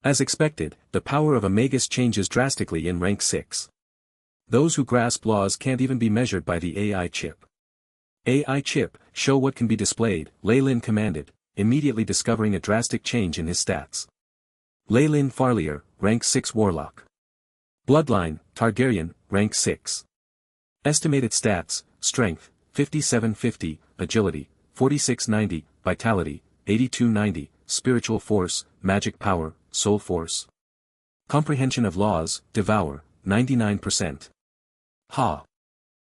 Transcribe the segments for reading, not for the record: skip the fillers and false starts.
As expected, the power of a Magus changes drastically in rank 6. Those who grasp laws can't even be measured by the AI chip. AI chip, show what can be displayed, Lei Lin commanded, immediately discovering a drastic change in his stats. Lei Lin Farlier, rank 6 Warlock. Bloodline, Targaryen, rank 6. Estimated stats, Strength, 5750, Agility, 4690, Vitality, 8290, Spiritual Force, Magic Power, Soul Force. Comprehension of Laws, Devour, 99%. Ha!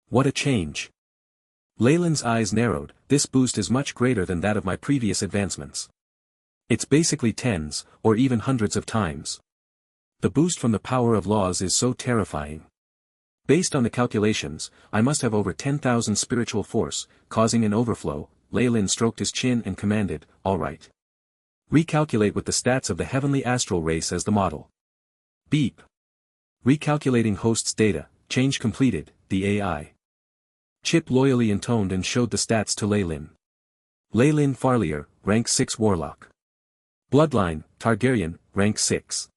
What a change! Lei Lin's eyes narrowed, this boost is much greater than that of my previous advancements. It's basically tens, or even hundreds of times. The boost from the power of laws is so terrifying. Based on the calculations, I must have over 10,000 spiritual force, causing an overflow. Lei Lin stroked his chin and commanded, all right. Recalculate with the stats of the heavenly astral race as the model. Beep. Recalculating host's data, change completed, the AI chip loyally intoned and showed the stats to Lei Lin. Lei Lin Farlier, rank 6 Warlock. Bloodline, Targaryen, rank 6.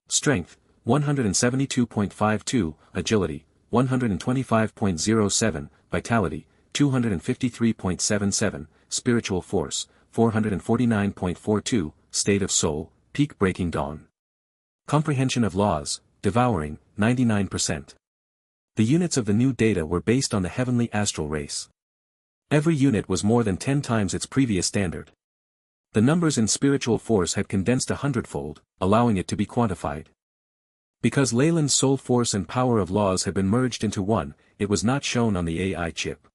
Strength, 172.52, Agility, 125.07, Vitality, 253.77, Spiritual Force, 449.42, State of Soul, Peak Breaking Dawn. Comprehension of Laws, Devouring, 99%. The units of the new data were based on the heavenly astral race. Every unit was more than 10 times its previous standard. The numbers in spiritual force had condensed 100-fold, allowing it to be quantified. Because Lei Lin's soul force and power of laws had been merged into one, it was not shown on the AI chip.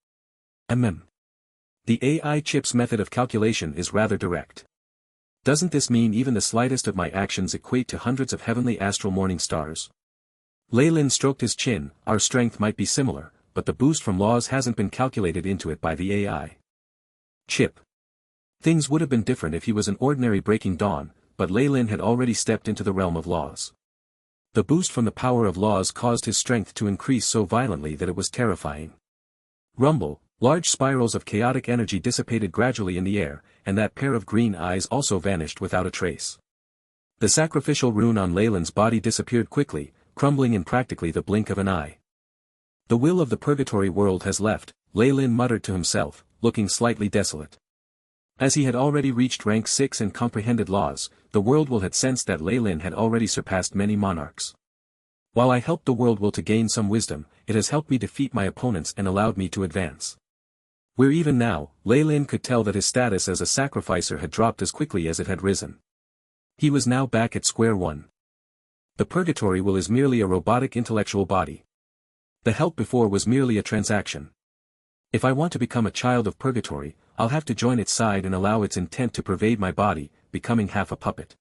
The AI chip's method of calculation is rather direct. Doesn't this mean even the slightest of my actions equate to hundreds of heavenly astral morning stars? Lei Lin stroked his chin, our strength might be similar, but the boost from laws hasn't been calculated into it by the AI chip. Things would have been different if he was an ordinary Breaking Dawn, but Lei Lin had already stepped into the realm of laws. The boost from the power of laws caused his strength to increase so violently that it was terrifying. Rumble, large spirals of chaotic energy dissipated gradually in the air, and that pair of green eyes also vanished without a trace. The sacrificial rune on Lei Lin's body disappeared quickly, crumbling in practically the blink of an eye. The will of the purgatory world has left, Lei Lin muttered to himself, looking slightly desolate. As he had already reached rank 6 and comprehended laws, the world will had sensed that Lei Lin had already surpassed many monarchs. While I helped the world will to gain some wisdom, it has helped me defeat my opponents and allowed me to advance. Where even now, Lei Lin could tell that his status as a sacrificer had dropped as quickly as it had risen. He was now back at square one. The purgatory will is merely a robotic intellectual body. The help before was merely a transaction. If I want to become a child of purgatory, I'll have to join its side and allow its intent to pervade my body, becoming half a puppet.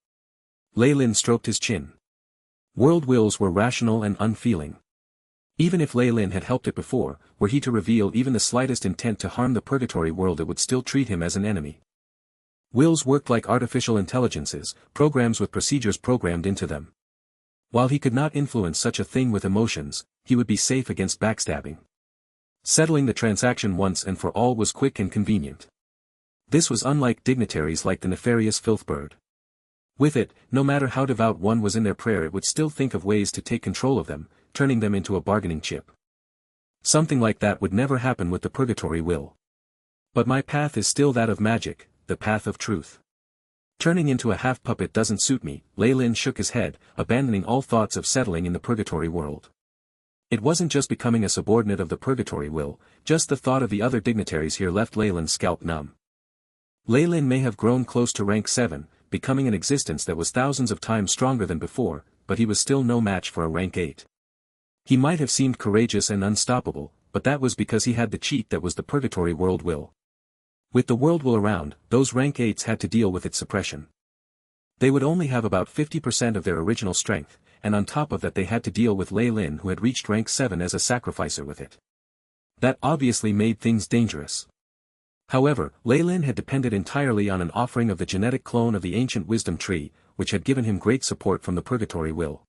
Lei Lin stroked his chin. World wills were rational and unfeeling. Even if Lei Lin had helped it before, were he to reveal even the slightest intent to harm the purgatory world, it would still treat him as an enemy. Wills worked like artificial intelligences, programs with procedures programmed into them. While he could not influence such a thing with emotions, he would be safe against backstabbing. Settling the transaction once and for all was quick and convenient. This was unlike dignitaries like the nefarious Filthbird. With it, no matter how devout one was in their prayer, it would still think of ways to take control of them, turning them into a bargaining chip. Something like that would never happen with the purgatory will. But my path is still that of magic, the path of truth. Turning into a half-puppet doesn't suit me, Lei Lin shook his head, abandoning all thoughts of settling in the purgatory world. It wasn't just becoming a subordinate of the purgatory will, just the thought of the other dignitaries here left Lei Lin's scalp numb. Lei Lin may have grown close to rank 7, becoming an existence that was thousands of times stronger than before, but he was still no match for a rank 8. He might have seemed courageous and unstoppable, but that was because he had the cheat that was the purgatory world will. With the world will around, those rank 8s had to deal with its suppression. They would only have about 50% of their original strength, and on top of that they had to deal with Lei Lin, who had reached rank 7 as a sacrificer with it. That obviously made things dangerous. However, Lei Lin had depended entirely on an offering of the genetic clone of the ancient wisdom tree, which had given him great support from the purgatory will.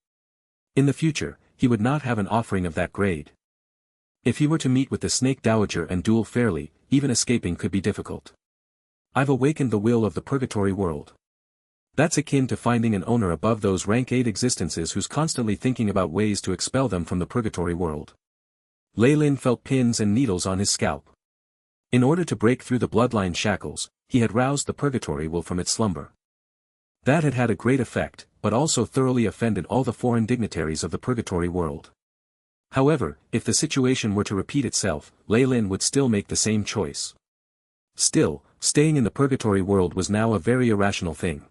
In the future, he would not have an offering of that grade. If he were to meet with the Snake Dowager and duel fairly, even escaping could be difficult. I've awakened the will of the purgatory world. That's akin to finding an owner above those rank 8 existences who's constantly thinking about ways to expel them from the purgatory world. Lei Lin felt pins and needles on his scalp. In order to break through the bloodline shackles, he had roused the purgatory will from its slumber. That had had a great effect, but also thoroughly offended all the foreign dignitaries of the purgatory world. However, if the situation were to repeat itself, Lei Lin would still make the same choice. Still, staying in the purgatory world was now a very irrational thing.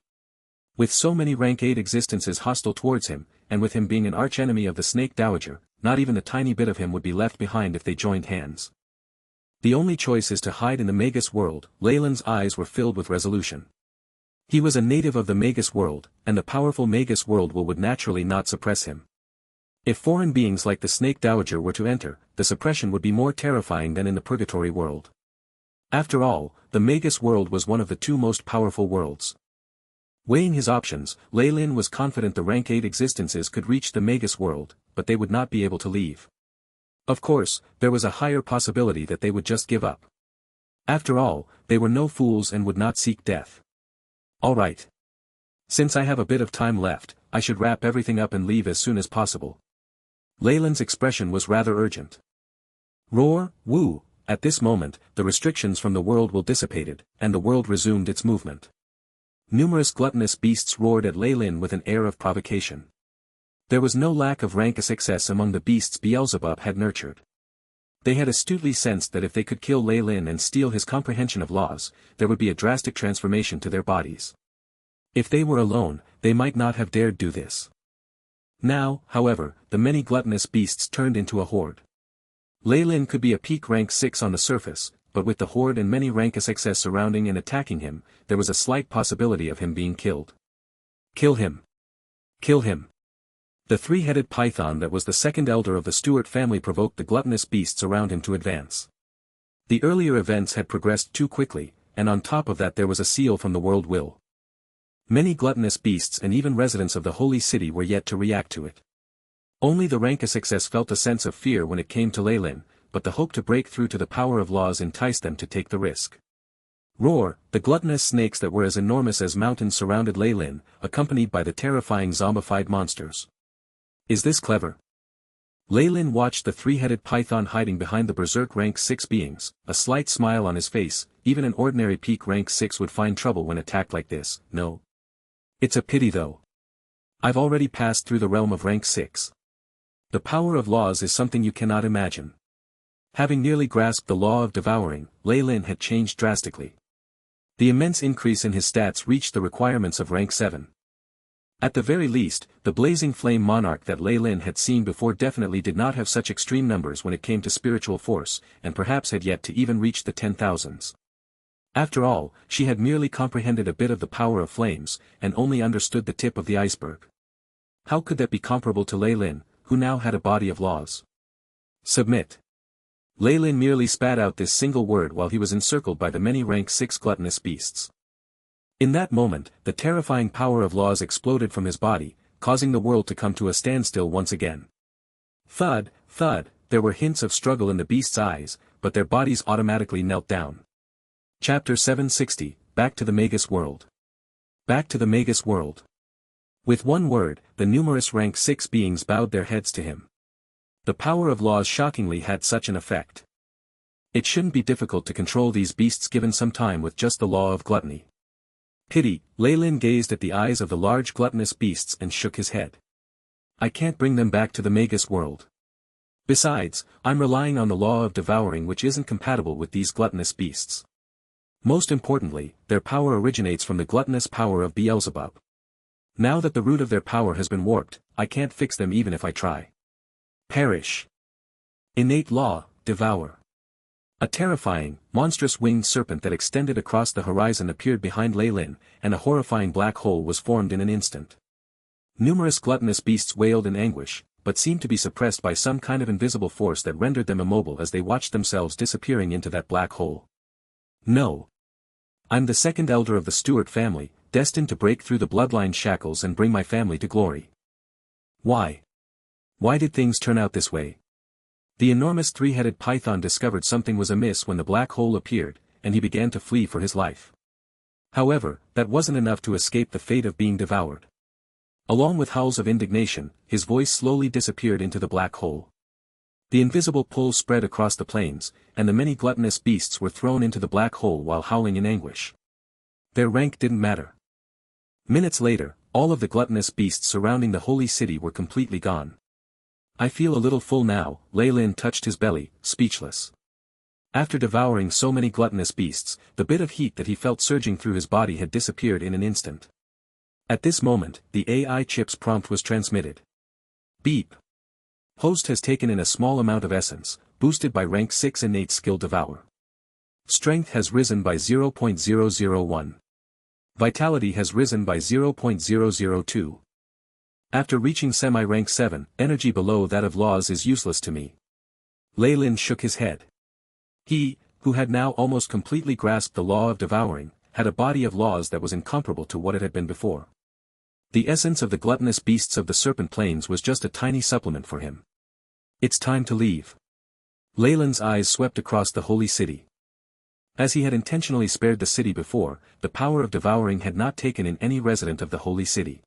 With so many rank 8 existences hostile towards him, and with him being an archenemy of the Snake Dowager, not even a tiny bit of him would be left behind if they joined hands. The only choice is to hide in the Magus world. Lei Lin's eyes were filled with resolution. He was a native of the Magus world, and the powerful Magus world would naturally not suppress him. If foreign beings like the Snake Dowager were to enter, the suppression would be more terrifying than in the purgatory world. After all, the Magus world was one of the 2 most powerful worlds. Weighing his options, Lei Lin was confident the rank 8 existences could reach the Magus world, but they would not be able to leave. Of course, there was a higher possibility that they would just give up. After all, they were no fools and would not seek death. All right. Since I have a bit of time left, I should wrap everything up and leave as soon as possible. Lei Lin's expression was rather urgent. Roar, woo! At this moment, the restrictions from the world will dissipated, and the world resumed its movement. Numerous gluttonous beasts roared at Lei Lin with an air of provocation. There was no lack of rank success among the beasts Beelzebub had nurtured. They had astutely sensed that if they could kill Lei Lin and steal his comprehension of laws, there would be a drastic transformation to their bodies. If they were alone, they might not have dared do this. Now, however, the many gluttonous beasts turned into a horde. Lei Lin could be a peak rank 6 on the surface, but with the horde and many rank success surrounding and attacking him, there was a slight possibility of him being killed. Kill him! Kill him! The 3-headed python that was the second elder of the Stewart family provoked the gluttonous beasts around him to advance. The earlier events had progressed too quickly, and on top of that there was a seal from the world will. Many gluttonous beasts and even residents of the holy city were yet to react to it. Only the rank success felt a sense of fear when it came to Lei Lin, but the hope to break through to the power of laws enticed them to take the risk. Roar, the gluttonous snakes that were as enormous as mountains surrounded Lei Lin, accompanied by the terrifying zombified monsters. Is this clever? Lei Lin watched the 3-headed python hiding behind the berserk rank 6 beings, a slight smile on his face. Even an ordinary peak rank 6 would find trouble when attacked like this, no? It's a pity though. I've already passed through the realm of rank 6. The power of laws is something you cannot imagine. Having nearly grasped the law of devouring, Lei Lin had changed drastically. The immense increase in his stats reached the requirements of rank 7. At the very least, the blazing flame monarch that Lei Lin had seen before definitely did not have such extreme numbers when it came to spiritual force, and perhaps had yet to even reach the 10,000s. After all, she had merely comprehended a bit of the power of flames, and only understood the tip of the iceberg. How could that be comparable to Lei Lin, who now had a body of laws? Submit. Lei Lin merely spat out this single word while he was encircled by the many rank 6 gluttonous beasts. In that moment, the terrifying power of laws exploded from his body, causing the world to come to a standstill once again. Thud, thud, there were hints of struggle in the beasts' eyes, but their bodies automatically knelt down. Chapter 760, Back to the Magus World. Back to the Magus World. With one word, the numerous rank 6 beings bowed their heads to him. The power of laws shockingly had such an effect. It shouldn't be difficult to control these beasts given some time with just the law of gluttony. Pity, Lei Lin gazed at the eyes of the large gluttonous beasts and shook his head. I can't bring them back to the Magus world. Besides, I'm relying on the law of devouring which isn't compatible with these gluttonous beasts. Most importantly, their power originates from the gluttonous power of Beelzebub. Now that the root of their power has been warped, I can't fix them even if I try. Perish. Innate law, devour. A terrifying, monstrous winged serpent that extended across the horizon appeared behind Lei Lin, and a horrifying black hole was formed in an instant. Numerous gluttonous beasts wailed in anguish, but seemed to be suppressed by some kind of invisible force that rendered them immobile as they watched themselves disappearing into that black hole. No. I'm the second elder of the Stewart family, destined to break through the bloodline shackles and bring my family to glory. Why? Why did things turn out this way? The enormous 3-headed python discovered something was amiss when the black hole appeared, and he began to flee for his life. However, that wasn't enough to escape the fate of being devoured. Along with howls of indignation, his voice slowly disappeared into the black hole. The invisible pull spread across the plains, and the many gluttonous beasts were thrown into the black hole while howling in anguish. Their rank didn't matter. Minutes later, all of the gluttonous beasts surrounding the holy city were completely gone. I feel a little full now, Lei Lin touched his belly, speechless. After devouring so many gluttonous beasts, the bit of heat that he felt surging through his body had disappeared in an instant. At this moment, the AI chip's prompt was transmitted. Beep. Host has taken in a small amount of essence, boosted by rank 6 innate skill devour. Strength has risen by 0.001. Vitality has risen by 0.002. After reaching semi-rank 7, energy below that of laws is useless to me. Lei Lin shook his head. He, who had now almost completely grasped the law of devouring, had a body of laws that was incomparable to what it had been before. The essence of the gluttonous beasts of the Serpent Plains was just a tiny supplement for him. It's time to leave. Lei Lin's eyes swept across the holy city. As he had intentionally spared the city before, the power of devouring had not taken in any resident of the holy city.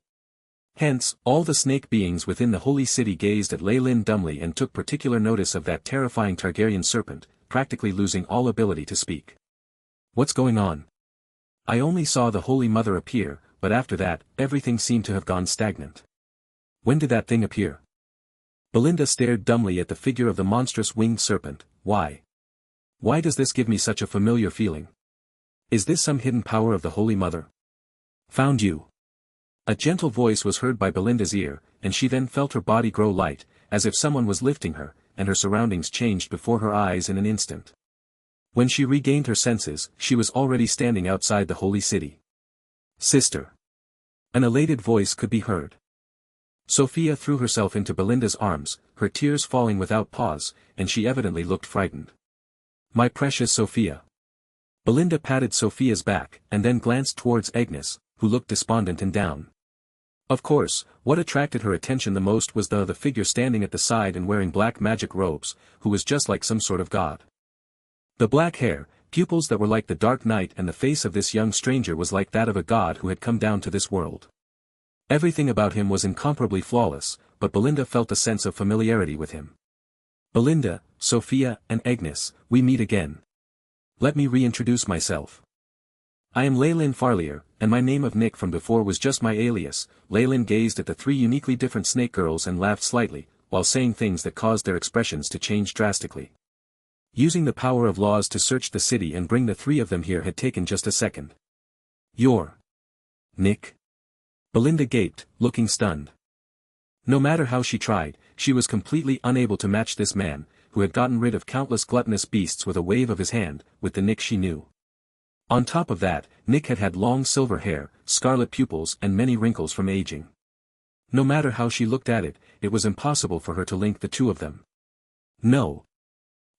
Hence, all the snake beings within the holy city gazed at Lei Lin dumbly and took particular notice of that terrifying Targaryen serpent, practically losing all ability to speak. What's going on? I only saw the Holy Mother appear, but after that, everything seemed to have gone stagnant. When did that thing appear? Belinda stared dumbly at the figure of the monstrous winged serpent. Why? Why does this give me such a familiar feeling? Is this some hidden power of the Holy Mother? Found you. A gentle voice was heard by Belinda's ear, and she then felt her body grow light, as if someone was lifting her, and her surroundings changed before her eyes in an instant. When she regained her senses, she was already standing outside the holy city. Sister. An elated voice could be heard. Sophia threw herself into Belinda's arms, her tears falling without pause, and she evidently looked frightened. My precious Sophia. Belinda patted Sophia's back, and then glanced towards Agnes, who looked despondent and down. Of course, what attracted her attention the most was the figure standing at the side and wearing black magic robes, who was just like some sort of god. The black hair, pupils that were like the dark night, and the face of this young stranger was like that of a god who had come down to this world. Everything about him was incomparably flawless, but Belinda felt a sense of familiarity with him. Belinda, Sophia, and Agnes, we meet again. Let me reintroduce myself. I am Lei Lin Farlier, and my name of Nick from before was just my alias. Lei Lin gazed at the three uniquely different snake girls and laughed slightly, while saying things that caused their expressions to change drastically. Using the power of laws to search the city and bring the three of them here had taken just a second. You're Nick? Belinda gaped, looking stunned. No matter how she tried, she was completely unable to match this man, who had gotten rid of countless gluttonous beasts with a wave of his hand, with the Nick she knew. On top of that, Nick had had long silver hair, scarlet pupils and many wrinkles from aging. No matter how she looked at it, it was impossible for her to link the two of them. No.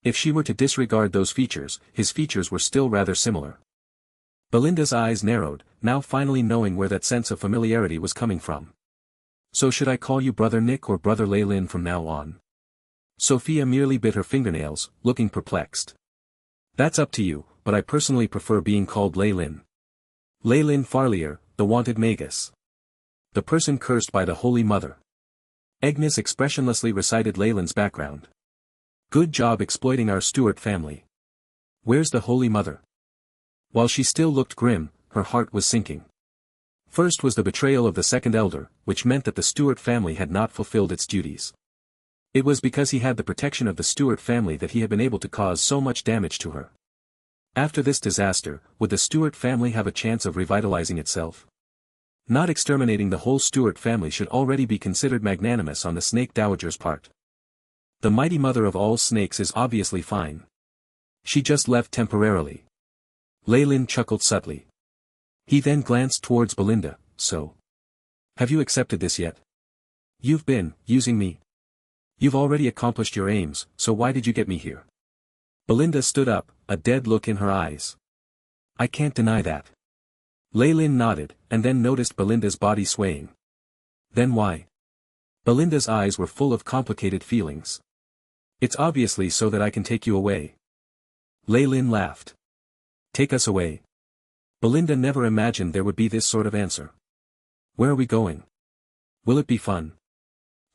If she were to disregard those features, his features were still rather similar. Belinda's eyes narrowed, now finally knowing where that sense of familiarity was coming from. So should I call you Brother Nick or Brother Lei Lin from now on? Sophia merely bit her fingernails, looking perplexed. That's up to you, but I personally prefer being called Lei Lin. Lei Lin Farlier, the wanted Magus. The person cursed by the Holy Mother. Agnes expressionlessly recited Lei Lin's background. Good job exploiting our Stuart family. Where's the Holy Mother? While she still looked grim, her heart was sinking. First was the betrayal of the second elder, which meant that the Stuart family had not fulfilled its duties. It was because he had the protection of the Stuart family that he had been able to cause so much damage to her. After this disaster, would the Stuart family have a chance of revitalizing itself? Not exterminating the whole Stuart family should already be considered magnanimous on the Snake Dowager's part. The mighty mother of all snakes is obviously fine. She just left temporarily. Lei Lin chuckled subtly. He then glanced towards Belinda. So, have you accepted this yet? You've been using me. You've already accomplished your aims, so why did you get me here? Belinda stood up, a dead look in her eyes. I can't deny that. Lei Lin nodded, and then noticed Belinda's body swaying. Then why? Belinda's eyes were full of complicated feelings. It's obviously so that I can take you away. Lei Lin laughed. Take us away. Belinda never imagined there would be this sort of answer. Where are we going? Will it be fun?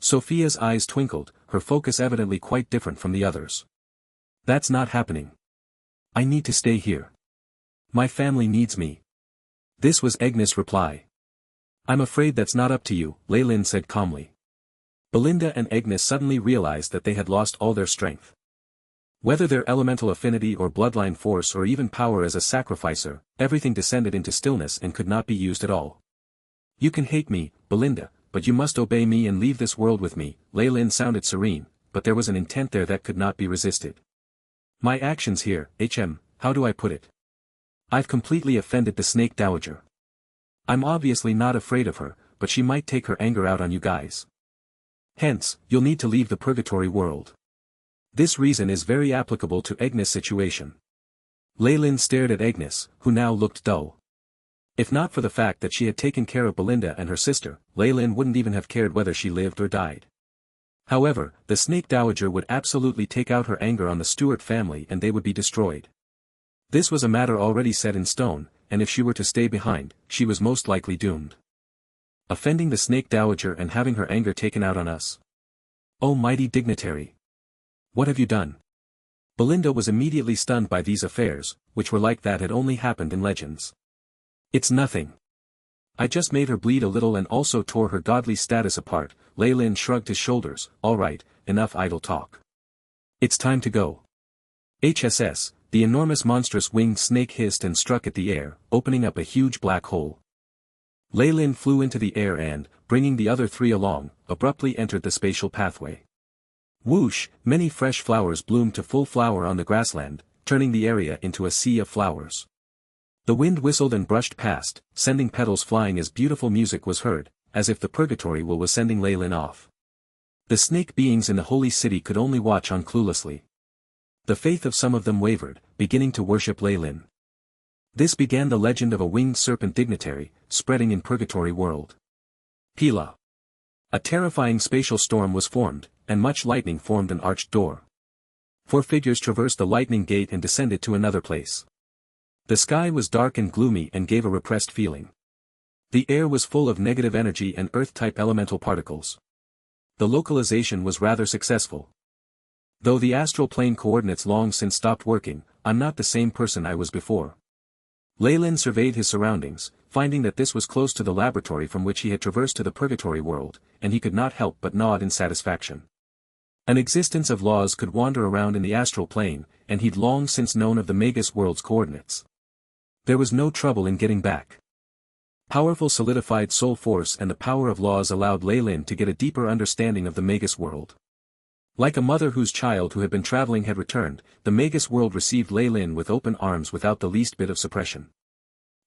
Sophia's eyes twinkled, her focus evidently quite different from the others. That's not happening. I need to stay here. My family needs me. This was Agnes' reply. I'm afraid that's not up to you, Leylin said calmly. Belinda and Agnes suddenly realized that they had lost all their strength. Whether their elemental affinity or bloodline force or even power as a sacrificer, everything descended into stillness and could not be used at all. You can hate me, Belinda, but you must obey me and leave this world with me. Leylin sounded serene, but there was an intent there that could not be resisted. My actions here, how do I put it? I've completely offended the Snake Dowager. I'm obviously not afraid of her, but she might take her anger out on you guys. Hence, you'll need to leave the purgatory world. This reason is very applicable to Agnes' situation. Leylin stared at Agnes, who now looked dull. If not for the fact that she had taken care of Belinda and her sister, Leylin wouldn't even have cared whether she lived or died. However, the Snake Dowager would absolutely take out her anger on the Stewart family and they would be destroyed. This was a matter already set in stone, and if she were to stay behind, she was most likely doomed. Offending the Snake Dowager and having her anger taken out on us. Oh mighty dignitary! What have you done? Belinda was immediately stunned by these affairs, which were like that had only happened in legends. It's nothing. I just made her bleed a little and also tore her godly status apart. Leylin shrugged his shoulders. All right, enough idle talk. It's time to go. HSS, the enormous monstrous winged snake hissed and struck at the air, opening up a huge black hole. Leylin flew into the air and, bringing the other three along, abruptly entered the spatial pathway. Whoosh, many fresh flowers bloomed to full flower on the grassland, turning the area into a sea of flowers. The wind whistled and brushed past, sending petals flying as beautiful music was heard, as if the purgatory will was sending Leylin off. The snake beings in the holy city could only watch on cluelessly. The faith of some of them wavered, beginning to worship Leylin. This began the legend of a winged serpent dignitary, spreading in purgatory world. Pila. A terrifying spatial storm was formed, and much lightning formed an arched door. 4 figures traversed the lightning gate and descended to another place. The sky was dark and gloomy and gave a repressed feeling. The air was full of negative energy and earth-type elemental particles. The localization was rather successful. Though the astral plane coordinates long since stopped working, I'm not the same person I was before. Leylin surveyed his surroundings, finding that this was close to the laboratory from which he had traversed to the purgatory world, and he could not help but nod in satisfaction. An existence of laws could wander around in the astral plane, and he'd long since known of the Magus world's coordinates. There was no trouble in getting back. Powerful solidified soul force and the power of laws allowed Leylin to get a deeper understanding of the Magus world. Like a mother whose child who had been traveling had returned, the Magus world received Leylin with open arms without the least bit of suppression.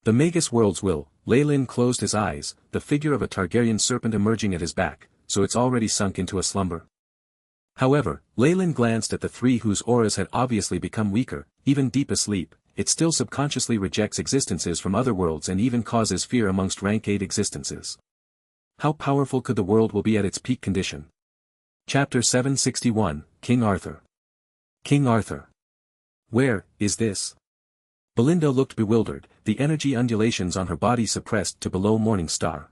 The Magus world's will. Leylin closed his eyes, the figure of a Targaryen serpent emerging at his back, so it's already sunk into a slumber. However, Leylin glanced at the three whose auras had obviously become weaker. Even deep asleep, it still subconsciously rejects existences from other worlds and even causes fear amongst rank 8 existences. How powerful could the world will be at its peak condition? Chapter 761, King Arthur. King Arthur. Where is this? Belinda looked bewildered, the energy undulations on her body suppressed to below morning star.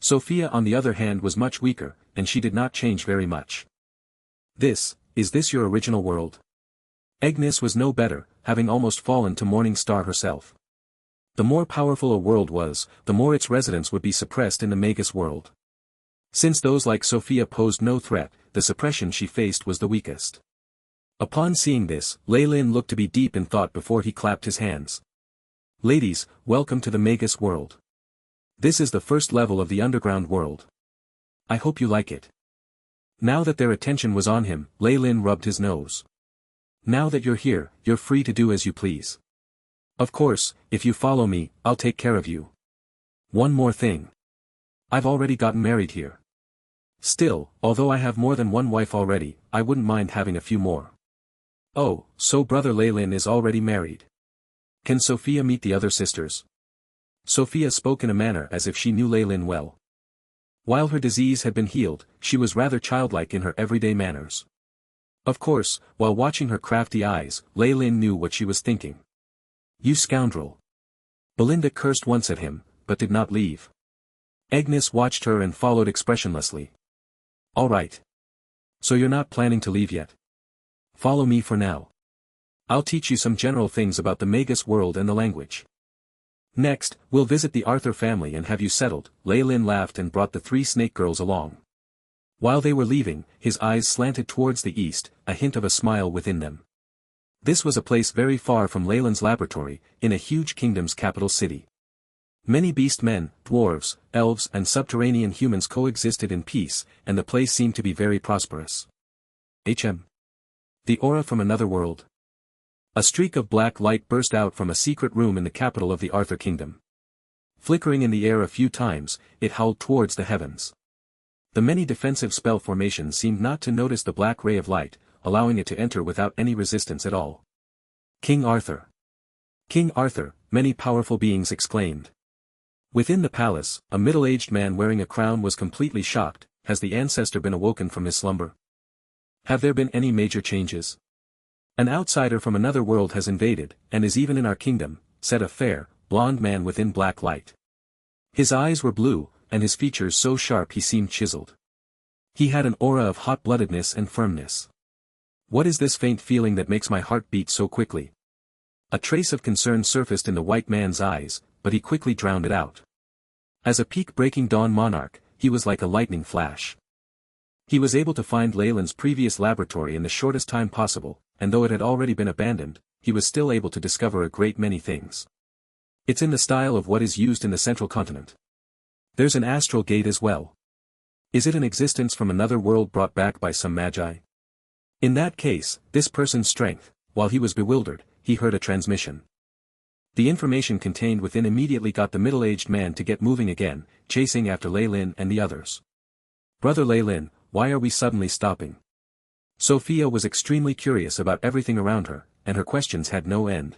Sophia on the other hand was much weaker, and she did not change very much. Is this your original world? Agnes was no better, having almost fallen to morning star herself. The more powerful a world was, the more its residents would be suppressed in the Magus world. Since those like Sophia posed no threat, the suppression she faced was the weakest. Upon seeing this, Leylin looked to be deep in thought before he clapped his hands. Ladies, welcome to the Magus world. This is the first level of the underground world. I hope you like it. Now that their attention was on him, Leylin rubbed his nose. Now that you're here, you're free to do as you please. Of course, if you follow me, I'll take care of you. One more thing. I've already gotten married here. Still, although I have more than one wife already, I wouldn't mind having a few more. Oh, so brother Leylin is already married. Can Sophia meet the other sisters? Sophia spoke in a manner as if she knew Leylin well. While her disease had been healed, she was rather childlike in her everyday manners. Of course, while watching her crafty eyes, Leylin knew what she was thinking. You scoundrel. Belinda cursed once at him, but did not leave. Agnes watched her and followed expressionlessly. All right. So you're not planning to leave yet? Follow me for now. I'll teach you some general things about the Magus world and the language. Next, we'll visit the Arthur family and have you settled. Lei Lin laughed and brought the three snake girls along. While they were leaving, his eyes slanted towards the east, a hint of a smile within them. This was a place very far from Lei Lin's laboratory, in a huge kingdom's capital city. Many beast men, dwarves, elves and subterranean humans coexisted in peace, and the place seemed to be very prosperous. The aura from another world. A streak of black light burst out from a secret room in the capital of the Arthur kingdom. Flickering in the air a few times, it howled towards the heavens. The many defensive spell formations seemed not to notice the black ray of light, allowing it to enter without any resistance at all. King Arthur! King Arthur, many powerful beings exclaimed. Within the palace, a middle-aged man wearing a crown was completely shocked. Has the ancestor been awoken from his slumber? Have there been any major changes? An outsider from another world has invaded, and is even in our kingdom, said a fair, blond man within black light. His eyes were blue, and his features so sharp he seemed chiseled. He had an aura of hot-bloodedness and firmness. What is this faint feeling that makes my heart beat so quickly? A trace of concern surfaced in the white man's eyes, but he quickly drowned it out. As a peak-breaking dawn monarch, he was like a lightning flash. He was able to find Lei Lin's previous laboratory in the shortest time possible, and though it had already been abandoned, he was still able to discover a great many things. It's in the style of what is used in the central continent. There's an astral gate as well. Is it an existence from another world brought back by some magi? In that case, this person's strength, while he was bewildered, he heard a transmission. The information contained within immediately got the middle-aged man to get moving again, chasing after Lei Lin and the others. Brother Lei Lin, why are we suddenly stopping? Sophia was extremely curious about everything around her, and her questions had no end.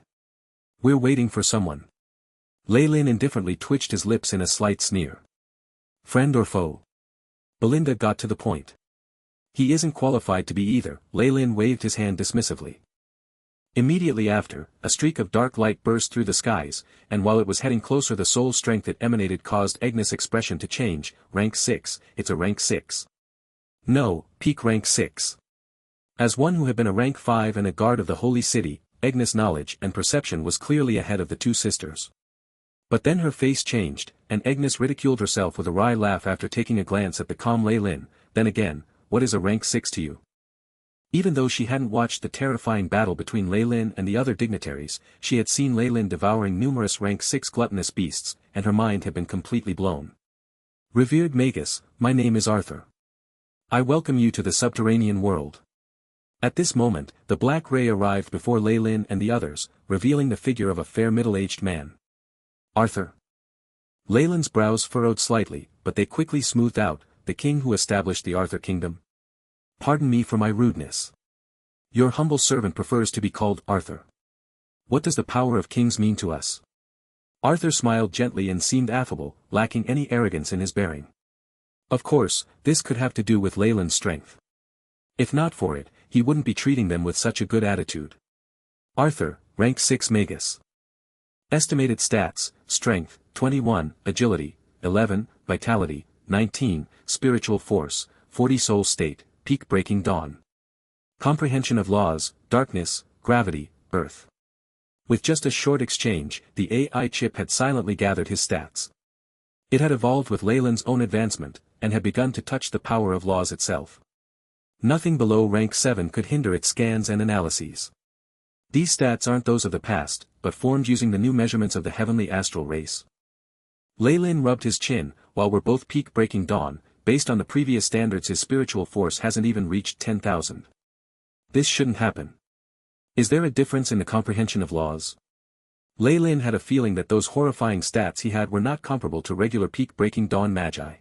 We're waiting for someone. Lei Lin indifferently twitched his lips in a slight sneer. Friend or foe? Belinda got to the point. He isn't qualified to be either. Lei Lin waved his hand dismissively. Immediately after, a streak of dark light burst through the skies, and while it was heading closer the soul strength it emanated caused Agnes' expression to change. Rank 6, it's a rank 6. No, peak rank 6. As one who had been a rank 5 and a guard of the holy city, Agnes' knowledge and perception was clearly ahead of the two sisters. But then her face changed, and Agnes ridiculed herself with a wry laugh after taking a glance at the calm Lei Lin. Then again, what is a rank 6 to you? Even though she hadn't watched the terrifying battle between Lei Lin and the other dignitaries, she had seen Lei Lin devouring numerous rank 6 gluttonous beasts, and her mind had been completely blown. Revered Magus, my name is Arthur. I welcome you to the subterranean world. At this moment, the black ray arrived before Lei Lin and the others, revealing the figure of a fair middle-aged man. Arthur. Lei Lin's brows furrowed slightly, but they quickly smoothed out. The king who established the Arthur kingdom. Pardon me for my rudeness. Your humble servant prefers to be called Arthur. What does the power of kings mean to us? Arthur smiled gently and seemed affable, lacking any arrogance in his bearing. Of course, this could have to do with Lei Lin's strength. If not for it, he wouldn't be treating them with such a good attitude. Arthur, rank 6 Magus. Estimated stats, strength, 21, agility, 11, vitality, 19, spiritual force, 40 soul state, peak-breaking dawn. Comprehension of laws, darkness, gravity, earth. With just a short exchange, the AI chip had silently gathered his stats. It had evolved with Lei Lin's own advancement, and had begun to touch the power of laws itself. Nothing below rank 7 could hinder its scans and analyses. These stats aren't those of the past, but formed using the new measurements of the heavenly astral race. Lei Lin rubbed his chin. While we're both peak-breaking dawn, based on the previous standards his spiritual force hasn't even reached 10,000. This shouldn't happen. Is there a difference in the comprehension of laws? Lei Lin had a feeling that those horrifying stats he had were not comparable to regular peak-breaking dawn magi.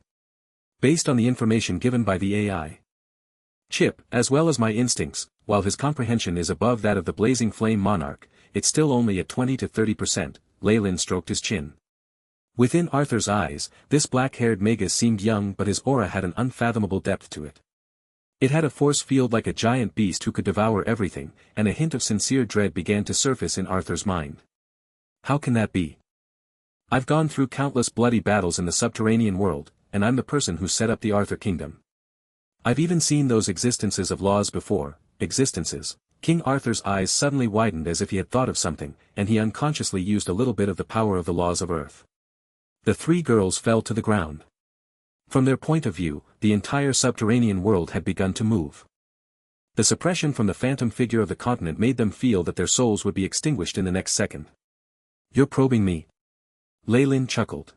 Based on the information given by the AI chip, as well as my instincts, while his comprehension is above that of the blazing flame monarch, it's still only at 20 to 30%, Lei Lin stroked his chin. Within Arthur's eyes, this black-haired Magus seemed young but his aura had an unfathomable depth to it. It had a force field like a giant beast who could devour everything, and a hint of sincere dread began to surface in Arthur's mind. How can that be? I've gone through countless bloody battles in the subterranean world, and I'm the person who set up the Arthur Kingdom. I've even seen those existences of laws before, existences. King Arthur's eyes suddenly widened as if he had thought of something, and he unconsciously used a little bit of the power of the laws of Earth. The three girls fell to the ground. From their point of view, the entire subterranean world had begun to move. The suppression from the phantom figure of the continent made them feel that their souls would be extinguished in the next second. You're probing me? Lei chuckled.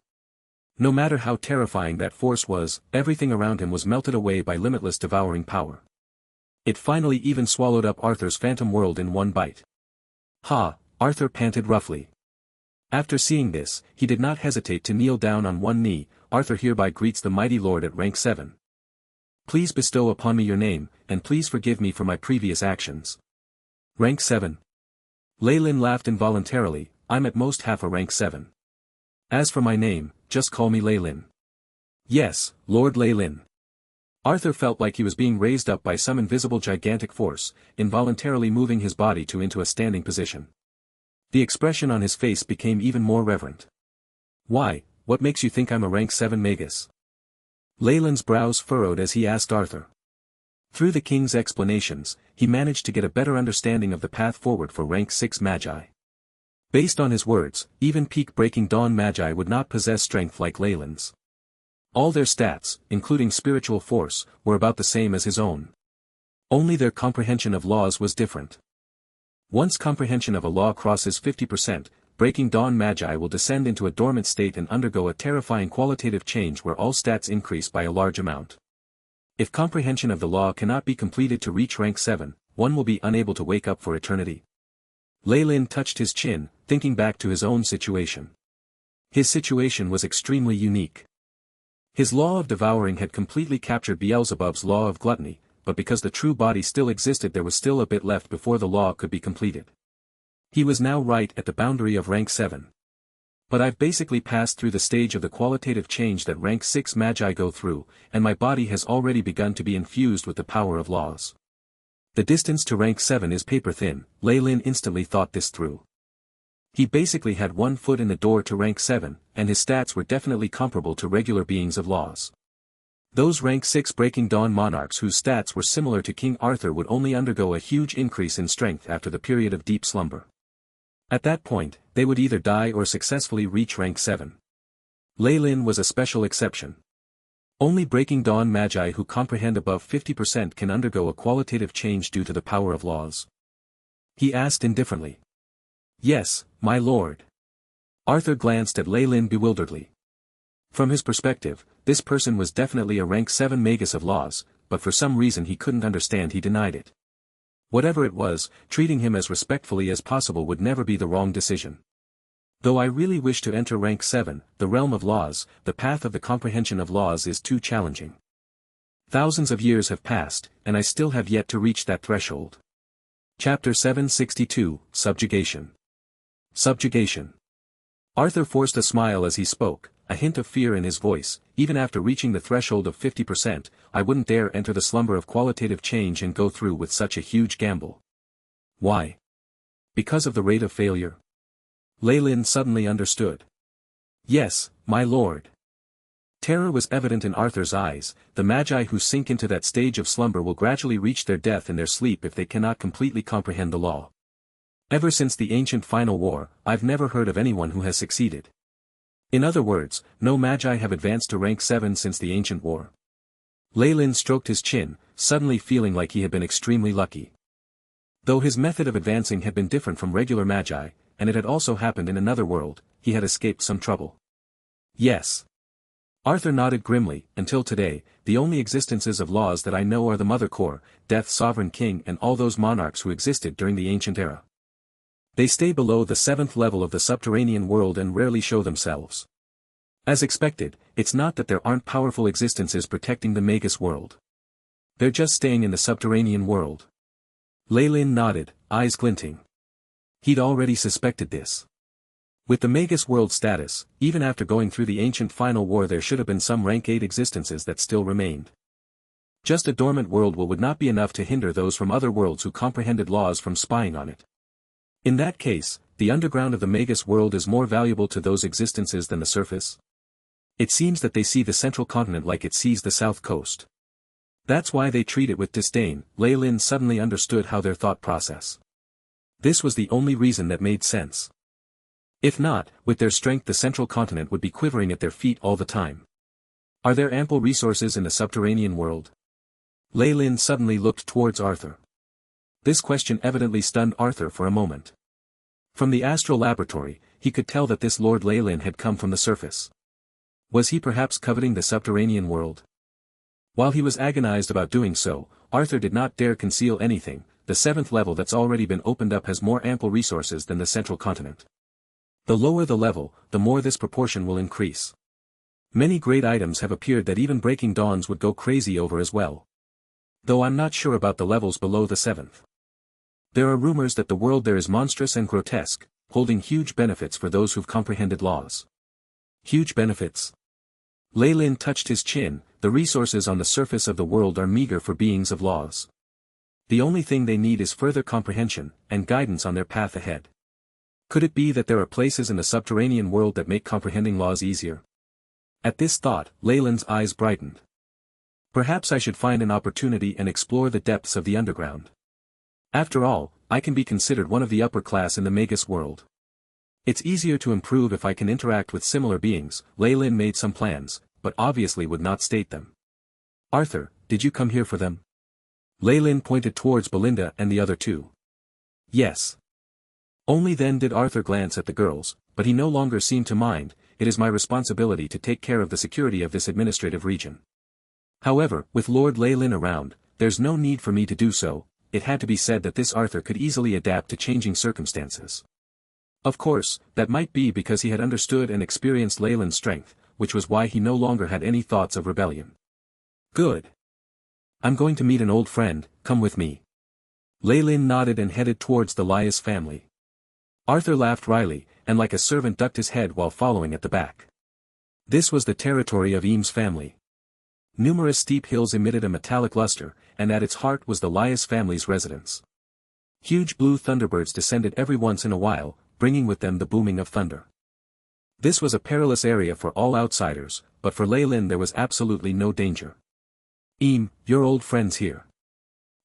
No matter how terrifying that force was, everything around him was melted away by limitless devouring power. It finally even swallowed up Arthur's phantom world in one bite. Ha, Arthur panted roughly. After seeing this, he did not hesitate to kneel down on one knee. Arthur hereby greets the mighty lord at rank 7. Please bestow upon me your name, and please forgive me for my previous actions. Rank 7. Lei laughed involuntarily. I'm at most half a rank 7. As for my name, just call me Lei. Yes, Lord Lei. Arthur felt like he was being raised up by some invisible gigantic force, involuntarily moving his body into a standing position. The expression on his face became even more reverent. Why, what makes you think I'm a rank 7 Magus? Leilin's brows furrowed as he asked Arthur. Through the king's explanations, he managed to get a better understanding of the path forward for rank 6 Magi. Based on his words, even peak-breaking dawn Magi would not possess strength like Leilin's. All their stats, including spiritual force, were about the same as his own. Only their comprehension of laws was different. Once comprehension of a law crosses 50%, breaking dawn Magi will descend into a dormant state and undergo a terrifying qualitative change where all stats increase by a large amount. If comprehension of the law cannot be completed to reach rank 7, one will be unable to wake up for eternity. Lei touched his chin, thinking back to his own situation. His situation was extremely unique. His law of devouring had completely captured Beelzebub's law of gluttony, but because the true body still existed there was still a bit left before the law could be completed. He was now right at the boundary of rank 7. But I've basically passed through the stage of the qualitative change that rank 6 Magi go through, and my body has already begun to be infused with the power of laws. The distance to rank 7 is paper thin. Lei instantly thought this through. He basically had 1 foot in the door to rank 7, and his stats were definitely comparable to regular beings of laws. Those rank 6 breaking dawn monarchs whose stats were similar to King Arthur would only undergo a huge increase in strength after the period of deep slumber. At that point, they would either die or successfully reach rank 7. Lei was a special exception. Only breaking dawn Magi who comprehend above 50% can undergo a qualitative change due to the power of laws. He asked indifferently. Yes, my lord. Arthur glanced at Lei bewilderedly. From his perspective, this person was definitely a rank 7 Magus of laws, but for some reason he couldn't understand he denied it. Whatever it was, treating him as respectfully as possible would never be the wrong decision. Though I really wish to enter rank 7, the realm of laws, the path of the comprehension of laws is too challenging. Thousands of years have passed, and I still have yet to reach that threshold. Chapter 762, Subjugation. Subjugation. Arthur forced a smile as he spoke, a hint of fear in his voice. Even after reaching the threshold of 50%, I wouldn't dare enter the slumber of qualitative change and go through with such a huge gamble. Why? Because of the rate of failure? Lei suddenly understood. Yes, my lord. Terror was evident in Arthur's eyes. The Magi who sink into that stage of slumber will gradually reach their death in their sleep if they cannot completely comprehend the law. Ever since the ancient final war, I've never heard of anyone who has succeeded. In other words, no Magi have advanced to rank 7 since the ancient war. Lei stroked his chin, suddenly feeling like he had been extremely lucky. Though his method of advancing had been different from regular Magi, and it had also happened in another world, he had escaped some trouble. Yes. Arthur nodded grimly. Until today, the only existences of laws that I know are the Mother Core, Death's Sovereign King and all those monarchs who existed during the ancient era. They stay below the 7th level of the subterranean world and rarely show themselves. As expected, it's not that there aren't powerful existences protecting the Magus world. They're just staying in the subterranean world. Lei nodded, eyes glinting. He'd already suspected this. With the Magus world status, even after going through the ancient final war there should have been some rank 8 existences that still remained. Just a dormant world would not be enough to hinder those from other worlds who comprehended laws from spying on it. In that case, the underground of the Magus world is more valuable to those existences than the surface? It seems that they see the central continent like it sees the south coast. That's why they treat it with disdain. Lei Lin suddenly understood how their thought process. This was the only reason that made sense. If not, with their strength the central continent would be quivering at their feet all the time. Are there ample resources in the subterranean world? Lei Lin suddenly looked towards Arthur. This question evidently stunned Arthur for a moment. From the astral laboratory, he could tell that this Lord Lei Lin had come from the surface. Was he perhaps coveting the subterranean world? While he was agonized about doing so, Arthur did not dare conceal anything. The 7th level that's already been opened up has more ample resources than the central continent. The lower the level, the more this proportion will increase. Many great items have appeared that even Breaking Dawns would go crazy over as well. Though I'm not sure about the levels below the 7th. There are rumors that the world there is monstrous and grotesque, holding huge benefits for those who've comprehended laws. Huge benefits. Lei Lin touched his chin. The resources on the surface of the world are meager for beings of laws. The only thing they need is further comprehension, and guidance on their path ahead. Could it be that there are places in the subterranean world that make comprehending laws easier? At this thought, Lei Lin's eyes brightened. Perhaps I should find an opportunity and explore the depths of the underground. After all, I can be considered one of the upper class in the Magus world. It's easier to improve if I can interact with similar beings. Lei Lin made some plans, but obviously would not state them. Arthur, did you come here for them? Lei Lin pointed towards Belinda and the other two. Yes. Only then did Arthur glance at the girls, but he no longer seemed to mind. It is my responsibility to take care of the security of this administrative region. However, with Lord Lei Lin around, there's no need for me to do so. It had to be said that this Arthur could easily adapt to changing circumstances. Of course, that might be because he had understood and experienced Lei Lin's strength, which was why he no longer had any thoughts of rebellion. Good. I'm going to meet an old friend, come with me. Lei Lin nodded and headed towards the Lias family. Arthur laughed wryly, and like a servant ducked his head while following at the back. This was the territory of Eames' family. Numerous steep hills emitted a metallic luster, and at its heart was the Lias family's residence. Huge blue thunderbirds descended every once in a while, bringing with them the booming of thunder. This was a perilous area for all outsiders, but for Lei Lin there was absolutely no danger. Eam, your old friend's here.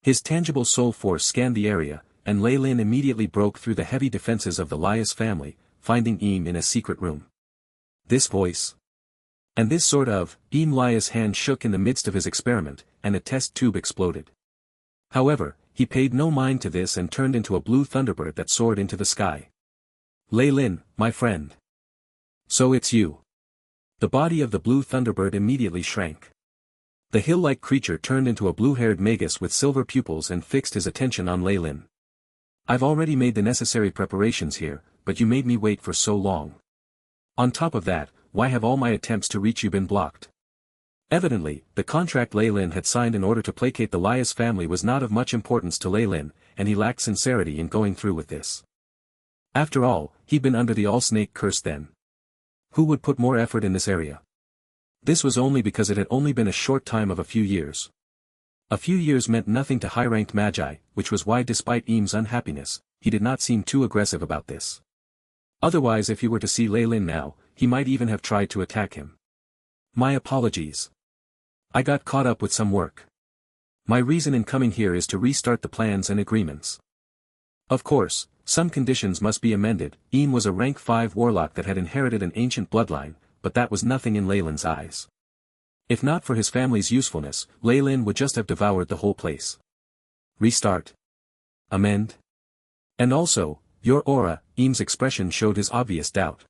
His tangible soul force scanned the area, and Lei Lin immediately broke through the heavy defenses of the Lias family, finding Eam in a secret room. This voice. And this sort of, Eam Lias' hand shook in the midst of his experiment, and a test tube exploded. However, he paid no mind to this and turned into a blue thunderbird that soared into the sky. Lei Lin, my friend. So it's you. The body of the blue thunderbird immediately shrank. The hill-like creature turned into a blue-haired Magus with silver pupils and fixed his attention on Lei Lin. I've already made the necessary preparations here, but you made me wait for so long. On top of that, why have all my attempts to reach you been blocked? Evidently, the contract Lei Lin had signed in order to placate the Lias family was not of much importance to Lei Lin, and he lacked sincerity in going through with this. After all, he'd been under the all-snake curse then. Who would put more effort in this area? This was only because it had only been a short time of a few years. A few years meant nothing to high-ranked magi, which was why despite Eam's unhappiness, he did not seem too aggressive about this. Otherwise if he were to see Lei Lin now, he might even have tried to attack him. My apologies. I got caught up with some work. My reason in coming here is to restart the plans and agreements. Of course, some conditions must be amended. Eam was a rank 5 warlock that had inherited an ancient bloodline, but that was nothing in Lei Lin's eyes. If not for his family's usefulness, Lei Lin would just have devoured the whole place. Restart. Amend. And also, your aura. Eam's expression showed his obvious doubt.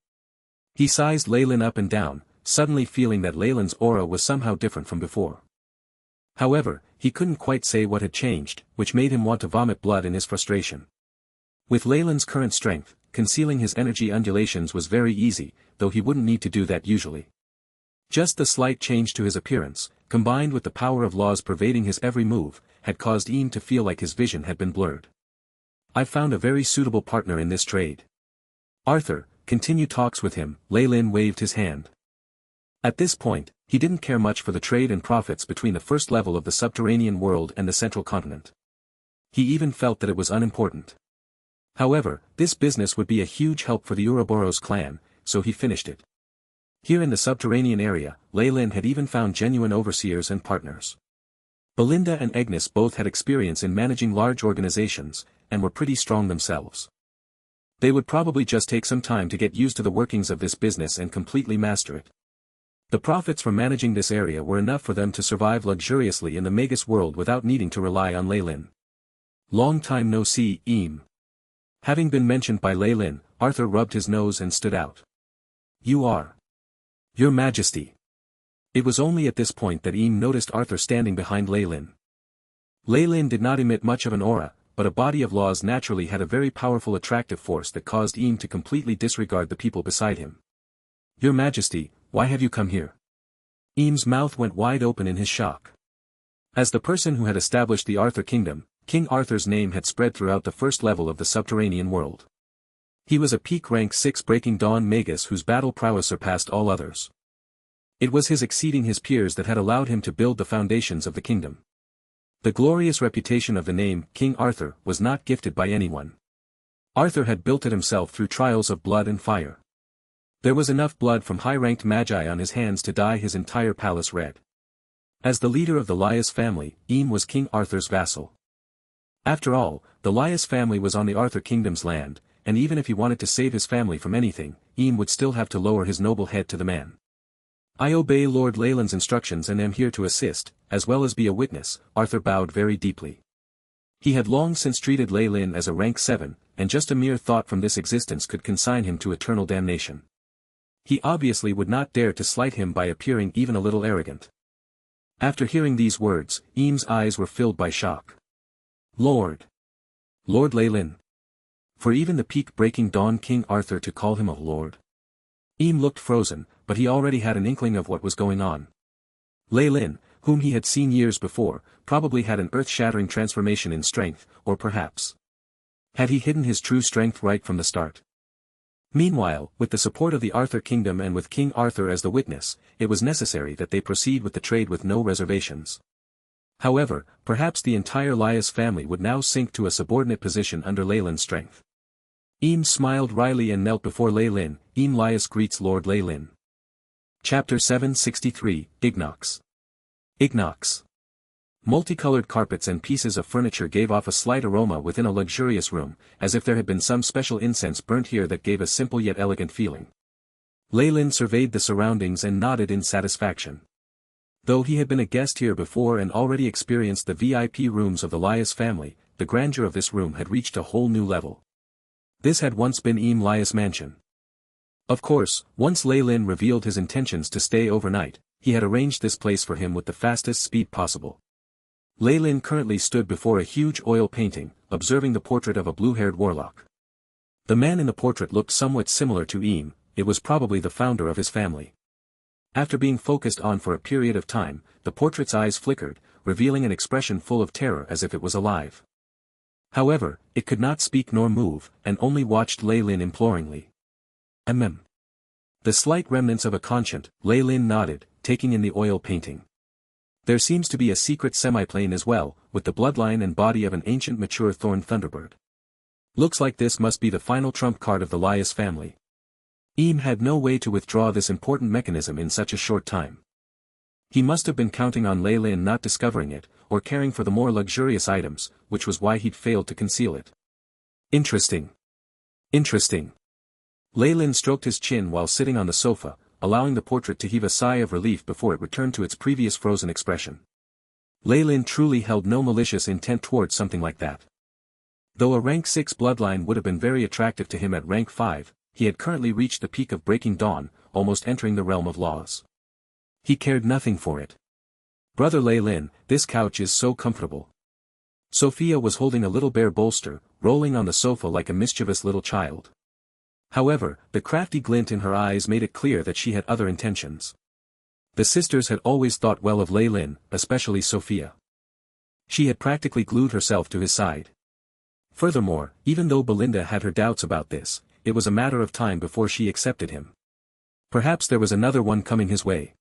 He sized Lei Lin up and down, suddenly feeling that Lei Lin's aura was somehow different from before. However, he couldn't quite say what had changed, which made him want to vomit blood in his frustration. With Lei Lin's current strength, concealing his energy undulations was very easy, though he wouldn't need to do that usually. Just the slight change to his appearance, combined with the power of laws pervading his every move, had caused Eam to feel like his vision had been blurred. I've found a very suitable partner in this trade. Arthur, continue talks with him. Lei Lin waved his hand. At this point, he didn't care much for the trade and profits between the first level of the subterranean world and the central continent. He even felt that it was unimportant. However, this business would be a huge help for the Ouroboros clan, so he finished it. Here in the subterranean area, Lei Lin had even found genuine overseers and partners. Belinda and Agnes both had experience in managing large organizations, and were pretty strong themselves. They would probably just take some time to get used to the workings of this business and completely master it. The profits from managing this area were enough for them to survive luxuriously in the Magus world without needing to rely on Lei Lin. Long time no see, Eam. Having been mentioned by Lei Lin, Arthur rubbed his nose and stood out. You are. Your Majesty. It was only at this point that Eam noticed Arthur standing behind Lei Lin. Lei Lin did not emit much of an aura, but a body of laws naturally had a very powerful attractive force that caused Eam to completely disregard the people beside him. Your Majesty, why have you come here? Eam's mouth went wide open in his shock. As the person who had established the Arthur Kingdom, King Arthur's name had spread throughout the first level of the subterranean world. He was a peak rank 6 Breaking Dawn Magus whose battle prowess surpassed all others. It was his exceeding his peers that had allowed him to build the foundations of the kingdom. The glorious reputation of the name, King Arthur, was not gifted by anyone. Arthur had built it himself through trials of blood and fire. There was enough blood from high-ranked magi on his hands to dye his entire palace red. As the leader of the Laius family, Eam was King Arthur's vassal. After all, the Laius family was on the Arthur Kingdom's land, and even if he wanted to save his family from anything, Eam would still have to lower his noble head to the man. I obey Lord Lei Lin's instructions and am here to assist, as well as be a witness, Arthur bowed very deeply. He had long since treated Lei Lin as a rank 7, and just a mere thought from this existence could consign him to eternal damnation. He obviously would not dare to slight him by appearing even a little arrogant. After hearing these words, Eam's eyes were filled by shock. Lord Lei Lin. For even the peak Breaking Dawn King Arthur to call him a lord. Eam looked frozen, but he already had an inkling of what was going on. Lei Lin, whom he had seen years before, probably had an earth-shattering transformation in strength, or perhaps had he hidden his true strength right from the start. Meanwhile, with the support of the Arthur Kingdom and with King Arthur as the witness, it was necessary that they proceed with the trade with no reservations. However, perhaps the entire Laius family would now sink to a subordinate position under Lei Lin's strength. Eam smiled wryly and knelt before Lei Lin. Eam Laius greets Lord Lei Lin. Chapter 763, Ignox. Ignox. Multicolored carpets and pieces of furniture gave off a slight aroma within a luxurious room, as if there had been some special incense burnt here that gave a simple yet elegant feeling. Lei Lin surveyed the surroundings and nodded in satisfaction. Though he had been a guest here before and already experienced the VIP rooms of the Laius family, the grandeur of this room had reached a whole new level. This had once been Eam Laius' mansion. Of course, once Lei Lin revealed his intentions to stay overnight, he had arranged this place for him with the fastest speed possible. Lei Lin currently stood before a huge oil painting, observing the portrait of a blue-haired warlock. The man in the portrait looked somewhat similar to Eam. It was probably the founder of his family. After being focused on for a period of time, the portrait's eyes flickered, revealing an expression full of terror as if it was alive. However, it could not speak nor move, and only watched Lei Lin imploringly. The slight remnants of a conscience, Lei Lin nodded, taking in the oil painting. There seems to be a secret semiplane as well, with the bloodline and body of an ancient mature thorn thunderbird. Looks like this must be the final trump card of the Laius family. Eam had no way to withdraw this important mechanism in such a short time. He must have been counting on Lei Lin not discovering it, or caring for the more luxurious items, which was why he'd failed to conceal it. Interesting. Interesting. Lei Lin stroked his chin while sitting on the sofa, allowing the portrait to heave a sigh of relief before it returned to its previous frozen expression. Lei Lin truly held no malicious intent towards something like that. Though a rank 6 bloodline would have been very attractive to him at rank 5, he had currently reached the peak of Breaking Dawn, almost entering the realm of laws. He cared nothing for it. Brother Lei Lin, this couch is so comfortable. Sophia was holding a little bare bolster, rolling on the sofa like a mischievous little child. However, the crafty glint in her eyes made it clear that she had other intentions. The sisters had always thought well of Lei Lin, especially Sophia. She had practically glued herself to his side. Furthermore, even though Belinda had her doubts about this, it was a matter of time before she accepted him. Perhaps there was another one coming his way.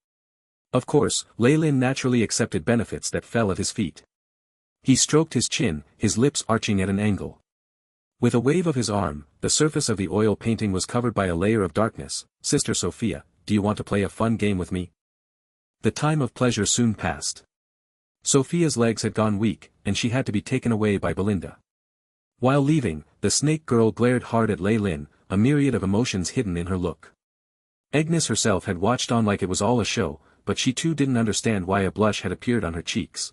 Of course, Lei Lin naturally accepted benefits that fell at his feet. He stroked his chin, his lips arching at an angle. With a wave of his arm, the surface of the oil painting was covered by a layer of darkness. Sister Sophia, do you want to play a fun game with me? The time of pleasure soon passed. Sophia's legs had gone weak, and she had to be taken away by Belinda. While leaving, the snake girl glared hard at Lei Lin, a myriad of emotions hidden in her look. Agnes herself had watched on like it was all a show, but she too didn't understand why a blush had appeared on her cheeks.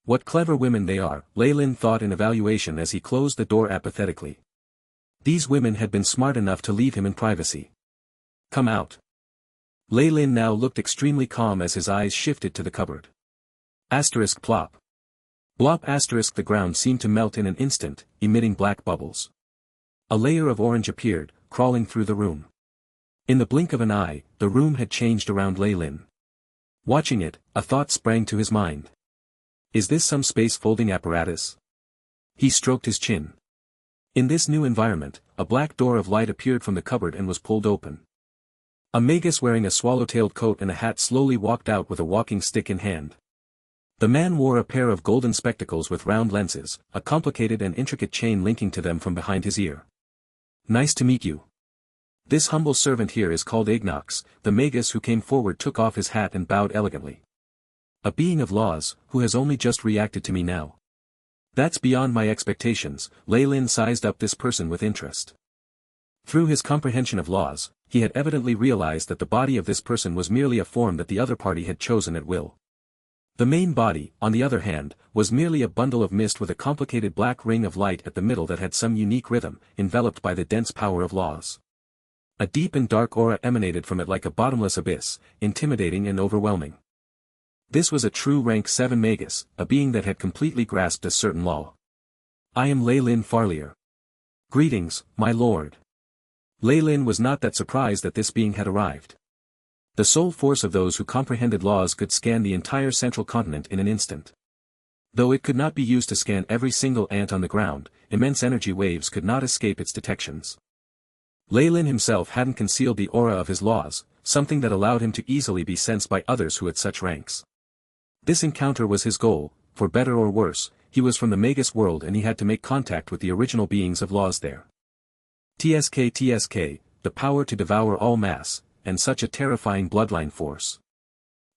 What clever women they are, Lei Lin thought in evaluation as he closed the door apathetically. These women had been smart enough to leave him in privacy. Come out. Lei Lin now looked extremely calm as his eyes shifted to the cupboard. Asterisk plop. Blop asterisk the ground seemed to melt in an instant, emitting black bubbles. A layer of orange appeared, crawling through the room. In the blink of an eye, the room had changed around Lei Lin. Watching it, a thought sprang to his mind. Is this some space folding apparatus? He stroked his chin. In this new environment, a black door of light appeared from the cupboard and was pulled open. A Magus wearing a swallow-tailed coat and a hat slowly walked out with a walking stick in hand. The man wore a pair of golden spectacles with round lenses, a complicated and intricate chain linking to them from behind his ear. Nice to meet you. This humble servant here is called Ignox. The Magus who came forward took off his hat and bowed elegantly. A being of laws, who has only just reacted to me now. That's beyond my expectations. Lei Lin sized up this person with interest. Through his comprehension of laws, he had evidently realized that the body of this person was merely a form that the other party had chosen at will. The main body, on the other hand, was merely a bundle of mist with a complicated black ring of light at the middle that had some unique rhythm, enveloped by the dense power of laws. A deep and dark aura emanated from it like a bottomless abyss, intimidating and overwhelming. This was a true rank 7 Magus, a being that had completely grasped a certain law. I am Lei Lin Farlier. Greetings, my lord. Lei Lin was not that surprised that this being had arrived. The sole force of those who comprehended laws could scan the entire central continent in an instant. Though it could not be used to scan every single ant on the ground, immense energy waves could not escape its detections. Lei Lin himself hadn't concealed the aura of his laws, something that allowed him to easily be sensed by others who had such ranks. This encounter was his goal, for better or worse, he was from the Magus world and he had to make contact with the original beings of laws there. TSK, the power to devour all mass, and such a terrifying bloodline force.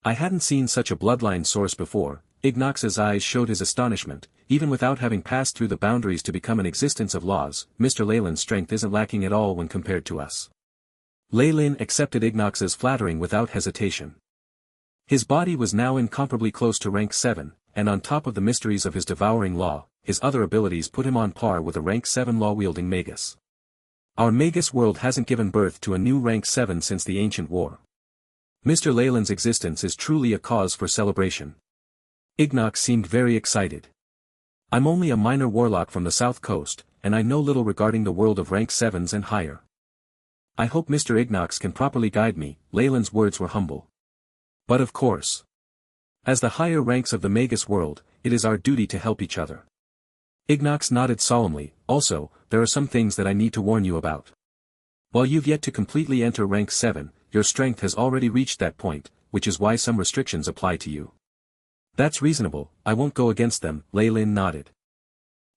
I hadn't seen such a bloodline source before. Ignox's eyes showed his astonishment. Even without having passed through the boundaries to become an existence of laws, Mr. Lei Lin's strength isn't lacking at all when compared to us. Lei Lin accepted Ignox's flattering without hesitation. His body was now incomparably close to rank 7, and on top of the mysteries of his devouring law, his other abilities put him on par with a rank 7 law-wielding Magus. Our Magus world hasn't given birth to a new rank 7 since the ancient war. Mr. Lei Lin's existence is truly a cause for celebration. Ignox seemed very excited. I'm only a minor warlock from the south coast, and I know little regarding the world of rank 7s and higher. I hope Mr. Ignox can properly guide me. Lei Lin's words were humble. But of course. As the higher ranks of the Magus world, it is our duty to help each other. Ignox nodded solemnly. Also, there are some things that I need to warn you about. While you've yet to completely enter rank 7, your strength has already reached that point, which is why some restrictions apply to you. That's reasonable, I won't go against them. Lei Lin nodded.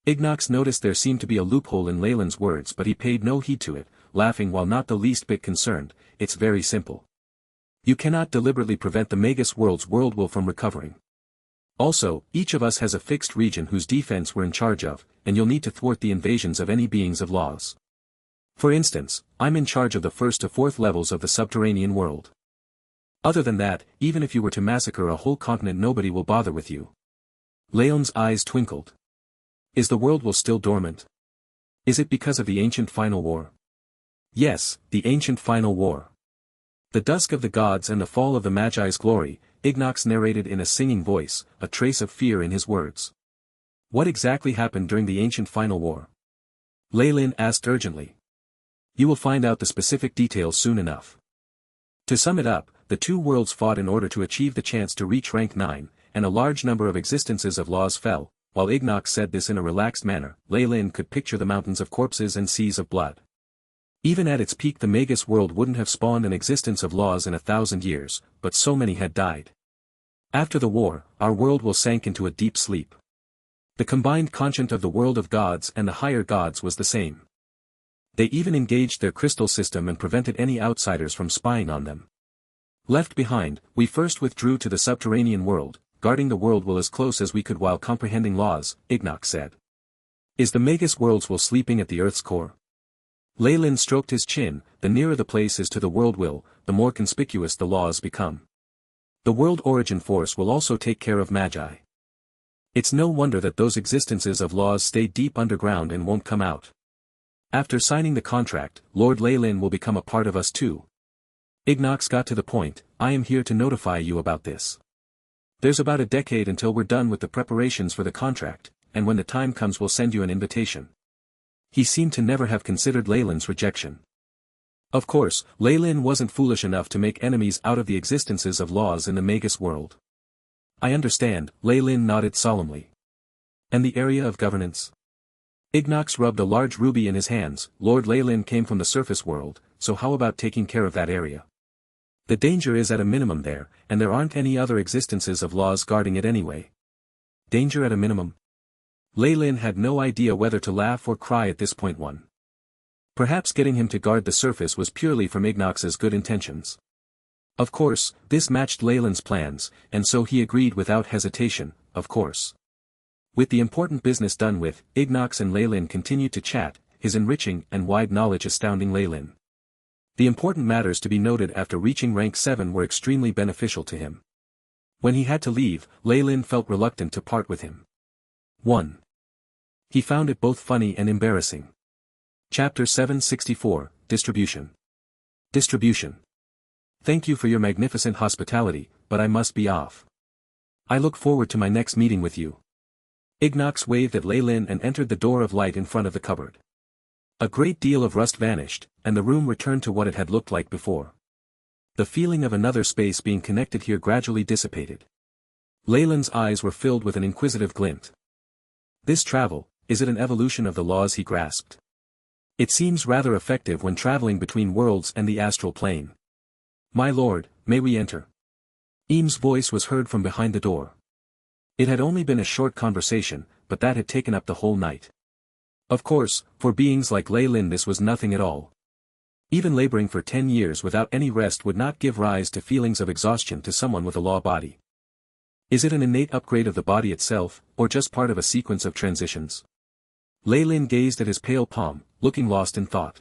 Ignox noticed there seemed to be a loophole in Lei Lin's words but he paid no heed to it, laughing while not the least bit concerned. It's very simple. You cannot deliberately prevent the Magus world's world will from recovering. Also, each of us has a fixed region whose defense we're in charge of, and you'll need to thwart the invasions of any beings of laws. For instance, I'm in charge of the 1st to 4th levels of the subterranean world. Other than that, even if you were to massacre a whole continent nobody will bother with you. Leon's eyes twinkled. Is the world will still dormant? Is it because of the ancient final war? Yes, the ancient final war. The dusk of the gods and the fall of the Magi's glory, Ignox narrated in a singing voice, a trace of fear in his words. What exactly happened during the ancient final war? Lei Lin asked urgently. You will find out the specific details soon enough. To sum it up, the two worlds fought in order to achieve the chance to reach rank 9, and a large number of existences of laws fell. While Ignox said this in a relaxed manner, Lei Lin could picture the mountains of corpses and seas of blood. Even at its peak the Magus world wouldn't have spawned an existence of laws in 1,000 years, but so many had died. After the war, our world will sank into a deep sleep. The combined conscience of the world of gods and the higher gods was the same. They even engaged their crystal system and prevented any outsiders from spying on them. Left behind, we first withdrew to the subterranean world, guarding the world will as close as we could while comprehending laws, Ignox said. Is the Magus world's will sleeping at the Earth's core? Leyland stroked his chin. The nearer the place is to the world will, the more conspicuous the laws become. The world origin force will also take care of Magi. It's no wonder that those existences of laws stay deep underground and won't come out. After signing the contract, Lord Leyland will become a part of us too. Ignox got to the point. I am here to notify you about this. There's about a decade until we're done with the preparations for the contract, and when the time comes we'll send you an invitation. He seemed to never have considered Leyland's rejection. Of course, Leyland wasn't foolish enough to make enemies out of the existences of laws in the Magus world. I understand, Leyland nodded solemnly. And the area of governance? Ignox rubbed a large ruby in his hands. Lord Leyland came from the surface world, so how about taking care of that area? The danger is at a minimum there, and there aren't any other existences of laws guarding it anyway. Danger at a minimum? Leyland had no idea whether to laugh or cry at this point. Perhaps getting him to guard the surface was purely from Ignox's good intentions. Of course, this matched Leyland's plans, and so he agreed without hesitation, of course. With the important business done with, Ignox and Leyland continued to chat, his enriching and wide knowledge astounding Leyland. The important matters to be noted after reaching rank 7 were extremely beneficial to him. When he had to leave, Leyland felt reluctant to part with him. 1. He found it both funny and embarrassing. Chapter 764, Distribution. Distribution. Thank you for your magnificent hospitality, but I must be off. I look forward to my next meeting with you. Ignox waved at Leyland and entered the door of light in front of the cupboard. A great deal of rust vanished, and the room returned to what it had looked like before. The feeling of another space being connected here gradually dissipated. Leyland's eyes were filled with an inquisitive glint. This travel, is it an evolution of the laws he grasped? It seems rather effective when traveling between worlds and the astral plane. My lord, may we enter? Eames' voice was heard from behind the door. It had only been a short conversation, but that had taken up the whole night. Of course, for beings like Leyland this was nothing at all. Even laboring for 10 years without any rest would not give rise to feelings of exhaustion to someone with a law body. Is it an innate upgrade of the body itself, or just part of a sequence of transitions? Leyland gazed at his pale palm, looking lost in thought.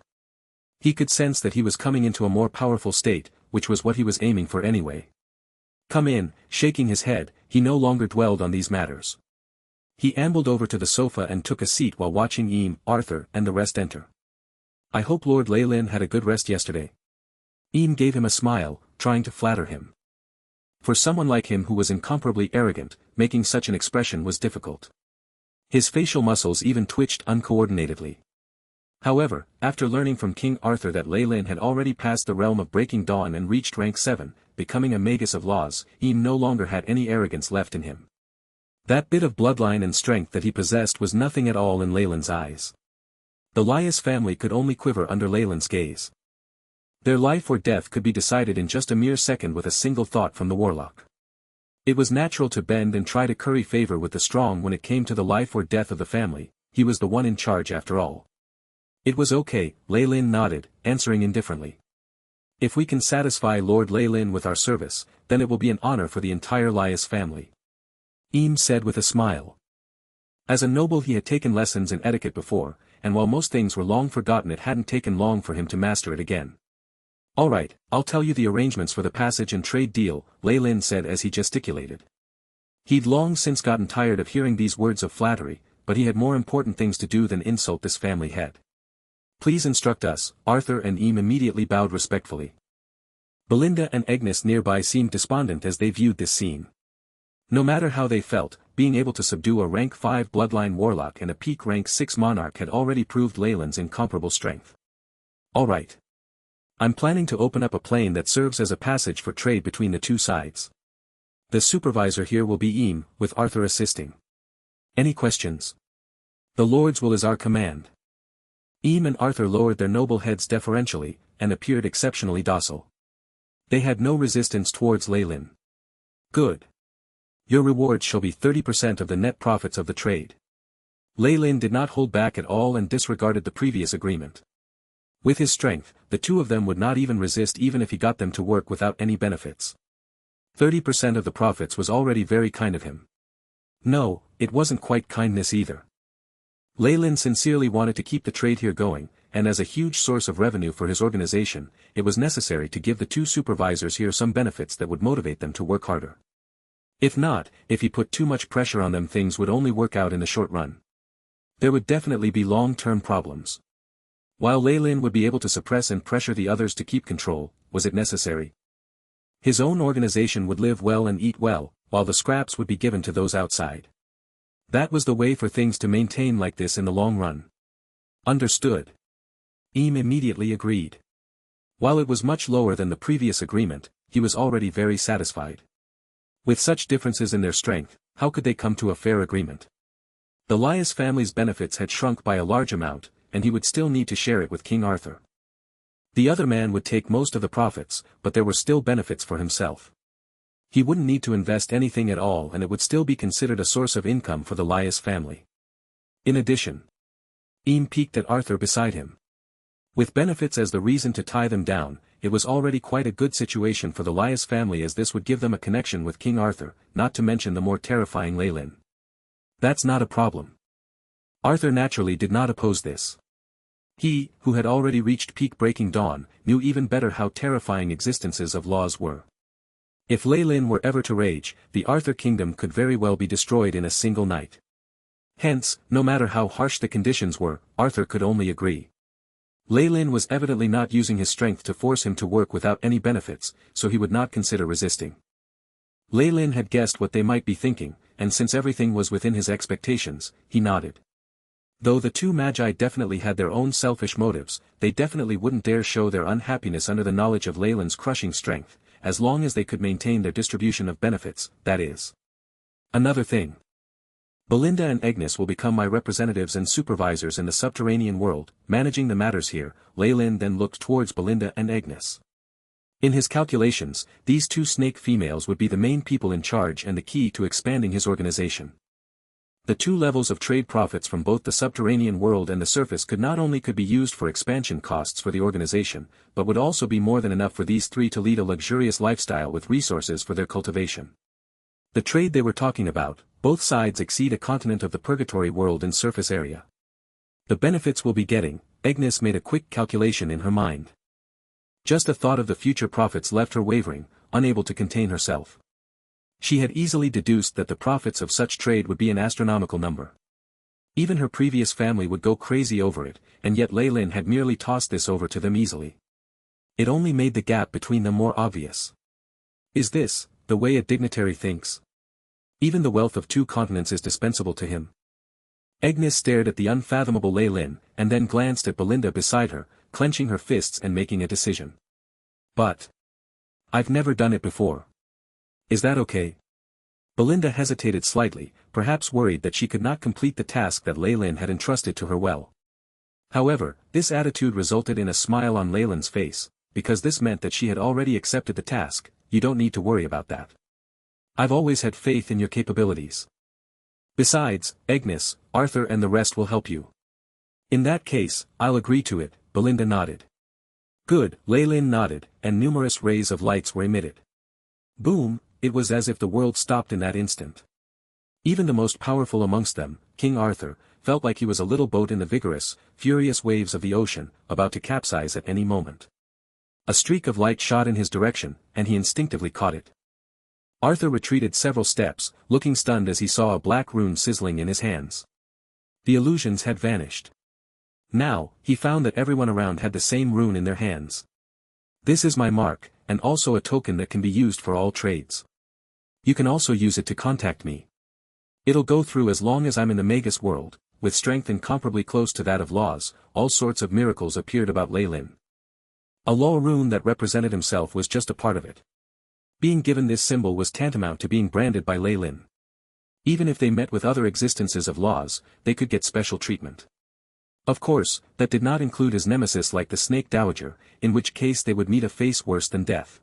He could sense that he was coming into a more powerful state, which was what he was aiming for anyway. Come in, shaking his head, he no longer dwelled on these matters. He ambled over to the sofa and took a seat while watching Eam, Arthur and the rest enter. I hope Lord Leyland had a good rest yesterday. Eam gave him a smile, trying to flatter him. For someone like him who was incomparably arrogant, making such an expression was difficult. His facial muscles even twitched uncoordinatedly. However, after learning from King Arthur that Leyland had already passed the realm of Breaking Dawn and reached rank 7, becoming a Magus of laws, Eam no longer had any arrogance left in him. That bit of bloodline and strength that he possessed was nothing at all in Leyland's eyes. The Lias family could only quiver under Leyland's gaze. Their life or death could be decided in just a mere second with a single thought from the warlock. It was natural to bend and try to curry favor with the strong when it came to the life or death of the family. He was the one in charge after all. It was okay, Leyland nodded, answering indifferently. If we can satisfy Lord Leyland with our service, then it will be an honor for the entire Lias family. Eam said with a smile. As a noble he had taken lessons in etiquette before, and while most things were long forgotten it hadn't taken long for him to master it again. All right, I'll tell you the arrangements for the passage and trade deal, Leyland said as he gesticulated. He'd long since gotten tired of hearing these words of flattery, but he had more important things to do than insult this family head. Please instruct us, Arthur and Eam immediately bowed respectfully. Belinda and Agnes nearby seemed despondent as they viewed this scene. No matter how they felt, being able to subdue a rank 5 bloodline warlock and a peak rank 6 monarch had already proved Leyland's incomparable strength. All right. I'm planning to open up a plane that serves as a passage for trade between the two sides. The supervisor here will be Eam, with Arthur assisting. Any questions? The Lord's will is our command. Eam and Arthur lowered their noble heads deferentially, and appeared exceptionally docile. They had no resistance towards Leyland. Good. Your reward shall be 30% of the net profits of the trade. Lei Lin did not hold back at all and disregarded the previous agreement. With his strength, the two of them would not even resist even if he got them to work without any benefits. 30% of the profits was already very kind of him. No, it wasn't quite kindness either. Lei Lin sincerely wanted to keep the trade here going, and as a huge source of revenue for his organization, it was necessary to give the two supervisors here some benefits that would motivate them to work harder. If not, if he put too much pressure on them, things would only work out in the short run. There would definitely be long-term problems. While Lei Lin would be able to suppress and pressure the others to keep control, was it necessary? His own organization would live well and eat well, while the scraps would be given to those outside. That was the way for things to maintain like this in the long run. Understood. Eam immediately agreed. While it was much lower than the previous agreement, he was already very satisfied. With such differences in their strength, how could they come to a fair agreement? The Lias family's benefits had shrunk by a large amount, and he would still need to share it with King Arthur. The other man would take most of the profits, but there were still benefits for himself. He wouldn't need to invest anything at all and it would still be considered a source of income for the Lias family. In addition, Eam peeked at Arthur beside him. With benefits as the reason to tie them down, it was already quite a good situation for the Lias family, as this would give them a connection with King Arthur, not to mention the more terrifying Lei Lin. That's not a problem. Arthur naturally did not oppose this. He, who had already reached peak Breaking Dawn, knew even better how terrifying existences of laws were. If Lei Lin were ever to rage, the Arthur kingdom could very well be destroyed in a single night. Hence, no matter how harsh the conditions were, Arthur could only agree. Lei Lin was evidently not using his strength to force him to work without any benefits, so he would not consider resisting. Lei Lin had guessed what they might be thinking, and since everything was within his expectations, he nodded. Though the two magi definitely had their own selfish motives, they definitely wouldn't dare show their unhappiness under the knowledge of Lei Lin's crushing strength, as long as they could maintain their distribution of benefits, that is. Another thing. Belinda and Agnes will become my representatives and supervisors in the subterranean world, managing the matters here. Lei Lin then looked towards Belinda and Agnes. In his calculations, these two snake females would be the main people in charge and the key to expanding his organization. The two levels of trade profits from both the subterranean world and the surface could be used for expansion costs for the organization, but would also be more than enough for these three to lead a luxurious lifestyle with resources for their cultivation. The trade they were talking about, both sides exceed a continent of the purgatory world in surface area. The benefits we'll be getting, Agnes made a quick calculation in her mind. Just the thought of the future profits left her wavering, unable to contain herself. She had easily deduced that the profits of such trade would be an astronomical number. Even her previous family would go crazy over it, and yet Lei Lin had merely tossed this over to them easily. It only made the gap between them more obvious. Is this the way a dignitary thinks? Even the wealth of 2 continents is dispensable to him. Agnes stared at the unfathomable Lei Lin, and then glanced at Belinda beside her, clenching her fists and making a decision. But I've never done it before. Is that okay? Belinda hesitated slightly, perhaps worried that she could not complete the task that Lei Lin had entrusted to her well. However, this attitude resulted in a smile on Lei Lin's face, because this meant that she had already accepted the task. You don't need to worry about that. I've always had faith in your capabilities. Besides, Agnes, Arthur and the rest will help you. In that case, I'll agree to it. Belinda nodded. Good, Lei Lin nodded, and numerous rays of lights were emitted. Boom, it was as if the world stopped in that instant. Even the most powerful amongst them, King Arthur, felt like he was a little boat in the vigorous, furious waves of the ocean, about to capsize at any moment. A streak of light shot in his direction, and he instinctively caught it. Arthur retreated several steps, looking stunned as he saw a black rune sizzling in his hands. The illusions had vanished. Now, he found that everyone around had the same rune in their hands. This is my mark, and also a token that can be used for all trades. You can also use it to contact me. It'll go through as long as I'm in the Magus world. With strength incomparably close to that of Laws, all sorts of miracles appeared about Lei Lin. A law rune that represented himself was just a part of it. Being given this symbol was tantamount to being branded by Lei Lin. Even if they met with other existences of Laws, they could get special treatment. Of course, that did not include his nemesis like the Snake Dowager, in which case they would meet a fate worse than death.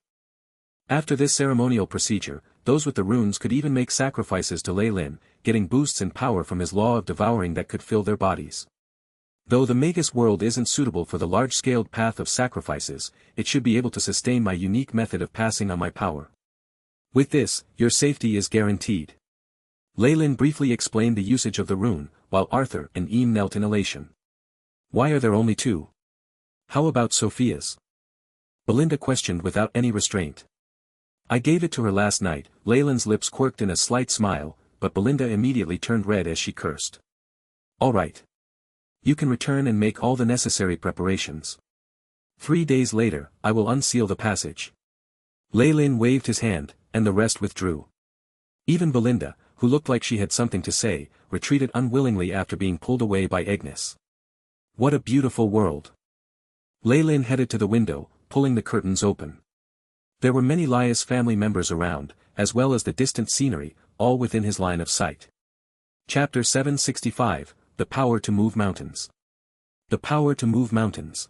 After this ceremonial procedure, those with the runes could even make sacrifices to Lei Lin, getting boosts in power from his law of devouring that could fill their bodies. Though the Magus world isn't suitable for the large-scaled path of sacrifices, it should be able to sustain my unique method of passing on my power. With this, your safety is guaranteed. Lei Lin briefly explained the usage of the rune, while Arthur and Eam knelt in elation. Why are there only two? How about Sophia's? Belinda questioned without any restraint. I gave it to her last night. Lei Lin's lips quirked in a slight smile, but Belinda immediately turned red as she cursed. All right. You can return and make all the necessary preparations. 3 days later, I will unseal the passage. Lei Lin waved his hand, and the rest withdrew. Even Belinda, who looked like she had something to say, retreated unwillingly after being pulled away by Agnes. What a beautiful world. Lei Lin headed to the window, pulling the curtains open. There were many Laius family members around, as well as the distant scenery, all within his line of sight. Chapter 765, The Power to Move Mountains. The Power to Move Mountains.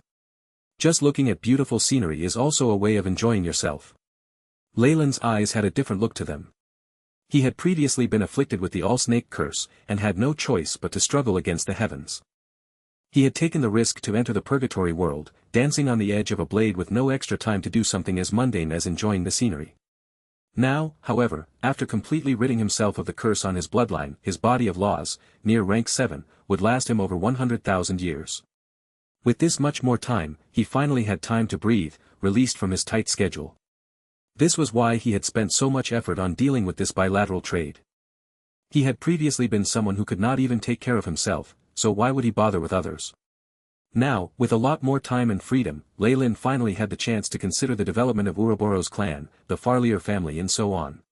Just looking at beautiful scenery is also a way of enjoying yourself. Lei Lin's eyes had a different look to them. He had previously been afflicted with the all-snake curse, and had no choice but to struggle against the heavens. He had taken the risk to enter the purgatory world, dancing on the edge of a blade with no extra time to do something as mundane as enjoying the scenery. Now, however, after completely ridding himself of the curse on his bloodline, his body of laws, near rank 7, would last him over 100,000 years. With this much more time, he finally had time to breathe, released from his tight schedule. This was why he had spent so much effort on dealing with this bilateral trade. He had previously been someone who could not even take care of himself, so why would he bother with others? Now, with a lot more time and freedom, Lei Lin finally had the chance to consider the development of Ouroboros clan, the Farlier family and so on.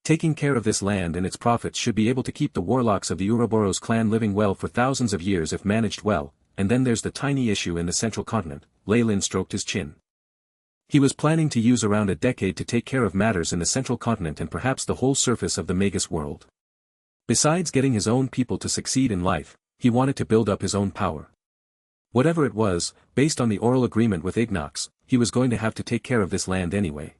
Taking care of this land and its profits should be able to keep the warlocks of the Ouroboros clan living well for thousands of years if managed well, and then there's the tiny issue in the central continent. Lei Lin stroked his chin. He was planning to use around a decade to take care of matters in the central continent and perhaps the whole surface of the Magus world. Besides getting his own people to succeed in life, he wanted to build up his own power. Whatever it was, based on the oral agreement with Ignox, he was going to have to take care of this land anyway.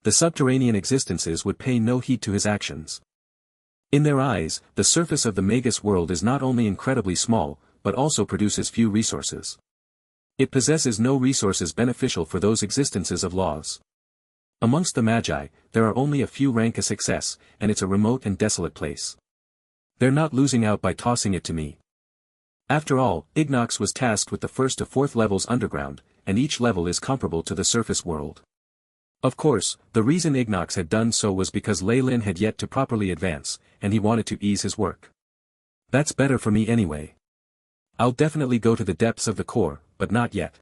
The subterranean existences would pay no heed to his actions. In their eyes, the surface of the Magus world is not only incredibly small, but also produces few resources. It possesses no resources beneficial for those existences of laws. Amongst the Magi, there are only a few rank a success, and it's a remote and desolate place. They're not losing out by tossing it to me. After all, Ignox was tasked with the 1st to 4th levels underground, and each level is comparable to the surface world. Of course, the reason Ignox had done so was because Lei Lin had yet to properly advance, and he wanted to ease his work. That's better for me anyway. I'll definitely go to the depths of the core, but not yet.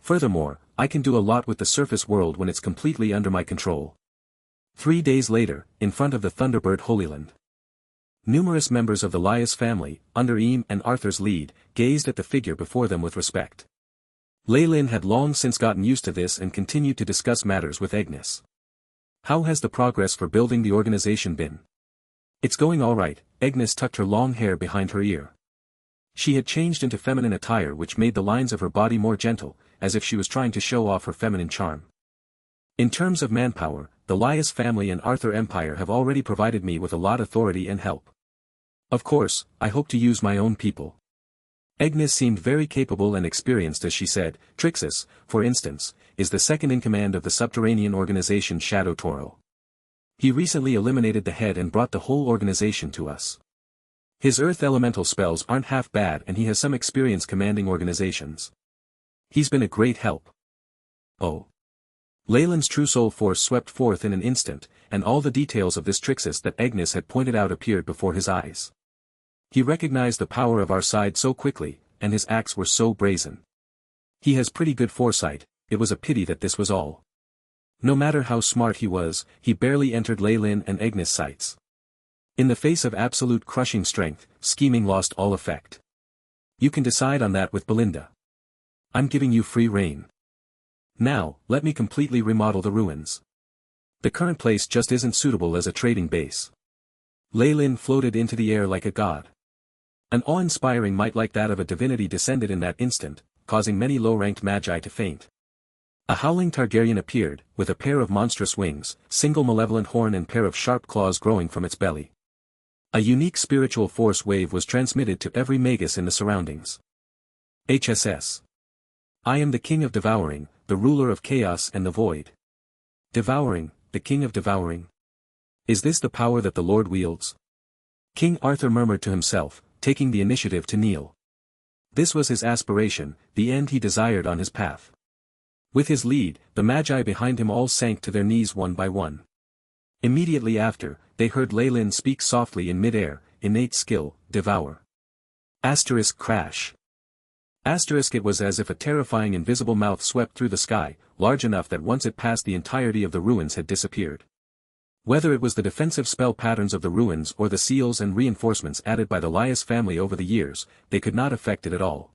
Furthermore, I can do a lot with the surface world when it's completely under my control. 3 days later, in front of the Thunderbird Holyland. Numerous members of the Laius family, under Eam and Arthur's lead, gazed at the figure before them with respect. Lei Lin had long since gotten used to this and continued to discuss matters with Agnes. How has the progress for building the organization been? It's going all right. Agnes tucked her long hair behind her ear. She had changed into feminine attire which made the lines of her body more gentle, as if she was trying to show off her feminine charm. In terms of manpower, the Laius family and Arthur Empire have already provided me with a lot of authority and help. Of course, I hope to use my own people. Agnes seemed very capable and experienced as she said. Trixis, for instance, is the second in command of the subterranean organization Shadow Toro. He recently eliminated the head and brought the whole organization to us. His earth elemental spells aren't half bad and he has some experience commanding organizations. He's been a great help. Oh. Lei Lin's true soul force swept forth in an instant, and all the details of this Trixis that Agnes had pointed out appeared before his eyes. He recognized the power of our side so quickly, and his acts were so brazen. He has pretty good foresight. It was a pity that this was all. No matter how smart he was, he barely entered Lei Lin and Agnes' sights. In the face of absolute crushing strength, scheming lost all effect. You can decide on that with Belinda. I'm giving you free rein. Now, let me completely remodel the ruins. The current place just isn't suitable as a trading base. Lei Lin floated into the air like a god. An awe-inspiring might like that of a divinity descended in that instant, causing many low-ranked magi to faint. A howling Targaryen appeared, with a pair of monstrous wings, single malevolent horn and pair of sharp claws growing from its belly. A unique spiritual force wave was transmitted to every Magus in the surroundings. HSS. I am the King of Devouring, the ruler of chaos and the void. Devouring, the King of Devouring. Is this the power that the Lord wields? King Arthur murmured to himself, taking the initiative to kneel. This was his aspiration, the end he desired on his path. With his lead, the Magi behind him all sank to their knees one by one. Immediately after, they heard Laylin speak softly in mid-air, innate skill, devour. Asterisk crash. Asterisk it was as if a terrifying invisible mouth swept through the sky, large enough that once it passed the entirety of the ruins had disappeared. Whether it was the defensive spell patterns of the ruins or the seals and reinforcements added by the Lias family over the years, they could not affect it at all.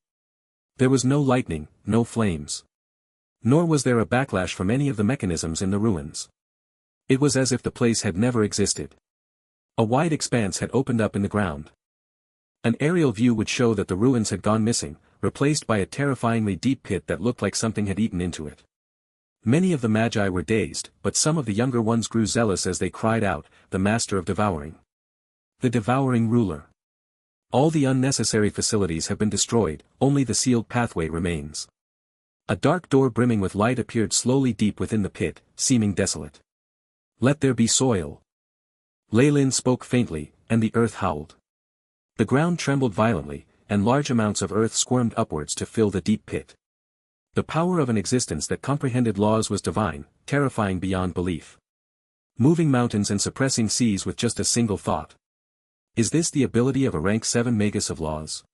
There was no lightning, no flames. Nor was there a backlash from any of the mechanisms in the ruins. It was as if the place had never existed. A wide expanse had opened up in the ground. An aerial view would show that the ruins had gone missing, replaced by a terrifyingly deep pit that looked like something had eaten into it. Many of the Magi were dazed, but some of the younger ones grew zealous as they cried out, "The Master of Devouring! The Devouring Ruler! All the unnecessary facilities have been destroyed, only the sealed pathway remains." A dark door brimming with light appeared slowly deep within the pit, seeming desolate. "Let there be soil." Laylin spoke faintly, and the earth howled. The ground trembled violently, and large amounts of earth squirmed upwards to fill the deep pit. The power of an existence that comprehended laws was divine, terrifying beyond belief. Moving mountains and suppressing seas with just a single thought. Is this the ability of a rank 7 Magus of laws?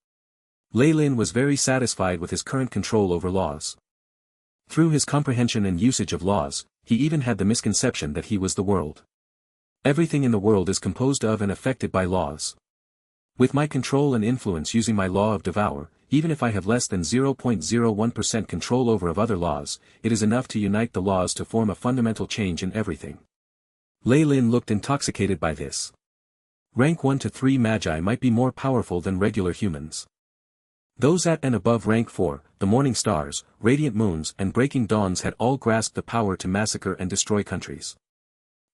Laylin was very satisfied with his current control over laws. Through his comprehension and usage of laws, he even had the misconception that he was the world. Everything in the world is composed of and affected by laws. With my control and influence using my law of devour, even if I have less than 0.01% control over of other laws, it is enough to unite the laws to form a fundamental change in everything. Laylin looked intoxicated by this. Rank 1 to 3 Magi might be more powerful than regular humans. Those at and above rank 4, the morning stars, radiant moons and breaking dawns had all grasped the power to massacre and destroy countries.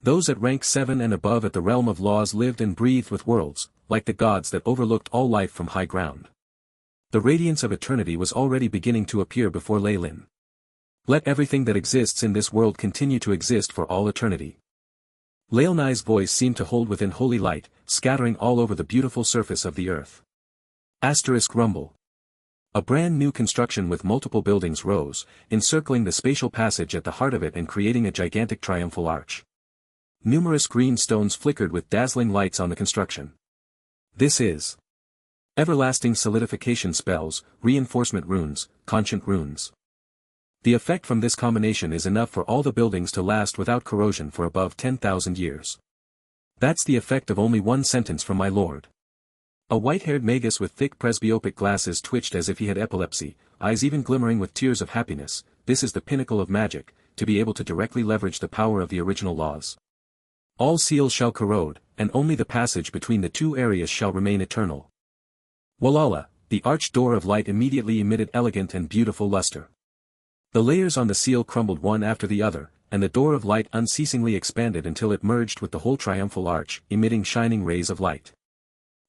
Those at rank 7 and above at the realm of laws lived and breathed with worlds, like the gods that overlooked all life from high ground. The radiance of eternity was already beginning to appear before Laylin. Let everything that exists in this world continue to exist for all eternity. Laylnai's voice seemed to hold within holy light, scattering all over the beautiful surface of the earth. Asterisk rumble. A brand new construction with multiple buildings rose, encircling the spatial passage at the heart of it and creating a gigantic triumphal arch. Numerous green stones flickered with dazzling lights on the construction. This is everlasting solidification spells, reinforcement runes, conscient runes. The effect from this combination is enough for all the buildings to last without corrosion for above 10,000 years. That's the effect of only one sentence from my lord. A white-haired Magus with thick presbyopic glasses twitched as if he had epilepsy, eyes even glimmering with tears of happiness. This is the pinnacle of magic, to be able to directly leverage the power of the original laws. All seals shall corrode, and only the passage between the two areas shall remain eternal. Walala, the arched door of light immediately emitted elegant and beautiful luster. The layers on the seal crumbled one after the other, and the door of light unceasingly expanded until it merged with the whole triumphal arch, emitting shining rays of light.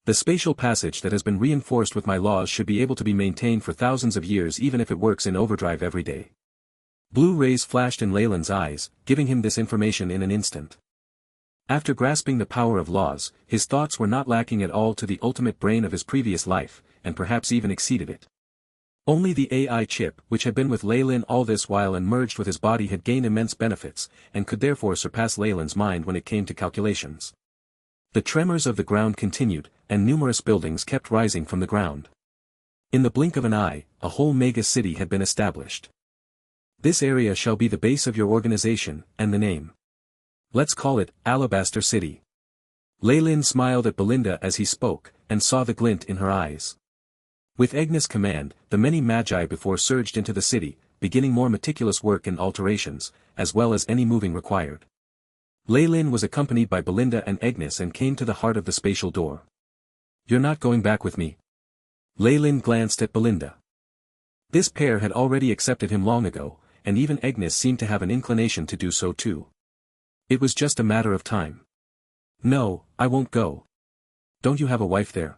The spatial passage that has been reinforced with my laws should be able to be maintained for thousands of years even if it works in overdrive every day. Blue rays flashed in Laylin's eyes, giving him this information in an instant. After grasping the power of laws, his thoughts were not lacking at all to the ultimate brain of his previous life, and perhaps even exceeded it. Only the AI chip, which had been with Laylin all this while and merged with his body, had gained immense benefits, and could therefore surpass Laylin's mind when it came to calculations. The tremors of the ground continued, and numerous buildings kept rising from the ground. In the blink of an eye, a whole mega city had been established. This area shall be the base of your organization, and the name. Let's call it Alabaster City. Laylin smiled at Belinda as he spoke, and saw the glint in her eyes. With Agnes' command, the many Magi before surged into the city, beginning more meticulous work and alterations, as well as any moving required. Laylin was accompanied by Belinda and Agnes and came to the heart of the spatial door. "You're not going back with me?" Laylin glanced at Belinda. This pair had already accepted him long ago, and even Agnes seemed to have an inclination to do so too. It was just a matter of time. No, I won't go. Don't you have a wife there?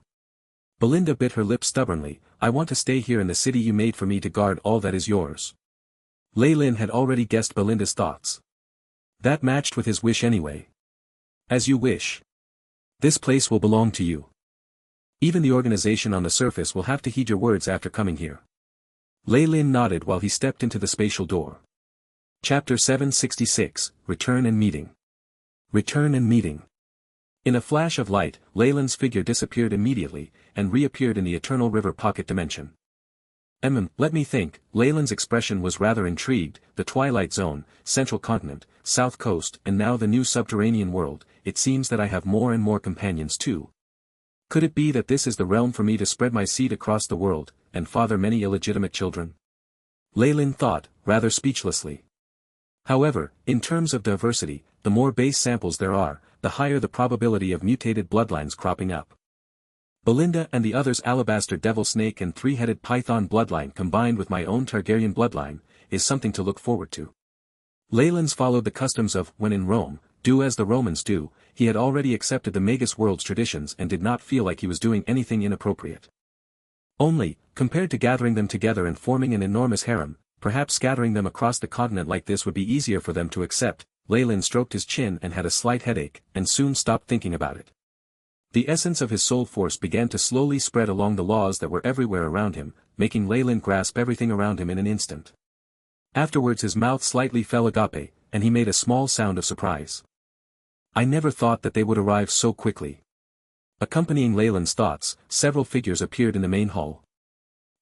Belinda bit her lip stubbornly. I want to stay here in the city you made for me to guard all that is yours. Lei Lin had already guessed Belinda's thoughts. That matched with his wish anyway. As you wish. This place will belong to you. Even the organization on the surface will have to heed your words after coming here. Lei Lin nodded while he stepped into the spatial door. Chapter 766, Return and Meeting. Return and Meeting. In a flash of light, Lei Lin's figure disappeared immediately, and reappeared in the Eternal River Pocket Dimension. Let me think. Lei Lin's expression was rather intrigued. The Twilight Zone, Central Continent, South Coast, and now the new subterranean world. It seems that I have more and more companions too. Could it be that this is the realm for me to spread my seed across the world, and father many illegitimate children? Lei Lin thought, rather speechlessly. However, in terms of diversity, the more base samples there are, the higher the probability of mutated bloodlines cropping up. Belinda and the others' alabaster devil snake and three-headed python bloodline combined with my own Targaryen bloodline, is something to look forward to. Lei Lin's followed the customs of, when in Rome, do as the Romans do. He had already accepted the Magus world's traditions and did not feel like he was doing anything inappropriate. Only, compared to gathering them together and forming an enormous harem, perhaps scattering them across the continent like this would be easier for them to accept. Lei Lin stroked his chin and had a slight headache, and soon stopped thinking about it. The essence of his soul force began to slowly spread along the laws that were everywhere around him, making Lei Lin grasp everything around him in an instant. Afterwards his mouth slightly fell agape, and he made a small sound of surprise. I never thought that they would arrive so quickly. Accompanying Lei Lin's thoughts, several figures appeared in the main hall.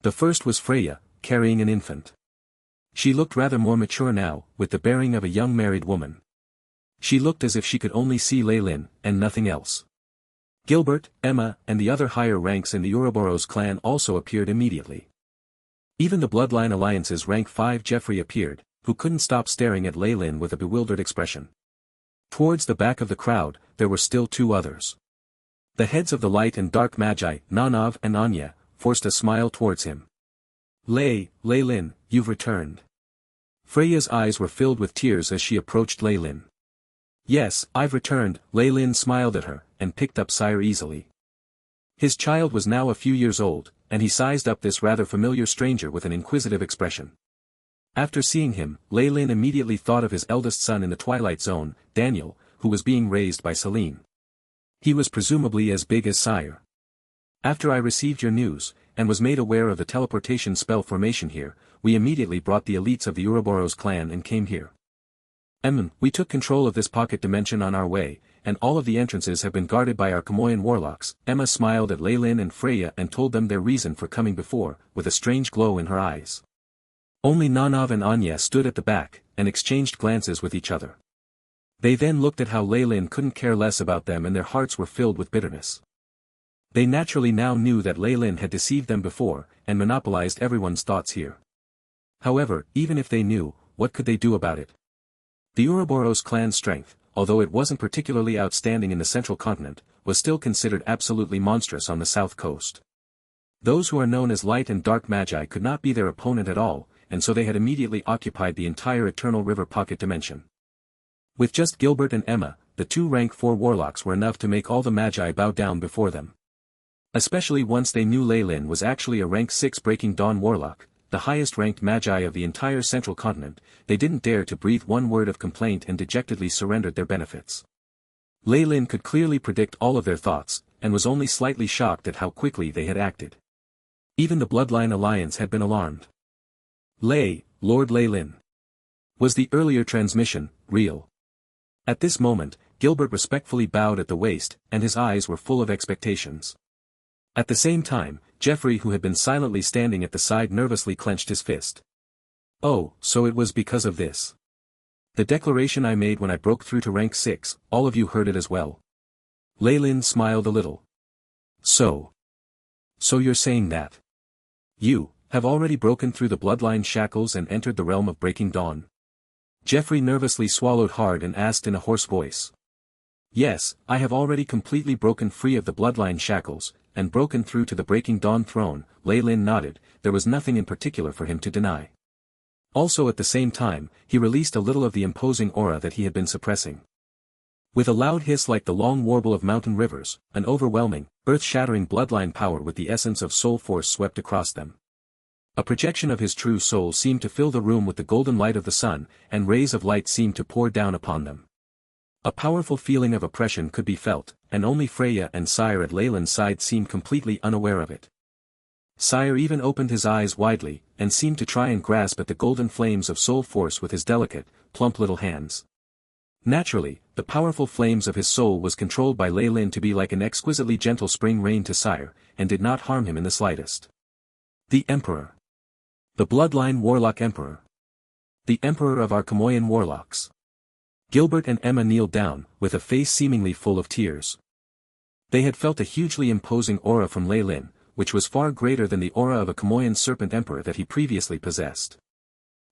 The first was Freya, carrying an infant. She looked rather more mature now, with the bearing of a young married woman. She looked as if she could only see Lei Lin, and nothing else. Gilbert, Emma, and the other higher ranks in the Ouroboros clan also appeared immediately. Even the Bloodline Alliance's rank 5 Geoffrey appeared, who couldn't stop staring at Lei Lin with a bewildered expression. Towards the back of the crowd, there were still two others. The heads of the light and dark magi, Nanav and Anya, forced a smile towards him. Lei Lin, you've returned. Freya's eyes were filled with tears as she approached Lei Lin. Yes, I've returned. Lei Lin smiled at her, and picked up Sire easily. His child was now a few years old, and he sized up this rather familiar stranger with an inquisitive expression. After seeing him, Lei Lin immediately thought of his eldest son in the Twilight Zone, Daniel, who was being raised by Celine. He was presumably as big as Sire. After I received your news, and was made aware of the teleportation spell formation here, we immediately brought the elites of the Ouroboros clan and came here. We took control of this pocket dimension on our way, and all of the entrances have been guarded by our Kamoyan warlocks. Emma smiled at Lei Lin and Freya and told them their reason for coming before, with a strange glow in her eyes. Only Nanav and Anya stood at the back, and exchanged glances with each other. They then looked at how Lei Lin couldn't care less about them and their hearts were filled with bitterness. They naturally now knew that Lei Lin had deceived them before, and monopolized everyone's thoughts here. However, even if they knew, what could they do about it? The Ouroboros clan's strength, although it wasn't particularly outstanding in the central continent, was still considered absolutely monstrous on the south coast. Those who are known as light and dark magi could not be their opponent at all, and so they had immediately occupied the entire Eternal River Pocket Dimension. With just Gilbert and Emma, the two rank 4 warlocks were enough to make all the magi bow down before them. Especially once they knew Lei Lin was actually a rank 6 Breaking Dawn warlock, the highest ranked magi of the entire central continent. They didn't dare to breathe one word of complaint and dejectedly surrendered their benefits. Lei Lin could clearly predict all of their thoughts, and was only slightly shocked at how quickly they had acted. Even the Bloodline Alliance had been alarmed. Lord Lei Lin. Was the earlier transmission real? At this moment, Gilbert respectfully bowed at the waist, and his eyes were full of expectations. At the same time, Geoffrey, who had been silently standing at the side, nervously clenched his fist. Oh, so it was because of this. The declaration I made when I broke through to rank 6, all of you heard it as well. Lei Lin smiled a little. So you're saying that you have already broken through the bloodline shackles and entered the realm of Breaking Dawn? Geoffrey nervously swallowed hard and asked in a hoarse voice. Yes, I have already completely broken free of the bloodline shackles, and broken through to the Breaking Dawn throne. Lei Lin nodded. There was nothing in particular for him to deny. Also at the same time, he released a little of the imposing aura that he had been suppressing. With a loud hiss like the long warble of mountain rivers, an overwhelming, earth-shattering bloodline power with the essence of soul force swept across them. A projection of his true soul seemed to fill the room with the golden light of the sun, and rays of light seemed to pour down upon them. A powerful feeling of oppression could be felt, and only Freya and Sire at Leyland's side seemed completely unaware of it. Sire even opened his eyes widely, and seemed to try and grasp at the golden flames of soul force with his delicate, plump little hands. Naturally, the powerful flames of his soul was controlled by Leyland to be like an exquisitely gentle spring rain to Sire, and did not harm him in the slightest. The Emperor. The Bloodline Warlock Emperor. The Emperor of our Kamoyan Warlocks. Gilbert and Emma kneeled down, with a face seemingly full of tears. They had felt a hugely imposing aura from Leyland, which was far greater than the aura of a Kamoyan Serpent Emperor that he previously possessed.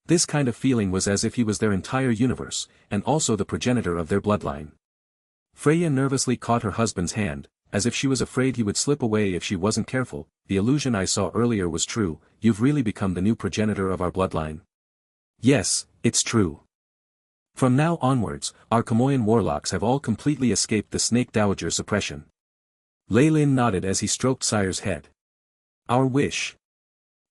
This kind of feeling was as if he was their entire universe, and also the progenitor of their bloodline. Freya nervously caught her husband's hand, as if she was afraid he would slip away if she wasn't careful. The illusion I saw earlier was true. You've really become the new progenitor of our bloodline. Yes, it's true. From now onwards, our Kamoyan warlocks have all completely escaped the Snake Dowager suppression. Leyland nodded as he stroked Sire's head. Our wish.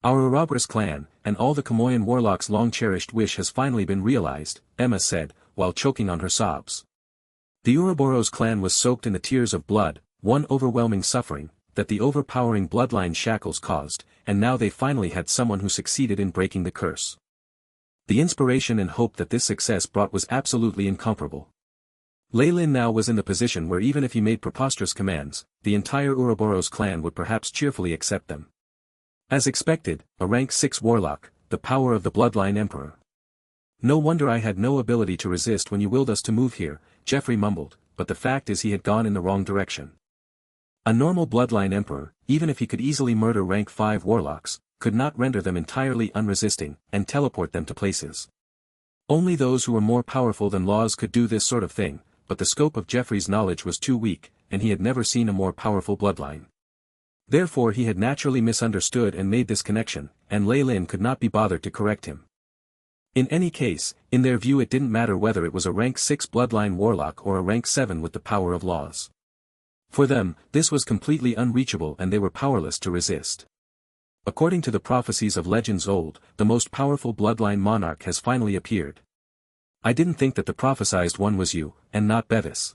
Our Ouroboros clan, and all the Kamoyan warlocks' long-cherished wish has finally been realized, Emma said, while choking on her sobs. The Ouroboros clan was soaked in the tears of blood, one overwhelming suffering, that the overpowering bloodline shackles caused, and now they finally had someone who succeeded in breaking the curse. The inspiration and hope that this success brought was absolutely incomparable. Leyland now was in the position where even if he made preposterous commands, the entire Ouroboros clan would perhaps cheerfully accept them. As expected, a rank 6 warlock, the power of the Bloodline Emperor. No wonder I had no ability to resist when you willed us to move here, Jeffrey mumbled, but the fact is he had gone in the wrong direction. A normal Bloodline Emperor, even if he could easily murder rank 5 warlocks, could not render them entirely unresisting, and teleport them to places. Only those who were more powerful than Laws could do this sort of thing, but the scope of Jeffrey's knowledge was too weak, and he had never seen a more powerful bloodline. Therefore he had naturally misunderstood and made this connection, and Leyland could not be bothered to correct him. In any case, in their view it didn't matter whether it was a rank 6 bloodline warlock or a rank 7 with the power of Laws. For them, this was completely unreachable and they were powerless to resist. According to the prophecies of legends old, the most powerful bloodline monarch has finally appeared. I didn't think that the prophesized one was you, and not Bevis.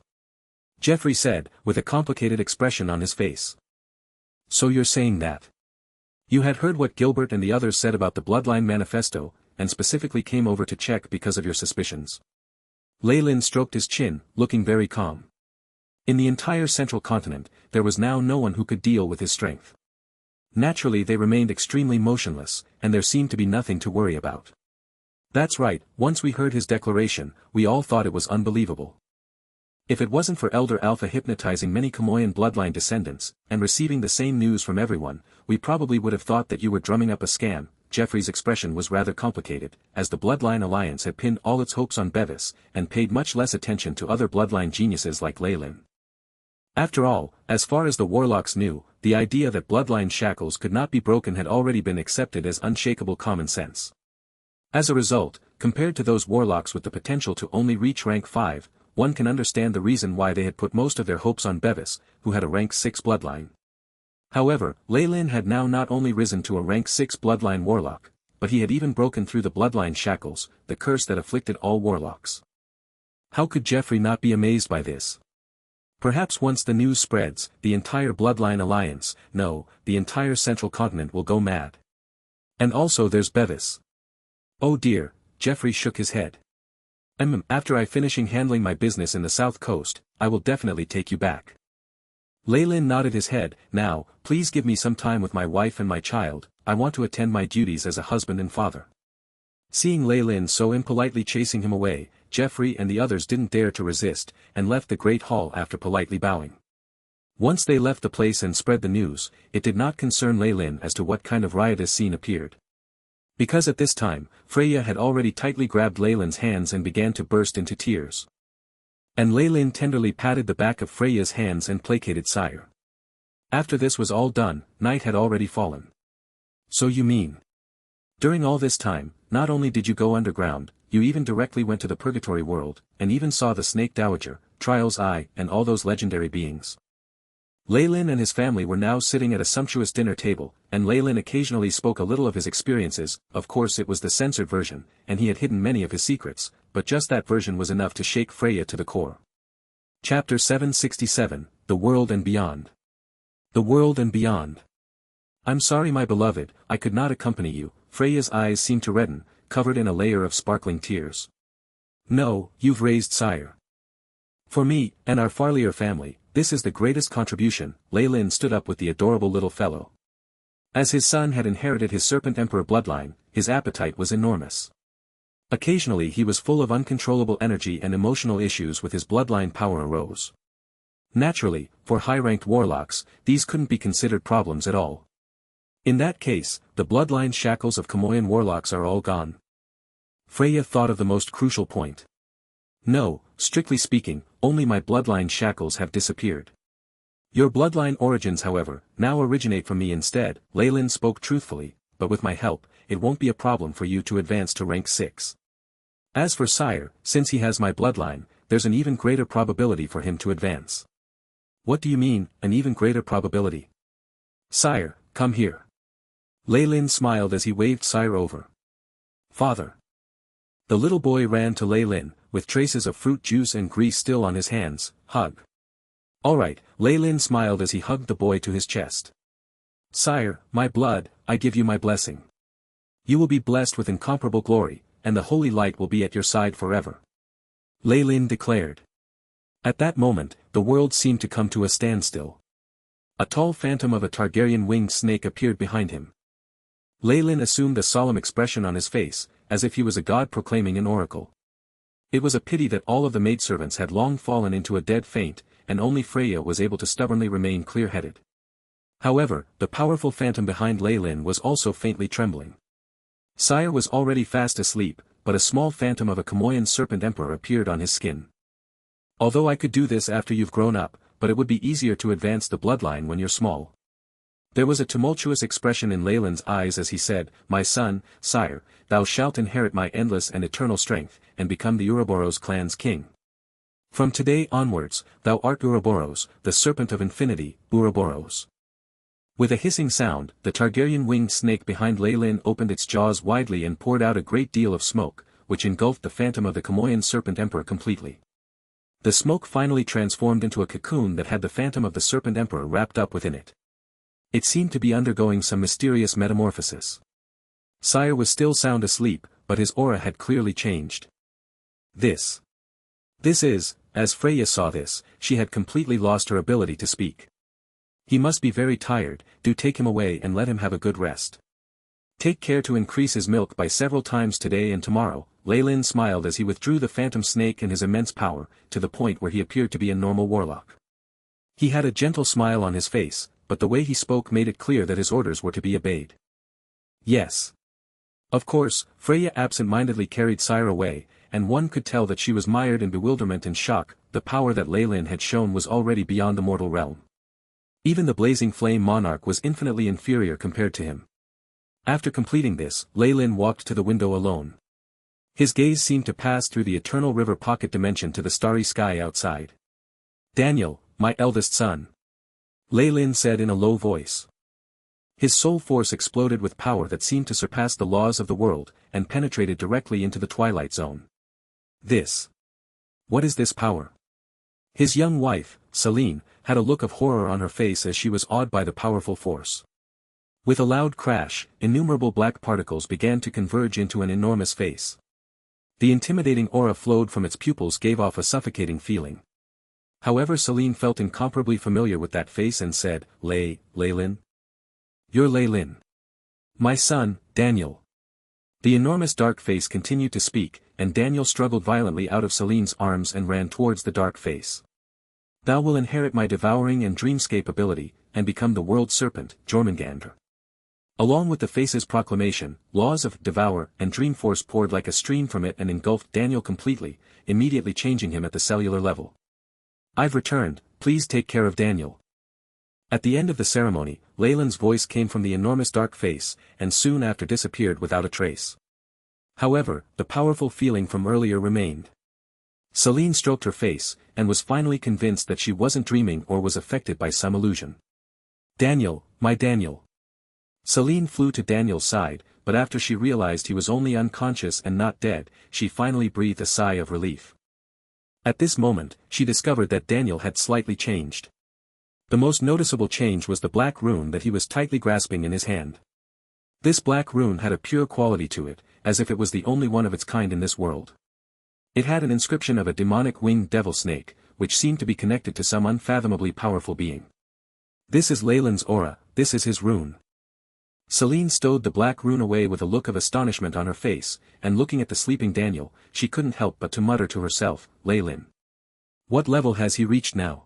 Jeffrey said, with a complicated expression on his face. So you're saying that you had heard what Gilbert and the others said about the Bloodline Manifesto, and specifically came over to check because of your suspicions. Leyland stroked his chin, looking very calm. In the entire central continent, there was now no one who could deal with his strength. Naturally they remained extremely motionless, and there seemed to be nothing to worry about. That's right, once we heard his declaration, we all thought it was unbelievable. If it wasn't for Elder Alpha hypnotizing many Kamoyan bloodline descendants, and receiving the same news from everyone, we probably would have thought that you were drumming up a scam. Jeffrey's expression was rather complicated, as the Bloodline Alliance had pinned all its hopes on Bevis, and paid much less attention to other bloodline geniuses like Leyland. After all, as far as the warlocks knew, the idea that bloodline shackles could not be broken had already been accepted as unshakable common sense. As a result, compared to those warlocks with the potential to only reach rank 5, one can understand the reason why they had put most of their hopes on Bevis, who had a rank 6 bloodline. However, Leyland had now not only risen to a rank 6 bloodline warlock, but he had even broken through the bloodline shackles, the curse that afflicted all warlocks. How could Jeffrey not be amazed by this? Perhaps once the news spreads, the entire Bloodline Alliance, no, the entire central continent will go mad. And also there's Bevis. Oh dear, Jeffrey shook his head. After I finishing handling my business in the South Coast, I will definitely take you back. Leyland nodded his head. Now, please give me some time with my wife and my child, I want to attend my duties as a husband and father. Seeing Leyland so impolitely chasing him away, Jeffrey and the others didn't dare to resist, and left the great hall after politely bowing. Once they left the place and spread the news, it did not concern Leyland as to what kind of riotous scene appeared. Because at this time, Freya had already tightly grabbed Leyland's hands and began to burst into tears. And Leyland tenderly patted the back of Freya's hands and placated Sire. After this was all done, night had already fallen. So you mean? During all this time, not only did you go underground, you even directly went to the purgatory world, and even saw the Snake Dowager, Trial's Eye, and all those legendary beings. Lei Lin and his family were now sitting at a sumptuous dinner table, and Lei Lin occasionally spoke a little of his experiences. Of course it was the censored version, and he had hidden many of his secrets, but just that version was enough to shake Freya to the core. Chapter 767, The World and Beyond. The World and Beyond. I'm sorry my beloved, I could not accompany you. Freya's eyes seemed to redden, covered in a layer of sparkling tears. No, you've raised sire. For me, and our Farlier family, this is the greatest contribution. Lei Lin stood up with the adorable little fellow. As his son had inherited his Serpent Emperor bloodline, his appetite was enormous. Occasionally he was full of uncontrollable energy and emotional issues with his bloodline power arose. Naturally, for high-ranked warlocks, these couldn't be considered problems at all. In that case, the bloodline shackles of Kamoyan warlocks are all gone. Freya thought of the most crucial point. No, strictly speaking, only my bloodline shackles have disappeared. Your bloodline origins however, now originate from me instead. Lei Lin spoke truthfully, but with my help, it won't be a problem for you to advance to rank 6. As for sire, since he has my bloodline, there's an even greater probability for him to advance. What do you mean, an even greater probability? Sire, come here. Lei Lin smiled as he waved sire over. Father. The little boy ran to Lei Lin, with traces of fruit juice and grease still on his hands. Hug. Alright, Lei Lin smiled as he hugged the boy to his chest. Sire, my blood, I give you my blessing. You will be blessed with incomparable glory, and the holy light will be at your side forever. Lei Lin declared. At that moment, the world seemed to come to a standstill. A tall phantom of a Targaryen winged snake appeared behind him. Lei Lin assumed a solemn expression on his face, as if he was a god proclaiming an oracle. It was a pity that all of the maidservants had long fallen into a dead faint, and only Freya was able to stubbornly remain clear-headed. However, the powerful phantom behind Lei Lin was also faintly trembling. Sire was already fast asleep, but a small phantom of a Kamoyan serpent emperor appeared on his skin. Although I could do this after you've grown up, but it would be easier to advance the bloodline when you're small. There was a tumultuous expression in Lei Lin's eyes as he said, My son, sire, thou shalt inherit my endless and eternal strength, and become the Ouroboros clan's king. From today onwards, thou art Ouroboros, the serpent of infinity, Ouroboros. With a hissing sound, the Targaryen winged snake behind Lei Lin opened its jaws widely and poured out a great deal of smoke, which engulfed the phantom of the Kamoyan serpent emperor completely. The smoke finally transformed into a cocoon that had the phantom of the serpent emperor wrapped up within it. It seemed to be undergoing some mysterious metamorphosis. Sire was still sound asleep, but his aura had clearly changed. This is, as Freya saw this, she had completely lost her ability to speak. He must be very tired, do take him away and let him have a good rest. Take care to increase his milk by several times today and tomorrow. Lei Lin smiled as he withdrew the phantom snake and his immense power, to the point where he appeared to be a normal warlock. He had a gentle smile on his face, but the way he spoke made it clear that his orders were to be obeyed. Yes. Of course, Freya absent-mindedly carried Sire away, and one could tell that she was mired in bewilderment and shock. The power that Lei Lin had shown was already beyond the mortal realm. Even the blazing flame monarch was infinitely inferior compared to him. After completing this, Lei Lin walked to the window alone. His gaze seemed to pass through the eternal river pocket dimension to the starry sky outside. Daniel, my eldest son. Lei Lin said in a low voice. His soul force exploded with power that seemed to surpass the laws of the world, and penetrated directly into the twilight zone. What is this power? His young wife, Celine, had a look of horror on her face as she was awed by the powerful force. With a loud crash, innumerable black particles began to converge into an enormous face. The intimidating aura flowed from its pupils gave off a suffocating feeling. However, Celine felt incomparably familiar with that face and said, Lei Lin? You're Lei Lin. My son, Daniel. The enormous dark face continued to speak, and Daniel struggled violently out of Celine's arms and ran towards the dark face. Thou will inherit my devouring and dreamscape ability, and become the world serpent, Jormungandr. Along with the face's proclamation, laws of devour and dream force poured like a stream from it and engulfed Daniel completely, immediately changing him at the cellular level. I've returned, please take care of Daniel. At the end of the ceremony, Leyland's voice came from the enormous dark face, and soon after disappeared without a trace. However, the powerful feeling from earlier remained. Celine stroked her face, and was finally convinced that she wasn't dreaming or was affected by some illusion. "Daniel, my Daniel." Celine flew to Daniel's side, but after she realized he was only unconscious and not dead, she finally breathed a sigh of relief. At this moment, she discovered that Daniel had slightly changed. The most noticeable change was the black rune that he was tightly grasping in his hand. This black rune had a pure quality to it, as if it was the only one of its kind in this world. It had an inscription of a demonic winged devil snake, which seemed to be connected to some unfathomably powerful being. "This is Leyland's aura, this is his rune." Celine stowed the black rune away with a look of astonishment on her face, and looking at the sleeping Daniel, she couldn't help but to mutter to herself, "Leyland. What level has he reached now?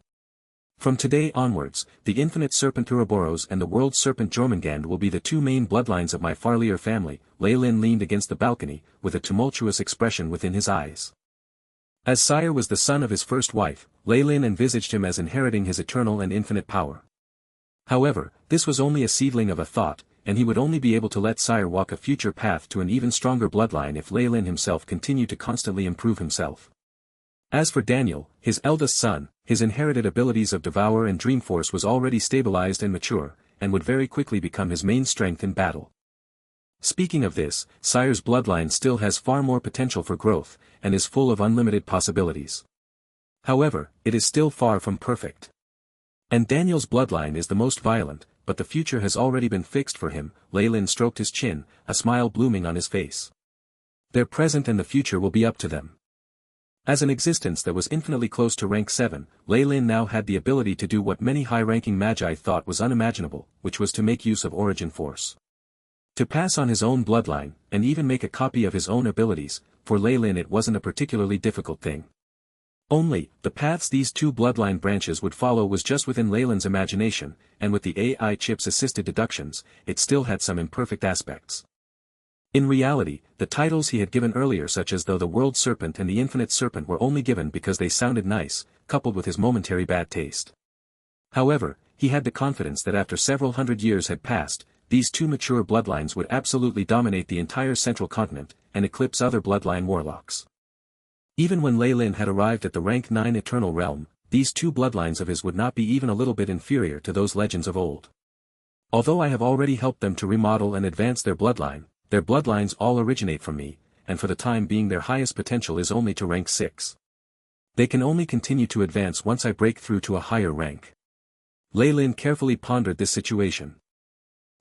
From today onwards, the infinite serpent Ouroboros and the world serpent Jormungand will be the two main bloodlines of my Farlier family." Leyland leaned against the balcony, with a tumultuous expression within his eyes. As Sire was the son of his first wife, Leyland envisaged him as inheriting his eternal and infinite power. However, this was only a seedling of a thought, and he would only be able to let Sire walk a future path to an even stronger bloodline if Leyland himself continued to constantly improve himself. As for Daniel, his eldest son, his inherited abilities of Devour and Dreamforce was already stabilized and mature, and would very quickly become his main strength in battle. Speaking of this, Sire's bloodline still has far more potential for growth, and is full of unlimited possibilities. However, it is still far from perfect. And Daniel's bloodline is the most violent, but the future has already been fixed for him. Leyland stroked his chin, a smile blooming on his face. Their present and the future will be up to them. As an existence that was infinitely close to rank 7, Leyland now had the ability to do what many high-ranking magi thought was unimaginable, which was to make use of origin force. To pass on his own bloodline, and even make a copy of his own abilities, for Leyland it wasn't a particularly difficult thing. Only, the paths these two bloodline branches would follow was just within Leyland's imagination, and with the AI chip's assisted deductions, it still had some imperfect aspects. In reality, the titles he had given earlier such as though the World Serpent and the Infinite Serpent were only given because they sounded nice, coupled with his momentary bad taste. However, he had the confidence that after several hundred years had passed, these two mature bloodlines would absolutely dominate the entire central continent, and eclipse other bloodline warlocks. Even when Leyland had arrived at the rank 9 Eternal Realm, these two bloodlines of his would not be even a little bit inferior to those legends of old. Although I have already helped them to remodel and advance their bloodlines all originate from me, and for the time being their highest potential is only to rank 6. They can only continue to advance once I break through to a higher rank. Leyland carefully pondered this situation.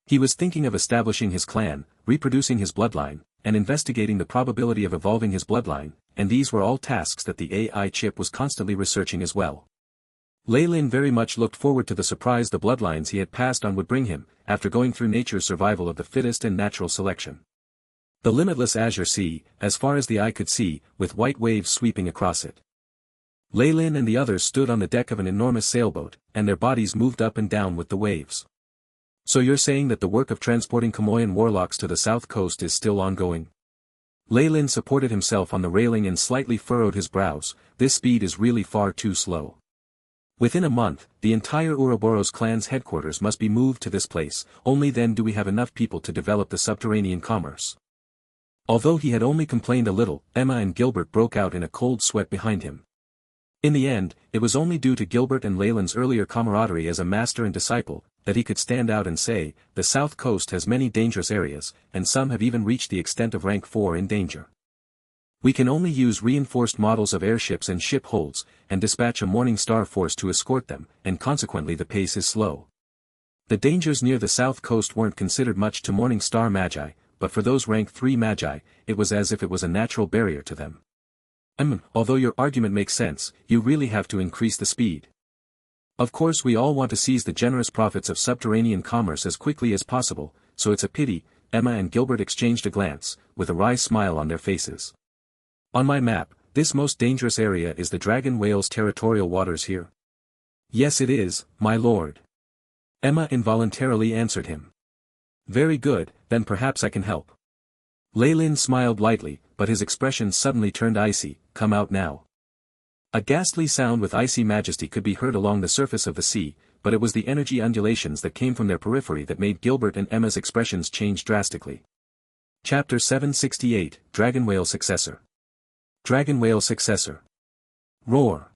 He was thinking of establishing his clan, reproducing his bloodline, and investigating the probability of evolving his bloodline, and these were all tasks that the AI chip was constantly researching as well. Leyland very much looked forward to the surprise the bloodlines he had passed on would bring him, after going through nature's survival of the fittest and natural selection. The limitless azure sea, as far as the eye could see, with white waves sweeping across it. Leyland and the others stood on the deck of an enormous sailboat, and their bodies moved up and down with the waves. "So you're saying that the work of transporting Kamoyan warlocks to the south coast is still ongoing?" Leyland supported himself on the railing and slightly furrowed his brows. "This speed is really far too slow. Within a month, the entire Ouroboros clan's headquarters must be moved to this place, only then do we have enough people to develop the subterranean commerce." Although he had only complained a little, Emma and Gilbert broke out in a cold sweat behind him. In the end, it was only due to Gilbert and Leyland's earlier camaraderie as a master and disciple, that he could stand out and say, "The south coast has many dangerous areas, and some have even reached the extent of rank 4 in danger. We can only use reinforced models of airships and ship holds, and dispatch a Morning Star force to escort them, and consequently the pace is slow." The dangers near the south coast weren't considered much to Morning Star Magi, but for those rank 3 Magi, it was as if it was a natural barrier to them. Although your argument makes sense, you really have to increase the speed. Of course we all want to seize the generous profits of subterranean commerce as quickly as possible, so it's a pity. Emma and Gilbert exchanged a glance, with a wry smile on their faces. "On my map, this most dangerous area is the Dragon Whale's territorial waters here." "Yes it is, my lord." Emma involuntarily answered him. "Very good, then perhaps I can help." Leyland smiled lightly, but his expression suddenly turned icy. "Come out now." A ghastly sound with icy majesty could be heard along the surface of the sea, but it was the energy undulations that came from their periphery that made Gilbert and Emma's expressions change drastically. Chapter 768, Dragon Whale Successor. Dragon Whale Successor. Roar.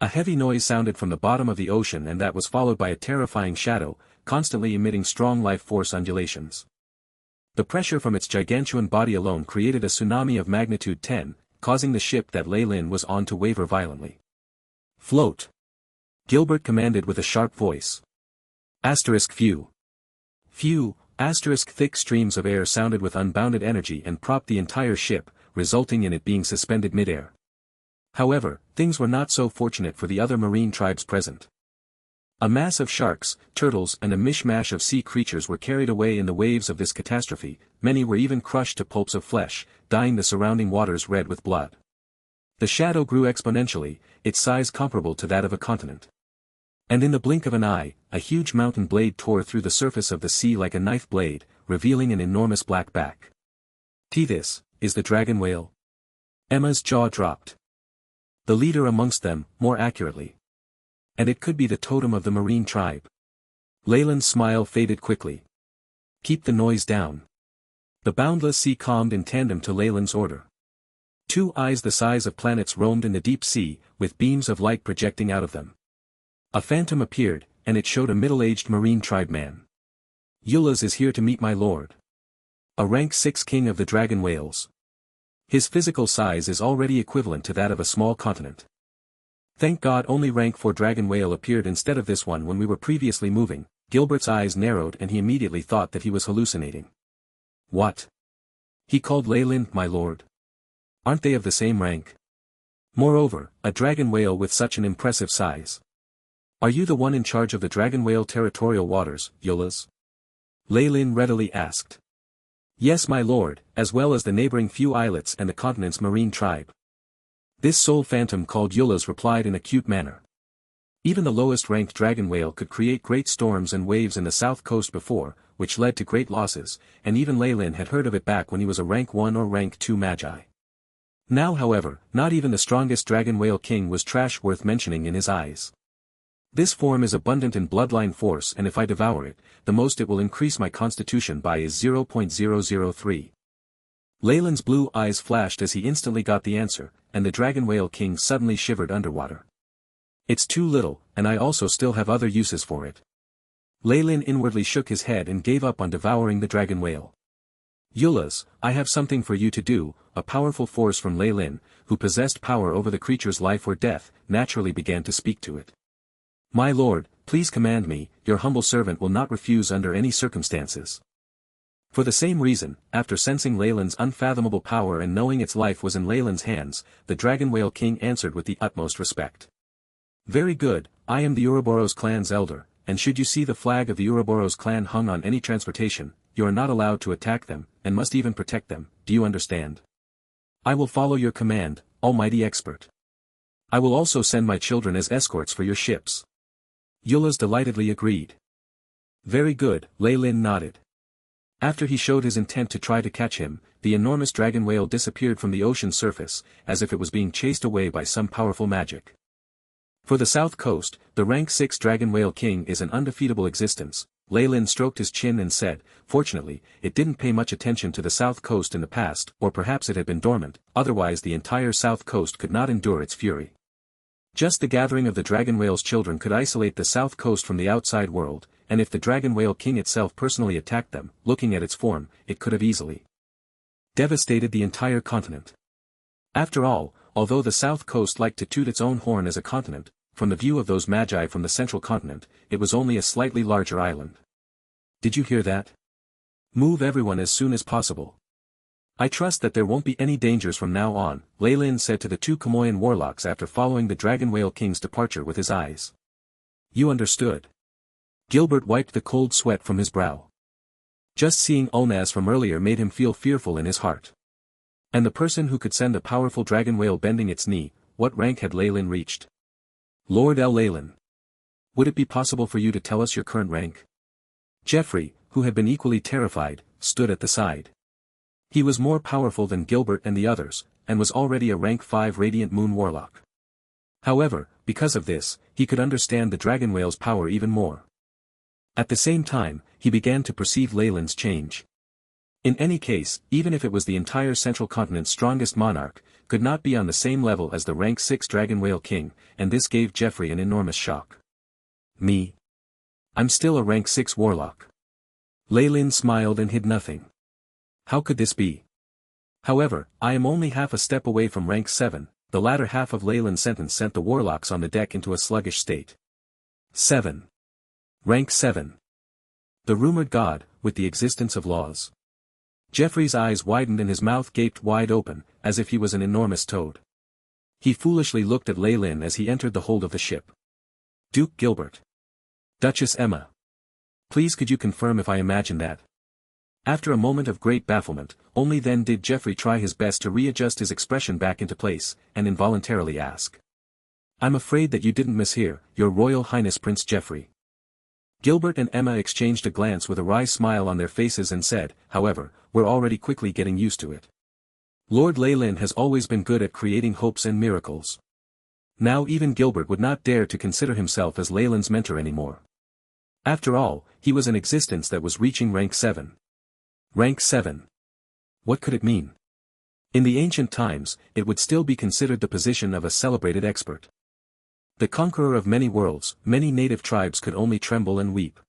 A heavy noise sounded from the bottom of the ocean, and that was followed by a terrifying shadow, constantly emitting strong life force undulations. The pressure from its gargantuan body alone created a tsunami of magnitude 10, causing the ship that Lei Lin was on to waver violently. Float. Gilbert commanded with a sharp voice. Few. Few, thick streams of air sounded with unbounded energy and propped the entire ship, resulting in it being suspended mid-air. However, things were not so fortunate for the other marine tribes present. A mass of sharks, turtles and a mishmash of sea creatures were carried away in the waves of this catastrophe, many were even crushed to pulps of flesh, dyeing the surrounding waters red with blood. The shadow grew exponentially, its size comparable to that of a continent. And in the blink of an eye, a huge mountain blade tore through the surface of the sea like a knife blade, revealing an enormous black back. This is the dragon whale? Emma's jaw dropped. The leader amongst them, more accurately. And it could be the totem of the marine tribe. Leyland's smile faded quickly. Keep the noise down. The boundless sea calmed in tandem to Leyland's order. 2 eyes the size of planets roamed in the deep sea, with beams of light projecting out of them. A phantom appeared, and it showed a middle-aged marine tribe man. Yulas is here to meet my lord. A rank 6 king of the dragon whales. His physical size is already equivalent to that of a small continent. Thank God only rank 4 dragon whale appeared instead of this one when we were previously moving. Gilbert's eyes narrowed and he immediately thought that he was hallucinating. What? He called Leyland my lord. Aren't they of the same rank? Moreover, a dragon whale with such an impressive size. Are you the one in charge of the dragon whale territorial waters, Yulas? Leyland readily asked. Yes my lord, as well as the neighboring few islets and the continent's marine tribe. This sole phantom called Yulas replied in a cute manner. Even the lowest ranked dragon whale could create great storms and waves in the south coast before, which led to great losses, and even Leyland had heard of it back when he was a rank 1 or rank 2 magi. Now however, not even the strongest dragon whale king was trash worth mentioning in his eyes. This form is abundant in bloodline force, and if I devour it, the most it will increase my constitution by is 0.003. Leyland's blue eyes flashed as he instantly got the answer, and the dragon whale king suddenly shivered underwater. It's too little, and I also still have other uses for it. Leyland inwardly shook his head and gave up on devouring the dragon whale. Yulas, I have something for you to do. A powerful force from Leyland, who possessed power over the creature's life or death, naturally began to speak to it. My lord, please command me, your humble servant will not refuse under any circumstances. For the same reason, after sensing Leyland's unfathomable power and knowing its life was in Leyland's hands, the dragon whale king answered with the utmost respect. Very good, I am the Ouroboros clan's elder, and should you see the flag of the Ouroboros clan hung on any transportation, you are not allowed to attack them, and must even protect them, do you understand? I will follow your command, almighty expert. I will also send my children as escorts for your ships. Yulas delightedly agreed. Very good, Leyland nodded. After he showed his intent to try to catch him, the enormous dragon whale disappeared from the ocean surface, as if it was being chased away by some powerful magic. For the south coast, the rank 6 dragon whale king is an undefeatable existence. Leyland stroked his chin and said, fortunately, it didn't pay much attention to the south coast in the past, or perhaps it had been dormant, otherwise the entire south coast could not endure its fury. Just the gathering of the dragon whale's children could isolate the south coast from the outside world, and if the dragon whale king itself personally attacked them, looking at its form, it could have easily devastated the entire continent. After all, although the south coast liked to toot its own horn as a continent, from the view of those magi from the central continent, it was only a slightly larger island. Did you hear that? Move everyone as soon as possible. I trust that there won't be any dangers from now on, Leyland said to the 2 Kamoyan warlocks after following the dragon whale king's departure with his eyes. You understood. Gilbert wiped the cold sweat from his brow. Just seeing Ulnaz from earlier made him feel fearful in his heart. And the person who could send a powerful dragon whale bending its knee, what rank had Leyland reached? Lord L. Leyland. Would it be possible for you to tell us your current rank? Geoffrey, who had been equally terrified, stood at the side. He was more powerful than Gilbert and the others, and was already a rank 5 Radiant Moon Warlock. However, because of this, he could understand the dragon whale's power even more. At the same time, he began to perceive Leyland's change. In any case, even if it was the entire central continent's strongest monarch, could not be on the same level as the rank 6 dragon whale king, and this gave Jeffrey an enormous shock. Me? I'm still a rank 6 warlock. Leyland smiled and hid nothing. How could this be? However, I am only half a step away from rank 7, the latter half of Leyland's sentence sent the warlocks on the deck into a sluggish state. 7. Rank 7. The rumored god, with the existence of laws. Jeffrey's eyes widened and his mouth gaped wide open, as if he was an enormous toad. He foolishly looked at Leyland as he entered the hold of the ship. Duke Gilbert. Duchess Emma. Please could you confirm if I imagine that? After a moment of great bafflement, only then did Jeffrey try his best to readjust his expression back into place, and involuntarily ask. I'm afraid that you didn't mishear, Your Royal Highness Prince Jeffrey. Gilbert and Emma exchanged a glance with a wry smile on their faces and said, however, we're already quickly getting used to it. Lord Leyland has always been good at creating hopes and miracles. Now even Gilbert would not dare to consider himself as Leyland's mentor anymore. After all, he was an existence that was reaching rank 7. Rank 7. What could it mean? In the ancient times, it would still be considered the position of a celebrated expert. The conqueror of many worlds, many native tribes could only tremble and weep.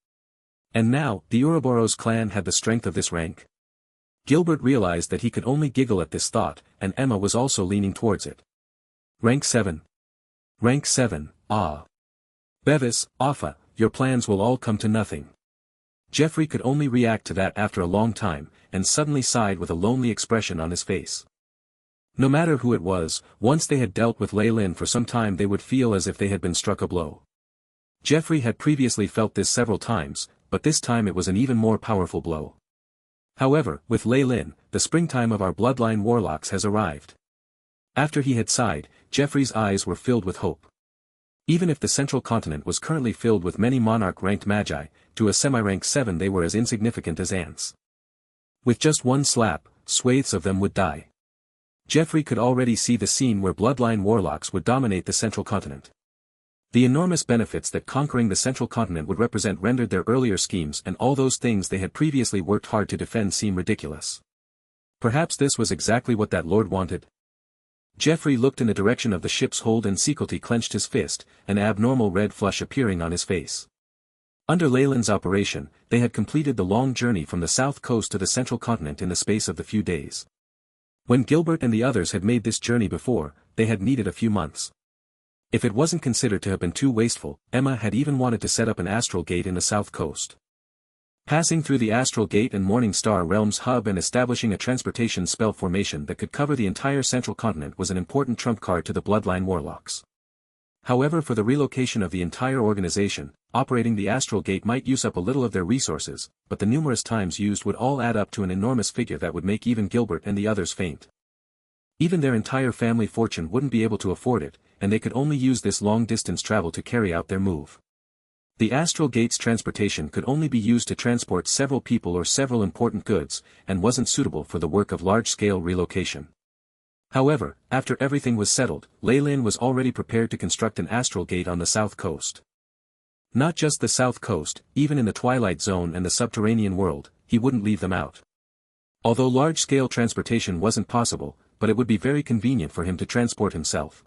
And now, the Ouroboros clan had the strength of this rank. Gilbert realized that he could only giggle at this thought, and Emma was also leaning towards it. Rank 7. Rank 7, ah. Bevis, Offa, your plans will all come to nothing. Jeffrey could only react to that after a long time, and suddenly sighed with a lonely expression on his face. No matter who it was, once they had dealt with Leyland for some time they would feel as if they had been struck a blow. Jeffrey had previously felt this several times, but this time it was an even more powerful blow. However, with Leyland, the springtime of our bloodline warlocks has arrived. After he had sighed, Jeffrey's eyes were filled with hope. Even if the central continent was currently filled with many monarch-ranked magi, to a semi-rank 7 they were as insignificant as ants. With just one slap, swathes of them would die. Jeffrey could already see the scene where bloodline warlocks would dominate the central continent. The enormous benefits that conquering the central continent would represent rendered their earlier schemes and all those things they had previously worked hard to defend seem ridiculous. Perhaps this was exactly what that lord wanted. Jeffrey looked in the direction of the ship's hold and secretly clenched his fist, an abnormal red flush appearing on his face. Under Leyland's operation, they had completed the long journey from the south coast to the central continent in the space of the few days. When Gilbert and the others had made this journey before, they had needed a few months. If it wasn't considered to have been too wasteful, Emma had even wanted to set up an astral gate in the south coast. Passing through the astral gate and Morning Star Realm's hub and establishing a transportation spell formation that could cover the entire central continent was an important trump card to the bloodline warlocks. However, for the relocation of the entire organization, operating the astral gate might use up a little of their resources, but the numerous times used would all add up to an enormous figure that would make even Gilbert and the others faint. Even their entire family fortune wouldn't be able to afford it, and they could only use this long-distance travel to carry out their move. The astral gate's transportation could only be used to transport several people or several important goods, and wasn't suitable for the work of large-scale relocation. However, after everything was settled, Leyland was already prepared to construct an astral gate on the south coast. Not just the south coast, even in the Twilight Zone and the subterranean world, he wouldn't leave them out. Although large-scale transportation wasn't possible, but it would be very convenient for him to transport himself.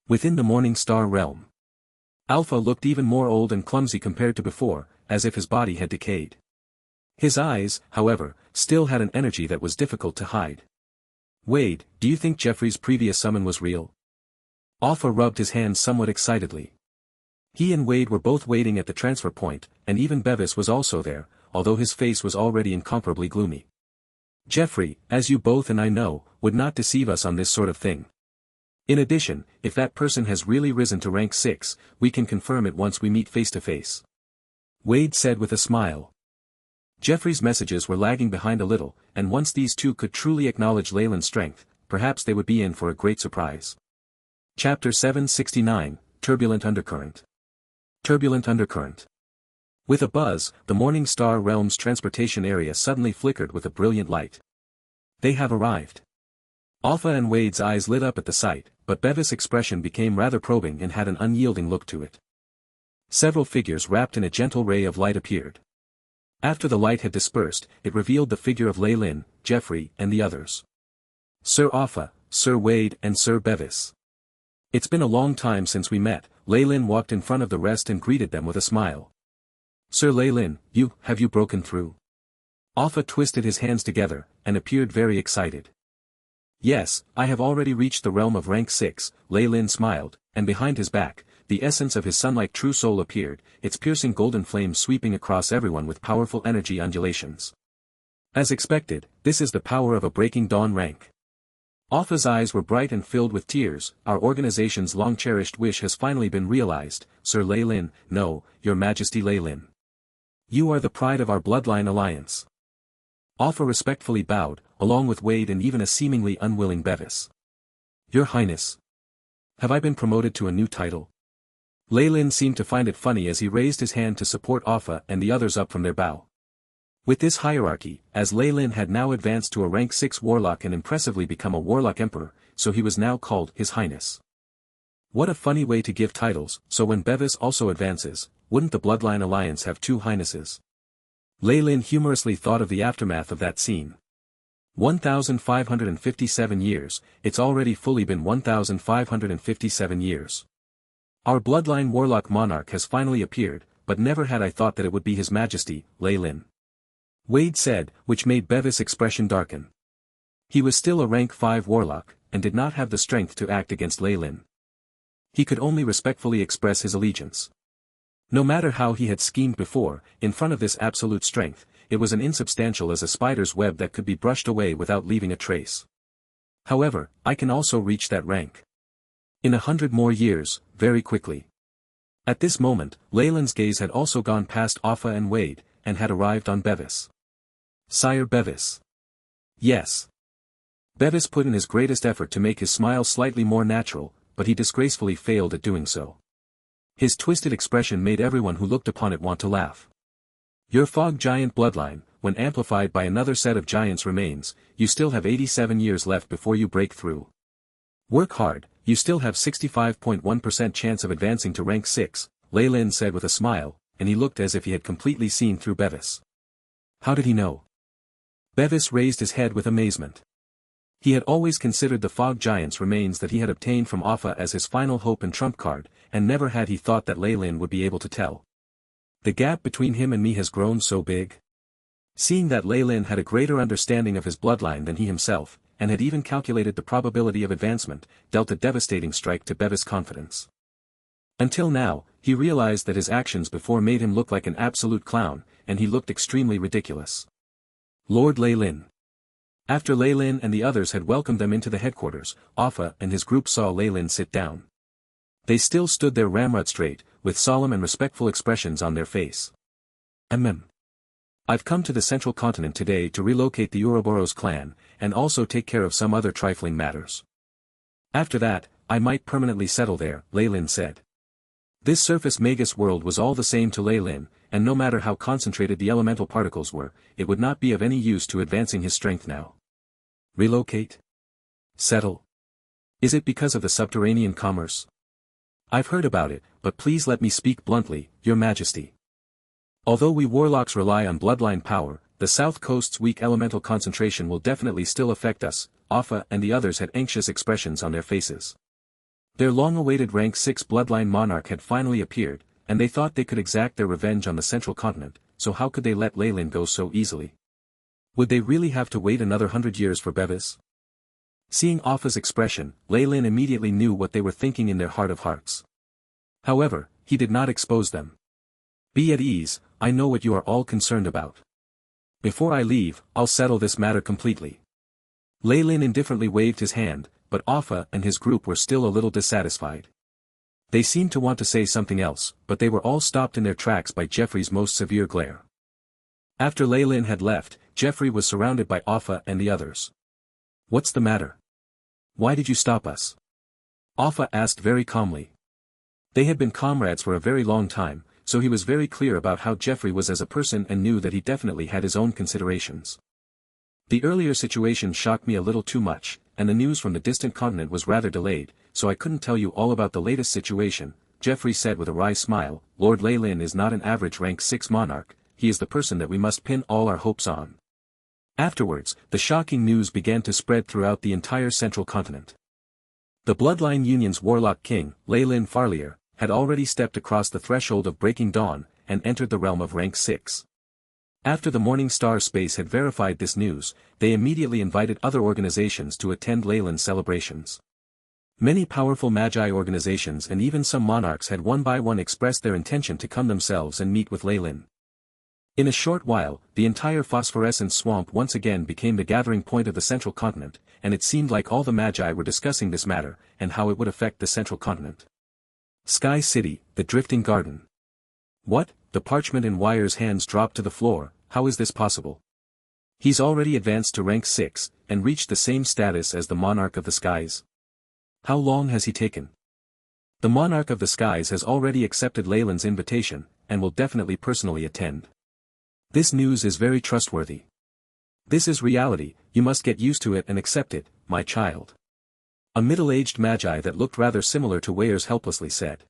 Within the Morning Star realm, Alpha looked even more old and clumsy compared to before, as if his body had decayed. His eyes, however, still had an energy that was difficult to hide. Wade, do you think Jeffrey's previous summon was real? Alpha rubbed his hands somewhat excitedly. He and Wade were both waiting at the transfer point, and even Bevis was also there, although his face was already incomparably gloomy. Jeffrey, as you both and I know, would not deceive us on this sort of thing. In addition, if that person has really risen to rank 6, we can confirm it once we meet face to face. Wade said with a smile. Jeffrey's messages were lagging behind a little, and once these two could truly acknowledge Leyland's strength, perhaps they would be in for a great surprise. Chapter 769, Turbulent Undercurrent. Turbulent Undercurrent. With a buzz, the Morning Star Realm's transportation area suddenly flickered with a brilliant light. They have arrived. Alpha and Wade's eyes lit up at the sight, but Bevis' expression became rather probing and had an unyielding look to it. Several figures wrapped in a gentle ray of light appeared. After the light had dispersed, it revealed the figure of Lei Lin, Jeffrey, and the others. Sir Offa, Sir Wade, and Sir Bevis. It's been a long time since we met. Lei Lin walked in front of the rest and greeted them with a smile. Sir Lei Lin, have you broken through? Offa twisted his hands together, and appeared very excited. Yes, I have already reached the realm of rank 6, Lei Lin smiled, and behind his back, the essence of his sun-like true soul appeared, its piercing golden flame sweeping across everyone with powerful energy undulations. As expected, this is the power of a breaking dawn rank. Offa's eyes were bright and filled with tears. Our organization's long-cherished wish has finally been realized, Sir Lei Lin. No, Your Majesty Lei Lin. You are the pride of our bloodline alliance. Offa respectfully bowed, along with Wade and even a seemingly unwilling Bevis. Your Highness. Have I been promoted to a new title? Lei Lin seemed to find it funny as he raised his hand to support Offa and the others up from their bow. With this hierarchy, as Lei Lin had now advanced to a rank 6 warlock and impressively become a warlock emperor, so he was now called His Highness. What a funny way to give titles. So when Bevis also advances, wouldn't the Bloodline Alliance have 2 highnesses? Lei Lin humorously thought of the aftermath of that scene. 1,557 years, it's already fully been 1,557 years. Our Bloodline Warlock Monarch has finally appeared, but never had I thought that it would be His Majesty, Lei Lin. Wade said, which made Bevis' expression darken. He was still a rank 5 warlock, and did not have the strength to act against Lei Lin. He could only respectfully express his allegiance. No matter how he had schemed before, in front of this absolute strength, it was as insubstantial as a spider's web that could be brushed away without leaving a trace. However, I can also reach that rank. In 100 more years, very quickly. At this moment, Lei Lin's gaze had also gone past Offa and Wade, and had arrived on Bevis. Sire Bevis. Yes. Bevis put in his greatest effort to make his smile slightly more natural, but he disgracefully failed at doing so. His twisted expression made everyone who looked upon it want to laugh. Your fog giant bloodline, when amplified by another set of giants remains, you still have 87 years left before you break through. Work hard, you still have 65.1% chance of advancing to rank 6, Lei Lin said with a smile, and he looked as if he had completely seen through Bevis. How did he know? Bevis raised his head with amazement. He had always considered the fog giant's remains that he had obtained from Offa as his final hope and trump card, and never had he thought that Lei Lin would be able to tell. The gap between him and me has grown so big. Seeing that Lei Lin had a greater understanding of his bloodline than he himself, and had even calculated the probability of advancement, dealt a devastating strike to Bevis' confidence. Until now, he realized that his actions before made him look like an absolute clown, and he looked extremely ridiculous. Lord Lei Lin. After Lei Lin and the others had welcomed them into the headquarters, Offa and his group saw Lei Lin sit down. They still stood there ramrod straight, with solemn and respectful expressions on their face. I've come to the central continent today to relocate the Ouroboros clan, and also take care of some other trifling matters. After that, I might permanently settle there, Lei Lin said. This surface Magus world was all the same to Lei Lin, and no matter how concentrated the elemental particles were, it would not be of any use to advancing his strength now. Relocate? Settle? Is it because of the subterranean commerce? I've heard about it, but please let me speak bluntly, Your Majesty. Although we warlocks rely on bloodline power, the South Coast's weak elemental concentration will definitely still affect us. Offa and the others had anxious expressions on their faces. Their long-awaited rank 6 bloodline monarch had finally appeared, and they thought they could exact their revenge on the central continent, so how could they let Lei Lin go so easily? Would they really have to wait another 100 years for Bevis? Seeing Offa's expression, Lei Lin immediately knew what they were thinking in their heart of hearts. However, he did not expose them. Be at ease, I know what you are all concerned about. Before I leave, I'll settle this matter completely. Lei Lin indifferently waved his hand, but Offa and his group were still a little dissatisfied. They seemed to want to say something else, but they were all stopped in their tracks by Jeffrey's most severe glare. After Lei Lin had left, Jeffrey was surrounded by Offa and the others. What's the matter? Why did you stop us? Offa asked very calmly. They had been comrades for a very long time, so he was very clear about how Jeffrey was as a person and knew that he definitely had his own considerations. The earlier situation shocked me a little too much, and the news from the distant continent was rather delayed, so I couldn't tell you all about the latest situation, Geoffrey said with a wry smile. Lord Lei Lin is not an average rank 6 monarch, he is the person that we must pin all our hopes on. Afterwards, the shocking news began to spread throughout the entire central continent. The Bloodline Union's warlock king, Lei Lin Farlier, had already stepped across the threshold of Breaking Dawn, and entered the realm of rank 6. After the Morning Star Space had verified this news, they immediately invited other organizations to attend Lei Lin's celebrations. Many powerful Magi organizations and even some monarchs had one by one expressed their intention to come themselves and meet with Lei Lin. In a short while, the entire phosphorescent swamp once again became the gathering point of the central continent, and it seemed like all the Magi were discussing this matter, and how it would affect the central continent. Sky City, the Drifting Garden. What? The parchment in Wire's hands dropped to the floor. How is this possible? He's already advanced to rank 6, and reached the same status as the Monarch of the Skies. How long has he taken? The Monarch of the Skies has already accepted Lei Lin's invitation, and will definitely personally attend. This news is very trustworthy. This is reality, you must get used to it and accept it, my child. A middle-aged Magi that looked rather similar to Wire's helplessly said.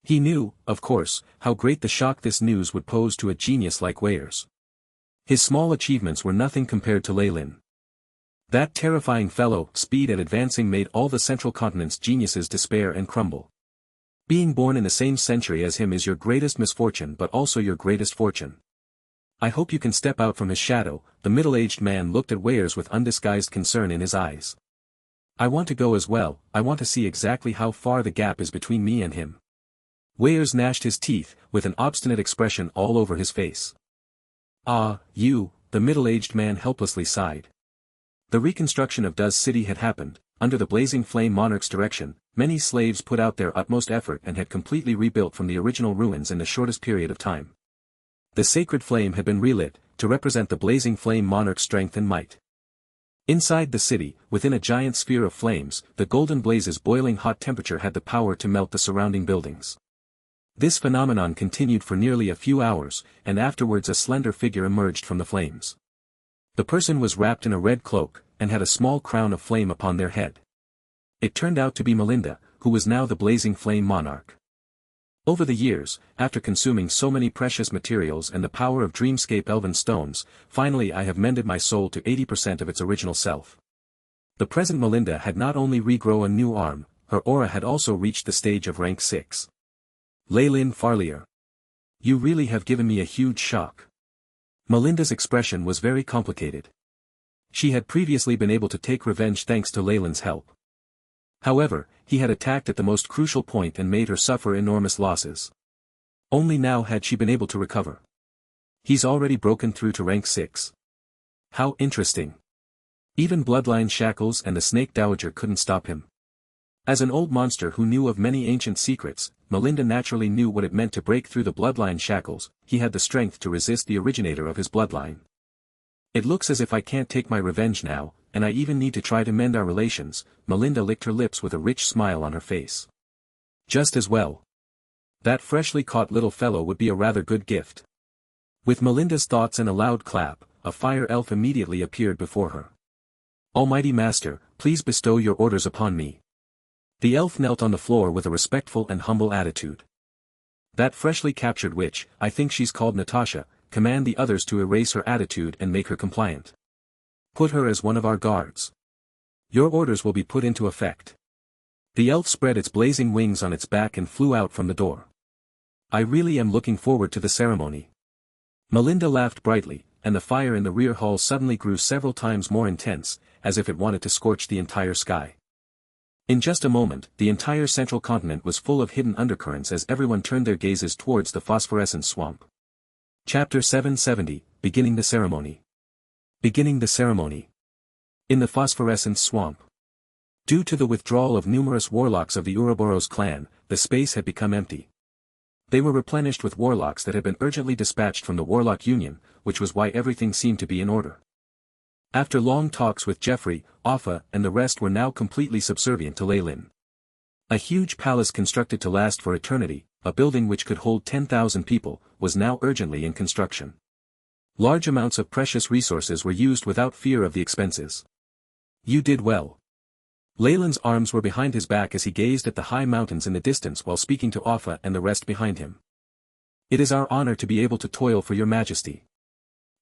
He knew, of course, how great the shock this news would pose to a genius like Wire's. His small achievements were nothing compared to Lei Lin. That terrifying fellow, speed at advancing made all the central continent's geniuses despair and crumble. Being born in the same century as him is your greatest misfortune but also your greatest fortune. I hope you can step out from his shadow. The middle-aged man looked at Wire's with undisguised concern in his eyes. I want to go as well, I want to see exactly how far the gap is between me and him. Wire's gnashed his teeth, with an obstinate expression all over his face. Ah, you, the middle-aged man helplessly sighed. The reconstruction of Duz City had happened. Under the Blazing Flame Monarch's direction, many slaves put out their utmost effort and had completely rebuilt from the original ruins in the shortest period of time. The sacred flame had been relit, to represent the Blazing Flame Monarch's strength and might. Inside the city, within a giant sphere of flames, the golden blaze's boiling hot temperature had the power to melt the surrounding buildings. This phenomenon continued for nearly a few hours, and afterwards a slender figure emerged from the flames. The person was wrapped in a red cloak, and had a small crown of flame upon their head. It turned out to be Melinda, who was now the Blazing Flame Monarch. Over the years, after consuming so many precious materials and the power of dreamscape elven stones, finally I have mended my soul to 80% of its original self. The present Melinda had not only regrown a new arm, her aura had also reached the stage of rank 6. Lei Lin Farlier. You really have given me a huge shock. Melinda's expression was very complicated. She had previously been able to take revenge thanks to Lei Lin's help. However, he had attacked at the most crucial point and made her suffer enormous losses. Only now had she been able to recover. He's already broken through to rank 6. How interesting. Even Bloodline Shackles and the Snake Dowager couldn't stop him. As an old monster who knew of many ancient secrets, Melinda naturally knew what it meant to break through the Bloodline Shackles. He had the strength to resist the originator of his bloodline. It looks as if I can't take my revenge now, and I even need to try to mend our relations. Melinda licked her lips with a rich smile on her face. Just as well. That freshly caught little fellow would be a rather good gift. With Melinda's thoughts and a loud clap, a fire elf immediately appeared before her. Almighty Master, please bestow your orders upon me. The elf knelt on the floor with a respectful and humble attitude. That freshly captured witch, I think she's called Natasha, command the others to erase her attitude and make her compliant. Put her as one of our guards. Your orders will be put into effect. The elf spread its blazing wings on its back and flew out from the door. I really am looking forward to the ceremony. Melinda laughed brightly, and the fire in the rear hall suddenly grew several times more intense, as if it wanted to scorch the entire sky. In just a moment, the entire central continent was full of hidden undercurrents as everyone turned their gazes towards the phosphorescent swamp. Chapter 770, Beginning the Ceremony. Beginning the ceremony. In the phosphorescent swamp. Due to the withdrawal of numerous warlocks of the Ouroboros clan, the space had become empty. They were replenished with warlocks that had been urgently dispatched from the Warlock Union, which was why everything seemed to be in order. After long talks with Geoffrey, Offa and the rest were now completely subservient to Lei Lin. A huge palace constructed to last for eternity, a building which could hold 10,000 people, was now urgently in construction. Large amounts of precious resources were used without fear of the expenses. You did well. Leyland's arms were behind his back as he gazed at the high mountains in the distance while speaking to Offa and the rest behind him. "It is our honor to be able to toil for your majesty."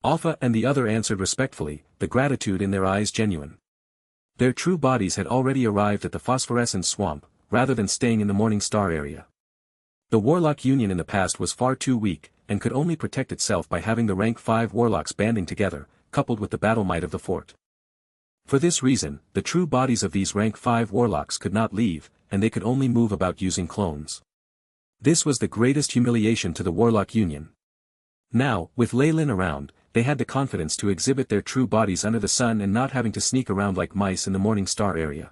Offa and the other answered respectfully, the gratitude in their eyes genuine. Their true bodies had already arrived at the phosphorescent swamp, rather than staying in the Morning Star area. The Warlock Union in the past was far too weak, and could only protect itself by having the rank 5 warlocks banding together, coupled with the battle might of the fort. For this reason, the true bodies of these rank 5 warlocks could not leave, and they could only move about using clones. This was the greatest humiliation to the Warlock Union. Now, with Leyland around, they had the confidence to exhibit their true bodies under the sun and not having to sneak around like mice in the Morning Star area.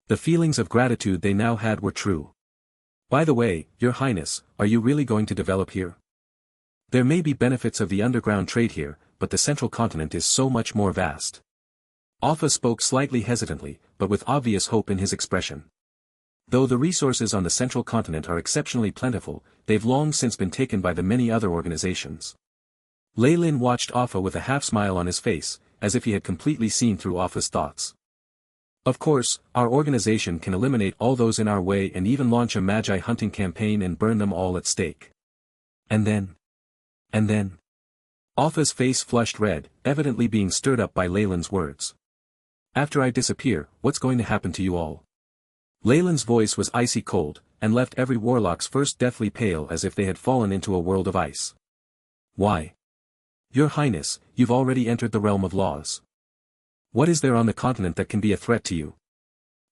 The feelings of gratitude they now had were true. "By the way, Your Highness, are you really going to develop here? There may be benefits of the underground trade here, but the central continent is so much more vast." Offa spoke slightly hesitantly, but with obvious hope in his expression. Though the resources on the central continent are exceptionally plentiful, they've long since been taken by the many other organizations. Leyland watched Offa with a half-smile on his face, as if he had completely seen through Offa's thoughts. "Of course, our organization can eliminate all those in our way and even launch a magi hunting campaign and burn them all at stake. And then? Offa's face flushed red, evidently being stirred up by Leyland's words. "After I disappear, what's going to happen to you all?" Leyland's voice was icy cold, and left every warlock's first deathly pale as if they had fallen into a world of ice. "Why? Your Highness, you've already entered the realm of laws. What is there on the continent that can be a threat to you?"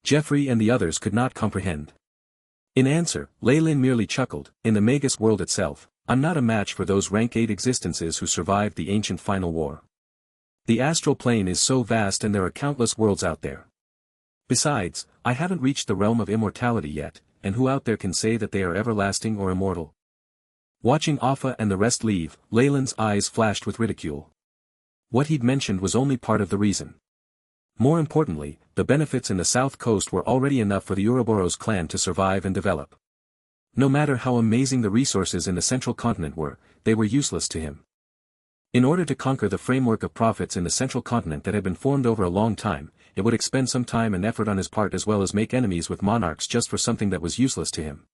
Jeffrey and the others could not comprehend. In answer, Leyland merely chuckled, "In the Magus world itself, I'm not a match for those rank 8 existences who survived the ancient final war. The astral plane is so vast and there are countless worlds out there. Besides, I haven't reached the realm of immortality yet, and who out there can say that they are everlasting or immortal?" Watching Offa and the rest leave, Leyland's eyes flashed with ridicule. What he'd mentioned was only part of the reason. More importantly, the benefits in the south coast were already enough for the Ouroboros clan to survive and develop. No matter how amazing the resources in the central continent were, they were useless to him. In order to conquer the framework of profits in the central continent that had been formed over a long time, it would expend some time and effort on his part as well as make enemies with monarchs just for something that was useless to him.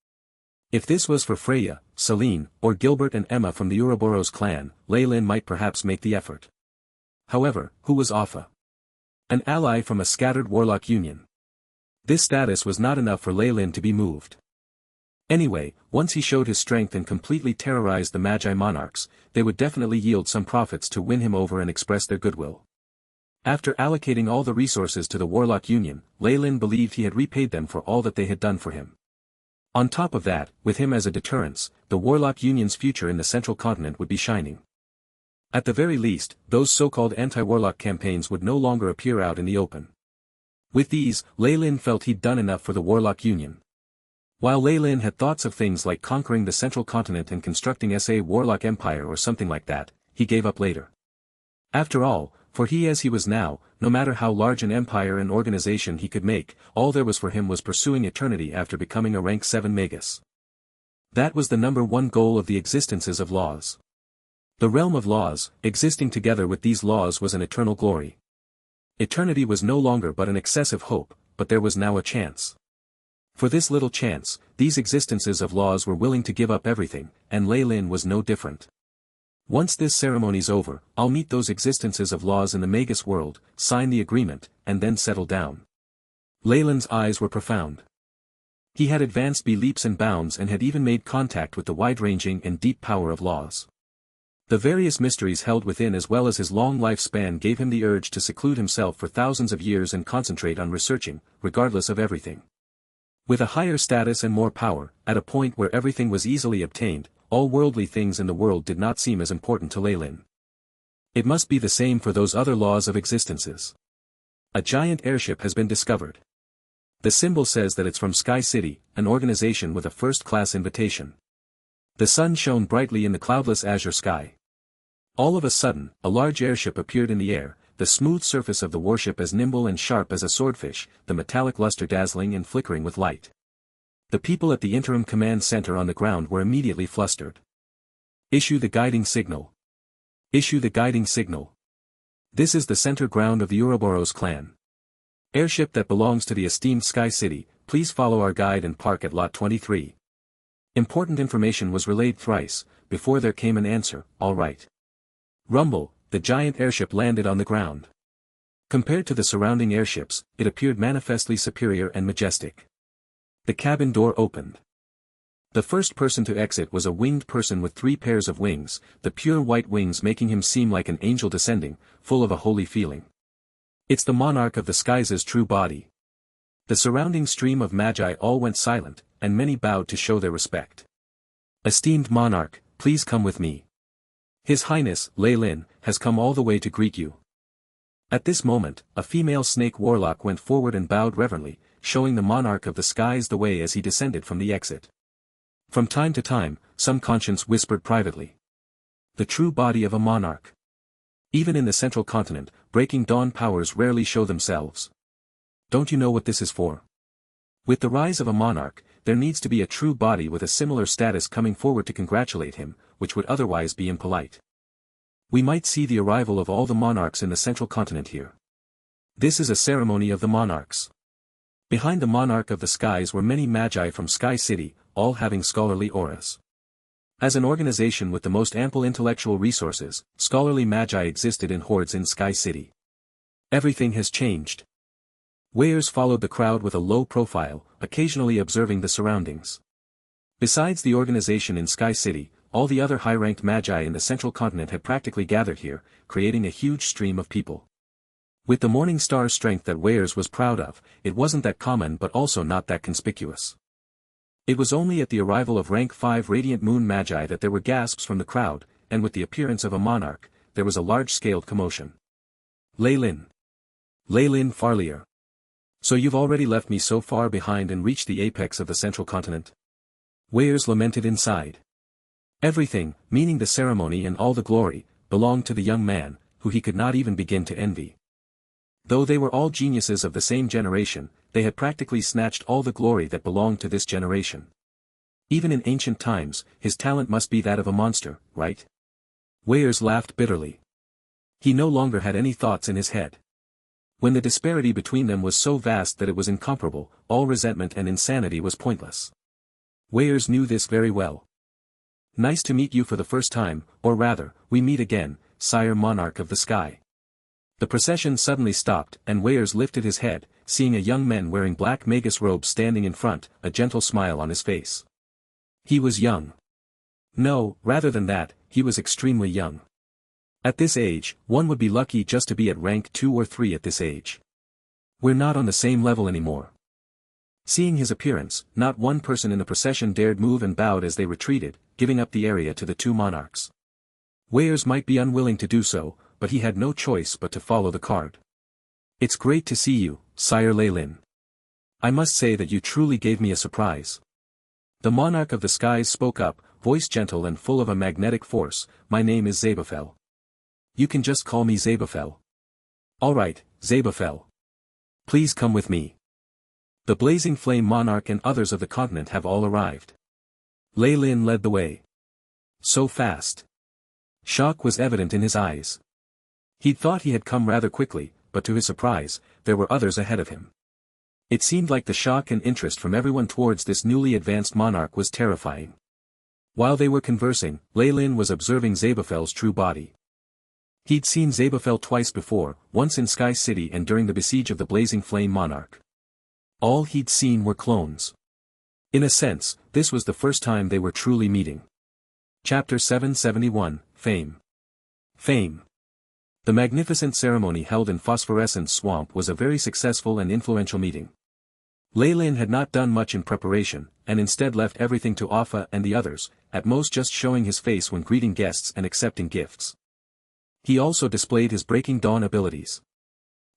If this was for Freya, Celine, or Gilbert and Emma from the Ouroboros clan, Leyland might perhaps make the effort. However, who was Offa? An ally from a scattered warlock union. This status was not enough for Leyland to be moved. Anyway, once he showed his strength and completely terrorized the Magi monarchs, they would definitely yield some profits to win him over and express their goodwill. After allocating all the resources to the Warlock Union, Leyland believed he had repaid them for all that they had done for him. On top of that, with him as a deterrence, the Warlock Union's future in the central continent would be shining. At the very least, those so-called anti-warlock campaigns would no longer appear out in the open. With these, Leyland felt he'd done enough for the Warlock Union. While Leyland had thoughts of things like conquering the central continent and constructing a warlock empire or something like that, he gave up later. After all, for he as he was now, no matter how large an empire and organization he could make, all there was for him was pursuing eternity after becoming a rank 7 Magus. That was the number one goal of the existences of laws. The realm of laws, existing together with these laws was an eternal glory. Eternity was no longer but an excessive hope, but there was now a chance. For this little chance, these existences of laws were willing to give up everything, and Leyland was no different. Once this ceremony's over, I'll meet those existences of laws in the Magus world, sign the agreement, and then settle down. Leyland's eyes were profound. He had advanced by leaps and bounds and had even made contact with the wide-ranging and deep power of laws. The various mysteries held within as well as his long lifespan gave him the urge to seclude himself for thousands of years and concentrate on researching, regardless of everything. With a higher status and more power, at a point where everything was easily obtained, all worldly things in the world did not seem as important to Leyland. It must be the same for those other laws of existences. A giant airship has been discovered. The symbol says that it's from Sky City, an organization with a first-class invitation. The sun shone brightly in the cloudless azure sky. All of a sudden, a large airship appeared in the air, the smooth surface of the warship as nimble and sharp as a swordfish, the metallic luster dazzling and flickering with light. The people at the interim command center on the ground were immediately flustered. Issue the guiding signal. Issue the guiding signal. This is the center ground of the Ouroboros clan. Airship that belongs to the esteemed Sky City, please follow our guide and park at lot 23. Important information was relayed thrice, before there came an answer, all right. Rumble, the giant airship landed on the ground. Compared to the surrounding airships, it appeared manifestly superior and majestic. The cabin door opened. The first person to exit was a winged person with 3 pairs of wings, the pure white wings making him seem like an angel descending, full of a holy feeling. It's the monarch of the skies' true body. The surrounding stream of magi all went silent, and many bowed to show their respect. Esteemed monarch, please come with me. His Highness, Lei Lin, has come all the way to greet you. At this moment, a female snake warlock went forward and bowed reverently, showing the monarch of the skies the way as he descended from the exit. From time to time, some conscience whispered privately. The true body of a monarch. Even in the central continent, breaking dawn powers rarely show themselves. Don't you know what this is for? With the rise of a monarch, there needs to be a true body with a similar status coming forward to congratulate him, which would otherwise be impolite. We might see the arrival of all the monarchs in the central continent here. This is a ceremony of the monarchs. Behind the monarch of the skies were many magi from Sky City, all having scholarly auras. As an organization with the most ample intellectual resources, scholarly magi existed in hordes in Sky City. Everything has changed. Weyers followed the crowd with a low profile, occasionally observing the surroundings. Besides the organization in Sky City, all the other high-ranked magi in the central continent had practically gathered here, creating a huge stream of people. With the morning star strength that Weyers was proud of, it wasn't that common but also not that conspicuous. It was only at the arrival of rank 5 radiant moon magi that there were gasps from the crowd, and with the appearance of a monarch, there was a large-scaled commotion. Lei Lin. Lei Lin Farlier. So you've already left me so far behind and reached the apex of the central continent? Weyers lamented inside. Everything, meaning the ceremony and all the glory, belonged to the young man, who he could not even begin to envy. Though they were all geniuses of the same generation, they had practically snatched all the glory that belonged to this generation. Even in ancient times, his talent must be that of a monster, right? Weyers laughed bitterly. He no longer had any thoughts in his head. When the disparity between them was so vast that it was incomparable, all resentment and insanity was pointless. Weyers knew this very well. Nice to meet you for the first time, or rather, we meet again, sire monarch of the sky. The procession suddenly stopped, and Weyers lifted his head, seeing a young man wearing black Magus robes standing in front, a gentle smile on his face. He was young. No, rather than that, he was extremely young. At this age, one would be lucky just to be at rank 2 or 3 at this age. We're not on the same level anymore. Seeing his appearance, not one person in the procession dared move and bowed as they retreated, giving up the area to the 2 monarchs. Weyers might be unwilling to do so, but he had no choice but to follow the card. It's great to see you, Sire Lei Lin. I must say that you truly gave me a surprise. The monarch of the skies spoke up, voice gentle and full of a magnetic force. My name is Zabafel. You can just call me Zabafel. All right, Zabafel. Please come with me. The blazing flame monarch and others of the continent have all arrived. Lei Lin led the way. So fast. Shock was evident in his eyes. He'd thought he had come rather quickly, but to his surprise, there were others ahead of him. It seemed like the shock and interest from everyone towards this newly advanced monarch was terrifying. While they were conversing, Lei Lin was observing Zabafel's true body. He'd seen Zabafel twice before, once in Sky City and during the besiege of the blazing flame monarch. All he'd seen were clones. In a sense, this was the first time they were truly meeting. Chapter 771, Fame. Fame. The magnificent ceremony held in Phosphorescent Swamp was a very successful and influential meeting. Lei Lin had not done much in preparation, and instead left everything to Offa and the others, at most just showing his face when greeting guests and accepting gifts. He also displayed his Breaking Dawn abilities.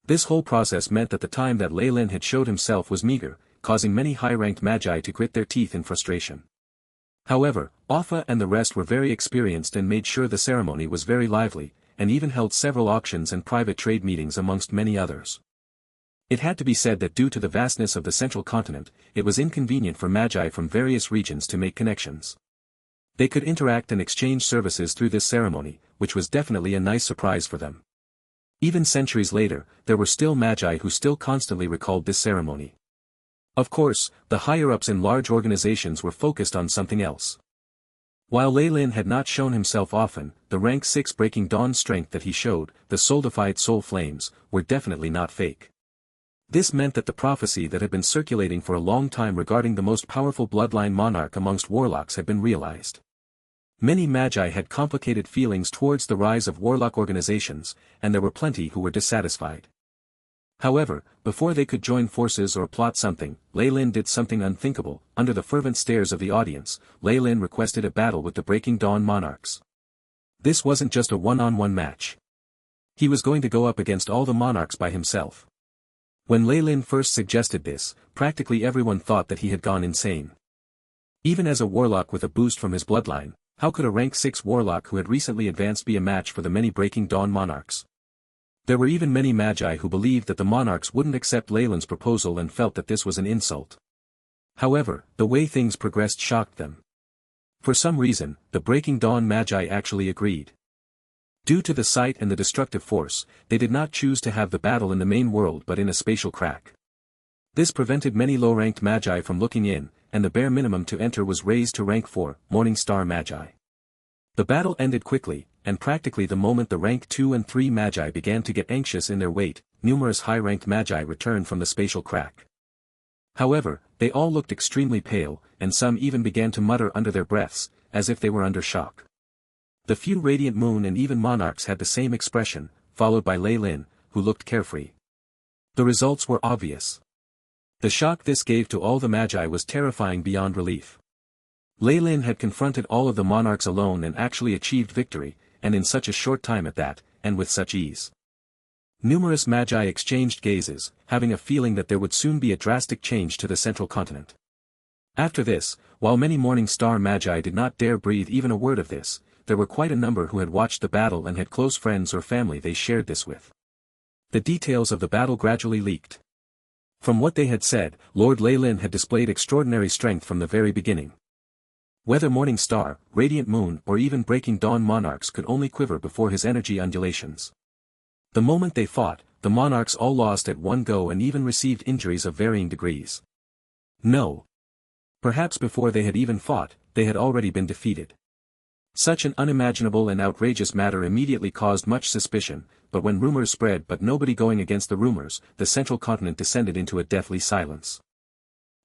This whole process meant that the time that Lei Lin had showed himself was meager, causing many high-ranked magi to grit their teeth in frustration. However, Offa and the rest were very experienced and made sure the ceremony was very lively, and even held several auctions and private trade meetings amongst many others. It had to be said that due to the vastness of the central continent, it was inconvenient for magi from various regions to make connections. They could interact and exchange services through this ceremony, which was definitely a nice surprise for them. Even centuries later, there were still magi who still constantly recalled this ceremony. Of course, the higher-ups in large organizations were focused on something else. While Lei Lin had not shown himself often, the rank 6 Breaking Dawn strength that he showed, the solidified soul flames, were definitely not fake. This meant that the prophecy that had been circulating for a long time regarding the most powerful bloodline monarch amongst warlocks had been realized. Many magi had complicated feelings towards the rise of warlock organizations, and there were plenty who were dissatisfied. However, before they could join forces or plot something, Lei Lin did something unthinkable. Under the fervent stares of the audience, Lei Lin requested a battle with the Breaking Dawn monarchs. This wasn't just a one-on-one match. He was going to go up against all the monarchs by himself. When Lei Lin first suggested this, practically everyone thought that he had gone insane. Even as a warlock with a boost from his bloodline, how could a rank 6 warlock who had recently advanced be a match for the many Breaking Dawn monarchs? There were even many magi who believed that the monarchs wouldn't accept Lei Lin's proposal and felt that this was an insult. However, the way things progressed shocked them. For some reason, the Breaking Dawn magi actually agreed. Due to the sight and the destructive force, they did not choose to have the battle in the main world but in a spatial crack. This prevented many low-ranked magi from looking in, and the bare minimum to enter was raised to rank 4, Morning Star magi. The battle ended quickly, and practically the moment the rank 2 and 3 magi began to get anxious in their wait, numerous high-ranked magi returned from the spatial crack. However, they all looked extremely pale, and some even began to mutter under their breaths, as if they were under shock. The few Radiant Moon and even monarchs had the same expression, followed by Lei Lin, who looked carefree. The results were obvious. The shock this gave to all the magi was terrifying beyond relief. Lei Lin had confronted all of the monarchs alone and actually achieved victory, and in such a short time at that, and with such ease. Numerous magi exchanged gazes, having a feeling that there would soon be a drastic change to the central continent. After this, while many Morning Star magi did not dare breathe even a word of this, there were quite a number who had watched the battle and had close friends or family they shared this with. The details of the battle gradually leaked. From what they had said, Lord Lei Lin had displayed extraordinary strength from the very beginning. Whether Morning Star, Radiant Moon or even Breaking Dawn monarchs could only quiver before his energy undulations. The moment they fought, the monarchs all lost at one go and even received injuries of varying degrees. No. Perhaps before they had even fought, they had already been defeated. Such an unimaginable and outrageous matter immediately caused much suspicion, but when rumors spread but nobody going against the rumors, the central continent descended into a deathly silence.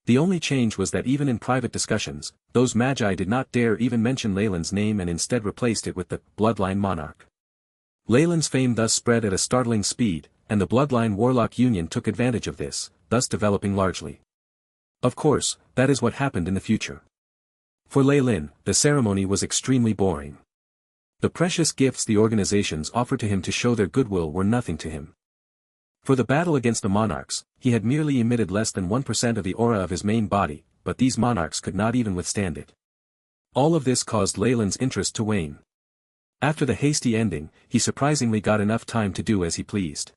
The only change was that even in private discussions, those magi did not dare even mention Lei Lin's name and instead replaced it with the Bloodline Monarch. Lei Lin's fame thus spread at a startling speed, and the Bloodline Warlock Union took advantage of this, thus developing largely. Of course, that is what happened in the future. For Lei Lin, the ceremony was extremely boring. The precious gifts the organizations offered to him to show their goodwill were nothing to him. For the battle against the monarchs, he had merely emitted less than 1% of the aura of his main body, but these monarchs could not even withstand it. All of this caused Lei Lin's interest to wane. After the hasty ending, he surprisingly got enough time to do as he pleased.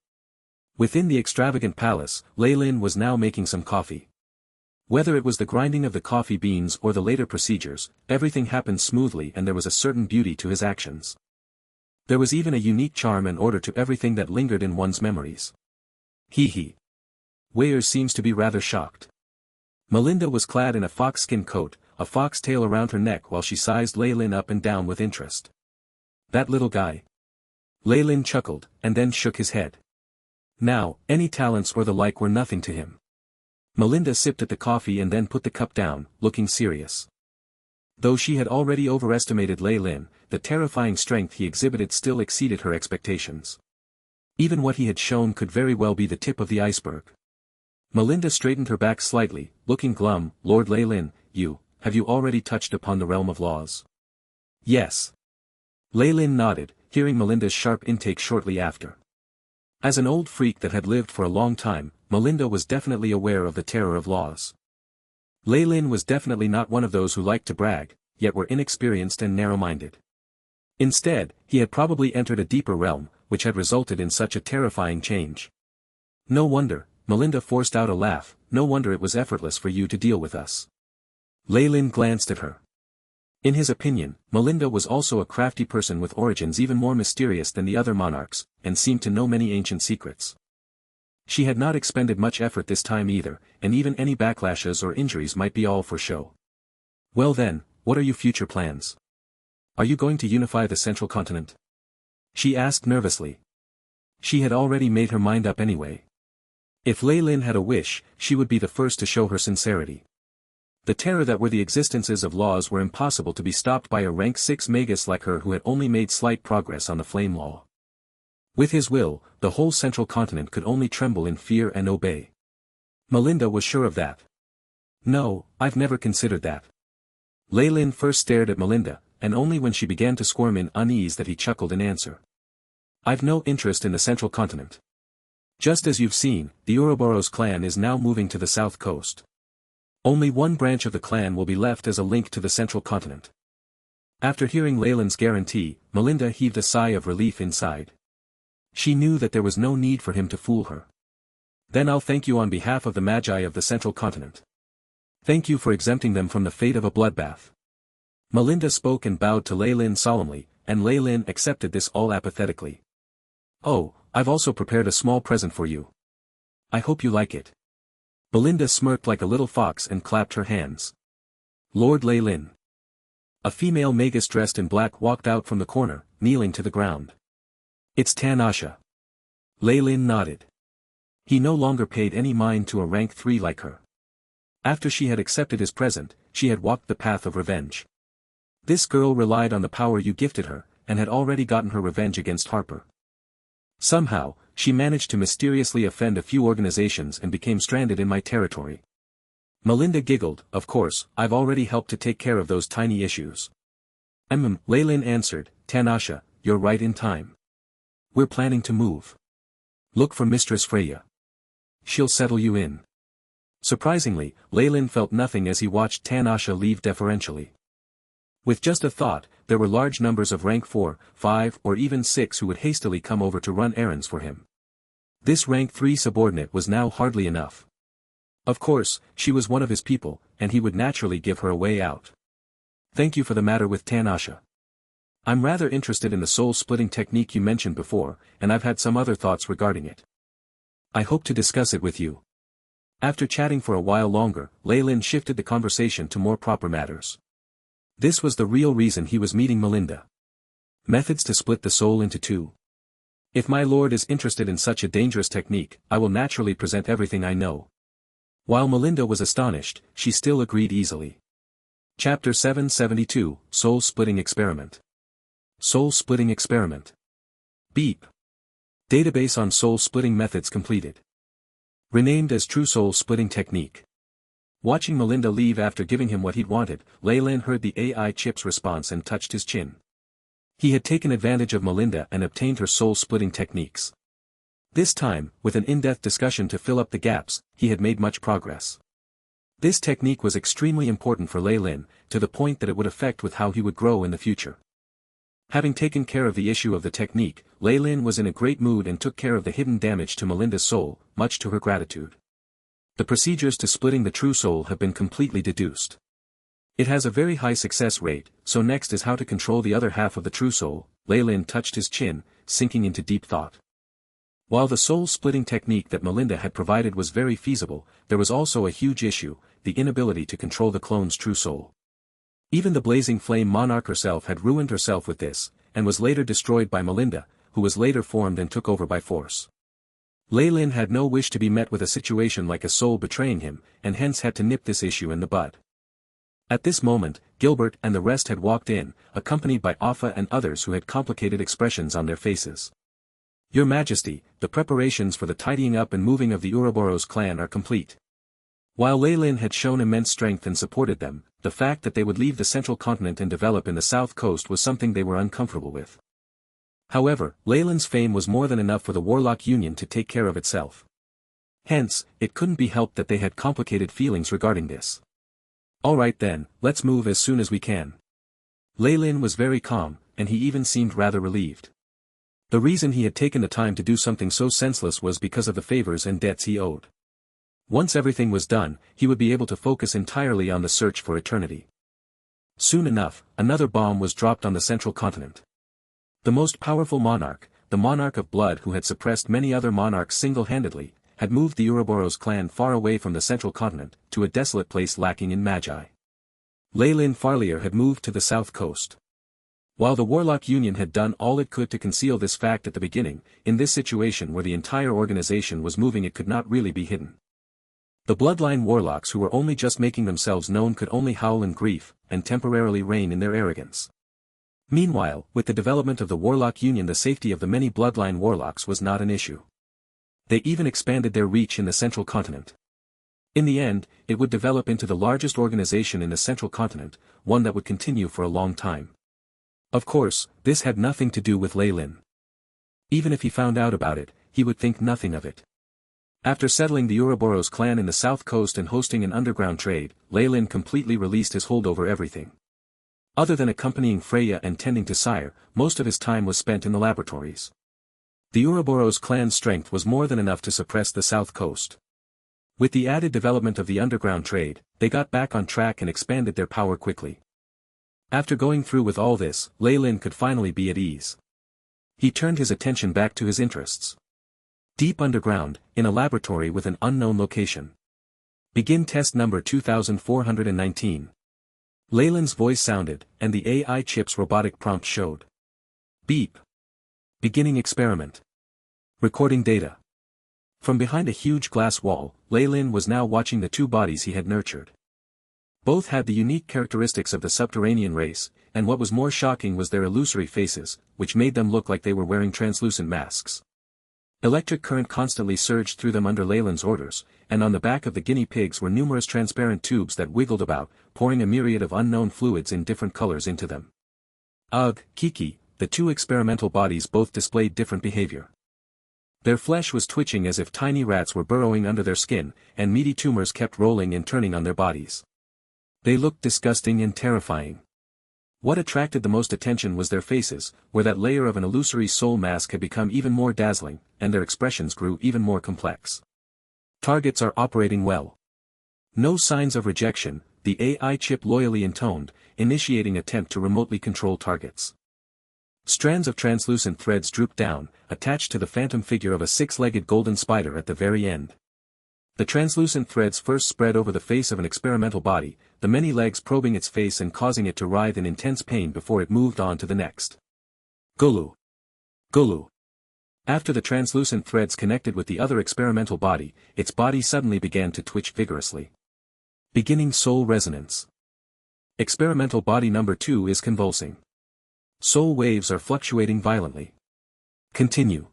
Within the extravagant palace, Lei Lin was now making some coffee. Whether it was the grinding of the coffee beans or the later procedures, everything happened smoothly and there was a certain beauty to his actions. There was even a unique charm and order to everything that lingered in one's memories. Hee. Weyers seems to be rather shocked. Melinda was clad in a fox-skin coat, a fox tail around her neck while she sized Lei Lin up and down with interest. That little guy. Lei Lin chuckled, and then shook his head. Now, any talents or the like were nothing to him. Melinda sipped at the coffee and then put the cup down, looking serious. Though she had already overestimated Lei Lin, the terrifying strength he exhibited still exceeded her expectations. Even what he had shown could very well be the tip of the iceberg. Melinda straightened her back slightly, looking glum. Lord Lei Lin, have you already touched upon the realm of laws? Yes. Lei Lin nodded, hearing Melinda's sharp intake shortly after. As an old freak that had lived for a long time, Melinda was definitely aware of the terror of laws. Lei Lin was definitely not one of those who liked to brag, yet were inexperienced and narrow-minded. Instead, he had probably entered a deeper realm, which had resulted in such a terrifying change. No wonder, Melinda forced out a laugh, no wonder it was effortless for you to deal with us. Lei Lin glanced at her. In his opinion, Melinda was also a crafty person with origins even more mysterious than the other monarchs, and seemed to know many ancient secrets. She had not expended much effort this time either, and even any backlashes or injuries might be all for show. Well then, what are your future plans? Are you going to unify the central continent? She asked nervously. She had already made her mind up anyway. If Lei Lin had a wish, she would be the first to show her sincerity. The terror that were the existences of laws were impossible to be stopped by a rank 6 Magus like her who had only made slight progress on the flame law. With his will, the whole central continent could only tremble in fear and obey. Melinda was sure of that. No, I've never considered that. Lei Lin first stared at Melinda, and only when she began to squirm in unease that he chuckled in answer. I've no interest in the central continent. Just as you've seen, the Ouroboros clan is now moving to the south coast. Only one branch of the clan will be left as a link to the central continent. After hearing Lei Lin's guarantee, Melinda heaved a sigh of relief inside. She knew that there was no need for him to fool her. Then I'll thank you on behalf of the Magi of the central continent. Thank you for exempting them from the fate of a bloodbath. Melinda spoke and bowed to Lei Lin solemnly, and Lei Lin accepted this all apathetically. Oh, I've also prepared a small present for you. I hope you like it. Belinda smirked like a little fox and clapped her hands. Lord Lei Lin. A female magus dressed in black walked out from the corner, kneeling to the ground. It's Tan-Asha. Lei Lin nodded. He no longer paid any mind to a rank 3 like her. After she had accepted his present, she had walked the path of revenge. This girl relied on the power you gifted her, and had already gotten her revenge against Harper. Somehow, she managed to mysteriously offend a few organizations and became stranded in my territory. Melinda giggled. Of course, I've already helped to take care of those tiny issues. Lei Lin answered, Tan-Asha, you're right in time. We're planning to move. Look for Mistress Freya. She'll settle you in. Surprisingly, Lei Lin felt nothing as he watched Tan-Asha leave deferentially. With just a thought, there were large numbers of rank 4, 5 or even 6 who would hastily come over to run errands for him. This rank 3 subordinate was now hardly enough. Of course, she was one of his people, and he would naturally give her a way out. Thank you for the matter with Tan-Asha. I'm rather interested in the soul-splitting technique you mentioned before, and I've had some other thoughts regarding it. I hope to discuss it with you. After chatting for a while longer, Lei Lin shifted the conversation to more proper matters. This was the real reason he was meeting Melinda. Methods to split the soul into two. If my lord is interested in such a dangerous technique, I will naturally present everything I know. While Melinda was astonished, she still agreed easily. Chapter 772, Soul-Splitting Experiment. Soul-Splitting Experiment. Beep. Database on soul-splitting methods completed. Renamed as True Soul-Splitting Technique. Watching Melinda leave after giving him what he'd wanted, Lei Lin heard the AI chip's response and touched his chin. He had taken advantage of Melinda and obtained her soul-splitting techniques. This time, with an in-depth discussion to fill up the gaps, he had made much progress. This technique was extremely important for Lei Lin, to the point that it would affect with how he would grow in the future. Having taken care of the issue of the technique, Lei Lin was in a great mood and took care of the hidden damage to Melinda's soul, much to her gratitude. The procedures to splitting the true soul have been completely deduced. It has a very high success rate, so next is how to control the other half of the true soul. Lei Lin touched his chin, sinking into deep thought. While the soul-splitting technique that Melinda had provided was very feasible, there was also a huge issue, the inability to control the clone's true soul. Even the blazing flame monarch herself had ruined herself with this, and was later destroyed by Melinda, who was later formed and took over by force. Lei Lin had no wish to be met with a situation like a soul betraying him, and hence had to nip this issue in the bud. At this moment, Gilbert and the rest had walked in, accompanied by Offa and others who had complicated expressions on their faces. Your Majesty, the preparations for the tidying up and moving of the Ouroboros clan are complete. While Lei Lin had shown immense strength and supported them, the fact that they would leave the central continent and develop in the south coast was something they were uncomfortable with. However, Lei Lin's fame was more than enough for the Warlock Union to take care of itself. Hence, it couldn't be helped that they had complicated feelings regarding this. Alright then, let's move as soon as we can. Lei Lin was very calm, and he even seemed rather relieved. The reason he had taken the time to do something so senseless was because of the favors and debts he owed. Once everything was done, he would be able to focus entirely on the search for eternity. Soon enough, another bomb was dropped on the central continent. The most powerful monarch, the monarch of blood who had suppressed many other monarchs single-handedly, had moved the Ouroboros clan far away from the central continent, to a desolate place lacking in magi. Leyland Farlier had moved to the south coast. While the Warlock Union had done all it could to conceal this fact at the beginning, in this situation where the entire organization was moving it could not really be hidden. The bloodline warlocks who were only just making themselves known could only howl in grief, and temporarily reign in their arrogance. Meanwhile, with the development of the Warlock Union the safety of the many bloodline warlocks was not an issue. They even expanded their reach in the central continent. In the end, it would develop into the largest organization in the central continent, one that would continue for a long time. Of course, this had nothing to do with Leyland. Even if he found out about it, he would think nothing of it. After settling the Ouroboros clan in the south coast and hosting an underground trade, Leyland completely released his hold over everything. Other than accompanying Freya and tending to Sire, most of his time was spent in the laboratories. The Ouroboros clan's strength was more than enough to suppress the south coast. With the added development of the underground trade, they got back on track and expanded their power quickly. After going through with all this, Leyland could finally be at ease. He turned his attention back to his interests. Deep underground, in a laboratory with an unknown location. Begin test number 2419. Leyland's voice sounded, and the AI chip's robotic prompt showed. Beep. Beginning experiment. Recording data. From behind a huge glass wall, Leyland was now watching the two bodies he had nurtured. Both had the unique characteristics of the subterranean race, and what was more shocking was their illusory faces, which made them look like they were wearing translucent masks. Electric current constantly surged through them under Leyland's orders, and on the back of the guinea pigs were numerous transparent tubes that wiggled about, pouring a myriad of unknown fluids in different colors into them. Ugh, Kiki, the two experimental bodies both displayed different behavior. Their flesh was twitching as if tiny rats were burrowing under their skin, and meaty tumors kept rolling and turning on their bodies. They looked disgusting and terrifying. What attracted the most attention was their faces, where that layer of an illusory soul mask had become even more dazzling, and their expressions grew even more complex. Targets are operating well. No signs of rejection, the AI chip loyally intoned, initiating attempt to remotely control targets. Strands of translucent threads drooped down, attached to the phantom figure of a six-legged golden spider at the very end. The translucent threads first spread over the face of an experimental body, the many legs probing its face and causing it to writhe in intense pain before it moved on to the next. Gulu. Gulu. After the translucent threads connected with the other experimental body, its body suddenly began to twitch vigorously. Beginning soul resonance. Experimental body number 2 is convulsing. Soul waves are fluctuating violently. Continue.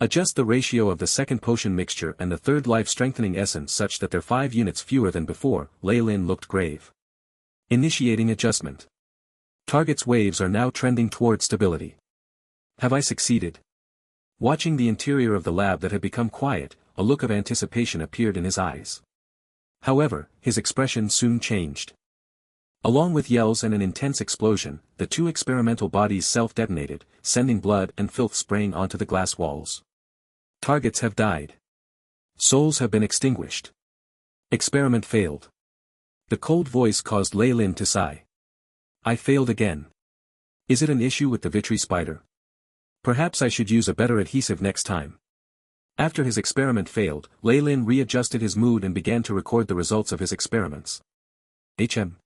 Adjust the ratio of the second potion mixture and the third life-strengthening essence such that they're 5 units fewer than before. Leyland looked grave. Initiating adjustment. Target's waves are now trending toward stability. Have I succeeded? Watching the interior of the lab that had become quiet, a look of anticipation appeared in his eyes. However, his expression soon changed. Along with yells and an intense explosion, the two experimental bodies self-detonated, sending blood and filth spraying onto the glass walls. Targets have died. Souls have been extinguished. Experiment failed. The cold voice caused Leyland to sigh. I failed again. Is it an issue with the Vitri spider? Perhaps I should use a better adhesive next time. After his experiment failed, Leyland readjusted his mood and began to record the results of his experiments. HM.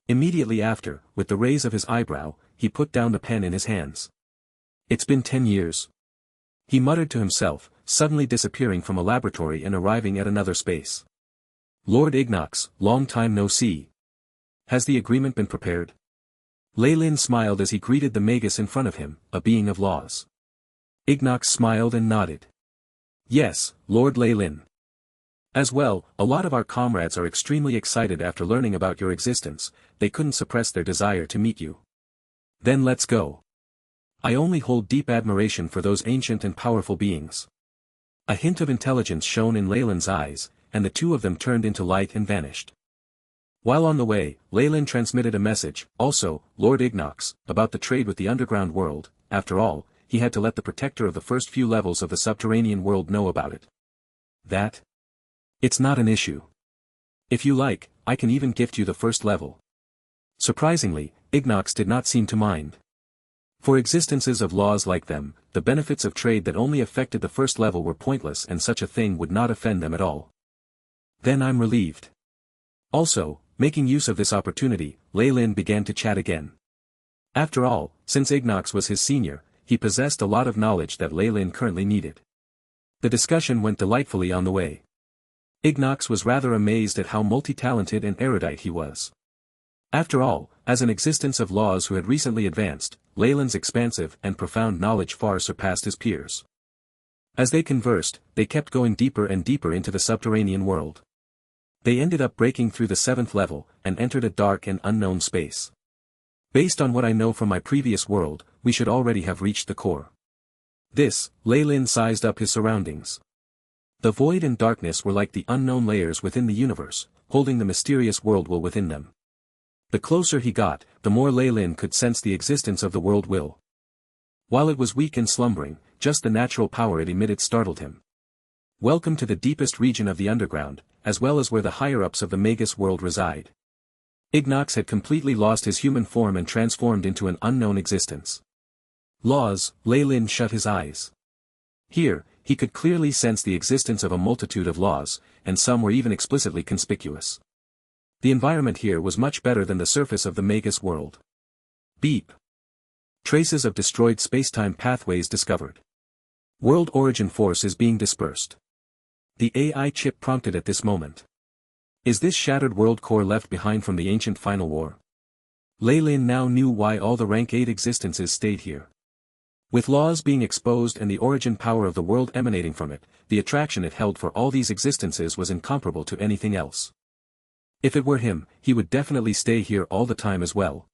Immediately after, with the raise of his eyebrow, he put down the pen in his hands. It's been 10 years. He muttered to himself, suddenly disappearing from a laboratory and arriving at another space. Lord Ignox, long time no see. Has the agreement been prepared? Leyland smiled as he greeted the Magus in front of him, a being of laws. Ignox smiled and nodded. Yes, Lord Leyland. As well, a lot of our comrades are extremely excited after learning about your existence, they couldn't suppress their desire to meet you. Then let's go. I only hold deep admiration for those ancient and powerful beings. A hint of intelligence shone in Leyland's eyes, and the two of them turned into light and vanished. While on the way, Leyland transmitted a message, also, Lord Ignox, about the trade with the underground world. After all, he had to let the protector of the first few levels of the subterranean world know about it. That? It's not an issue. If you like, I can even gift you the first level. Surprisingly, Ignox did not seem to mind. For existences of laws like them, the benefits of trade that only affected the first level were pointless and such a thing would not offend them at all. Then I'm relieved. Also, making use of this opportunity, Lei Lin began to chat again. After all, since Ignox was his senior, he possessed a lot of knowledge that Lei Lin currently needed. The discussion went delightfully on the way. Ignox was rather amazed at how multi-talented and erudite he was. After all, as an existence of laws who had recently advanced, Lei Lin's expansive and profound knowledge far surpassed his peers. As they conversed, they kept going deeper and deeper into the subterranean world. They ended up breaking through the 7th level, and entered a dark and unknown space. Based on what I know from my previous world, we should already have reached the core. This, Lei Lin sized up his surroundings. The void and darkness were like the unknown layers within the universe, holding the mysterious world will within them. The closer he got, the more Lei Lin could sense the existence of the world will. While it was weak and slumbering, just the natural power it emitted startled him. Welcome to the deepest region of the underground, as well as where the higher-ups of the Magus world reside. Ignox had completely lost his human form and transformed into an unknown existence. Laws, Lei Lin shut his eyes. Here, he could clearly sense the existence of a multitude of laws, and some were even explicitly conspicuous. The environment here was much better than the surface of the Magus world. Beep. Traces of destroyed spacetime pathways discovered. World origin force is being dispersed. The AI chip prompted at this moment. Is this shattered world core left behind from the ancient final war? Lei Lin now knew why all the rank 8 existences stayed here. With laws being exposed and the origin power of the world emanating from it, the attraction it held for all these existences was incomparable to anything else. If it were him, he would definitely stay here all the time as well.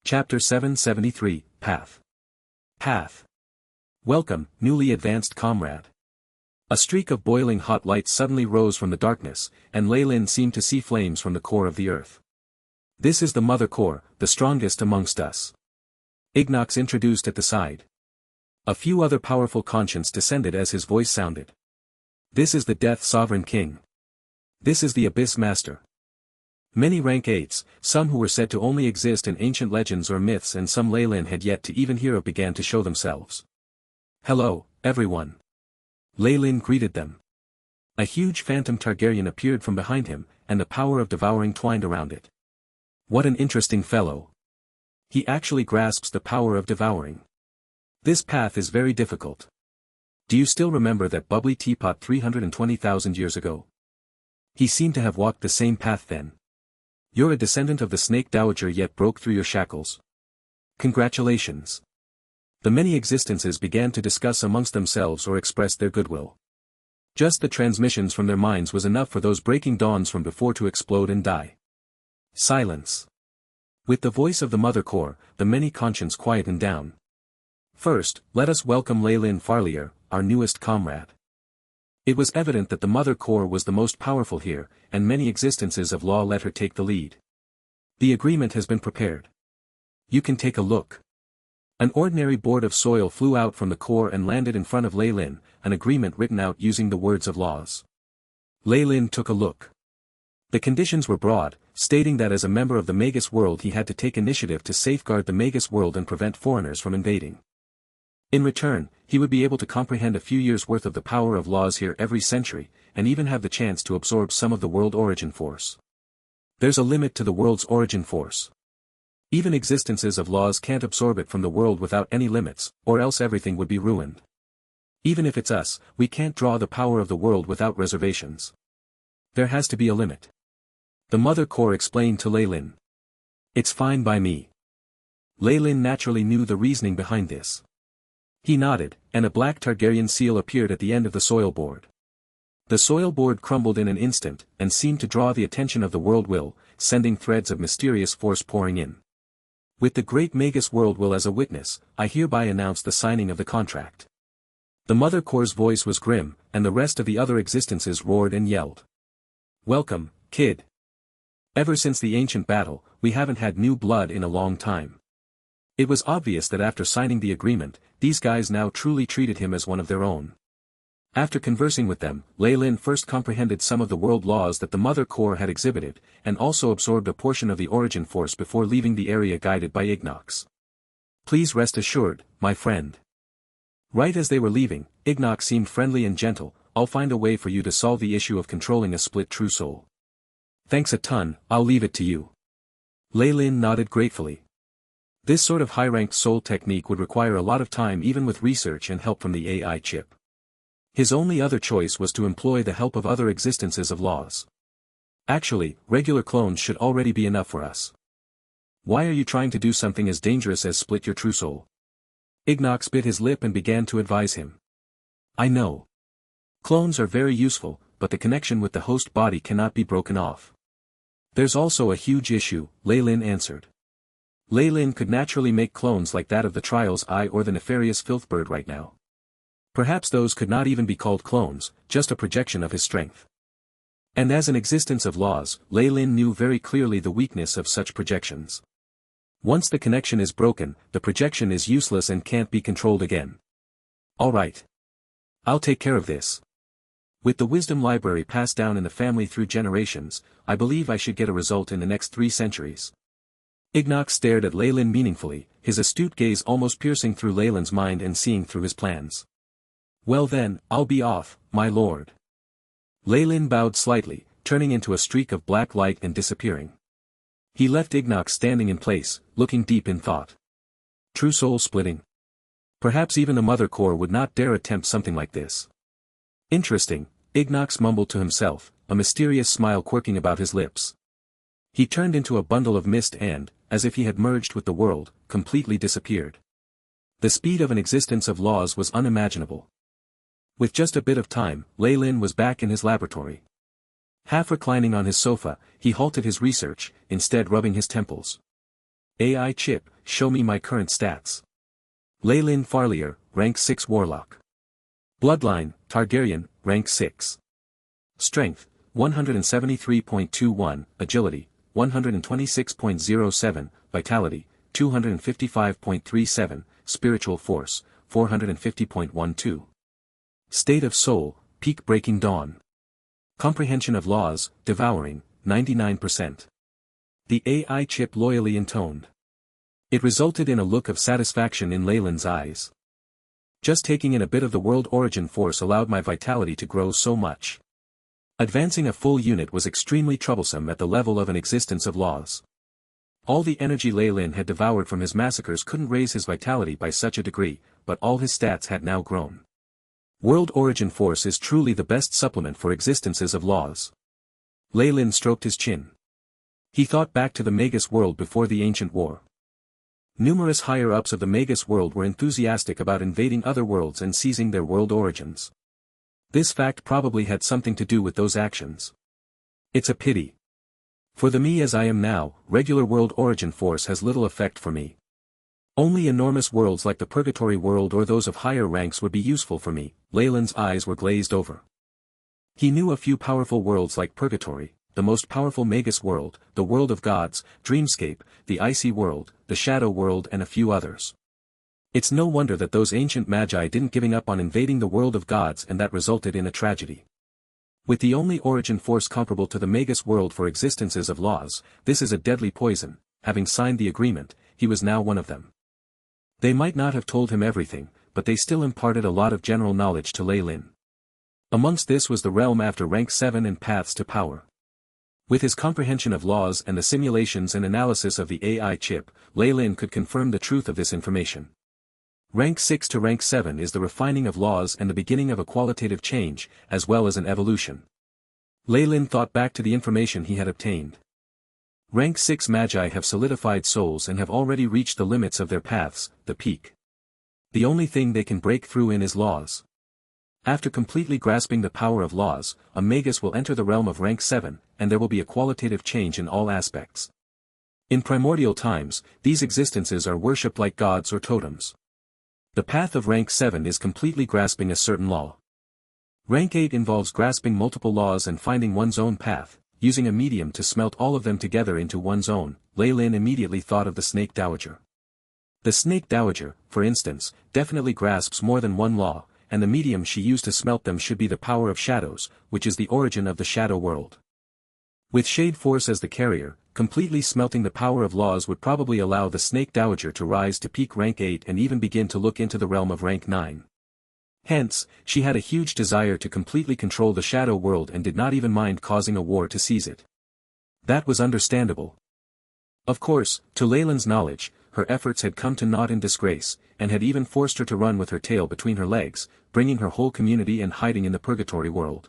Chapter 773, Path. Path. Welcome, newly advanced comrade. A streak of boiling hot light suddenly rose from the darkness, and Lei Lin seemed to see flames from the core of the earth. This is the Mother Core, the strongest amongst us. Ignox introduced at the side. A few other powerful conscience descended as his voice sounded. This is the Death Sovereign King. This is the Abyss Master. Many rank 8s, some who were said to only exist in ancient legends or myths and some Lei Lin had yet to even hear of began to show themselves. Hello, everyone. Lei Lin greeted them. A huge phantom Targaryen appeared from behind him, and the power of devouring twined around it. What an interesting fellow. He actually grasps the power of devouring. This path is very difficult. Do you still remember that bubbly teapot 320,000 years ago? He seemed to have walked the same path then. You're a descendant of the snake dowager yet broke through your shackles. Congratulations. The many existences began to discuss amongst themselves or express their goodwill. Just the transmissions from their minds was enough for those breaking dawns from before to explode and die. Silence. With the voice of the Mother Core, the many conscience quietened down. First, let us welcome Lei Lin Farlier, our newest comrade. It was evident that the Mother Core was the most powerful here, and many existences of law let her take the lead. The agreement has been prepared. You can take a look. An ordinary board of soil flew out from the core and landed in front of Lei Lin, an agreement written out using the words of laws. Lei Lin took a look. The conditions were broad, stating that as a member of the Magus world he had to take initiative to safeguard the Magus world and prevent foreigners from invading. In return, he would be able to comprehend a few years' worth of the power of laws here every century, and even have the chance to absorb some of the world origin force. There's a limit to the world's origin force. Even existences of laws can't absorb it from the world without any limits, or else everything would be ruined. Even if it's us, we can't draw the power of the world without reservations. There has to be a limit. The Mother Core explained to Lei Lin. It's fine by me. Lei Lin naturally knew the reasoning behind this. He nodded, and a black Targaryen seal appeared at the end of the soil board. The soil board crumbled in an instant, and seemed to draw the attention of the world will, sending threads of mysterious force pouring in. With the great Magus world will as a witness, I hereby announce the signing of the contract. The Mother Core's voice was grim, and the rest of the other existences roared and yelled. Welcome, kid. Ever since the ancient battle, we haven't had new blood in a long time. It was obvious that after signing the agreement, these guys now truly treated him as one of their own. After conversing with them, Lei Lin first comprehended some of the world laws that the Mother Core had exhibited, and also absorbed a portion of the origin force before leaving the area guided by Ignox. Please rest assured, my friend. Right as they were leaving, Ignox seemed friendly and gentle. I'll find a way for you to solve the issue of controlling a split true soul. Thanks a ton, I'll leave it to you. Lei Lin nodded gratefully. This sort of high-ranked soul technique would require a lot of time even with research and help from the AI chip. His only other choice was to employ the help of other existences of laws. Actually, regular clones should already be enough for us. Why are you trying to do something as dangerous as split your true soul? Ignox bit his lip and began to advise him. I know. Clones are very useful, but the connection with the host body cannot be broken off. There's also a huge issue, Lei Lin answered. Lei Lin could naturally make clones like that of the Trials Eye or the nefarious Filthbird right now. Perhaps those could not even be called clones, just a projection of his strength. And as an existence of laws, Lei Lin knew very clearly the weakness of such projections. Once the connection is broken, the projection is useless and can't be controlled again. Alright. I'll take care of this. With the wisdom library passed down in the family through generations, I believe I should get a result in the next 3 centuries. Ignox stared at Lei Lin meaningfully, his astute gaze almost piercing through Lei Lin's mind and seeing through his plans. Well then, I'll be off, my lord. Lei Lin bowed slightly, turning into a streak of black light and disappearing. He left Ignox standing in place, looking deep in thought. True soul splitting. Perhaps even the Mother Core would not dare attempt something like this. Interesting, Ignox mumbled to himself, a mysterious smile quirking about his lips. He turned into a bundle of mist and, as if he had merged with the world, completely disappeared. The speed of an existence of laws was unimaginable. With just a bit of time, Lei Lin was back in his laboratory. Half reclining on his sofa, he halted his research, instead rubbing his temples. AI chip, show me my current stats. Lei Lin Farlier, rank 6 Warlock. Bloodline, Targaryen, rank 6. Strength, 173.21, Agility, 126.07, Vitality, 255.37, Spiritual Force, 450.12. State of Soul, Peak Breaking Dawn. Comprehension of Laws, Devouring, 99%. The AI chip loyally intoned. It resulted in a look of satisfaction in Lei Lin's eyes. Just taking in a bit of the world origin force allowed my vitality to grow so much. Advancing a full unit was extremely troublesome at the level of an existence of laws. All the energy Lei Lin had devoured from his massacres couldn't raise his vitality by such a degree, but all his stats had now grown. World origin force is truly the best supplement for existences of laws. Lei Lin stroked his chin. He thought back to the Magus world before the ancient war. Numerous higher-ups of the Magus world were enthusiastic about invading other worlds and seizing their world origins. This fact probably had something to do with those actions. It's a pity. For the me as I am now, regular world origin force has little effect for me. Only enormous worlds like the Purgatory world or those of higher ranks would be useful for me. Lei Lin's eyes were glazed over. He knew a few powerful worlds like Purgatory, the most powerful Magus world, the world of gods, Dreamscape, the Icy world, the Shadow world and a few others. It's no wonder that those ancient magi didn't giving up on invading the world of gods and that resulted in a tragedy. With the only origin force comparable to the Magus world for existences of laws, this is a deadly poison. Having signed the agreement, he was now one of them. They might not have told him everything, but they still imparted a lot of general knowledge to Lei Lin. Amongst this was the realm after rank 7 and paths to power. With his comprehension of laws and the simulations and analysis of the AI chip, Lei Lin could confirm the truth of this information. Rank 6 to rank 7 is the refining of laws and the beginning of a qualitative change, as well as an evolution. Lei Lin thought back to the information he had obtained. Rank 6 magi have solidified souls and have already reached the limits of their paths, the peak. The only thing they can break through in is laws. After completely grasping the power of laws, a Magus will enter the realm of rank 7, and there will be a qualitative change in all aspects. In primordial times, these existences are worshipped like gods or totems. The path of rank 7 is completely grasping a certain law. Rank 8 involves grasping multiple laws and finding one's own path, using a medium to smelt all of them together into one's own. Lei Lin immediately thought of the Snake Dowager. The Snake Dowager, for instance, definitely grasps more than one law, and the medium she used to smelt them should be the power of shadows, which is the origin of the shadow world. With Shade Force as the carrier, completely smelting the power of laws would probably allow the Snake Dowager to rise to peak rank 8 and even begin to look into the realm of rank 9. Hence, she had a huge desire to completely control the shadow world and did not even mind causing a war to seize it. That was understandable. Of course, to Leyland's knowledge, her efforts had come to naught in disgrace, and had even forced her to run with her tail between her legs, bringing her whole community and hiding in the purgatory world.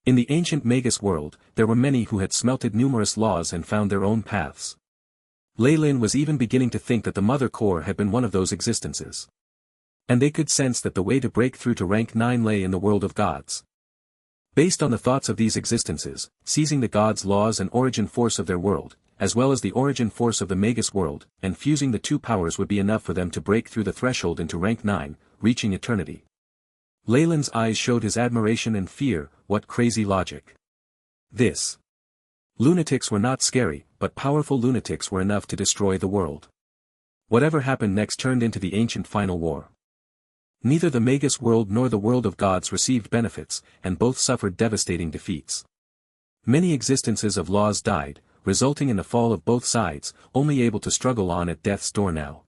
In the ancient Magus world, there were many who had smelted numerous laws and found their own paths. Leyland was even beginning to think that the Mother Core had been one of those existences. And they could sense that the way to break through to rank 9 lay in the world of gods. Based on the thoughts of these existences, seizing the gods' laws and origin force of their world, as well as the origin force of the Magus world, and fusing the two powers would be enough for them to break through the threshold into rank 9, reaching eternity. Leyland's eyes showed his admiration and fear. What crazy logic. This. Lunatics were not scary, but powerful lunatics were enough to destroy the world. Whatever happened next turned into the ancient final war. Neither the Magus world nor the world of gods received benefits, and both suffered devastating defeats. Many existences of laws died, resulting in the fall of both sides, only able to struggle on at death's door now.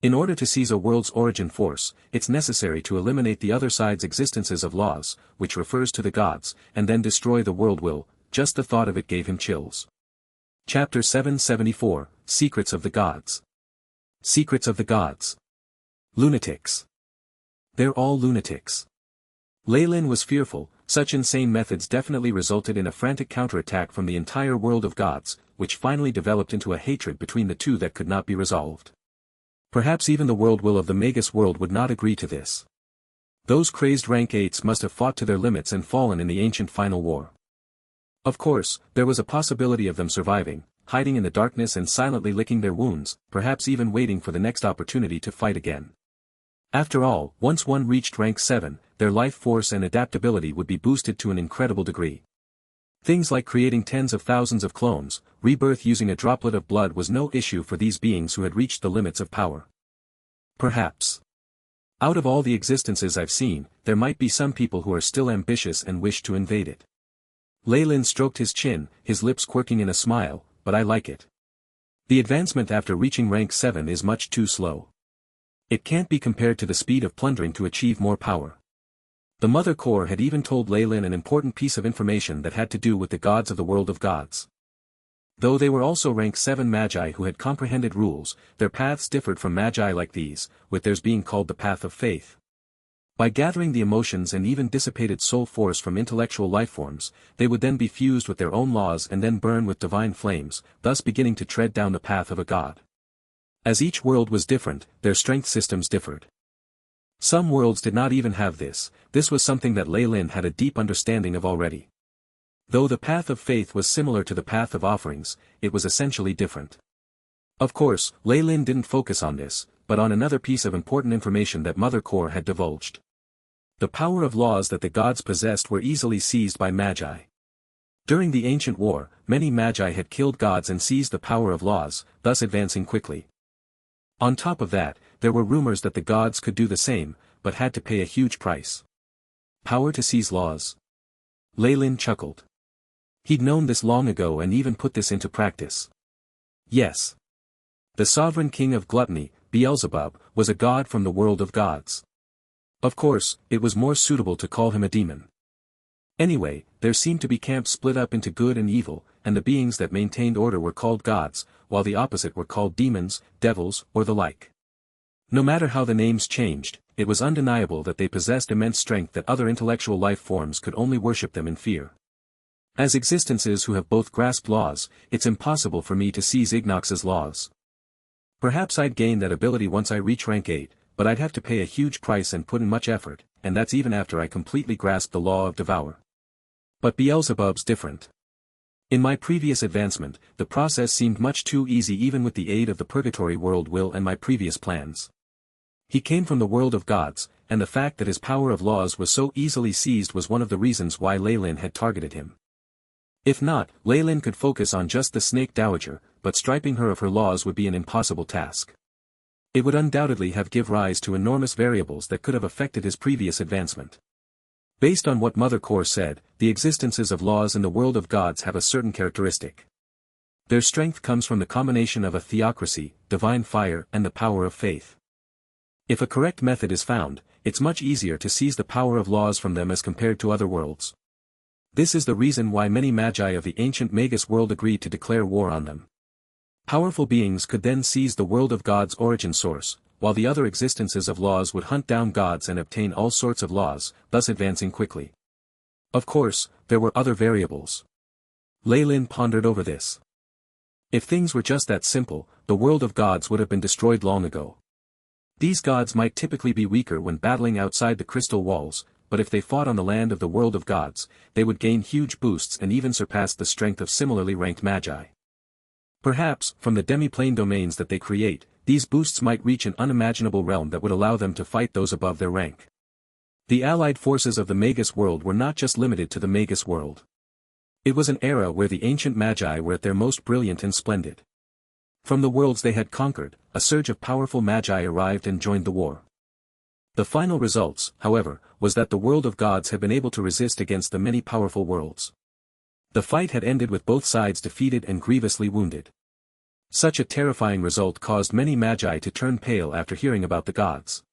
In order to seize a world's origin force, it's necessary to eliminate the other side's existences of laws, which refers to the gods, and then destroy the world will. Just the thought of it gave him chills. Chapter 774, Secrets of the Gods. Secrets of the Gods. Lunatics. They're all lunatics. Leyland was fearful. Such insane methods definitely resulted in a frantic counterattack from the entire world of gods, which finally developed into a hatred between the two that could not be resolved. Perhaps even the world will of the Magus world would not agree to this. Those crazed rank 8s must have fought to their limits and fallen in the ancient final war. Of course, there was a possibility of them surviving, hiding in the darkness and silently licking their wounds, perhaps even waiting for the next opportunity to fight again. After all, once one reached rank 7, their life force and adaptability would be boosted to an incredible degree. Things like creating tens of thousands of clones, rebirth using a droplet of blood was no issue for these beings who had reached the limits of power. Perhaps. Out of all the existences I've seen, there might be some people who are still ambitious and wish to invade it. Leyland stroked his chin, his lips quirking in a smile, but I like it. The advancement after reaching rank 7 is much too slow. It can't be compared to the speed of plundering to achieve more power. The Mother Core had even told Leyland an important piece of information that had to do with the gods of the world of gods. Though they were also rank 7 magi who had comprehended rules, their paths differed from magi like these, with theirs being called the path of faith. By gathering the emotions and even dissipated soul force from intellectual lifeforms, they would then be fused with their own laws and then burn with divine flames, thus beginning to tread down the path of a god. As each world was different, their strength systems differed. Some worlds did not even have this. This was something that Leyland had a deep understanding of already. Though the path of faith was similar to the path of offerings, it was essentially different. Of course, Leyland didn't focus on this, but on another piece of important information that Mother Core had divulged. The power of laws that the gods possessed were easily seized by magi. During the ancient war, many magi had killed gods and seized the power of laws, thus advancing quickly. On top of that, there were rumors that the gods could do the same, but had to pay a huge price. Power to seize laws. Leyland chuckled. He'd known this long ago and even put this into practice. Yes. The sovereign king of gluttony, Beelzebub, was a god from the world of gods. Of course, it was more suitable to call him a demon. Anyway, there seemed to be camps split up into good and evil, and the beings that maintained order were called gods, while the opposite were called demons, devils, or the like. No matter how the names changed, it was undeniable that they possessed immense strength that other intellectual life forms could only worship them in fear. As existences who have both grasped laws, it's impossible for me to seize Ignox's laws. Perhaps I'd gain that ability once I reach rank 8, but I'd have to pay a huge price and put in much effort, and that's even after I completely grasp the law of devour. But Beelzebub's different. In my previous advancement, the process seemed much too easy even with the aid of the purgatory world will and my previous plans. He came from the world of gods, and the fact that his power of laws was so easily seized was one of the reasons why Leyland had targeted him. If not, Leyland could focus on just the Snake Dowager, but stripping her of her laws would be an impossible task. It would undoubtedly have give rise to enormous variables that could have affected his previous advancement. Based on what Mother Core said, the existences of laws in the world of gods have a certain characteristic. Their strength comes from the combination of a theocracy, divine fire, and the power of faith. If a correct method is found, it's much easier to seize the power of laws from them as compared to other worlds. This is the reason why many magi of the ancient Magus world agreed to declare war on them. Powerful beings could then seize the world of God's origin source, while the other existences of laws would hunt down gods and obtain all sorts of laws, thus advancing quickly. Of course, there were other variables. Lei Lin pondered over this. If things were just that simple, the world of gods would have been destroyed long ago. These gods might typically be weaker when battling outside the crystal walls, but if they fought on the land of the world of gods, they would gain huge boosts and even surpass the strength of similarly ranked magi. Perhaps, from the demi-plane domains that they create, these boosts might reach an unimaginable realm that would allow them to fight those above their rank. The allied forces of the Magus world were not just limited to the Magus world. It was an era where the ancient magi were at their most brilliant and splendid. From the worlds they had conquered, a surge of powerful magi arrived and joined the war. The final results, however, was that the world of gods had been able to resist against the many powerful worlds. The fight had ended with both sides defeated and grievously wounded. Such a terrifying result caused many magi to turn pale after hearing about the gods.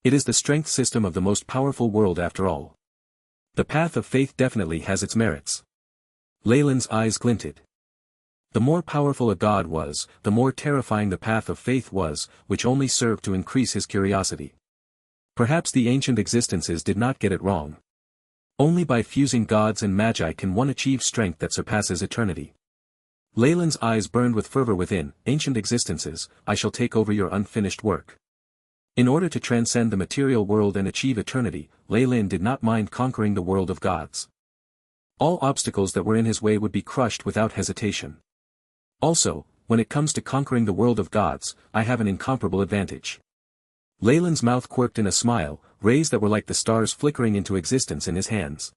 It is the strength system of the most powerful world after all. The path of faith definitely has its merits. Lei Lin's eyes glinted. The more powerful a god was, the more terrifying the path of faith was, which only served to increase his curiosity. Perhaps the ancient existences did not get it wrong. Only by fusing gods and magi can one achieve strength that surpasses eternity. Lei Lin's eyes burned with fervor within. Ancient existences, I shall take over your unfinished work. In order to transcend the material world and achieve eternity, Lei Lin did not mind conquering the world of gods. All obstacles that were in his way would be crushed without hesitation. Also, when it comes to conquering the world of gods, I have an incomparable advantage. Lei Lin's mouth quirked in a smile, rays that were like the stars flickering into existence in his hands.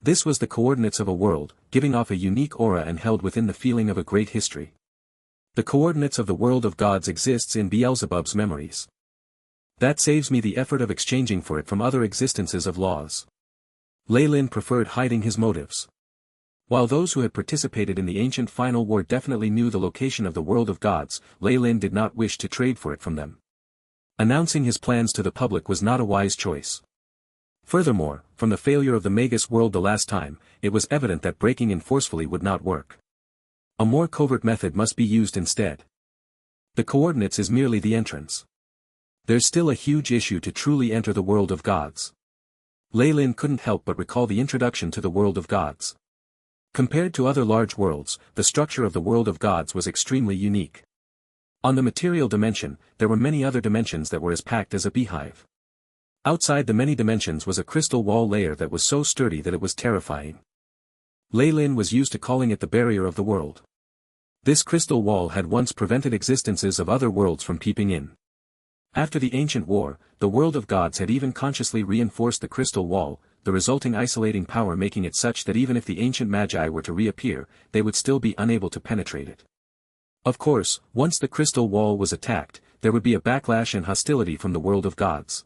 This was the coordinates of a world, giving off a unique aura and held within the feeling of a great history. The coordinates of the world of gods exists in Beelzebub's memories. That saves me the effort of exchanging for it from other existences of laws. Lei Lin preferred hiding his motives. While those who had participated in the ancient final war definitely knew the location of the world of gods, Lei Lin did not wish to trade for it from them. Announcing his plans to the public was not a wise choice. Furthermore, from the failure of the Magus world the last time, it was evident that breaking in forcefully would not work. A more covert method must be used instead. The coordinates is merely the entrance. There's still a huge issue to truly enter the world of gods. Lei Lin couldn't help but recall the introduction to the world of gods. Compared to other large worlds, the structure of the world of gods was extremely unique. On the material dimension, there were many other dimensions that were as packed as a beehive. Outside the many dimensions was a crystal wall layer that was so sturdy that it was terrifying. Lei Lin was used to calling it the barrier of the world. This crystal wall had once prevented existences of other worlds from peeping in. After the ancient war, the world of gods had even consciously reinforced the crystal wall, the resulting isolating power making it such that even if the ancient magi were to reappear, they would still be unable to penetrate it. Of course, once the crystal wall was attacked, there would be a backlash and hostility from the world of gods.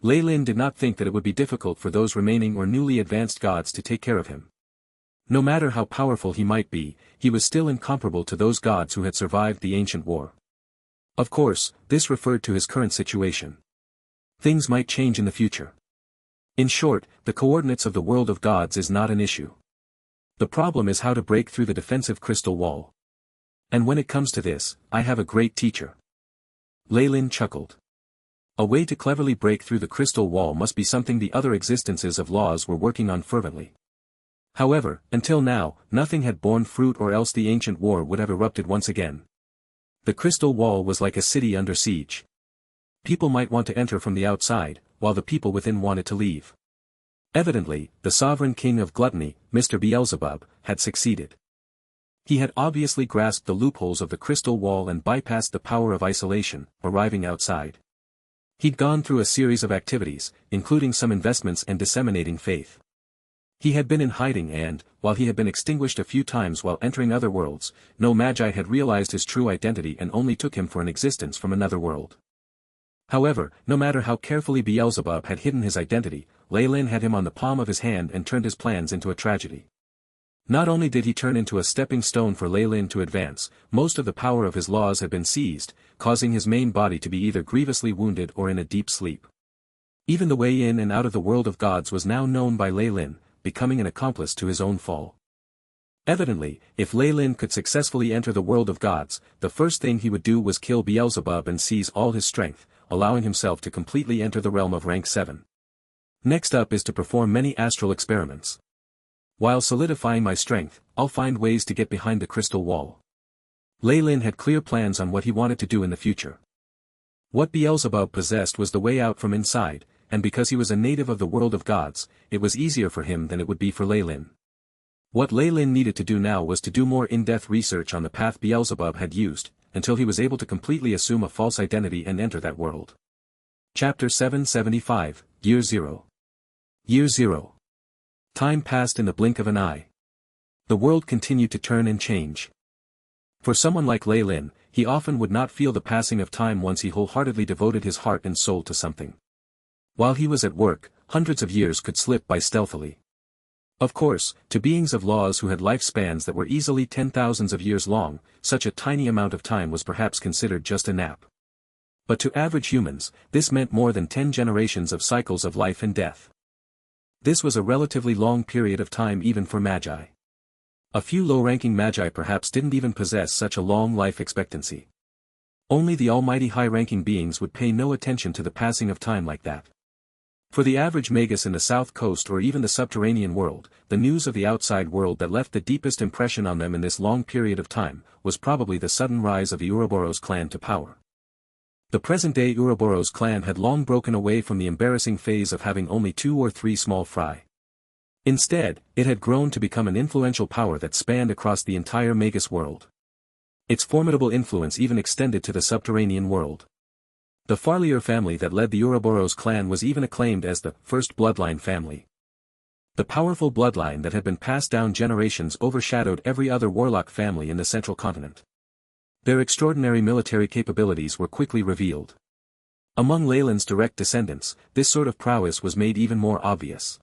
Lei Lin did not think that it would be difficult for those remaining or newly advanced gods to take care of him. No matter how powerful he might be, he was still incomparable to those gods who had survived the ancient war. Of course, this referred to his current situation. Things might change in the future. In short, the coordinates of the world of gods is not an issue. The problem is how to break through the defensive crystal wall. And when it comes to this, I have a great teacher. Lei Lin chuckled. A way to cleverly break through the crystal wall must be something the other existences of laws were working on fervently. However, until now, nothing had borne fruit or else the ancient war would have erupted once again. The crystal wall was like a city under siege. People might want to enter from the outside, while the people within wanted to leave. Evidently, the sovereign king of gluttony, Mr. Beelzebub, had succeeded. He had obviously grasped the loopholes of the crystal wall and bypassed the power of isolation, arriving outside. He'd gone through a series of activities, including some investments and disseminating faith. He had been in hiding and, while he had been extinguished a few times while entering other worlds, no magi had realized his true identity and only took him for an existence from another world. However, no matter how carefully Beelzebub had hidden his identity, Lei Lin had him on the palm of his hand and turned his plans into a tragedy. Not only did he turn into a stepping stone for Lei Lin to advance, most of the power of his laws had been seized, causing his main body to be either grievously wounded or in a deep sleep. Even the way in and out of the world of gods was now known by Lei Lin, becoming an accomplice to his own fall. Evidently, if Lei Lin could successfully enter the world of gods, the first thing he would do was kill Beelzebub and seize all his strength, allowing himself to completely enter the realm of rank 7. Next up is to perform many astral experiments. While solidifying my strength, I'll find ways to get behind the crystal wall. Lei Lin had clear plans on what he wanted to do in the future. What Beelzebub possessed was the way out from inside, and because he was a native of the world of gods, it was easier for him than it would be for Lei Lin. What Lei Lin needed to do now was to do more in-depth research on the path Beelzebub had used, until he was able to completely assume a false identity and enter that world. Chapter 775, Year 0. Year 0. Time passed in the blink of an eye. The world continued to turn and change. For someone like Lei Lin, he often would not feel the passing of time once he wholeheartedly devoted his heart and soul to something. While he was at work, hundreds of years could slip by stealthily. Of course, to beings of laws who had lifespans that were easily 10,000s of years long, such a tiny amount of time was perhaps considered just a nap. But to average humans, this meant more than 10 generations of cycles of life and death. This was a relatively long period of time even for magi. A few low-ranking magi perhaps didn't even possess such a long life expectancy. Only the almighty high-ranking beings would pay no attention to the passing of time like that. For the average Magus in the south coast or even the subterranean world, the news of the outside world that left the deepest impression on them in this long period of time, was probably the sudden rise of the Ouroboros clan to power. The present-day Ouroboros clan had long broken away from the embarrassing phase of having only 2 or 3 small fry. Instead, it had grown to become an influential power that spanned across the entire Magus world. Its formidable influence even extended to the subterranean world. The Farlier family that led the Ouroboros clan was even acclaimed as the first bloodline family. The powerful bloodline that had been passed down generations overshadowed every other warlock family in the central continent. Their extraordinary military capabilities were quickly revealed. Among Lei Lin's direct descendants, this sort of prowess was made even more obvious.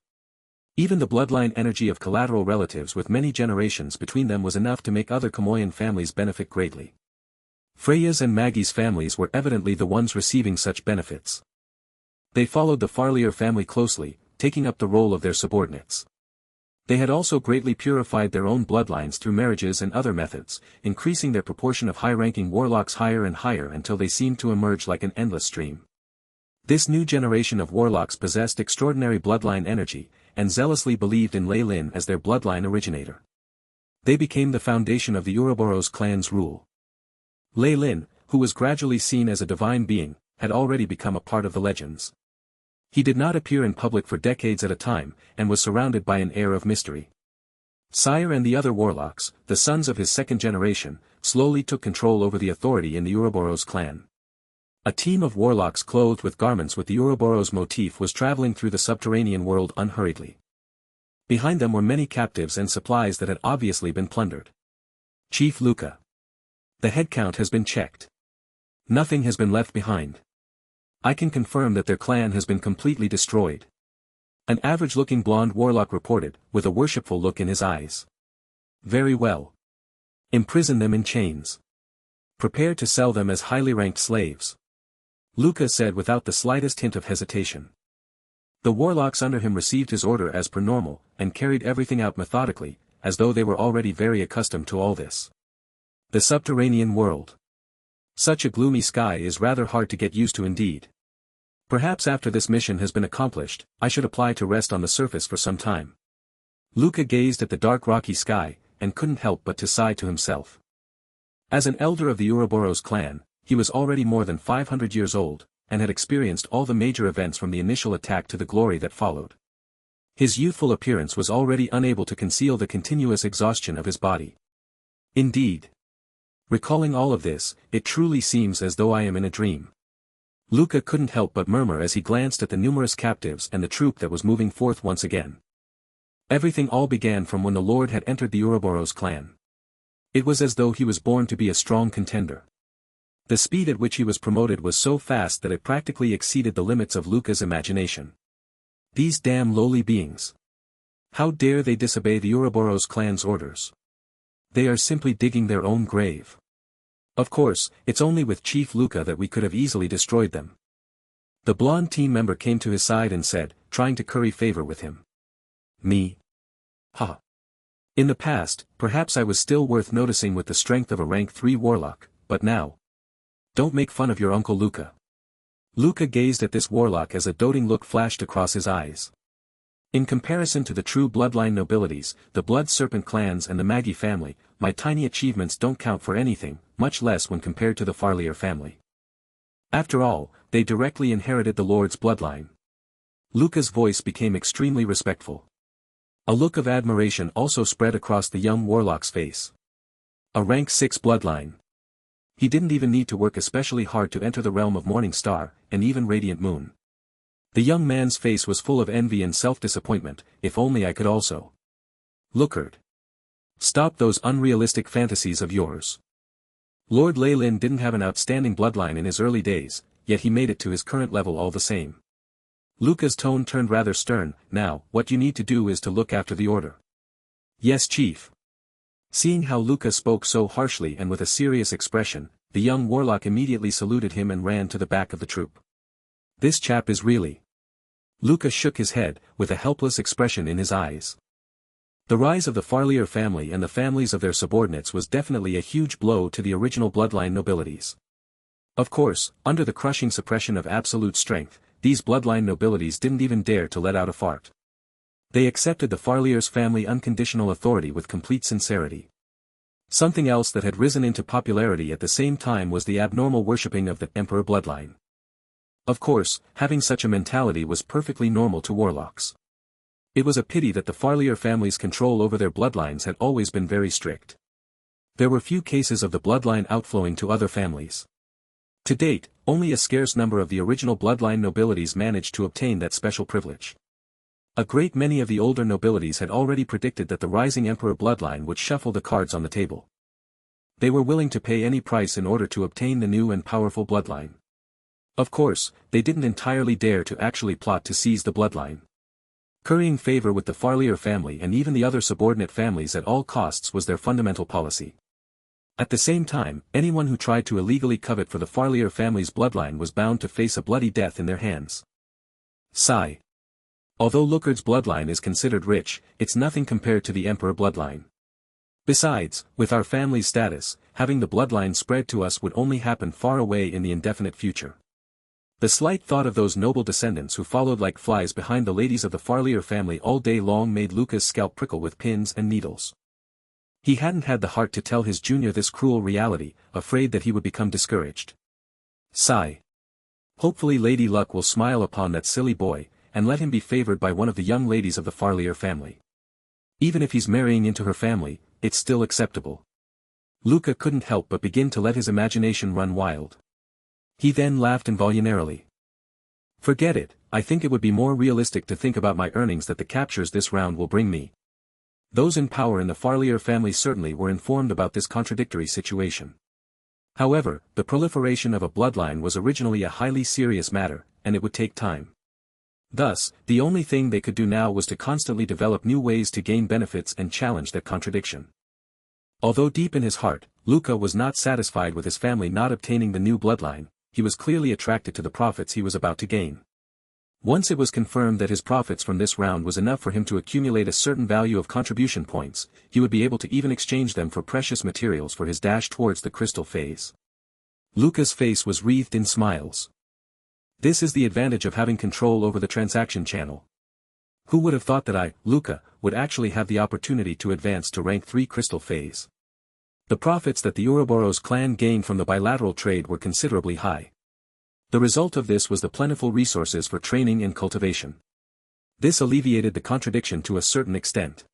Even the bloodline energy of collateral relatives with many generations between them was enough to make other Kamoyan families benefit greatly. Freya's and Maggie's families were evidently the ones receiving such benefits. They followed the Farlier family closely, taking up the role of their subordinates. They had also greatly purified their own bloodlines through marriages and other methods, increasing their proportion of high-ranking warlocks higher and higher until they seemed to emerge like an endless stream. This new generation of warlocks possessed extraordinary bloodline energy, and zealously believed in Lei Lin as their bloodline originator. They became the foundation of the Ouroboros clan's rule. Lei Lin, who was gradually seen as a divine being, had already become a part of the legends. He did not appear in public for decades at a time, and was surrounded by an air of mystery. Sire and the other warlocks, the sons of his second generation, slowly took control over the authority in the Ouroboros clan. A team of warlocks clothed with garments with the Ouroboros motif was traveling through the subterranean world unhurriedly. Behind them were many captives and supplies that had obviously been plundered. Chief Luca. The head count has been checked. Nothing has been left behind. I can confirm that their clan has been completely destroyed. An average-looking blonde warlock reported, with a worshipful look in his eyes. Very well. Imprison them in chains. Prepare to sell them as highly ranked slaves. Luca said without the slightest hint of hesitation. The warlocks under him received his order as per normal, and carried everything out methodically, as though they were already very accustomed to all this. The subterranean world. Such a gloomy sky is rather hard to get used to indeed. Perhaps after this mission has been accomplished, I should apply to rest on the surface for some time. Luca gazed at the dark rocky sky, and couldn't help but to sigh to himself. As an elder of the Ouroboros clan, he was already more than 500 years old, and had experienced all the major events from the initial attack to the glory that followed. His youthful appearance was already unable to conceal the continuous exhaustion of his body. Indeed. Recalling all of this, it truly seems as though I am in a dream. Luca couldn't help but murmur as he glanced at the numerous captives and the troop that was moving forth once again. Everything all began from when the Lord had entered the Ouroboros clan. It was as though he was born to be a strong contender. The speed at which he was promoted was so fast that it practically exceeded the limits of Luca's imagination. These damn lowly beings. How dare they disobey the Ouroboros clan's orders? They are simply digging their own grave. Of course, it's only with Chief Luca that we could have easily destroyed them. The blonde team member came to his side and said, trying to curry favor with him. Me? Ha. In the past, perhaps I was still worth noticing with the strength of a rank 3 warlock, but now. Don't make fun of your Uncle Luca. Luca gazed at this warlock as a doting look flashed across his eyes. In comparison to the true bloodline nobilities, the Blood Serpent clans and the Magi family, my tiny achievements don't count for anything, much less when compared to the Farlier family. After all, they directly inherited the Lord's bloodline. Luca's voice became extremely respectful. A look of admiration also spread across the young warlock's face. A rank 6 bloodline. He didn't even need to work especially hard to enter the realm of Morning Star, and even Radiant Moon. The young man's face was full of envy and self-disappointment. If only I could also. Lookard. Stop those unrealistic fantasies of yours. Lord Lei-Lin didn't have an outstanding bloodline in his early days, yet he made it to his current level all the same. Luca's tone turned rather stern. Now, what you need to do is to look after the order. Yes, Chief. Seeing how Luca spoke so harshly and with a serious expression, the young warlock immediately saluted him and ran to the back of the troop. This chap is really. Luca shook his head, with a helpless expression in his eyes. The rise of the Farlier family and the families of their subordinates was definitely a huge blow to the original bloodline nobilities. Of course, under the crushing suppression of absolute strength, these bloodline nobilities didn't even dare to let out a fart. They accepted the Farlier's family unconditional authority with complete sincerity. Something else that had risen into popularity at the same time was the abnormal worshipping of the Emperor bloodline. Of course, having such a mentality was perfectly normal to warlocks. It was a pity that the Farlier family's control over their bloodlines had always been very strict. There were few cases of the bloodline outflowing to other families. To date, only a scarce number of the original bloodline nobilities managed to obtain that special privilege. A great many of the older nobilities had already predicted that the rising emperor bloodline would shuffle the cards on the table. They were willing to pay any price in order to obtain the new and powerful bloodline. Of course, they didn't entirely dare to actually plot to seize the bloodline. Currying favor with the Farlier family and even the other subordinate families at all costs was their fundamental policy. At the same time, anyone who tried to illegally covet for the Farlier family's bloodline was bound to face a bloody death in their hands. Sigh. Although Lookard's bloodline is considered rich, it's nothing compared to the Emperor bloodline. Besides, with our family's status, having the bloodline spread to us would only happen far away in the indefinite future. The slight thought of those noble descendants who followed like flies behind the ladies of the Farlier family all day long made Luca's scalp prickle with pins and needles. He hadn't had the heart to tell his junior this cruel reality, afraid that he would become discouraged. Sigh. Hopefully Lady Luck will smile upon that silly boy, and let him be favored by one of the young ladies of the Farlier family. Even if he's marrying into her family, it's still acceptable. Luca couldn't help but begin to let his imagination run wild. He then laughed involuntarily. Forget it, I think it would be more realistic to think about my earnings that the captures this round will bring me. Those in power in the Farlier family certainly were informed about this contradictory situation. However, the proliferation of a bloodline was originally a highly serious matter, and it would take time. Thus, the only thing they could do now was to constantly develop new ways to gain benefits and challenge that contradiction. Although deep in his heart, Luca was not satisfied with his family not obtaining the new bloodline, he was clearly attracted to the profits he was about to gain. Once it was confirmed that his profits from this round was enough for him to accumulate a certain value of contribution points, he would be able to even exchange them for precious materials for his dash towards the crystal phase. Luca's face was wreathed in smiles. This is the advantage of having control over the transaction channel. Who would have thought that I, Luca, would actually have the opportunity to advance to rank 3 crystal phase? The profits that the Ouroboros clan gained from the bilateral trade were considerably high. The result of this was the plentiful resources for training and cultivation. This alleviated the contradiction to a certain extent.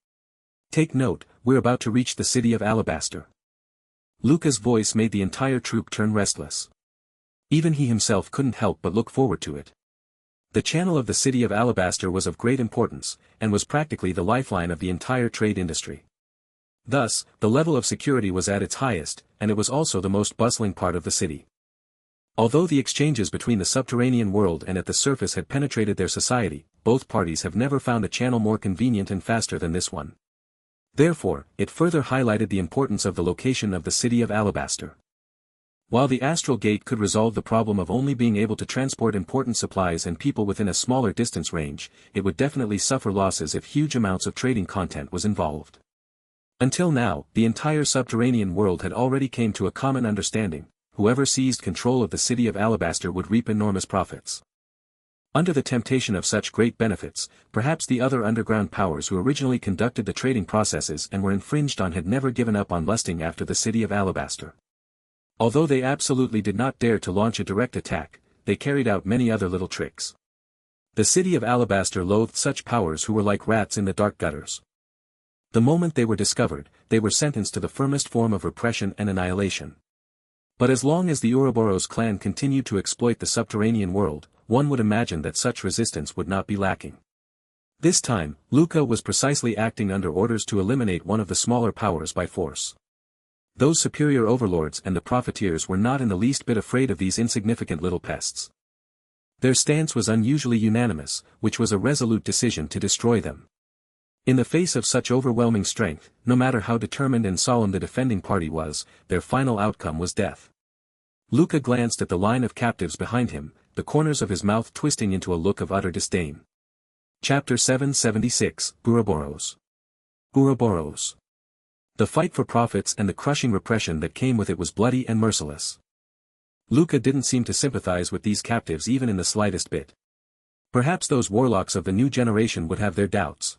Take note, we're about to reach the city of Alabaster. Luca's voice made the entire troop turn restless. Even he himself couldn't help but look forward to it. The channel of the city of Alabaster was of great importance, and was practically the lifeline of the entire trade industry. Thus, the level of security was at its highest, and it was also the most bustling part of the city. Although the exchanges between the subterranean world and at the surface had penetrated their society, both parties have never found a channel more convenient and faster than this one. Therefore, it further highlighted the importance of the location of the city of Alabaster. While the astral gate could resolve the problem of only being able to transport important supplies and people within a smaller distance range, it would definitely suffer losses if huge amounts of trading content was involved. Until now, the entire subterranean world had already came to a common understanding: whoever seized control of the city of Alabaster would reap enormous profits. Under the temptation of such great benefits, perhaps the other underground powers who originally conducted the trading processes and were infringed on had never given up on lusting after the city of Alabaster. Although they absolutely did not dare to launch a direct attack, they carried out many other little tricks. The city of Alabaster loathed such powers who were like rats in the dark gutters. The moment they were discovered, they were sentenced to the firmest form of repression and annihilation. But as long as the Ouroboros clan continued to exploit the subterranean world, one would imagine that such resistance would not be lacking. This time, Luca was precisely acting under orders to eliminate one of the smaller powers by force. Those superior overlords and the profiteers were not in the least bit afraid of these insignificant little pests. Their stance was unusually unanimous, which was a resolute decision to destroy them. In the face of such overwhelming strength, no matter how determined and solemn the defending party was, their final outcome was death. Luca glanced at the line of captives behind him, the corners of his mouth twisting into a look of utter disdain. Chapter 776, Ouroboros. Ouroboros. The fight for profits and the crushing repression that came with it was bloody and merciless. Luca didn't seem to sympathize with these captives even in the slightest bit. Perhaps those warlocks of the new generation would have their doubts.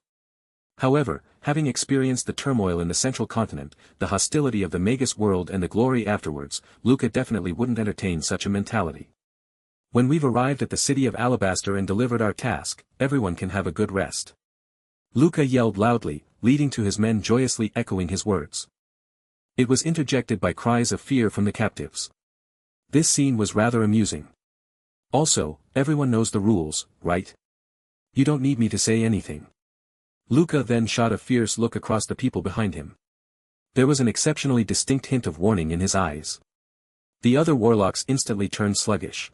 However, having experienced the turmoil in the central continent, the hostility of the Magus world and the glory afterwards, Luca definitely wouldn't entertain such a mentality. When we've arrived at the city of Alabaster and delivered our task, everyone can have a good rest. Luca yelled loudly, leading to his men joyously echoing his words. It was interjected by cries of fear from the captives. This scene was rather amusing. Also, everyone knows the rules, right? You don't need me to say anything. Luca then shot a fierce look across the people behind him. There was an exceptionally distinct hint of warning in his eyes. The other warlocks instantly turned sluggish.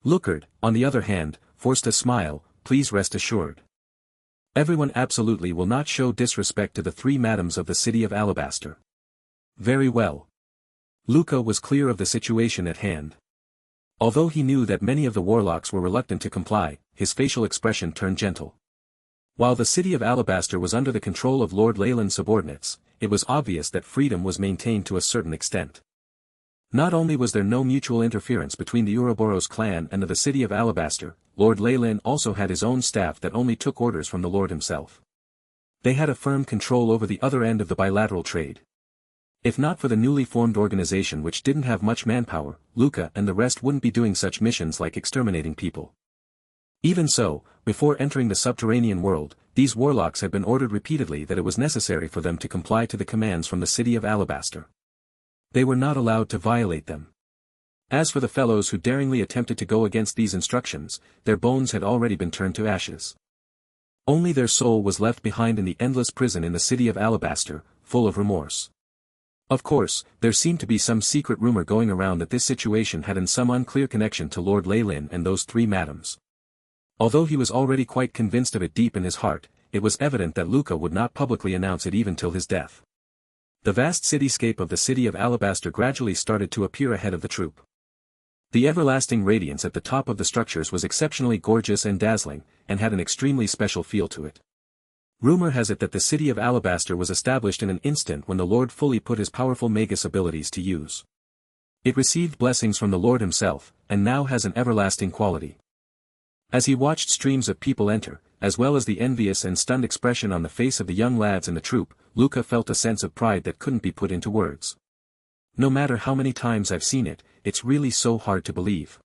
Lucard, on the other hand, forced a smile. Please rest assured. Everyone absolutely will not show disrespect to the three madams of the city of Alabaster. Very well. Luca was clear of the situation at hand. Although he knew that many of the warlocks were reluctant to comply, his facial expression turned gentle. While the city of Alabaster was under the control of Lord Leyland's subordinates, it was obvious that freedom was maintained to a certain extent. Not only was there no mutual interference between the Ouroboros clan and the city of Alabaster, Lord Leyland also had his own staff that only took orders from the Lord himself. They had a firm control over the other end of the bilateral trade. If not for the newly formed organization which didn't have much manpower, Luca and the rest wouldn't be doing such missions like exterminating people. Even so, before entering the subterranean world, these warlocks had been ordered repeatedly that it was necessary for them to comply to the commands from the city of Alabaster. They were not allowed to violate them. As for the fellows who daringly attempted to go against these instructions, their bones had already been turned to ashes. Only their soul was left behind in the endless prison in the city of Alabaster, full of remorse. Of course, there seemed to be some secret rumor going around that this situation had in some unclear connection to Lord Leyland and those three madams. Although he was already quite convinced of it deep in his heart, it was evident that Luca would not publicly announce it even till his death. The vast cityscape of the city of Alabaster gradually started to appear ahead of the troop. The everlasting radiance at the top of the structures was exceptionally gorgeous and dazzling, and had an extremely special feel to it. Rumor has it that the city of Alabaster was established in an instant when the Lord fully put his powerful Magus abilities to use. It received blessings from the Lord himself, and now has an everlasting quality. As he watched streams of people enter, as well as the envious and stunned expression on the face of the young lads in the troop, Luca felt a sense of pride that couldn't be put into words. No matter how many times I've seen it, it's really so hard to believe.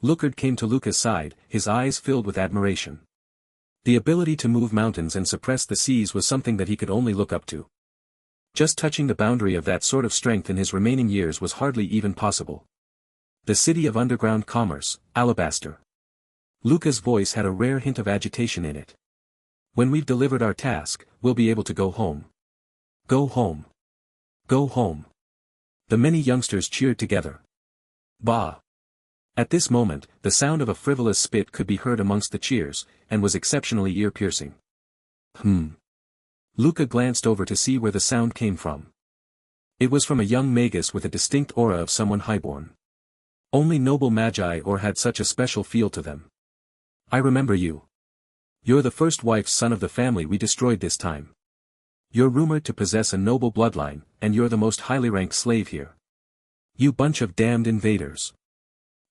Lucard came to Luca's side, his eyes filled with admiration. The ability to move mountains and suppress the seas was something that he could only look up to. Just touching the boundary of that sort of strength in his remaining years was hardly even possible. The city of underground commerce, Alabaster. Luca's voice had a rare hint of agitation in it. When we've delivered our task, we'll be able to go home. Go home. Go home. The many youngsters cheered together. Bah! At this moment, the sound of a frivolous spit could be heard amongst the cheers, and was exceptionally ear-piercing. Luca glanced over to see where the sound came from. It was from a young Magus with a distinct aura of someone highborn. Only noble magi or had such a special feel to them. I remember you. You're the first wife's son of the family we destroyed this time. You're rumored to possess a noble bloodline, and you're the most highly ranked slave here. You bunch of damned invaders.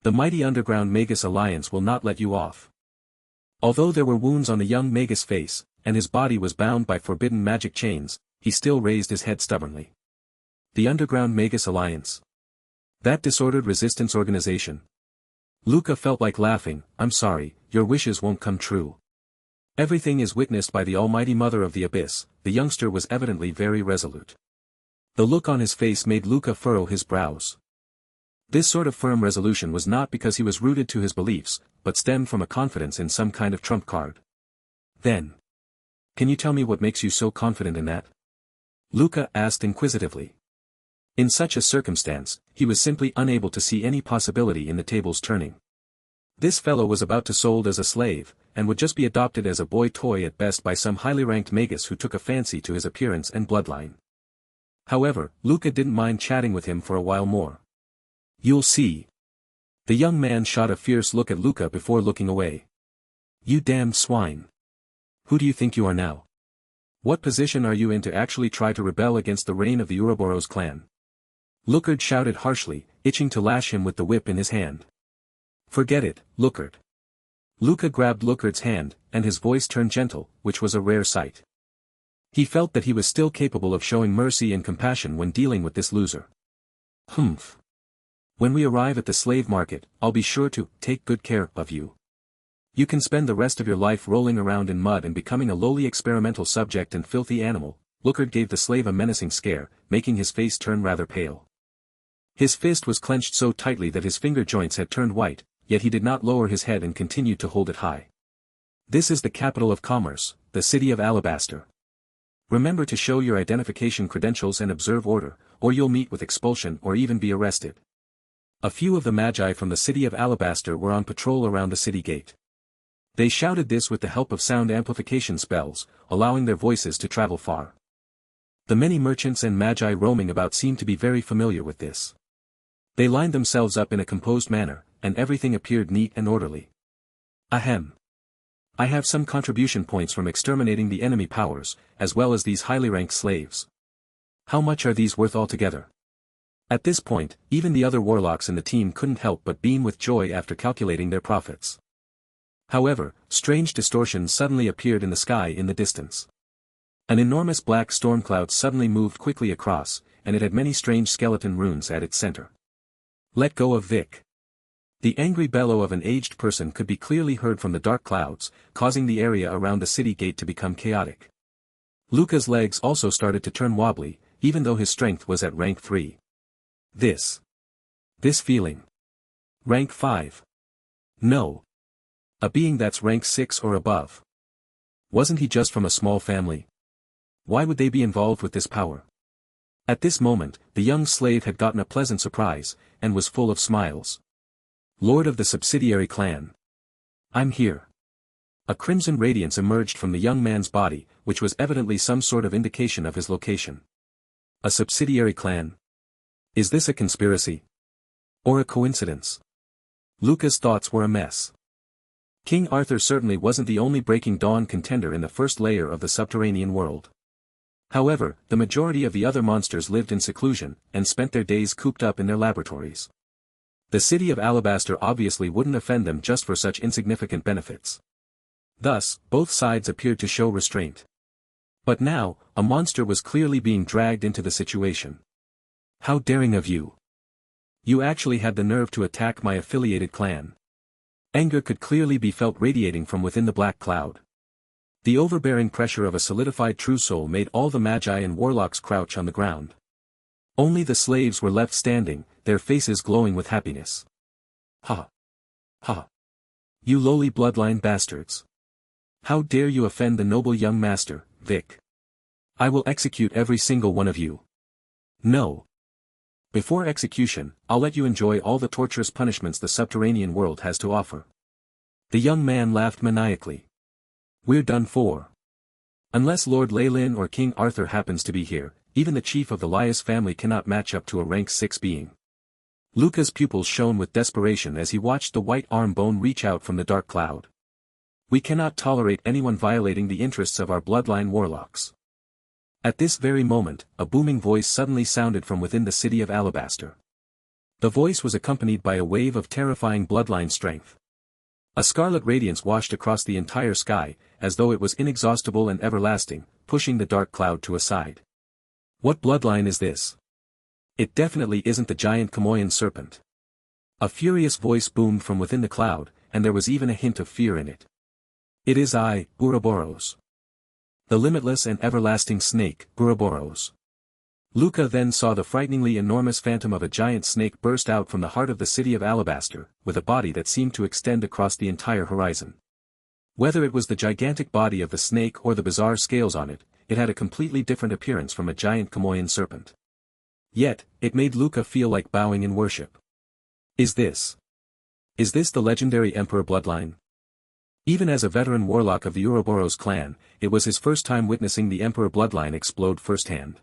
The mighty underground Magus alliance will not let you off. Although there were wounds on the young Magus' face, and his body was bound by forbidden magic chains, he still raised his head stubbornly. The underground Magus alliance. That disordered resistance organization. Luca felt like laughing. I'm sorry, your wishes won't come true. Everything is witnessed by the almighty mother of the abyss. The youngster was evidently very resolute. The look on his face made Luca furrow his brows. This sort of firm resolution was not because he was rooted to his beliefs, but stemmed from a confidence in some kind of trump card. Then. Can you tell me what makes you so confident in that? Luca asked inquisitively. In such a circumstance, he was simply unable to see any possibility in the tables turning. This fellow was about to sold as a slave, and would just be adopted as a boy toy at best by some highly ranked Magus who took a fancy to his appearance and bloodline. However, Luca didn't mind chatting with him for a while more. You'll see. The young man shot a fierce look at Luca before looking away. You damned swine. Who do you think you are now? What position are you in to actually try to rebel against the reign of the Ouroboros clan? Lucard shouted harshly, itching to lash him with the whip in his hand. Forget it, Lucard. Luca grabbed Lucard's hand, and his voice turned gentle, which was a rare sight. He felt that he was still capable of showing mercy and compassion when dealing with this loser. Humph. When we arrive at the slave market, I'll be sure to take good care of you. You can spend the rest of your life rolling around in mud and becoming a lowly experimental subject and filthy animal. Lucard gave the slave a menacing stare, making his face turn rather pale. His fist was clenched so tightly that his finger joints had turned white, yet he did not lower his head and continued to hold it high. This is the capital of commerce, the city of Alabaster. Remember to show your identification credentials and observe order, or you'll meet with expulsion or even be arrested. A few of the magi from the city of Alabaster were on patrol around the city gate. They shouted this with the help of sound amplification spells, allowing their voices to travel far. The many merchants and magi roaming about seemed to be very familiar with this. They lined themselves up in a composed manner, and everything appeared neat and orderly. Ahem. I have some contribution points from exterminating the enemy powers, as well as these highly ranked slaves. How much are these worth altogether? At this point, even the other warlocks in the team couldn't help but beam with joy after calculating their profits. However, strange distortions suddenly appeared in the sky in the distance. An enormous black storm cloud suddenly moved quickly across, and it had many strange skeleton runes at its center. Let go of Vic. The angry bellow of an aged person could be clearly heard from the dark clouds, causing the area around the city gate to become chaotic. Luca's legs also started to turn wobbly, even though his strength was at rank 3. This feeling. Rank 5. No. A being that's rank 6 or above. Wasn't he just from a small family? Why would they be involved with this power? At this moment, the young slave had gotten a pleasant surprise, and was full of smiles. Lord of the subsidiary clan. I'm here. A crimson radiance emerged from the young man's body, which was evidently some sort of indication of his location. A subsidiary clan? Is this a conspiracy? Or a coincidence? Luca's thoughts were a mess. King Arthur certainly wasn't the only Breaking Dawn contender in the first layer of the subterranean world. However, the majority of the other monsters lived in seclusion, and spent their days cooped up in their laboratories. The city of Alabaster obviously wouldn't offend them just for such insignificant benefits. Thus, both sides appeared to show restraint. But now, a monster was clearly being dragged into the situation. How daring of you! You actually had the nerve to attack my affiliated clan. Anger could clearly be felt radiating from within the black cloud. The overbearing pressure of a solidified true soul made all the magi and warlocks crouch on the ground. Only the slaves were left standing, their faces glowing with happiness. Ha! Ha! You lowly bloodline bastards. How dare you offend the noble young master, Vic? I will execute every single one of you. No. Before execution, I'll let you enjoy all the torturous punishments the subterranean world has to offer. The young man laughed maniacally. We're done for. Unless Lord Leylin or King Arthur happens to be here, even the chief of the Lias family cannot match up to a rank 6 being. Luca's pupils shone with desperation as he watched the white arm bone reach out from the dark cloud. We cannot tolerate anyone violating the interests of our bloodline warlocks. At this very moment, a booming voice suddenly sounded from within the city of Alabaster. The voice was accompanied by a wave of terrifying bloodline strength. A scarlet radiance washed across the entire sky, as though it was inexhaustible and everlasting, pushing the dark cloud to a side. What bloodline is this? It definitely isn't the giant Kamoyan serpent. A furious voice boomed from within the cloud, and there was even a hint of fear in it. It is I, Ouroboros. The limitless and everlasting snake, Ouroboros. Luca then saw the frighteningly enormous phantom of a giant snake burst out from the heart of the city of Alabaster, with a body that seemed to extend across the entire horizon. Whether it was the gigantic body of the snake or the bizarre scales on it, it had a completely different appearance from a giant Kamoyan serpent. Yet, it made Luca feel like bowing in worship. Is this the legendary Emperor bloodline? Even as a veteran warlock of the Ouroboros clan, it was his first time witnessing the Emperor bloodline explode firsthand.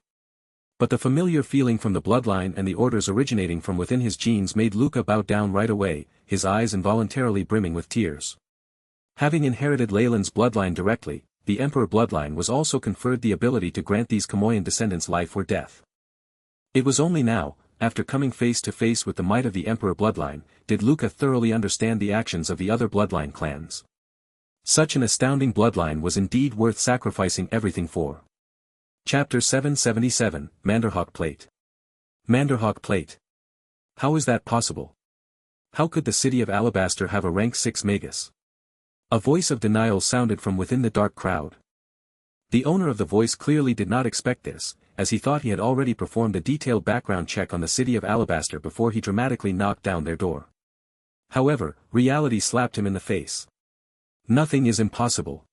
But the familiar feeling from the bloodline and the orders originating from within his genes made Luca bow down right away, his eyes involuntarily brimming with tears. Having inherited Leyland's bloodline directly, the Emperor bloodline was also conferred the ability to grant these Kamoyan descendants life or death. It was only now, after coming face to face with the might of the Emperor bloodline, did Luca thoroughly understand the actions of the other bloodline clans. Such an astounding bloodline was indeed worth sacrificing everything for. Chapter 777, Manderhawk Plate. Manderhawk Plate. How is that possible? How could the city of Alabaster have a rank 6 Magus? A voice of denial sounded from within the dark crowd. The owner of the voice clearly did not expect this, as he thought he had already performed a detailed background check on the city of Alabaster before he dramatically knocked down their door. However, reality slapped him in the face. Nothing is impossible.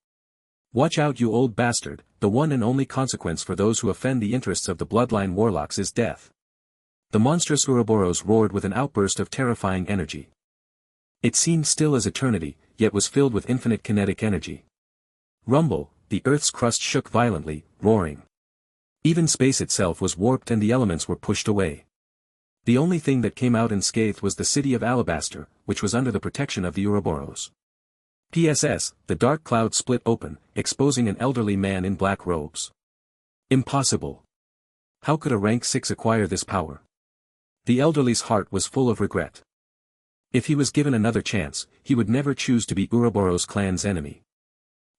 Watch out, you old bastard, the one and only consequence for those who offend the interests of the bloodline warlocks is death. The monstrous Ouroboros roared with an outburst of terrifying energy. It seemed still as eternity, yet was filled with infinite kinetic energy. Rumble, the earth's crust shook violently, roaring. Even space itself was warped and the elements were pushed away. The only thing that came out unscathed was the city of Alabaster, which was under the protection of the Ouroboros. PSS, the dark cloud split open, exposing an elderly man in black robes. Impossible. How could a rank 6 acquire this power? The elderly's heart was full of regret. If he was given another chance, he would never choose to be Ouroboros clan's enemy.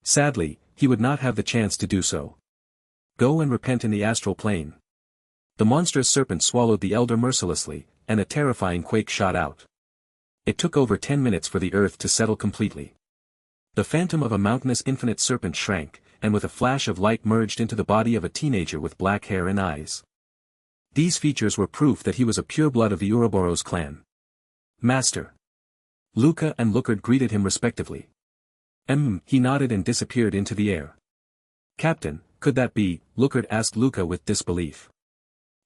Sadly, he would not have the chance to do so. Go and repent in the astral plane. The monstrous serpent swallowed the elder mercilessly, and a terrifying quake shot out. It took over 10 minutes for the earth to settle completely. The phantom of a mountainous infinite serpent shrank, and with a flash of light merged into the body of a teenager with black hair and eyes. These features were proof that he was a pureblood of the Ouroboros clan. Master. Luca and Lucard greeted him respectively. He nodded and disappeared into the air. Captain, could that be? Lucard asked Luca with disbelief.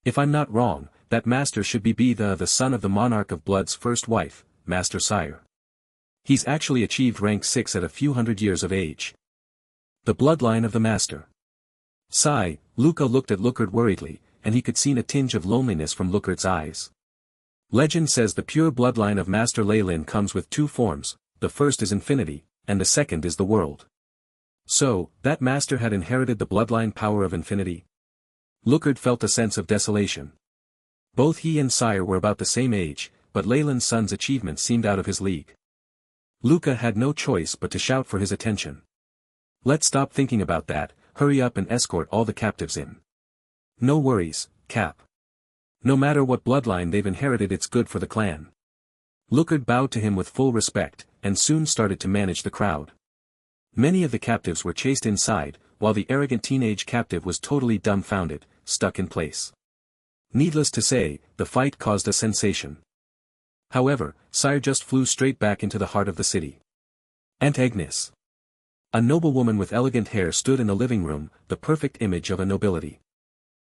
If I'm not wrong, that master should be the son of the monarch of Blood's first wife, Master Sire. He's actually achieved rank 6 at a few hundred years of age. The bloodline of the master. Sigh, Luca looked at Lucard worriedly, and he could see a tinge of loneliness from Lucard's eyes. Legend says the pure bloodline of Master Leylin comes with 2 forms, the first is infinity, and the second is the world. So, that master had inherited the bloodline power of infinity? Lucard felt a sense of desolation. Both he and Sire were about the same age, but Leyland's son's achievements seemed out of his league. Luca had no choice but to shout for his attention. Let's stop thinking about that, hurry up and escort all the captives in. No worries, Cap. No matter what bloodline they've inherited, it's good for the clan. Lucard bowed to him with full respect, and soon started to manage the crowd. Many of the captives were chased inside, while the arrogant teenage captive was totally dumbfounded, stuck in place. Needless to say, the fight caused a sensation. However, Sire just flew straight back into the heart of the city. Aunt Agnes. A noblewoman with elegant hair stood in the living room, the perfect image of a nobility.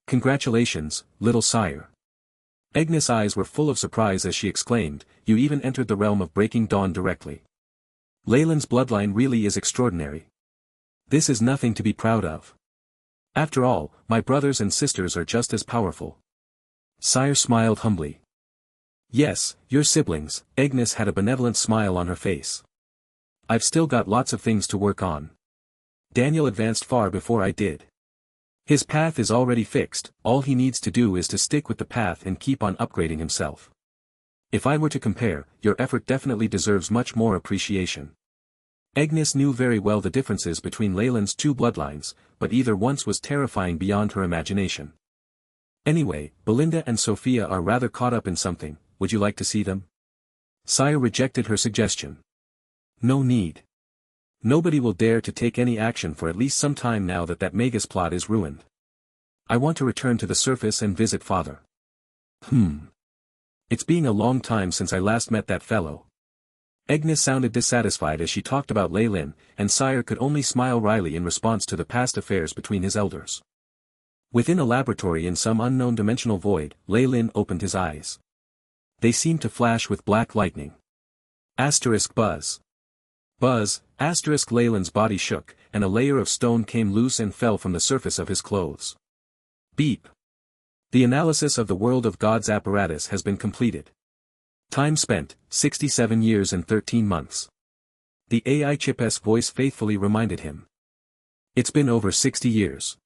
Congratulations, little sire. Agnes' eyes were full of surprise as she exclaimed, you even entered the realm of breaking dawn directly. Leyland's bloodline really is extraordinary. This is nothing to be proud of. After all, my brothers and sisters are just as powerful. Sire smiled humbly. Yes, your siblings. Agnes had a benevolent smile on her face. I've still got lots of things to work on. Daniel advanced far before I did. His path is already fixed, all he needs to do is to stick with the path and keep on upgrading himself. If I were to compare, your effort definitely deserves much more appreciation. Agnes knew very well the differences between Leyland's two bloodlines, but either once was terrifying beyond her imagination. Anyway, Belinda and Sophia are rather caught up in something, would you like to see them? Sire rejected her suggestion. No need. Nobody will dare to take any action for at least some time now that Magus plot is ruined. I want to return to the surface and visit father. It's been a long time since I last met that fellow. Agnes sounded dissatisfied as she talked about Leyland, and Sire could only smile wryly in response to the past affairs between his elders. Within a laboratory in some unknown dimensional void, Leyland opened his eyes. They seemed to flash with black lightning. Buzz. Buzz, Leyland's body shook, and a layer of stone came loose and fell from the surface of his clothes. Beep. The analysis of the world of God's apparatus has been completed. Time spent, 67 years and 13 months. The AI chip's voice faithfully reminded him. It's been over 60 years.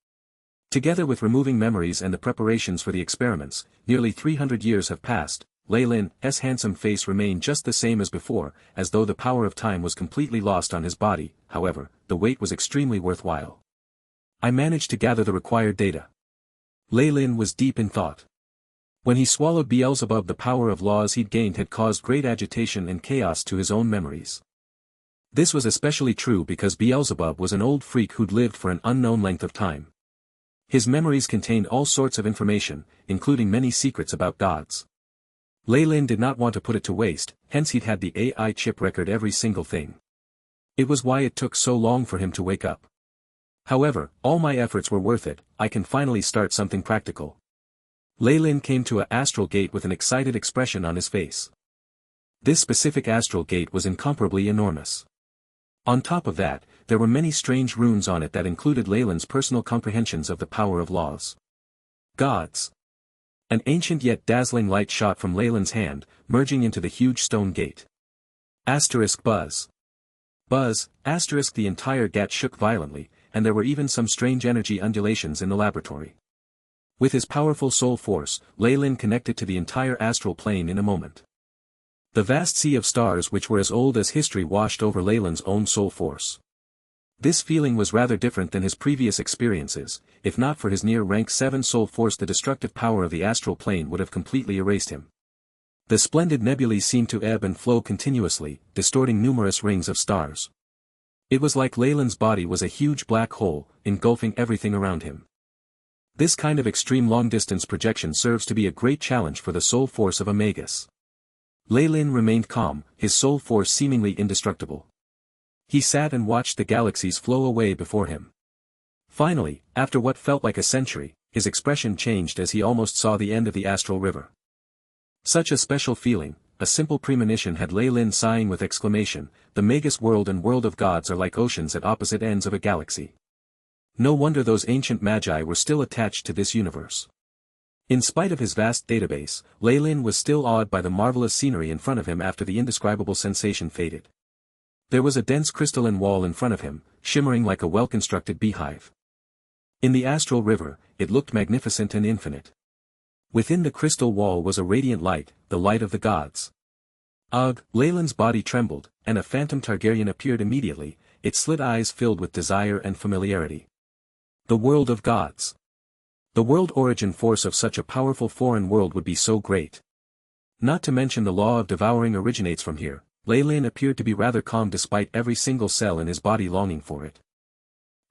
Together with removing memories and the preparations for the experiments, nearly 300 years have passed. Leyland's handsome face remained just the same as before, as though the power of time was completely lost on his body. However, the wait was extremely worthwhile. I managed to gather the required data. Leyland was deep in thought. When he swallowed Beelzebub, the power of laws he'd gained had caused great agitation and chaos to his own memories. This was especially true because Beelzebub was an old freak who'd lived for an unknown length of time. His memories contained all sorts of information, including many secrets about gods. Leyland did not want to put it to waste, hence he'd had the AI chip record every single thing. It was why it took so long for him to wake up. However, all my efforts were worth it, I can finally start something practical. Leyland came to an astral gate with an excited expression on his face. This specific astral gate was incomparably enormous. On top of that, there were many strange runes on it that included Leyland's personal comprehensions of the power of laws. Gods. An ancient yet dazzling light shot from Leyland's hand, merging into the huge stone gate. Buzz. Buzz, the entire gate shook violently, and there were even some strange energy undulations in the laboratory. With his powerful soul force, Leyland connected to the entire astral plane in a moment. The vast sea of stars which were as old as history washed over Leyland's own soul force. This feeling was rather different than his previous experiences. If not for his near rank 7 soul force, the destructive power of the astral plane would have completely erased him. The splendid nebulae seemed to ebb and flow continuously, distorting numerous rings of stars. It was like Leyland's body was a huge black hole, engulfing everything around him. This kind of extreme long-distance projection serves to be a great challenge for the soul force of a Magus. Leyland remained calm, his soul force seemingly indestructible. He sat and watched the galaxies flow away before him. Finally, after what felt like a century, his expression changed as he almost saw the end of the astral river. Such a special feeling, a simple premonition had Leyland sighing with exclamation, the Magus world and world of gods are like oceans at opposite ends of a galaxy. No wonder those ancient magi were still attached to this universe. In spite of his vast database, Leyland was still awed by the marvelous scenery in front of him after the indescribable sensation faded. There was a dense crystalline wall in front of him, shimmering like a well-constructed beehive. In the astral river, it looked magnificent and infinite. Within the crystal wall was a radiant light, the light of the gods. Ugh! Leyland's body trembled, and a phantom Targaryen appeared immediately, its slit eyes filled with desire and familiarity. The world of gods. The world origin force of such a powerful foreign world would be so great. Not to mention the law of devouring originates from here. Leyland appeared to be rather calm despite every single cell in his body longing for it.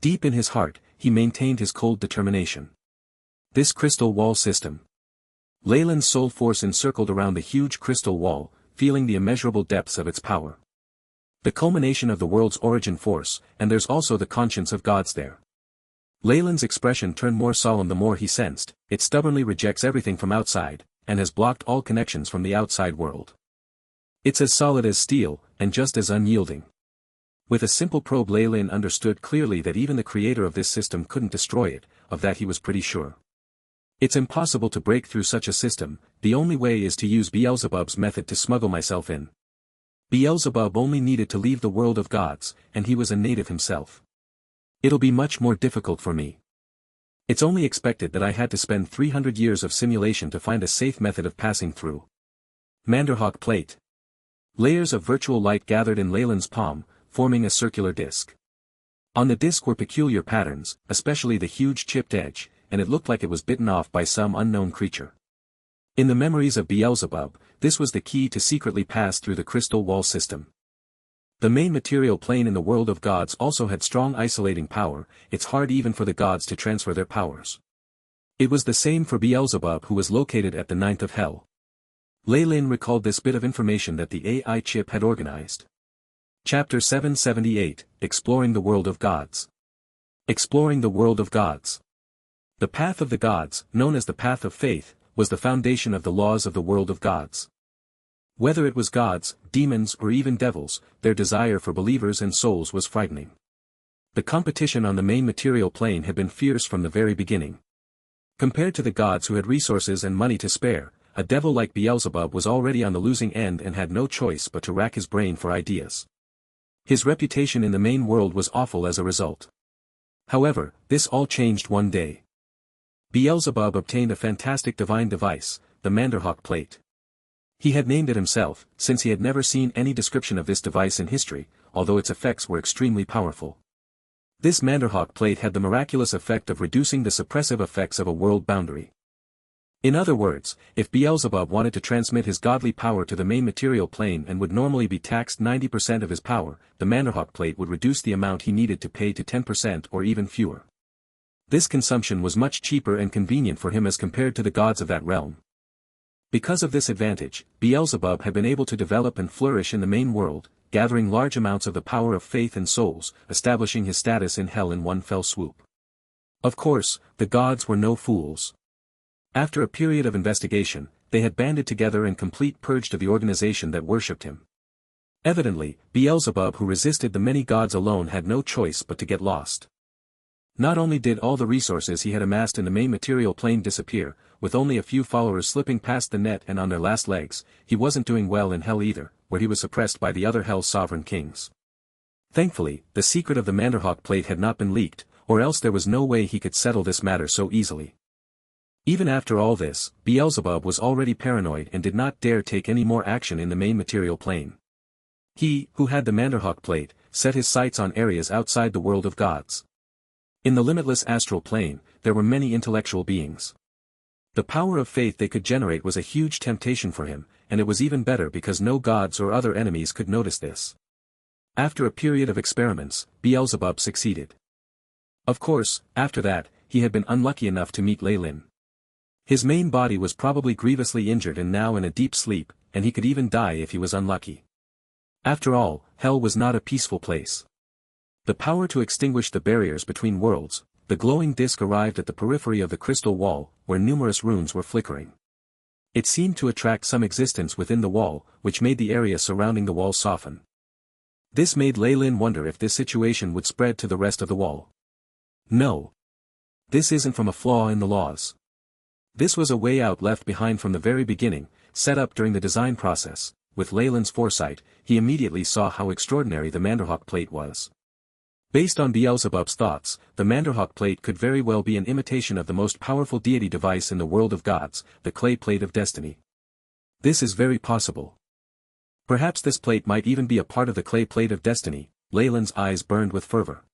Deep in his heart, he maintained his cold determination. This crystal wall system. Leyland's soul force encircled around the huge crystal wall, feeling the immeasurable depths of its power. The culmination of the world's origin force, and there's also the conscience of gods there. Leyland's expression turned more solemn the more he sensed, it stubbornly rejects everything from outside, and has blocked all connections from the outside world. It's as solid as steel, and just as unyielding. With a simple probe Leyland understood clearly that even the creator of this system couldn't destroy it, of that he was pretty sure. It's impossible to break through such a system, the only way is to use Beelzebub's method to smuggle myself in. Beelzebub only needed to leave the world of gods, and he was a native himself. It'll be much more difficult for me. It's only expected that I had to spend 300 years of simulation to find a safe method of passing through. Manderhawk plate. Layers of virtual light gathered in Leyland's palm, forming a circular disc. On the disc were peculiar patterns, especially the huge chipped edge, and it looked like it was bitten off by some unknown creature. In the memories of Beelzebub, this was the key to secretly pass through the crystal wall system. The main material plane in the world of gods also had strong isolating power, it's hard even for the gods to transfer their powers. It was the same for Beelzebub who was located at the ninth of hell. Leyland recalled this bit of information that the AI chip had organized. Chapter 778, Exploring the World of Gods. Exploring the World of Gods. The path of the gods, known as the path of faith, was the foundation of the laws of the world of gods. Whether it was gods, demons or even devils, their desire for believers and souls was frightening. The competition on the main material plane had been fierce from the very beginning. Compared to the gods who had resources and money to spare, a devil like Beelzebub was already on the losing end and had no choice but to rack his brain for ideas. His reputation in the main world was awful as a result. However, this all changed one day. Beelzebub obtained a fantastic divine device, the Manderhawk plate. He had named it himself, since he had never seen any description of this device in history, although its effects were extremely powerful. This Manderhawk plate had the miraculous effect of reducing the suppressive effects of a world boundary. In other words, if Beelzebub wanted to transmit his godly power to the main material plane and would normally be taxed 90% of his power, the Manderhawk plate would reduce the amount he needed to pay to 10% or even fewer. This consumption was much cheaper and convenient for him as compared to the gods of that realm. Because of this advantage, Beelzebub had been able to develop and flourish in the main world, gathering large amounts of the power of faith and souls, establishing his status in hell in one fell swoop. Of course, the gods were no fools. After a period of investigation, they had banded together and complete purge of the organization that worshipped him. Evidently, Beelzebub who resisted the many gods alone had no choice but to get lost. Not only did all the resources he had amassed in the main material plane disappear, with only a few followers slipping past the net and on their last legs, he wasn't doing well in hell either, where he was suppressed by the other hell's sovereign kings. Thankfully, the secret of the Manderhawk plate had not been leaked, or else there was no way he could settle this matter so easily. Even after all this, Beelzebub was already paranoid and did not dare take any more action in the main material plane. He, who had the Manderhawk plate, set his sights on areas outside the world of gods. In the limitless astral plane, there were many intellectual beings. The power of faith they could generate was a huge temptation for him, and it was even better because no gods or other enemies could notice this. After a period of experiments, Beelzebub succeeded. Of course, after that, he had been unlucky enough to meet Leyland. His main body was probably grievously injured and now in a deep sleep, and he could even die if he was unlucky. After all, hell was not a peaceful place. The power to extinguish the barriers between worlds, the glowing disk arrived at the periphery of the crystal wall, where numerous runes were flickering. It seemed to attract some existence within the wall, which made the area surrounding the wall soften. This made Leyland wonder if this situation would spread to the rest of the wall. No. This isn't from a flaw in the laws. This was a way out left behind from the very beginning, set up during the design process. With Leyland's foresight, he immediately saw how extraordinary the Manderhawk plate was. Based on Beelzebub's thoughts, the Manderhawk plate could very well be an imitation of the most powerful deity device in the world of gods, the clay plate of destiny. This is very possible. Perhaps this plate might even be a part of the clay plate of destiny. Leyland's eyes burned with fervor.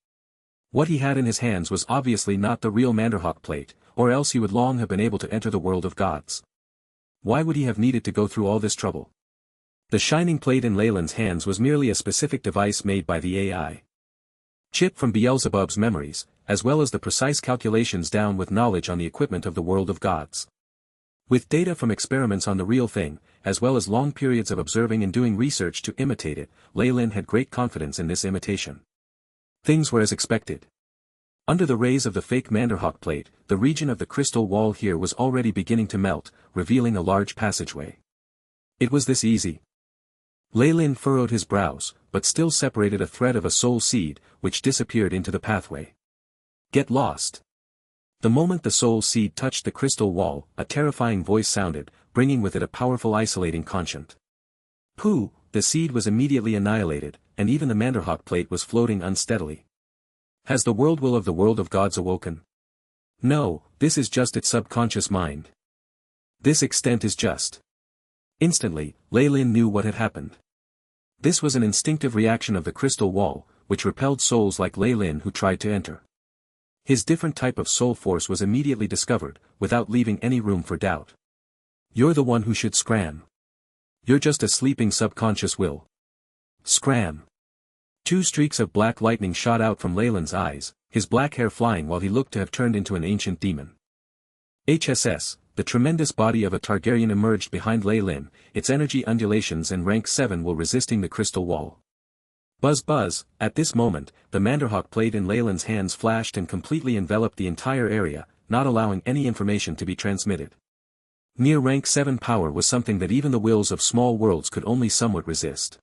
What he had in his hands was obviously not the real Manderhawk plate, or else he would long have been able to enter the world of gods. Why would he have needed to go through all this trouble? The shining plate in Leyland's hands was merely a specific device made by the AI. Chip from Beelzebub's memories, as well as the precise calculations down with knowledge on the equipment of the world of gods. With data from experiments on the real thing, as well as long periods of observing and doing research to imitate it, Lei Lin had great confidence in this imitation. Things were as expected. Under the rays of the fake Manderhawk plate, the region of the crystal wall here was already beginning to melt, revealing a large passageway. It was this easy. Lei Lin furrowed his brows, but still separated a thread of a soul seed, which disappeared into the pathway. Get lost. The moment the soul seed touched the crystal wall, a terrifying voice sounded, bringing with it a powerful isolating conscient. Pooh, the seed was immediately annihilated, and even the Manderhawk plate was floating unsteadily. Has the world will of the world of gods awoken? No, this is just its subconscious mind. This extent is just. Instantly, Lei Lin knew what had happened. This was an instinctive reaction of the crystal wall, which repelled souls like Lei Lin who tried to enter. His different type of soul force was immediately discovered, without leaving any room for doubt. You're the one who should scram. You're just a sleeping subconscious will. Scram. 2 streaks of black lightning shot out from Lei Lin's eyes, his black hair flying while he looked to have turned into an ancient demon. HSS, the tremendous body of a Targaryen emerged behind Lei Lin, its energy undulations and rank 7 while resisting the crystal wall. Buzz buzz, at this moment, the Manderhawk plate in Lei Lin's hands flashed and completely enveloped the entire area, not allowing any information to be transmitted. Near rank 7 power was something that even the wills of small worlds could only somewhat resist.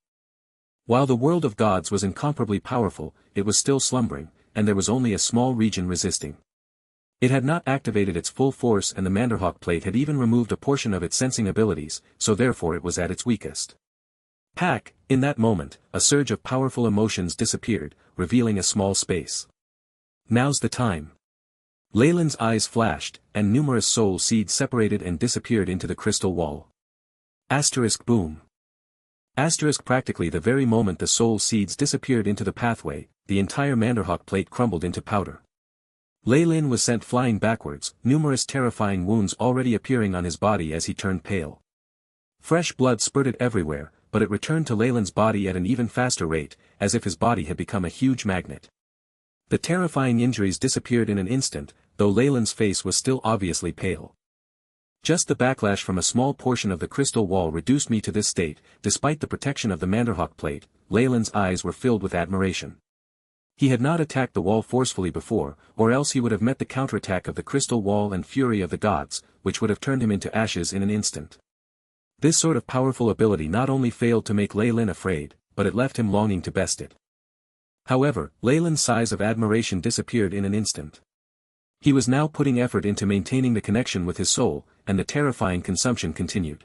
While the world of gods was incomparably powerful, it was still slumbering, and there was only a small region resisting. It had not activated its full force and the Manderhawk plate had even removed a portion of its sensing abilities, so therefore it was at its weakest. Pack, in that moment, a surge of powerful emotions disappeared, revealing a small space. Now's the time. Lei Lin's eyes flashed, and numerous soul seeds separated and disappeared into the crystal wall. Asterisk boom. Asterisk practically the very moment the soul seeds disappeared into the pathway, the entire Manderhawk plate crumbled into powder. Lei Lin was sent flying backwards, numerous terrifying wounds already appearing on his body as he turned pale. Fresh blood spurted everywhere, but it returned to Lei Lin's body at an even faster rate, as if his body had become a huge magnet. The terrifying injuries disappeared in an instant, though Lei Lin's face was still obviously pale. Just the backlash from a small portion of the crystal wall reduced me to this state. Despite the protection of the Manderhawk plate, Lei Lin's eyes were filled with admiration. He had not attacked the wall forcefully before, or else he would have met the counterattack of the crystal wall and fury of the gods, which would have turned him into ashes in an instant. This sort of powerful ability not only failed to make Lei Lin afraid, but it left him longing to best it. However, Lei Lin's sighs of admiration disappeared in an instant. He was now putting effort into maintaining the connection with his soul, and the terrifying consumption continued.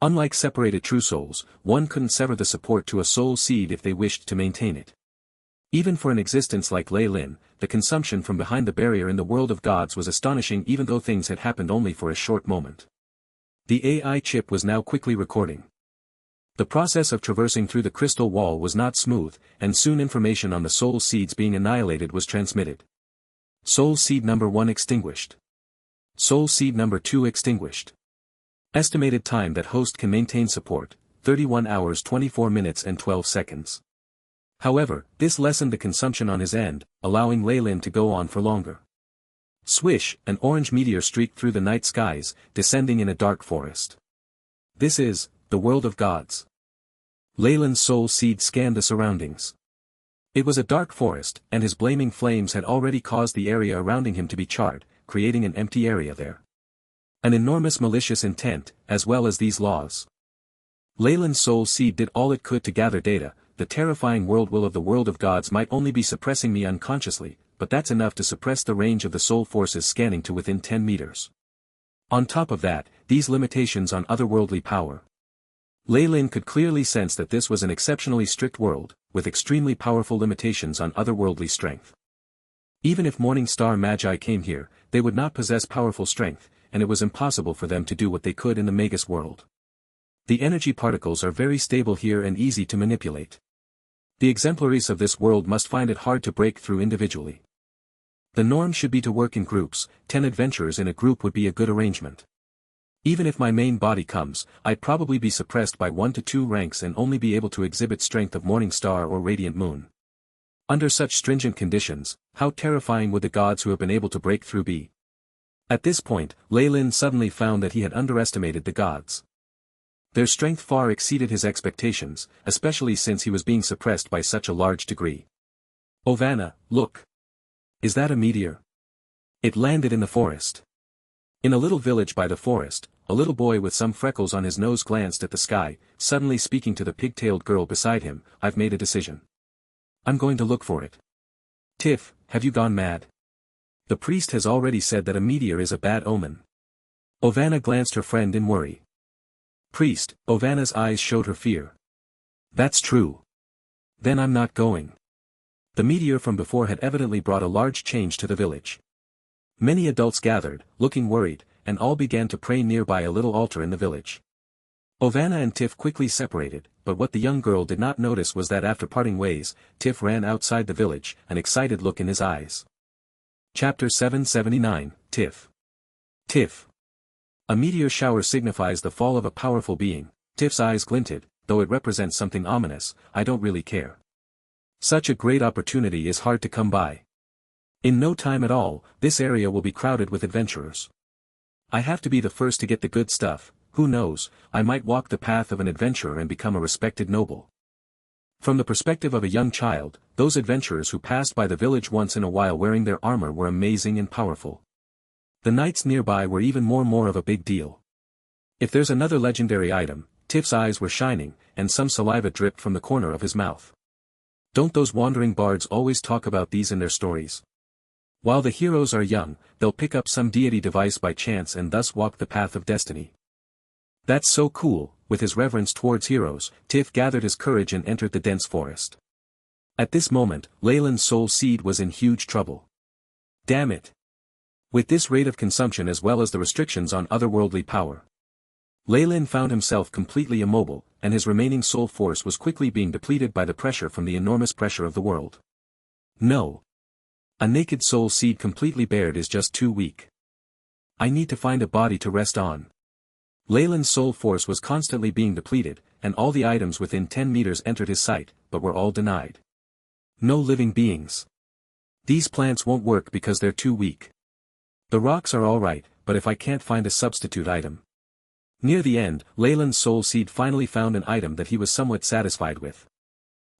Unlike separated true souls, one couldn't sever the support to a soul seed if they wished to maintain it. Even for an existence like Lei Lin, the consumption from behind the barrier in the world of gods was astonishing even though things had happened only for a short moment. The AI chip was now quickly recording. The process of traversing through the crystal wall was not smooth, and soon information on the soul seeds being annihilated was transmitted. Soul seed number 1 extinguished. Soul seed number 2 extinguished. Estimated time that host can maintain support, 31 hours 24 minutes and 12 seconds. However, this lessened the consumption on his end, allowing Lei Lin to go on for longer. Swish, an orange meteor streaked through the night skies, descending in a dark forest. This is the world of gods. Lei Lin's soul seed scanned the surroundings. It was a dark forest, and his blaming flames had already caused the area surrounding him to be charred, creating an empty area there. An enormous malicious intent, as well as these laws. Lei Lin's soul seed did all it could to gather data. The terrifying world will of the world of gods might only be suppressing me unconsciously, but that's enough to suppress the range of the soul forces scanning to within 10 meters. On top of that, these limitations on otherworldly power. Lei Lin could clearly sense that this was an exceptionally strict world, with extremely powerful limitations on otherworldly strength. Even if Morning Star Magi came here, they would not possess powerful strength, and it was impossible for them to do what they could in the Magus world. The energy particles are very stable here and easy to manipulate. The exemplaries of this world must find it hard to break through individually. The norm should be to work in groups. 10 adventurers in a group would be a good arrangement. Even if my main body comes, I'd probably be suppressed by 1 to 2 ranks and only be able to exhibit strength of Morning Star or Radiant Moon. Under such stringent conditions, how terrifying would the gods who have been able to break through be? At this point, Lei Lin suddenly found that he had underestimated the gods. Their strength far exceeded his expectations, especially since he was being suppressed by such a large degree. "Ovana, look! Is that a meteor?" It landed in the forest. In a little village by the forest, a little boy with some freckles on his nose glanced at the sky, suddenly speaking to the pig-tailed girl beside him. "I've made a decision. I'm going to look for it." "Tiff, have you gone mad? The priest has already said that a meteor is a bad omen." Ovana glanced her friend in worry. "Priest," Ovana's eyes showed her fear. "That's true. Then I'm not going." The meteor from before had evidently brought a large change to the village. Many adults gathered, looking worried, and all began to pray nearby a little altar in the village. Ovana and Tiff quickly separated, but what the young girl did not notice was that after parting ways, Tiff ran outside the village, an excited look in his eyes. Chapter 779, Tiff. Tiff. A meteor shower signifies the fall of a powerful being. Tiff's eyes glinted, though it represents something ominous. I don't really care. Such a great opportunity is hard to come by. In no time at all, this area will be crowded with adventurers. I have to be the first to get the good stuff. Who knows, I might walk the path of an adventurer and become a respected noble. From the perspective of a young child, those adventurers who passed by the village once in a while wearing their armor were amazing and powerful. The knights nearby were even more of a big deal. If there's another legendary item, Tiff's eyes were shining, and some saliva dripped from the corner of his mouth. Don't those wandering bards always talk about these in their stories? While the heroes are young, they'll pick up some deity device by chance and thus walk the path of destiny. That's so cool. With his reverence towards heroes, Tiff gathered his courage and entered the dense forest. At this moment, Leyland's soul seed was in huge trouble. Damn it! With this rate of consumption as well as the restrictions on otherworldly power, Leyland found himself completely immobile, and his remaining soul force was quickly being depleted by the pressure from the enormous pressure of the world. No. A naked soul seed completely bared is just too weak. I need to find a body to rest on. Leyland's soul force was constantly being depleted, and all the items within 10 meters entered his sight, but were all denied. No living beings. These plants won't work because they're too weak. The rocks are alright, but if I can't find a substitute item. Near the end, Leyland's soul seed finally found an item that he was somewhat satisfied with.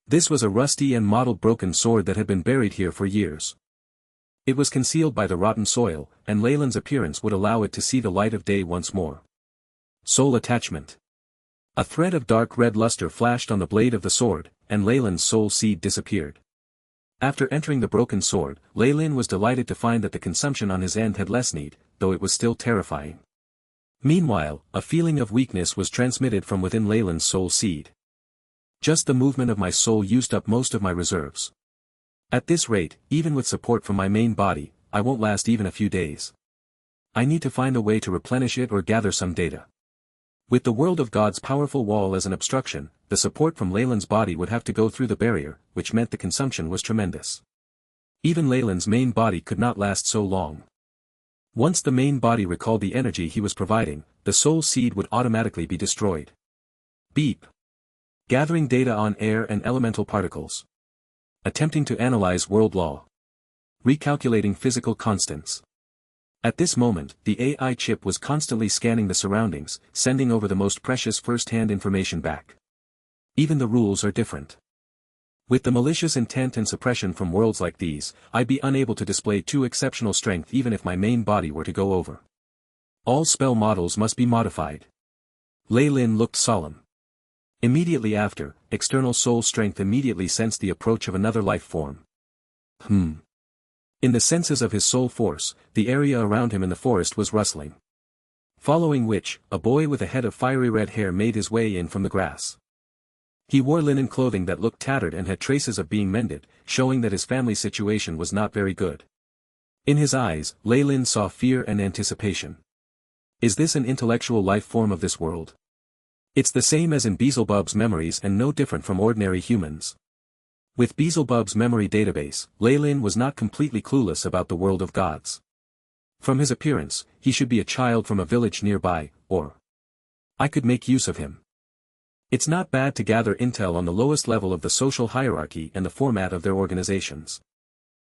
This was a rusty and mottled broken sword that had been buried here for years. It was concealed by the rotten soil, and Leyland's appearance would allow it to see the light of day once more. Soul attachment. A thread of dark red luster flashed on the blade of the sword, and Leyland's soul seed disappeared. After entering the broken sword, Leyland was delighted to find that the consumption on his end had lessened, though it was still terrifying. Meanwhile, a feeling of weakness was transmitted from within Leyland's soul seed. Just the movement of my soul used up most of my reserves. At this rate, even with support from my main body, I won't last even a few days. I need to find a way to replenish it or gather some data. With the world of God's powerful wall as an obstruction, the support from Leyland's body would have to go through the barrier, which meant the consumption was tremendous. Even Leyland's main body could not last so long. Once the main body recalled the energy he was providing, the soul seed would automatically be destroyed. Beep. Gathering data on air and elemental particles. Attempting to analyze world law. Recalculating physical constants. At this moment, the AI chip was constantly scanning the surroundings, sending over the most precious first-hand information back. Even the rules are different. With the malicious intent and suppression from worlds like these, I'd be unable to display too exceptional strength even if my main body were to go over. All spell models must be modified. Leyland looked solemn. Immediately after, external soul strength immediately sensed the approach of another life form. In the senses of his soul force, the area around him in the forest was rustling. Following which, a boy with a head of fiery red hair made his way in from the grass. He wore linen clothing that looked tattered and had traces of being mended, showing that his family situation was not very good. In his eyes, Leyland saw fear and anticipation. Is this an intellectual life form of this world? It's the same as in Beelzebub's memories and no different from ordinary humans. With Beelzebub's memory database, Leyland was not completely clueless about the world of gods. From his appearance, he should be a child from a village nearby, or I could make use of him. It's not bad to gather intel on the lowest level of the social hierarchy and the format of their organizations.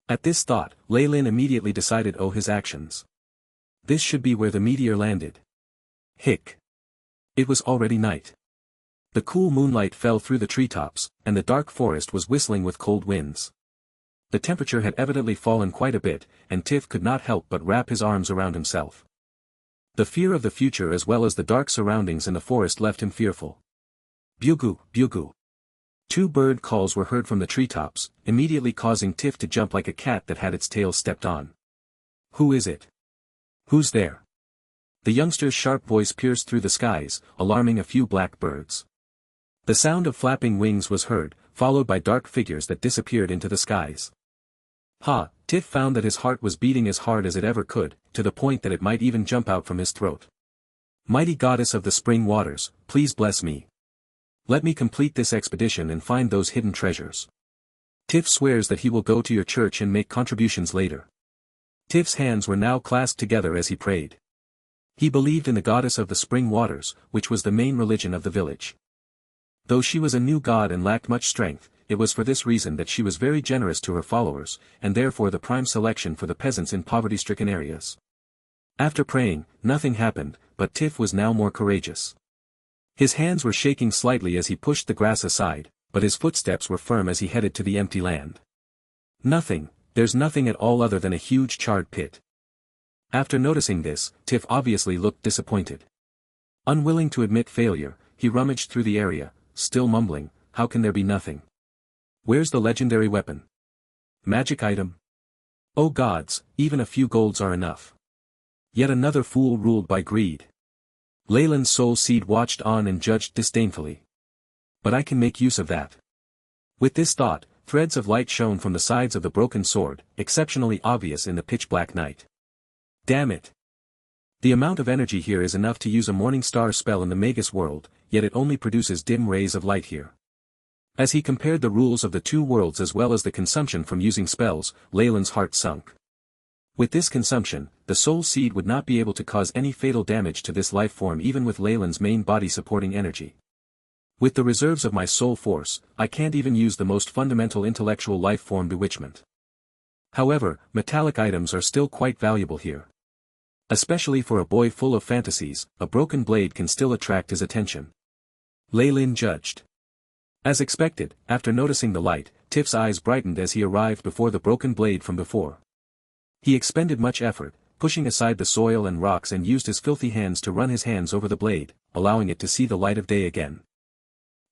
At this thought, Leyland immediately decided his actions. This should be where the meteor landed. Hick. It was already night. The cool moonlight fell through the treetops, and the dark forest was whistling with cold winds. The temperature had evidently fallen quite a bit, and Tiff could not help but wrap his arms around himself. The fear of the future as well as the dark surroundings in the forest left him fearful. Bugu, bugu. Two bird calls were heard from the treetops, immediately causing Tiff to jump like a cat that had its tail stepped on. Who is it? Who's there? The youngster's sharp voice pierced through the skies, alarming a few black birds. The sound of flapping wings was heard, followed by dark figures that disappeared into the skies. Ha! Tiff found that his heart was beating as hard as it ever could, to the point that it might even jump out from his throat. Mighty goddess of the spring waters, please bless me. Let me complete this expedition and find those hidden treasures. Tiff swears that he will go to your church and make contributions later. Tiff's hands were now clasped together as he prayed. He believed in the goddess of the spring waters, which was the main religion of the village. Though she was a new god and lacked much strength, it was for this reason that she was very generous to her followers, and therefore the prime selection for the peasants in poverty-stricken areas. After praying, nothing happened, but Tiff was now more courageous. His hands were shaking slightly as he pushed the grass aside, but his footsteps were firm as he headed to the empty land. Nothing, there's nothing at all other than a huge charred pit. After noticing this, Tiff obviously looked disappointed. Unwilling to admit failure, he rummaged through the area, still mumbling, how can there be nothing? Where's the legendary weapon? Magic item? Oh gods, even a few golds are enough. Yet another fool ruled by greed. Leyland's soul seed watched on and judged disdainfully. But I can make use of that. With this thought, threads of light shone from the sides of the broken sword, exceptionally obvious in the pitch-black night. Damn it! The amount of energy here is enough to use a morning star spell in the Magus world, yet it only produces dim rays of light here. As he compared the rules of the two worlds as well as the consumption from using spells, Leyland's heart sunk. With this consumption, the soul seed would not be able to cause any fatal damage to this life form even with Leyland's main body supporting energy. With the reserves of my soul force, I can't even use the most fundamental intellectual life form bewitchment. However, metallic items are still quite valuable here. Especially for a boy full of fantasies, a broken blade can still attract his attention. Leyland judged. As expected, after noticing the light, Tiff's eyes brightened as he arrived before the broken blade from before. He expended much effort, pushing aside the soil and rocks and used his filthy hands to run his hands over the blade, allowing it to see the light of day again.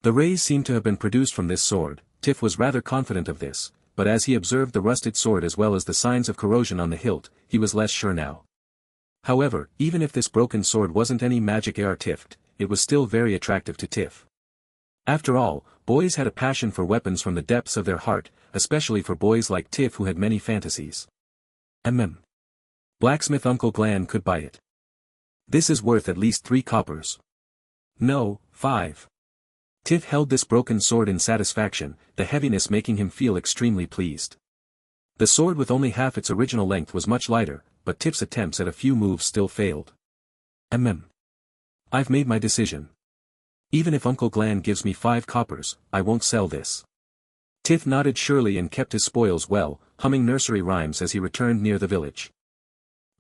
The rays seemed to have been produced from this sword. Tiff was rather confident of this, but as he observed the rusted sword as well as the signs of corrosion on the hilt, he was less sure now. However, even if this broken sword wasn't any magic artifact, it was still very attractive to Tiff. After all, boys had a passion for weapons from the depths of their heart, especially for boys like Tiff who had many fantasies. Blacksmith Uncle Glan could buy it. This is worth at least 3 coppers. No, 5. Tiff held this broken sword in satisfaction, the heaviness making him feel extremely pleased. The sword with only half its original length was much lighter, but Tiff's attempts at a few moves still failed. I've made my decision. Even if Uncle Glan gives me 5 coppers, I won't sell this. Tiff nodded surely and kept his spoils well, humming nursery rhymes as he returned near the village.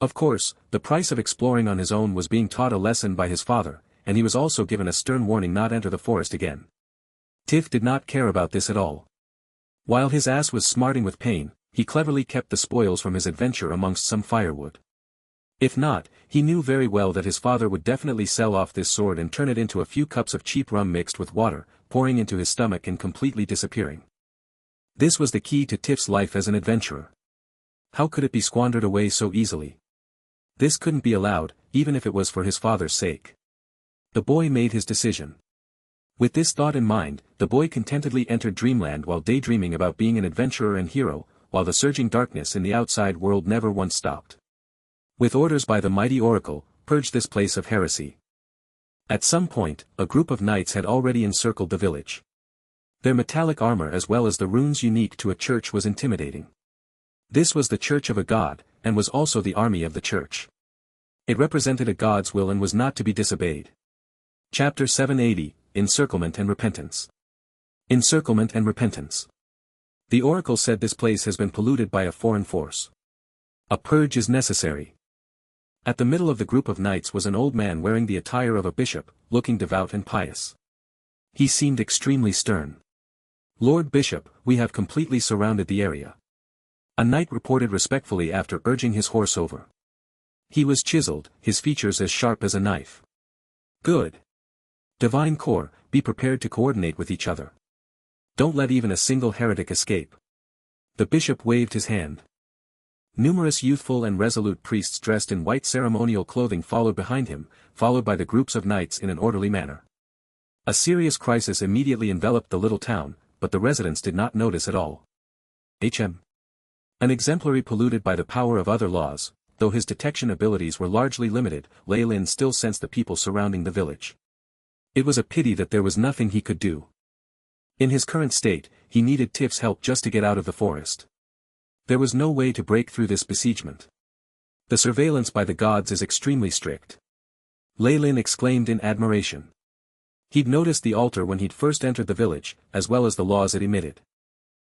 Of course, the price of exploring on his own was being taught a lesson by his father, and he was also given a stern warning not to enter the forest again. Tiff did not care about this at all. While his ass was smarting with pain, he cleverly kept the spoils from his adventure amongst some firewood. If not, he knew very well that his father would definitely sell off this sword and turn it into a few cups of cheap rum mixed with water, pouring into his stomach and completely disappearing. This was the key to Tiff's life as an adventurer. How could it be squandered away so easily? This couldn't be allowed, even if it was for his father's sake. The boy made his decision. With this thought in mind, the boy contentedly entered dreamland while daydreaming about being an adventurer and hero, while the surging darkness in the outside world never once stopped. With orders by the mighty oracle, purge this place of heresy. At some point, a group of knights had already encircled the village. Their metallic armor as well as the runes unique to a church was intimidating. This was the church of a god, and was also the army of the church. It represented a god's will and was not to be disobeyed. Chapter 780, Encirclement and Repentance. Encirclement and Repentance. The oracle said this place has been polluted by a foreign force. A purge is necessary. At the middle of the group of knights was an old man wearing the attire of a bishop, looking devout and pious. He seemed extremely stern. "Lord Bishop, we have completely surrounded the area." A knight reported respectfully after urging his horse over. He was chiseled, his features as sharp as a knife. "Good. Divine Core, be prepared to coordinate with each other. Don't let even a single heretic escape." The bishop waved his hand. Numerous youthful and resolute priests dressed in white ceremonial clothing followed behind him, followed by the groups of knights in an orderly manner. A serious crisis immediately enveloped the little town, but the residents did not notice at all. An exemplary polluted by the power of other laws, though his detection abilities were largely limited, Lei Lin still sensed the people surrounding the village. It was a pity that there was nothing he could do. In his current state, he needed Tiff's help just to get out of the forest. There was no way to break through this besiegement. The surveillance by the gods is extremely strict. Lei Lin exclaimed in admiration. He'd noticed the altar when he'd first entered the village, as well as the laws it emitted.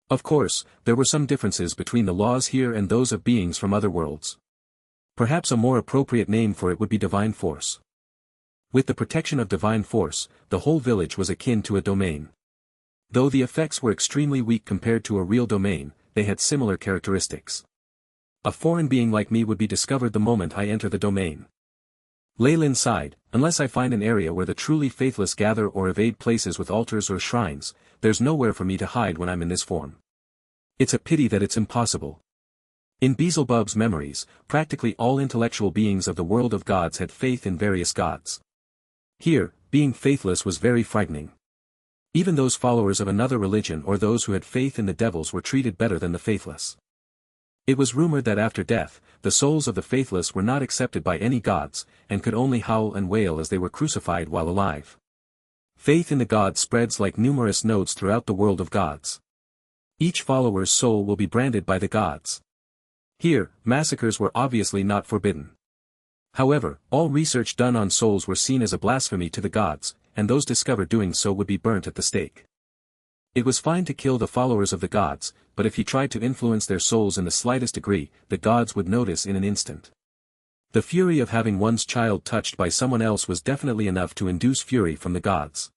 Of course, there were some differences between the laws here and those of beings from other worlds. Perhaps a more appropriate name for it would be divine force. With the protection of divine force, the whole village was akin to a domain. Though the effects were extremely weak compared to a real domain, they had similar characteristics. A foreign being like me would be discovered the moment I enter the domain. Lei Lin sighed, unless I find an area where the truly faithless gather or evade places with altars or shrines, there's nowhere for me to hide when I'm in this form. It's a pity that it's impossible. In Beelzebub's memories, practically all intellectual beings of the world of gods had faith in various gods. Here, being faithless was very frightening. Even those followers of another religion or those who had faith in the devils were treated better than the faithless. It was rumored that after death, the souls of the faithless were not accepted by any gods, and could only howl and wail as they were crucified while alive. Faith in the gods spreads like numerous nodes throughout the world of gods. Each follower's soul will be branded by the gods. Here, massacres were obviously not forbidden. However, all research done on souls were seen as a blasphemy to the gods, and those discovered doing so would be burnt at the stake. It was fine to kill the followers of the gods, but if he tried to influence their souls in the slightest degree, the gods would notice in an instant. The fury of having one's child touched by someone else was definitely enough to induce fury from the gods.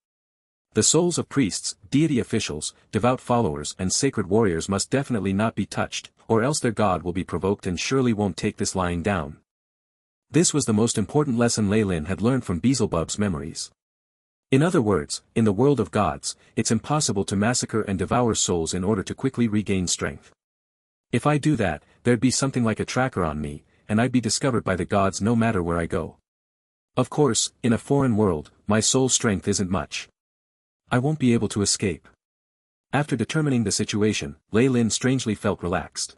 The souls of priests, deity officials, devout followers and sacred warriors must definitely not be touched, or else their god will be provoked and surely won't take this lying down. This was the most important lesson Lei Lin had learned from Beelzebub's memories. In other words, in the world of gods, it's impossible to massacre and devour souls in order to quickly regain strength. If I do that, there'd be something like a tracker on me, and I'd be discovered by the gods no matter where I go. Of course, in a foreign world, my soul strength isn't much. I won't be able to escape. After determining the situation, Lei Lin strangely felt relaxed.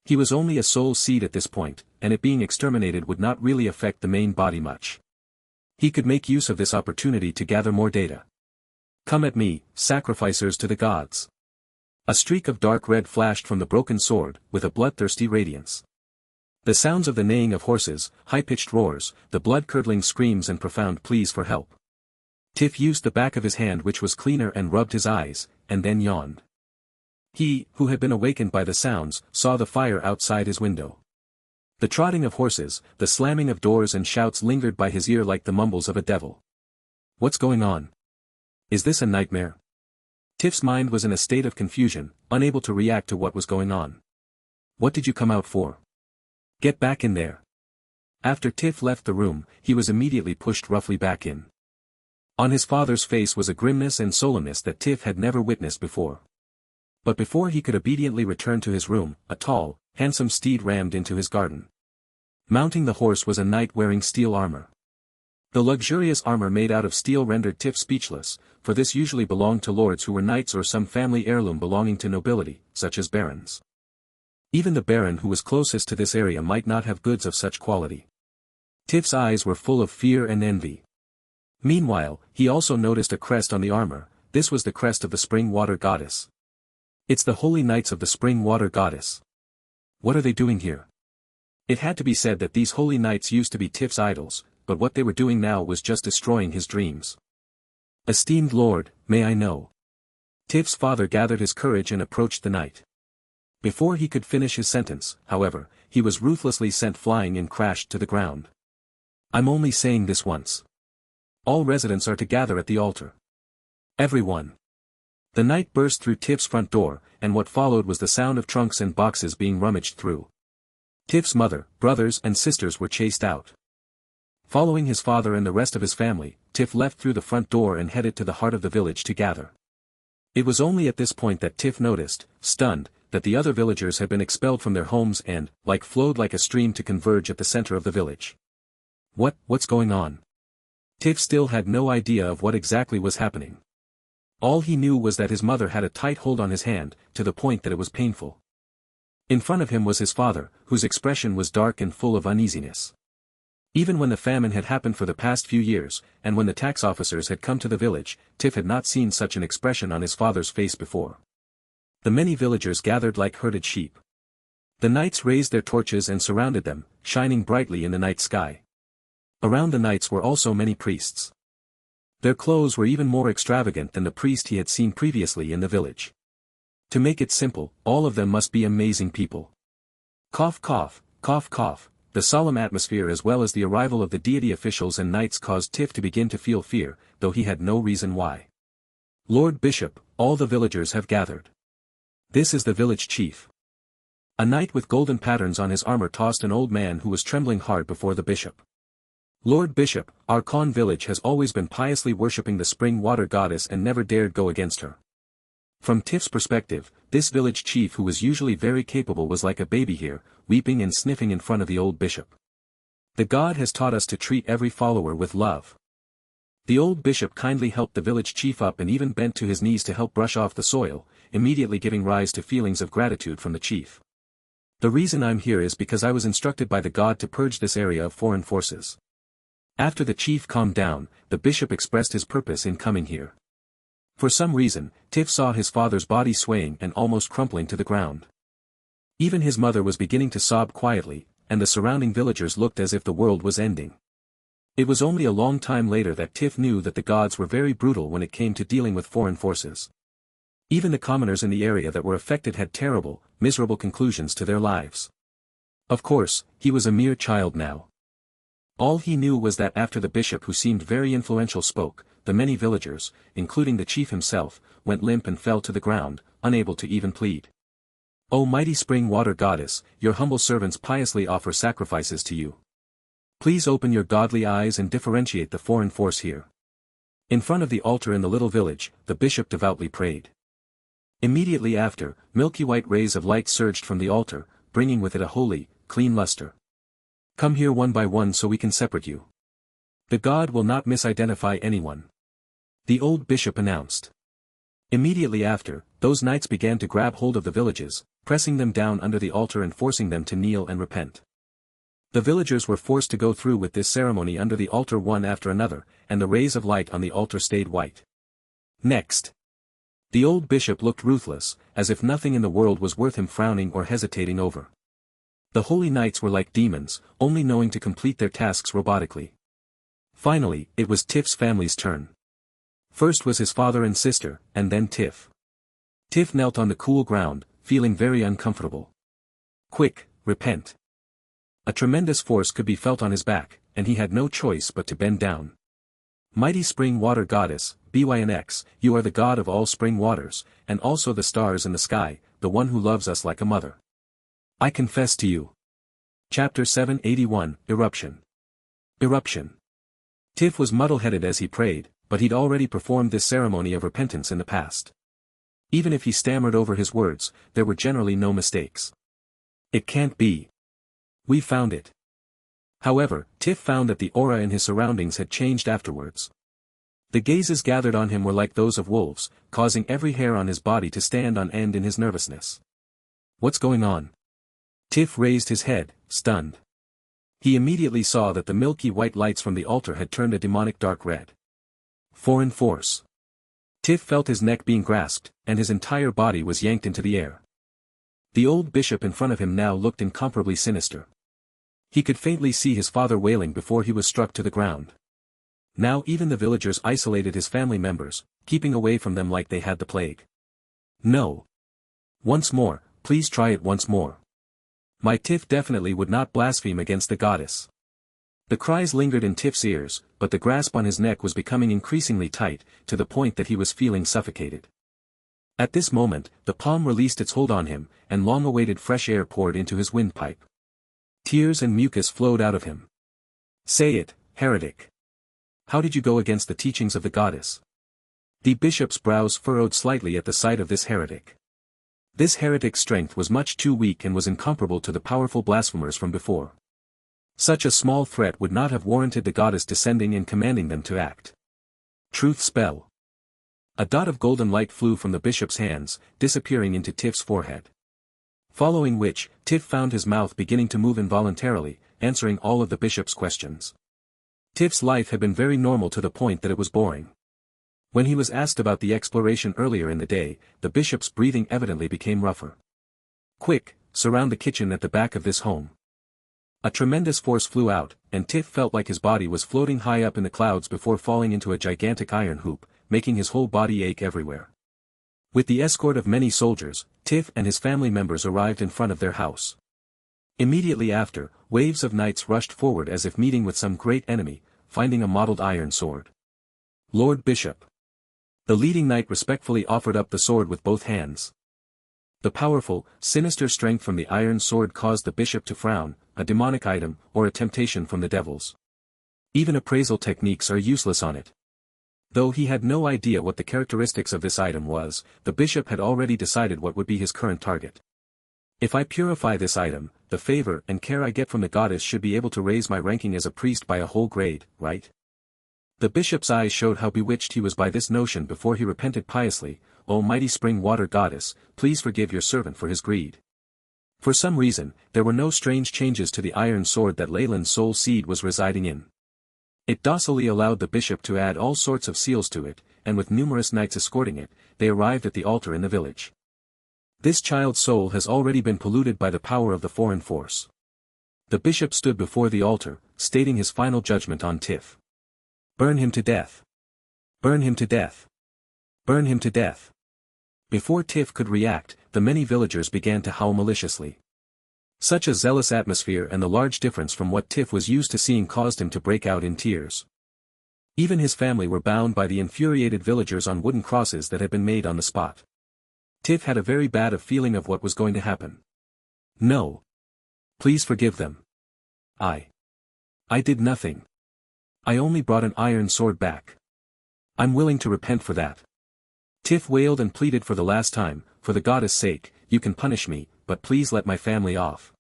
He was only a soul seed at this point, and it being exterminated would not really affect the main body much. He could make use of this opportunity to gather more data. Come at me, sacrificers to the gods. A streak of dark red flashed from the broken sword, with a bloodthirsty radiance. The sounds of the neighing of horses, high-pitched roars, the blood-curdling screams and profound pleas for help. Tiff used the back of his hand which was cleaner and rubbed his eyes, and then yawned. He, who had been awakened by the sounds, saw the fire outside his window. The trotting of horses, the slamming of doors and shouts lingered by his ear like the mumbles of a devil. What's going on? Is this a nightmare? Tiff's mind was in a state of confusion, unable to react to what was going on. What did you come out for? Get back in there. After Tiff left the room, he was immediately pushed roughly back in. On his father's face was a grimness and solemnness that Tiff had never witnessed before. But before he could obediently return to his room, a tall, handsome steed rammed into his garden. Mounting the horse was a knight wearing steel armor. The luxurious armor made out of steel rendered Tiff speechless, for this usually belonged to lords who were knights or some family heirloom belonging to nobility, such as barons. Even the baron who was closest to this area might not have goods of such quality. Tiff's eyes were full of fear and envy. Meanwhile, he also noticed a crest on the armor. This was the crest of the spring water goddess. It's the holy knights of the spring water goddess. What are they doing here? It had to be said that these holy knights used to be Tiff's idols, but what they were doing now was just destroying his dreams. Esteemed lord, may I know? Tiff's father gathered his courage and approached the knight. Before he could finish his sentence, however, he was ruthlessly sent flying and crashed to the ground. I'm only saying this once. All residents are to gather at the altar. Everyone. The knight burst through Tiff's front door, and what followed was the sound of trunks and boxes being rummaged through. Tiff's mother, brothers and sisters were chased out. Following his father and the rest of his family, Tiff left through the front door and headed to the heart of the village to gather. It was only at this point that Tiff noticed, stunned, that the other villagers had been expelled from their homes and, flowed like a stream to converge at the center of the village. What's going on? Tiff still had no idea of what exactly was happening. All he knew was that his mother had a tight hold on his hand, to the point that it was painful. In front of him was his father, whose expression was dark and full of uneasiness. Even when the famine had happened for the past few years, and when the tax officers had come to the village, Tiff had not seen such an expression on his father's face before. The many villagers gathered like herded sheep. The knights raised their torches and surrounded them, shining brightly in the night sky. Around the knights were also many priests. Their clothes were even more extravagant than the priest he had seen previously in the village. To make it simple, all of them must be amazing people. Cough cough, cough cough, the solemn atmosphere as well as the arrival of the deity officials and knights caused Tiff to begin to feel fear, though he had no reason why. Lord Bishop, all the villagers have gathered. This is the village chief. A knight with golden patterns on his armor tossed an old man who was trembling hard before the bishop. Lord Bishop, our Khan village has always been piously worshipping the spring water goddess and never dared go against her. From Tiff's perspective, this village chief who was usually very capable was like a baby here, weeping and sniffing in front of the old bishop. The god has taught us to treat every follower with love. The old bishop kindly helped the village chief up and even bent to his knees to help brush off the soil, immediately giving rise to feelings of gratitude from the chief. The reason I'm here is because I was instructed by the god to purge this area of foreign forces. After the chief calmed down, the bishop expressed his purpose in coming here. For some reason, Tiff saw his father's body swaying and almost crumpling to the ground. Even his mother was beginning to sob quietly, and the surrounding villagers looked as if the world was ending. It was only a long time later that Tiff knew that the gods were very brutal when it came to dealing with foreign forces. Even the commoners in the area that were affected had terrible, miserable conclusions to their lives. Of course, he was a mere child now. All he knew was that after the bishop who seemed very influential spoke, the many villagers, including the chief himself, went limp and fell to the ground, unable to even plead. O mighty spring water goddess, your humble servants piously offer sacrifices to you. Please open your godly eyes and differentiate the foreign force here. In front of the altar in the little village, the bishop devoutly prayed. Immediately after, milky white rays of light surged from the altar, bringing with it a holy, clean luster. Come here one by one so we can separate you. The god will not misidentify anyone. The old bishop announced. Immediately after, those knights began to grab hold of the villages, pressing them down under the altar and forcing them to kneel and repent. The villagers were forced to go through with this ceremony under the altar one after another, and the rays of light on the altar stayed white. Next. The old bishop looked ruthless, as if nothing in the world was worth him frowning or hesitating over. The holy knights were like demons, only knowing to complete their tasks robotically. Finally, it was Tiff's family's turn. First was his father and sister, and then Tiff. Tiff knelt on the cool ground, feeling very uncomfortable. Quick, repent. A tremendous force could be felt on his back, and he had no choice but to bend down. Mighty spring water goddess, BYNX, you are the god of all spring waters, and also the stars in the sky, the one who loves us like a mother. I confess to you. Chapter 781, Eruption. Eruption. Tiff was muddle-headed as he prayed, but he'd already performed this ceremony of repentance in the past. Even if he stammered over his words, there were generally no mistakes. It can't be. We found it. However, Tiff found that the aura in his surroundings had changed afterwards. The gazes gathered on him were like those of wolves, causing every hair on his body to stand on end in his nervousness. What's going on? Tiff raised his head, stunned. He immediately saw that the milky white lights from the altar had turned a demonic dark red. Foreign force. Tiff felt his neck being grasped, and his entire body was yanked into the air. The old bishop in front of him now looked incomparably sinister. He could faintly see his father wailing before he was struck to the ground. Now even the villagers isolated his family members, keeping away from them like they had the plague. No. Once more, please try it once more. My Tiff definitely would not blaspheme against the goddess. The cries lingered in Tiff's ears, but the grasp on his neck was becoming increasingly tight, to the point that he was feeling suffocated. At this moment, the palm released its hold on him, and long-awaited fresh air poured into his windpipe. Tears and mucus flowed out of him. Say it, heretic. How did you go against the teachings of the goddess? The bishop's brows furrowed slightly at the sight of this heretic. This heretic's strength was much too weak and was incomparable to the powerful blasphemers from before. Such a small threat would not have warranted the goddess descending and commanding them to act. Truth spell. A dot of golden light flew from the bishop's hands, disappearing into Tiff's forehead. Following which, Tiff found his mouth beginning to move involuntarily, answering all of the bishop's questions. Tiff's life had been very normal to the point that it was boring. When he was asked about the exploration earlier in the day, the bishop's breathing evidently became rougher. Quick, surround the kitchen at the back of this home. A tremendous force flew out, and Tiff felt like his body was floating high up in the clouds before falling into a gigantic iron hoop, making his whole body ache everywhere. With the escort of many soldiers, Tiff and his family members arrived in front of their house. Immediately after, waves of knights rushed forward as if meeting with some great enemy, finding a mottled iron sword. Lord Bishop. The leading knight respectfully offered up the sword with both hands. The powerful, sinister strength from the iron sword caused the bishop to frown, a demonic item, or a temptation from the devils. Even appraisal techniques are useless on it. Though he had no idea what the characteristics of this item was, the bishop had already decided what would be his current target. If I purify this item, the favor and care I get from the goddess should be able to raise my ranking as a priest by a whole grade, right? The bishop's eyes showed how bewitched he was by this notion before he repented piously, "O mighty spring water goddess, please forgive your servant for his greed." For some reason, there were no strange changes to the iron sword that Leyland's soul seed was residing in. It docilely allowed the bishop to add all sorts of seals to it, and with numerous knights escorting it, they arrived at the altar in the village. This child's soul has already been polluted by the power of the foreign force. The bishop stood before the altar, stating his final judgment on Tiff. Burn him to death. Burn him to death. Burn him to death. Before Tiff could react, the many villagers began to howl maliciously. Such a zealous atmosphere and the large difference from what Tiff was used to seeing caused him to break out in tears. Even his family were bound by the infuriated villagers on wooden crosses that had been made on the spot. Tiff had a very bad feeling of what was going to happen. No. Please forgive them. I did nothing. I only brought an iron sword back. I'm willing to repent for that. Tiff wailed and pleaded for the last time, "For the goddess' sake, you can punish me, but please let my family off.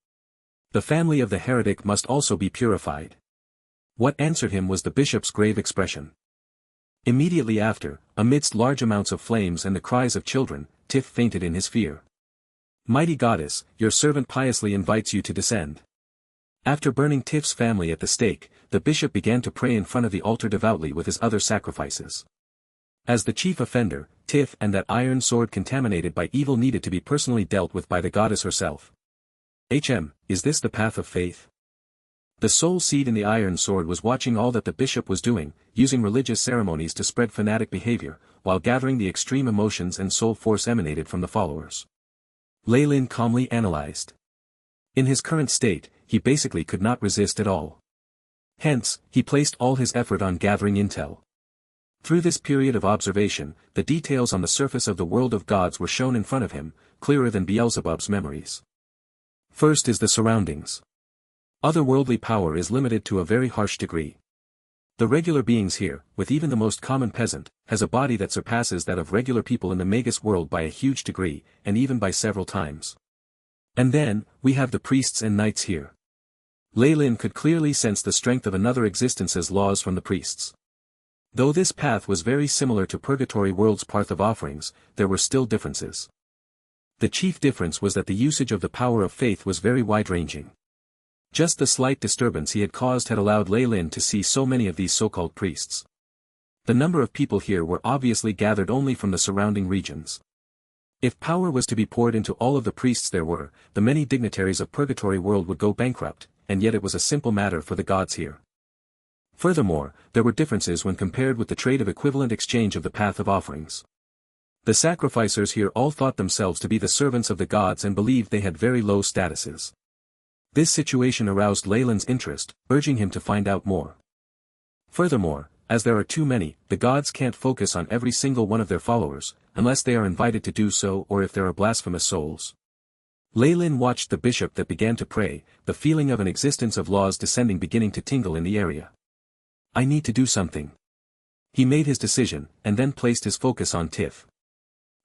The family of the heretic must also be purified." What answered him was the bishop's grave expression. Immediately after, amidst large amounts of flames and the cries of children, Tiff fainted in his fear. "Mighty goddess, your servant piously invites you to descend." After burning Tiff's family at the stake, the bishop began to pray in front of the altar devoutly with his other sacrifices. As the chief offender, Tiff and that iron sword contaminated by evil needed to be personally dealt with by the goddess herself. Is this the path of faith? The soul seed in the iron sword was watching all that the bishop was doing, using religious ceremonies to spread fanatic behavior, while gathering the extreme emotions and soul force emanated from the followers. Leyland calmly analyzed. In his current state, he basically could not resist at all. Hence, he placed all his effort on gathering intel. Through this period of observation, the details on the surface of the world of gods were shown in front of him, clearer than Beelzebub's memories. First is the surroundings. Otherworldly power is limited to a very harsh degree. The regular beings here, with even the most common peasant, has a body that surpasses that of regular people in the Magus world by a huge degree, and even by several times. And then, we have the priests and knights here. Leyland could clearly sense the strength of another existence's laws from the priests. Though this path was very similar to Purgatory World's path of offerings, there were still differences. The chief difference was that the usage of the power of faith was very wide-ranging. Just the slight disturbance he had caused had allowed Leyland to see so many of these so-called priests. The number of people here were obviously gathered only from the surrounding regions. If power was to be poured into all of the priests there were, the many dignitaries of Purgatory World would go bankrupt, and yet it was a simple matter for the gods here. Furthermore, there were differences when compared with the trade of equivalent exchange of the path of offerings. The sacrificers here all thought themselves to be the servants of the gods and believed they had very low statuses. This situation aroused Leyland's interest, urging him to find out more. Furthermore, as there are too many, the gods can't focus on every single one of their followers, unless they are invited to do so or if there are blasphemous souls. Leyland watched the bishop that began to pray, the feeling of an existence of laws descending beginning to tingle in the area. I need to do something. He made his decision, and then placed his focus on Tiff.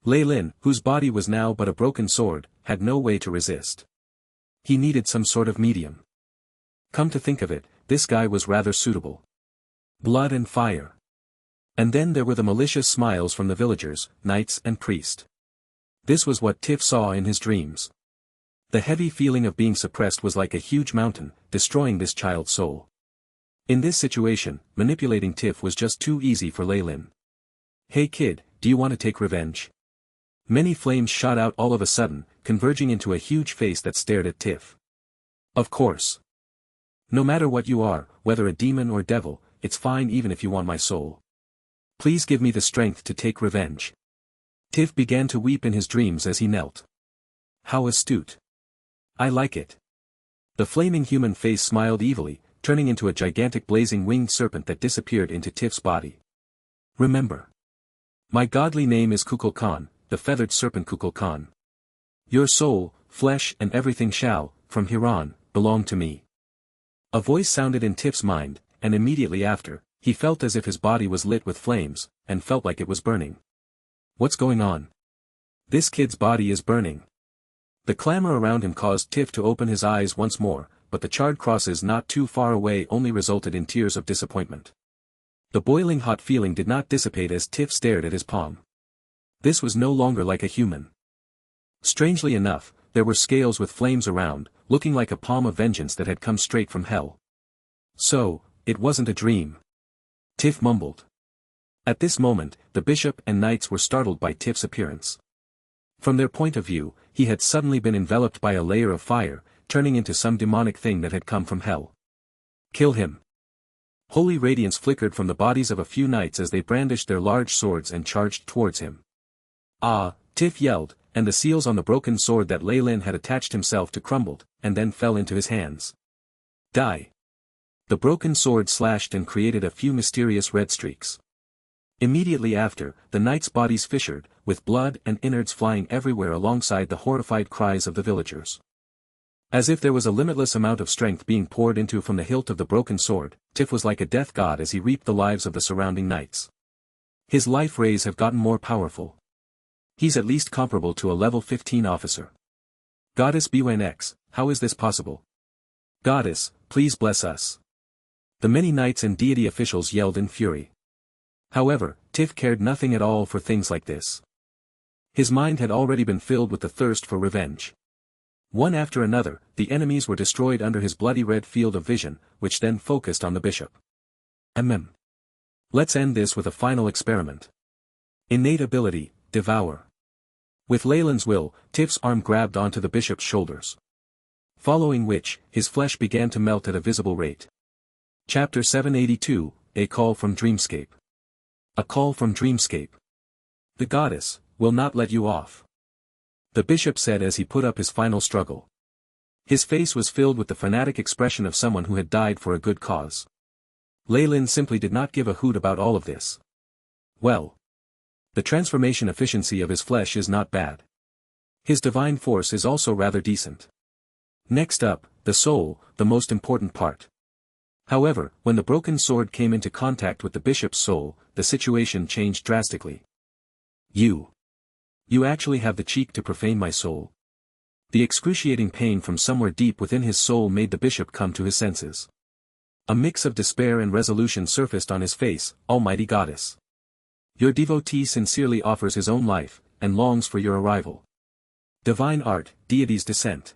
Leyland, whose body was now but a broken sword, had no way to resist. He needed some sort of medium. Come to think of it, this guy was rather suitable. Blood and fire. And then there were the malicious smiles from the villagers, knights and priest. This was what Tiff saw in his dreams. The heavy feeling of being suppressed was like a huge mountain, destroying this child's soul. In this situation, manipulating Tiff was just too easy for Leyland. Hey kid, do you want to take revenge? Many flames shot out all of a sudden, converging into a huge face that stared at Tiff. Of course. No matter what you are, whether a demon or devil, it's fine even if you want my soul. Please give me the strength to take revenge. Tiff began to weep in his dreams as he knelt. How astute. I like it. The flaming human face smiled evilly, turning into a gigantic blazing winged serpent that disappeared into Tiff's body. Remember. My godly name is Kukulkan, the feathered serpent Kukulkan. Your soul, flesh and everything shall, from here on, belong to me. A voice sounded in Tiff's mind, and immediately after, he felt as if his body was lit with flames, and felt like it was burning. What's going on? This kid's body is burning. The clamor around him caused Tiff to open his eyes once more, but the charred crosses not too far away only resulted in tears of disappointment. The boiling hot feeling did not dissipate as Tiff stared at his palm. This was no longer like a human. Strangely enough, there were scales with flames around, looking like a palm of vengeance that had come straight from hell. So, it wasn't a dream. Tiff mumbled. At this moment, the bishop and knights were startled by Tiff's appearance. From their point of view, he had suddenly been enveloped by a layer of fire, turning into some demonic thing that had come from hell. Kill him. Holy radiance flickered from the bodies of a few knights as they brandished their large swords and charged towards him. Ah, Tiff yelled, and the seals on the broken sword that Leyland had attached himself to crumbled, and then fell into his hands. Die. The broken sword slashed and created a few mysterious red streaks. Immediately after, the knights' bodies fissured, with blood and innards flying everywhere alongside the horrified cries of the villagers. As if there was a limitless amount of strength being poured into from the hilt of the broken sword, Tiff was like a death god as he reaped the lives of the surrounding knights. His life rays have gotten more powerful. He's at least comparable to a level 15 officer. Goddess BNX, how is this possible? Goddess, please bless us. The many knights and deity officials yelled in fury. However, Tiff cared nothing at all for things like this. His mind had already been filled with the thirst for revenge. One after another, the enemies were destroyed under his bloody red field of vision, which then focused on the bishop. Let's end this with a final experiment. Innate ability, devour. With Leyland's will, Tiff's arm grabbed onto the bishop's shoulders. Following which, his flesh began to melt at a visible rate. Chapter 782, A Call from Dreamscape. A call from Dreamscape. The goddess will not let you off. The bishop said as he put up his final struggle. His face was filled with the fanatic expression of someone who had died for a good cause. Leyland simply did not give a hoot about all of this. Well. The transformation efficiency of his flesh is not bad. His divine force is also rather decent. Next up, the soul, the most important part. However, when the broken sword came into contact with the bishop's soul, the situation changed drastically. You actually have the cheek to profane my soul. The excruciating pain from somewhere deep within his soul made the bishop come to his senses. A mix of despair and resolution surfaced on his face. Almighty goddess. Your devotee sincerely offers his own life, and longs for your arrival. Divine art, deity's descent.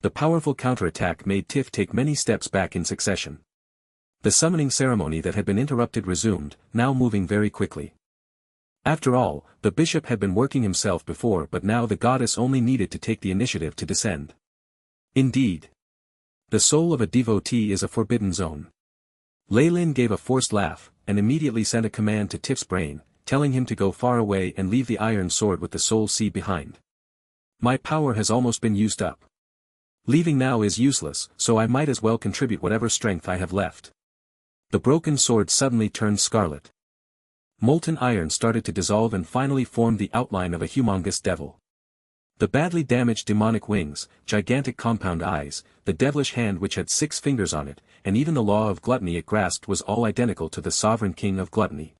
The powerful counterattack made Tiff take many steps back in succession. The summoning ceremony that had been interrupted resumed, now moving very quickly. After all, the bishop had been working himself before, but now the goddess only needed to take the initiative to descend. Indeed. The soul of a devotee is a forbidden zone. Leyland gave a forced laugh, and immediately sent a command to Tiff's brain, telling him to go far away and leave the iron sword with the soul seed behind. My power has almost been used up. Leaving now is useless, so I might as well contribute whatever strength I have left. The broken sword suddenly turned scarlet. Molten iron started to dissolve and finally formed the outline of a humongous devil. The badly damaged demonic wings, gigantic compound eyes, the devilish hand which had 6 fingers on it, and even the law of gluttony it grasped was all identical to the sovereign king of gluttony.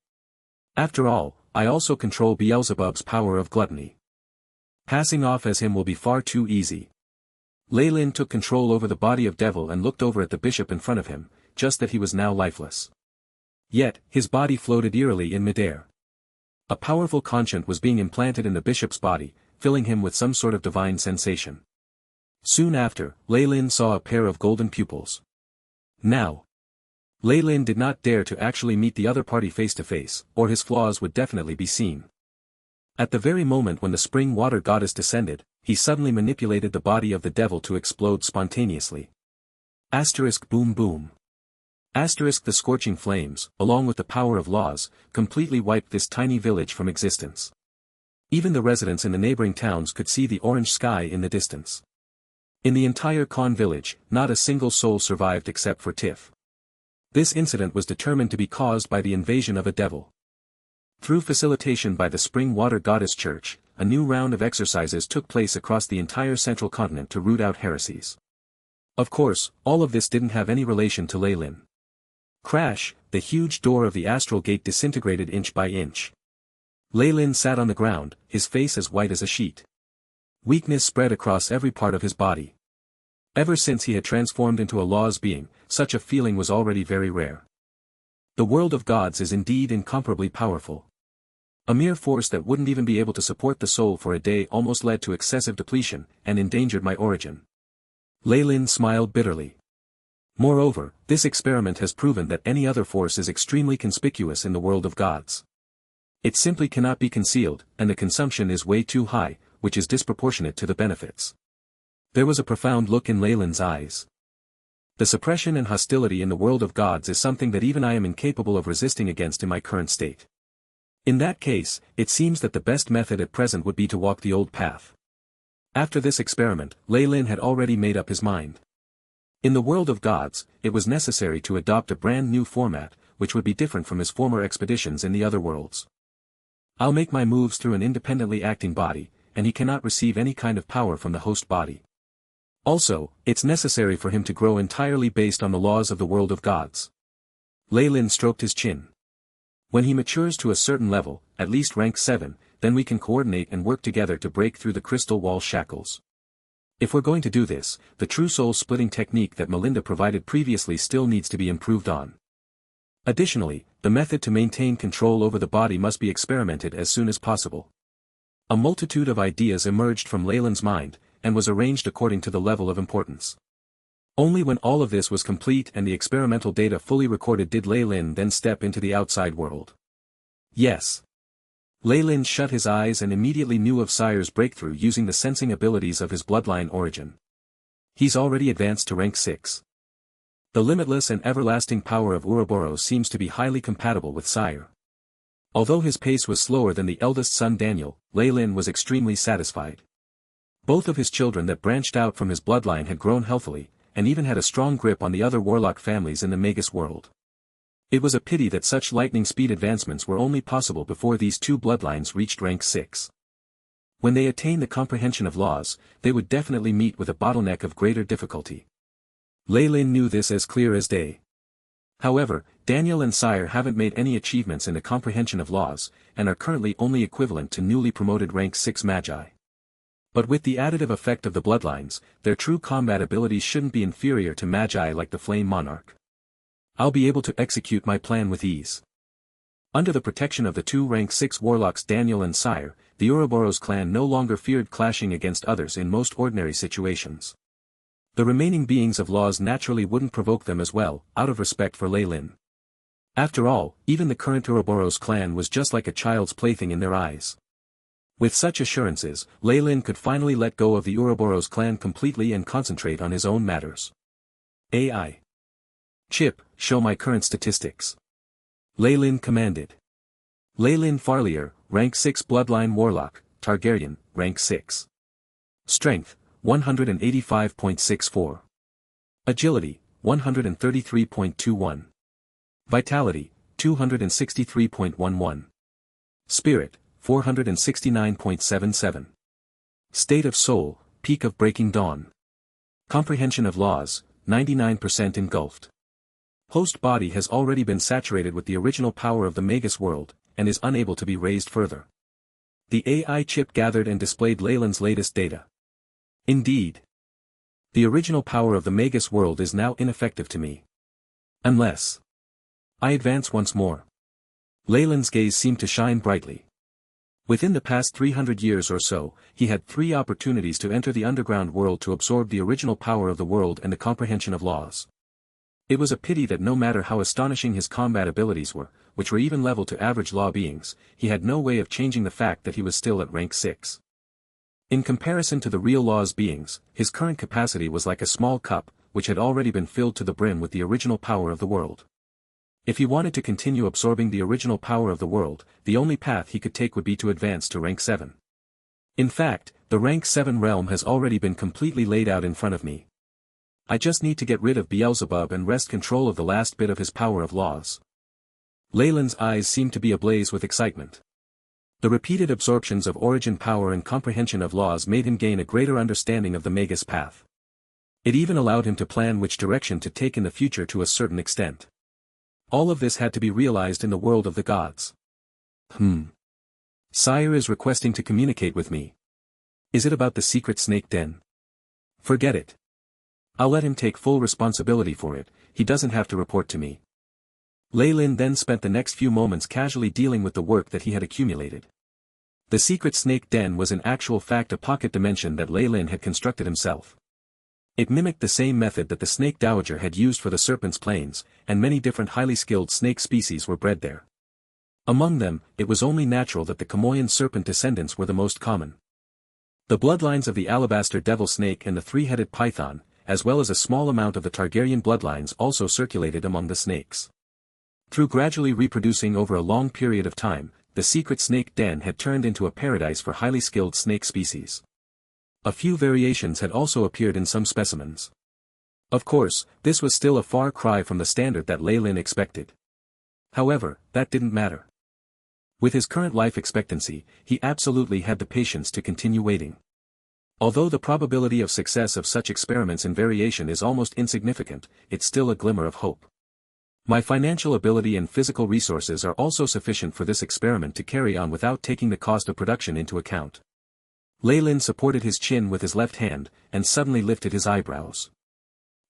After all, I also control Beelzebub's power of gluttony. Passing off as him will be far too easy. Lei Lin took control over the body of devil and looked over at the bishop in front of him, just that he was now lifeless. Yet, his body floated eerily in midair. A powerful conscience was being implanted in the bishop's body, filling him with some sort of divine sensation. Soon after, Lei Lin saw a pair of golden pupils. Now, Lei Lin did not dare to actually meet the other party face to face, or his flaws would definitely be seen. At the very moment when the spring water goddess descended, he suddenly manipulated the body of the devil to explode spontaneously. Asterisk boom boom. Asterisk the scorching flames, along with the power of laws, completely wiped this tiny village from existence. Even the residents in the neighboring towns could see the orange sky in the distance. In the entire Khan village, not a single soul survived except for Tiff. This incident was determined to be caused by the invasion of a devil. Through facilitation by the Spring Water Goddess Church, a new round of exercises took place across the entire central continent to root out heresies. Of course, all of this didn't have any relation to Lei Lin. Crash, the huge door of the astral gate disintegrated inch by inch. Lei Lin sat on the ground, his face as white as a sheet. Weakness spread across every part of his body. Ever since he had transformed into a law's being, such a feeling was already very rare. The world of gods is indeed incomparably powerful. A mere force that wouldn't even be able to support the soul for a day almost led to excessive depletion, and endangered my origin. Lei Lin smiled bitterly. Moreover, this experiment has proven that any other force is extremely conspicuous in the world of gods. It simply cannot be concealed, and the consumption is way too high, which is disproportionate to the benefits. There was a profound look in Lei Lin's eyes. The suppression and hostility in the world of gods is something that even I am incapable of resisting against in my current state. In that case, it seems that the best method at present would be to walk the old path. After this experiment, Lei Lin had already made up his mind. In the world of gods, it was necessary to adopt a brand new format, which would be different from his former expeditions in the other worlds. I'll make my moves through an independently acting body, and he cannot receive any kind of power from the host body. Also, it's necessary for him to grow entirely based on the laws of the world of gods. Lei Lin stroked his chin. When he matures to a certain level, at least rank 7, then we can coordinate and work together to break through the crystal wall shackles. If we're going to do this, the true soul-splitting technique that Melinda provided previously still needs to be improved on. Additionally, the method to maintain control over the body must be experimented as soon as possible. A multitude of ideas emerged from Lei Lin's mind, and was arranged according to the level of importance. Only when all of this was complete and the experimental data fully recorded did Lei Lin then step into the outside world. Yes. Lei Lin shut his eyes and immediately knew of Sire's breakthrough using the sensing abilities of his bloodline origin. He's already advanced to rank 6. The limitless and everlasting power of Ouroboros seems to be highly compatible with Sire. Although his pace was slower than the eldest son Daniel, Lei Lin was extremely satisfied. Both of his children that branched out from his bloodline had grown healthily, and even had a strong grip on the other warlock families in the Magus world. It was a pity that such lightning speed advancements were only possible before these two bloodlines reached rank 6. When they attain the comprehension of laws, they would definitely meet with a bottleneck of greater difficulty. Lei Lin knew this as clear as day. However, Daniel and Sire haven't made any achievements in the comprehension of laws, and are currently only equivalent to newly promoted rank 6 magi. But with the additive effect of the bloodlines, their true combat abilities shouldn't be inferior to magi like the Flame Monarch. I'll be able to execute my plan with ease. Under the protection of the two rank 6 warlocks Daniel and Sire, the Ouroboros clan no longer feared clashing against others in most ordinary situations. The remaining beings of laws naturally wouldn't provoke them as well, out of respect for Lei Lin. After all, even the current Ouroboros clan was just like a child's plaything in their eyes. With such assurances, Lei Lin could finally let go of the Ouroboros clan completely and concentrate on his own matters. AI. Chip, show my current statistics. Lei Lin commanded. Leylin Farlier, rank 6 Bloodline Warlock, Targaryen, rank 6. Strength, 185.64. Agility, 133.21. Vitality, 263.11. Spirit, 469.77. State of Soul, Peak of Breaking Dawn. Comprehension of Laws, 99% engulfed. Host body has already been saturated with the original power of the Magus world, and is unable to be raised further. The AI chip gathered and displayed Leylin's latest data. Indeed. The original power of the Magus world is now ineffective to me. Unless I advance once more. Leylin's gaze seemed to shine brightly. Within the past 300 years or so, he had 3 opportunities to enter the underground world to absorb the original power of the world and the comprehension of laws. It was a pity that no matter how astonishing his combat abilities were, which were even level to average law beings, he had no way of changing the fact that he was still at rank 6. In comparison to the real law's beings, his current capacity was like a small cup, which had already been filled to the brim with the original power of the world. If he wanted to continue absorbing the original power of the world, the only path he could take would be to advance to rank 7. In fact, the rank 7 realm has already been completely laid out in front of me. I just need to get rid of Beelzebub and wrest control of the last bit of his power of laws. Leylin's eyes seemed to be ablaze with excitement. The repeated absorptions of origin power and comprehension of laws made him gain a greater understanding of the Magus path. It even allowed him to plan which direction to take in the future to a certain extent. All of this had to be realized in the world of the gods. Sire is requesting to communicate with me. Is it about the secret snake den? Forget it. I'll let him take full responsibility for it, he doesn't have to report to me. Leylin then spent the next few moments casually dealing with the work that he had accumulated. The secret snake den was in actual fact a pocket dimension that Leylin had constructed himself. It mimicked the same method that the snake dowager had used for the serpent's plains, and many different highly skilled snake species were bred there. Among them, it was only natural that the Kamoyan serpent descendants were the most common. The bloodlines of the alabaster devil snake and the three-headed python, as well as a small amount of the Targaryen bloodlines also circulated among the snakes. Through gradually reproducing over a long period of time, the secret snake den had turned into a paradise for highly skilled snake species. A few variations had also appeared in some specimens. Of course, this was still a far cry from the standard that Leylin expected. However, that didn't matter. With his current life expectancy, he absolutely had the patience to continue waiting. Although the probability of success of such experiments and variation is almost insignificant, it's still a glimmer of hope. My financial ability and physical resources are also sufficient for this experiment to carry on without taking the cost of production into account. Leylin supported his chin with his left hand, and suddenly lifted his eyebrows.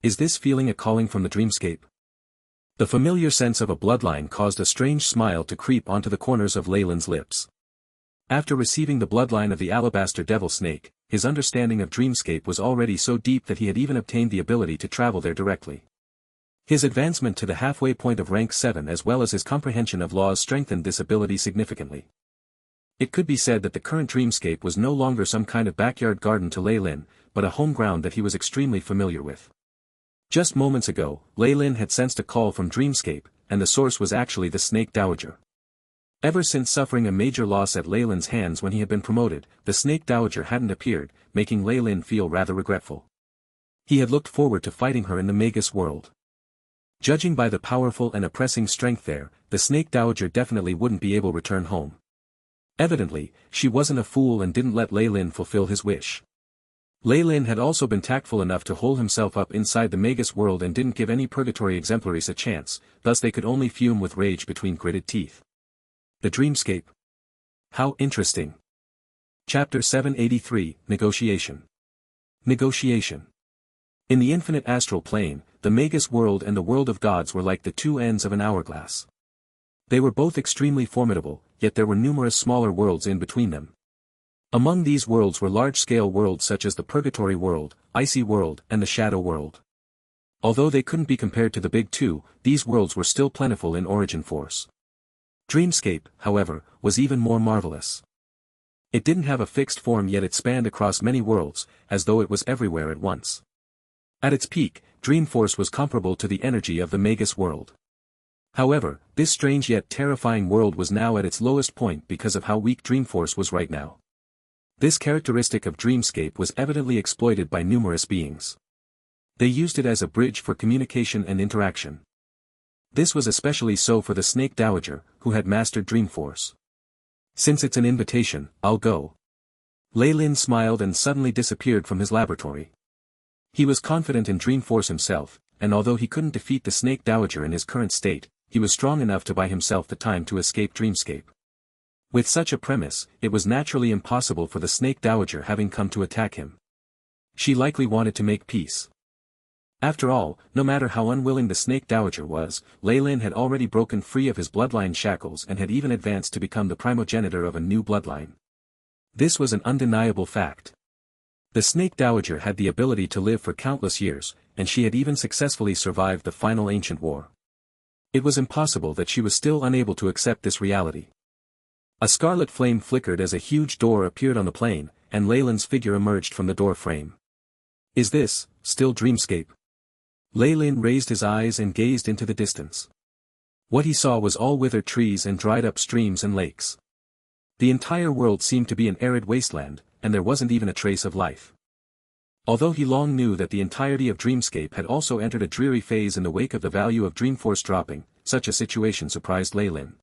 Is this feeling a calling from the dreamscape? The familiar sense of a bloodline caused a strange smile to creep onto the corners of Leylin's lips. After receiving the bloodline of the alabaster devil snake, his understanding of dreamscape was already so deep that he had even obtained the ability to travel there directly. His advancement to the halfway point of rank 7 as well as his comprehension of laws strengthened this ability significantly. It could be said that the current dreamscape was no longer some kind of backyard garden to Leylin, but a home ground that he was extremely familiar with. Just moments ago, Leylin had sensed a call from dreamscape, and the source was actually the snake dowager. Ever since suffering a major loss at Leylin's hands when he had been promoted, the snake dowager hadn't appeared, making Leylin feel rather regretful. He had looked forward to fighting her in the Magus world. Judging by the powerful and oppressing strength there, the snake dowager definitely wouldn't be able to return home. Evidently, she wasn't a fool and didn't let Leylin fulfill his wish. Leylin had also been tactful enough to hole himself up inside the Magus world and didn't give any purgatory exemplaries a chance, thus they could only fume with rage between gritted teeth. The dreamscape. How interesting. Chapter 783, Negotiation. Negotiation. In the infinite astral plane, the Magus world and the world of gods were like the two ends of an hourglass. They were both extremely formidable, yet there were numerous smaller worlds in between them. Among these worlds were large-scale worlds such as the Purgatory world, Icy world, and the Shadow world. Although they couldn't be compared to the Big Two, these worlds were still plentiful in origin force. Dreamscape, however, was even more marvelous. It didn't have a fixed form yet it spanned across many worlds, as though it was everywhere at once. At its peak, Dreamforce was comparable to the energy of the Magus world. However, this strange yet terrifying world was now at its lowest point because of how weak Dreamforce was right now. This characteristic of Dreamscape was evidently exploited by numerous beings. They used it as a bridge for communication and interaction. This was especially so for the Snake Dowager, who had mastered Dreamforce. Since it's an invitation, I'll go. Lei Lin smiled and suddenly disappeared from his laboratory. He was confident in Dreamforce himself, and although he couldn't defeat the Snake Dowager in his current state, he was strong enough to buy himself the time to escape Dreamscape. With such a premise, it was naturally impossible for the Snake Dowager having come to attack him. She likely wanted to make peace. After all, no matter how unwilling the Snake Dowager was, Lei Lin had already broken free of his bloodline shackles and had even advanced to become the primogenitor of a new bloodline. This was an undeniable fact. The Snake Dowager had the ability to live for countless years, and she had even successfully survived the final ancient war. It was impossible that she was still unable to accept this reality. A scarlet flame flickered as a huge door appeared on the plane, and Lei Lin's figure emerged from the door frame. Is this, still Dreamscape? Lei Lin raised his eyes and gazed into the distance. What he saw was all withered trees and dried-up streams and lakes. The entire world seemed to be an arid wasteland, and there wasn't even a trace of life. Although he long knew that the entirety of Dreamscape had also entered a dreary phase in the wake of the value of Dreamforce dropping, such a situation surprised Lei Lin.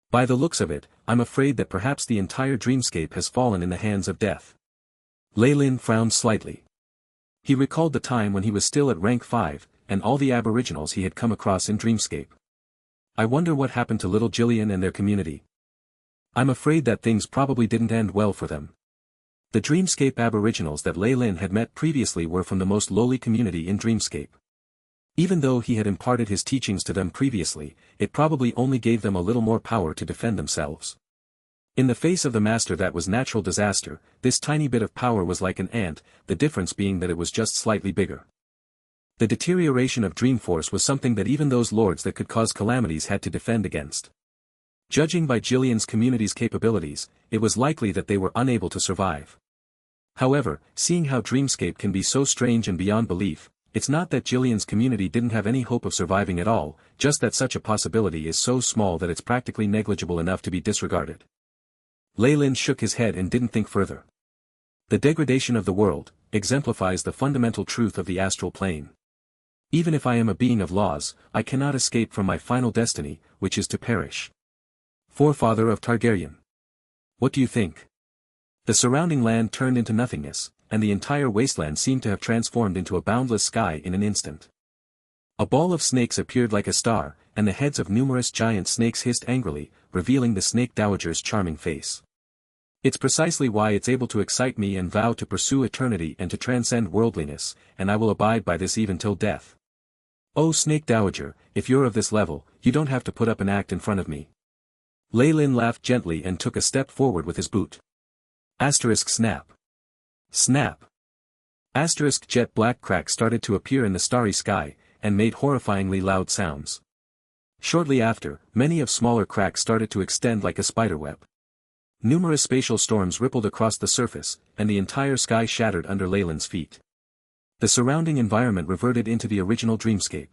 By the looks of it, I'm afraid that perhaps the entire Dreamscape has fallen in the hands of death. Lei Lin frowned slightly. He recalled the time when he was still at rank 5, and all the aboriginals he had come across in Dreamscape. I wonder what happened to little Jillian and their community. I'm afraid that things probably didn't end well for them. The Dreamscape aboriginals that Lei Lin had met previously were from the most lowly community in Dreamscape. Even though he had imparted his teachings to them previously, it probably only gave them a little more power to defend themselves. In the face of the master that was natural disaster, this tiny bit of power was like an ant, the difference being that it was just slightly bigger. The deterioration of Dreamforce was something that even those lords that could cause calamities had to defend against. Judging by Jillian's community's capabilities, it was likely that they were unable to survive. However, seeing how Dreamscape can be so strange and beyond belief, it's not that Jillian's community didn't have any hope of surviving at all, just that such a possibility is so small that it's practically negligible enough to be disregarded. Lei Lin shook his head and didn't think further. The degradation of the world exemplifies the fundamental truth of the astral plane. Even if I am a being of laws, I cannot escape from my final destiny, which is to perish. Forefather of Targaryen. What do you think? The surrounding land turned into nothingness, and the entire wasteland seemed to have transformed into a boundless sky in an instant. A ball of snakes appeared like a star, and the heads of numerous giant snakes hissed angrily, revealing the Snake Dowager's charming face. It's precisely why it's able to excite me and vow to pursue eternity and to transcend worldliness, and I will abide by this even till death. Oh Snake Dowager, if you're of this level, you don't have to put up an act in front of me. Lei Lin laughed gently and took a step forward with his boot. Asterisk snap. Snap. Asterisk jet black cracks started to appear in the starry sky, and made horrifyingly loud sounds. Shortly after, many of smaller cracks started to extend like a spiderweb. Numerous spatial storms rippled across the surface, and the entire sky shattered under Lei Lin's feet. The surrounding environment reverted into the original Dreamscape.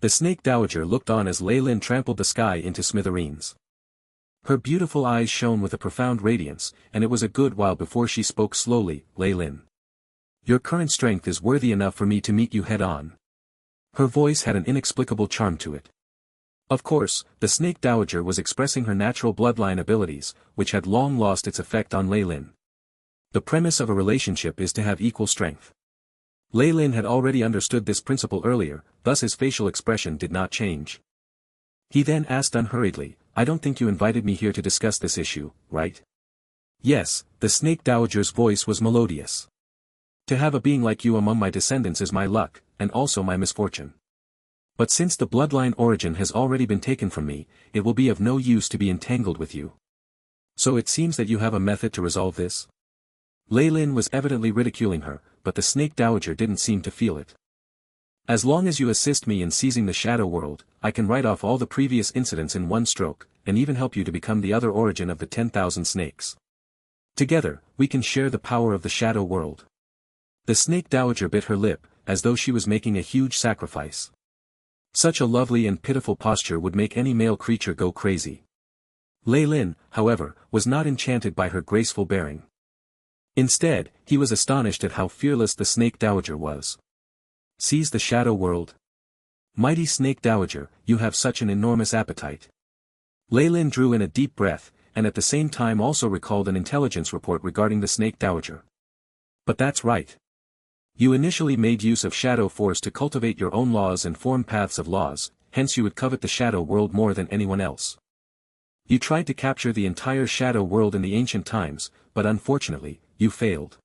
The Snake Dowager looked on as Lei Lin trampled the sky into smithereens. Her beautiful eyes shone with a profound radiance, and it was a good while before she spoke slowly. Lei Lin. Your current strength is worthy enough for me to meet you head-on. Her voice had an inexplicable charm to it. Of course, the Snake Dowager was expressing her natural bloodline abilities, which had long lost its effect on Lei Lin. The premise of a relationship is to have equal strength. Lei Lin had already understood this principle earlier, thus his facial expression did not change. He then asked unhurriedly, I don't think you invited me here to discuss this issue, right? Yes, the Snake Dowager's voice was melodious. To have a being like you among my descendants is my luck, and also my misfortune. But since the bloodline origin has already been taken from me, it will be of no use to be entangled with you. So it seems that you have a method to resolve this? Lei Lin was evidently ridiculing her, but the Snake Dowager didn't seem to feel it. As long as you assist me in seizing the Shadow World, I can write off all the previous incidents in one stroke, and even help you to become the other origin of the 10,000 snakes. Together, we can share the power of the Shadow World. The Snake Dowager bit her lip, as though she was making a huge sacrifice. Such a lovely and pitiful posture would make any male creature go crazy. Lei Lin, however, was not enchanted by her graceful bearing. Instead, he was astonished at how fearless the snake dowager was. Seize the shadow world. Mighty snake dowager, you have such an enormous appetite. Lei Lin drew in a deep breath, and at the same time also recalled an intelligence report regarding the snake dowager. But that's right. You initially made use of shadow force to cultivate your own laws and form paths of laws, hence you would covet the shadow world more than anyone else. You tried to capture the entire shadow world in the ancient times, but unfortunately, you failed.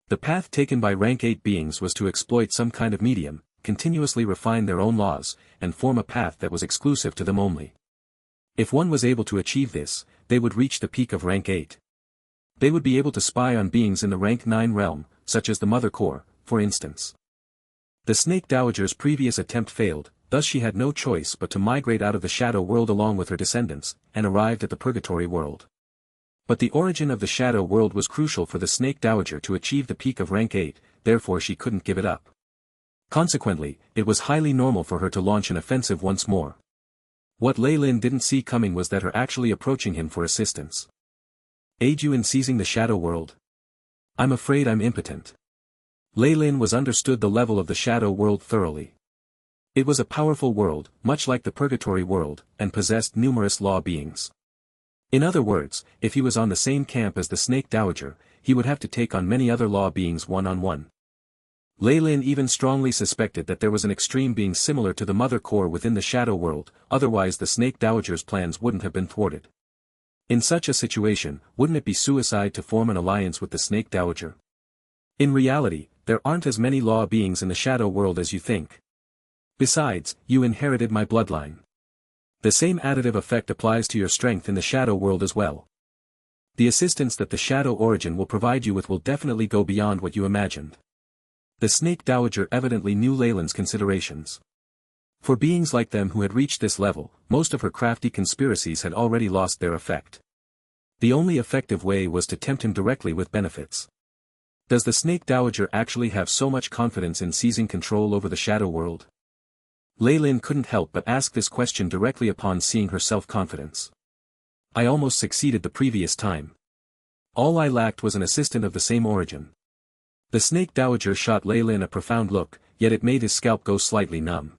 The path taken by rank 8 beings was to exploit some kind of medium, continuously refine their own laws, and form a path that was exclusive to them only. If one was able to achieve this, they would reach the peak of rank 8. They would be able to spy on beings in the rank 9 realm, such as the Mother Core, for instance. The Snake Dowager's previous attempt failed, thus she had no choice but to migrate out of the shadow world along with her descendants, and arrived at the Purgatory world. But the origin of the shadow world was crucial for the Snake Dowager to achieve the peak of rank 8, therefore she couldn't give it up. Consequently, it was highly normal for her to launch an offensive once more. What Lei Lin didn't see coming was that her actually approaching him for assistance. Aid you in seizing the shadow world? I'm afraid I'm impotent. Lei Lin was understood the level of the shadow world thoroughly. It was a powerful world, much like the Purgatory world, and possessed numerous law beings. In other words, if he was on the same camp as the Snake Dowager, he would have to take on many other law beings one-on-one. Lei Lin even strongly suspected that there was an extreme being similar to the Mother Core within the shadow world, otherwise the Snake Dowager's plans wouldn't have been thwarted. In such a situation, wouldn't it be suicide to form an alliance with the Snake Dowager? In reality, there aren't as many law beings in the shadow world as you think. Besides, you inherited my bloodline. The same additive effect applies to your strength in the shadow world as well. The assistance that the shadow origin will provide you with will definitely go beyond what you imagined. The Snake Dowager evidently knew Lei Lin's considerations. For beings like them who had reached this level, most of her crafty conspiracies had already lost their effect. The only effective way was to tempt him directly with benefits. Does the Snake Dowager actually have so much confidence in seizing control over the shadow world? Lei Lin couldn't help but ask this question directly upon seeing her self-confidence. I almost succeeded the previous time. All I lacked was an assistant of the same origin. The Snake Dowager shot Lei Lin a profound look, yet it made his scalp go slightly numb.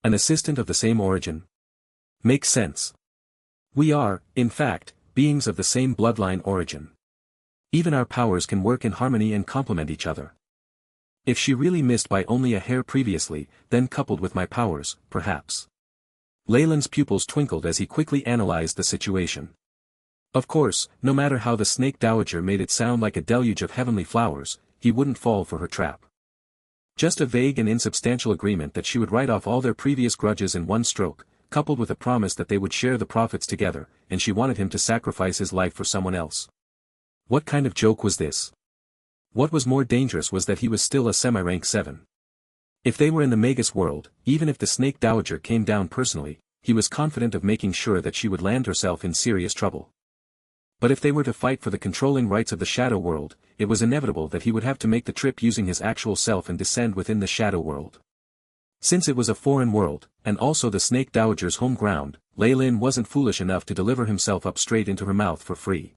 An assistant of the same origin? Makes sense. We are, in fact, beings of the same bloodline origin. Even our powers can work in harmony and complement each other. If she really missed by only a hair previously, then coupled with my powers, perhaps. Lei Lin's pupils twinkled as he quickly analyzed the situation. Of course, no matter how the Snake Dowager made it sound like a deluge of heavenly flowers, he wouldn't fall for her trap. Just a vague and insubstantial agreement that she would write off all their previous grudges in one stroke, coupled with a promise that they would share the profits together, and she wanted him to sacrifice his life for someone else. What kind of joke was this? What was more dangerous was that he was still a semi-rank 7. If they were in the Magus world, even if the Snake Dowager came down personally, he was confident of making sure that she would land herself in serious trouble. But if they were to fight for the controlling rights of the shadow world, it was inevitable that he would have to make the trip using his actual self and descend within the shadow world. Since it was a foreign world, and also the Snake Dowager's home ground, Lei Lin wasn't foolish enough to deliver himself up straight into her mouth for free.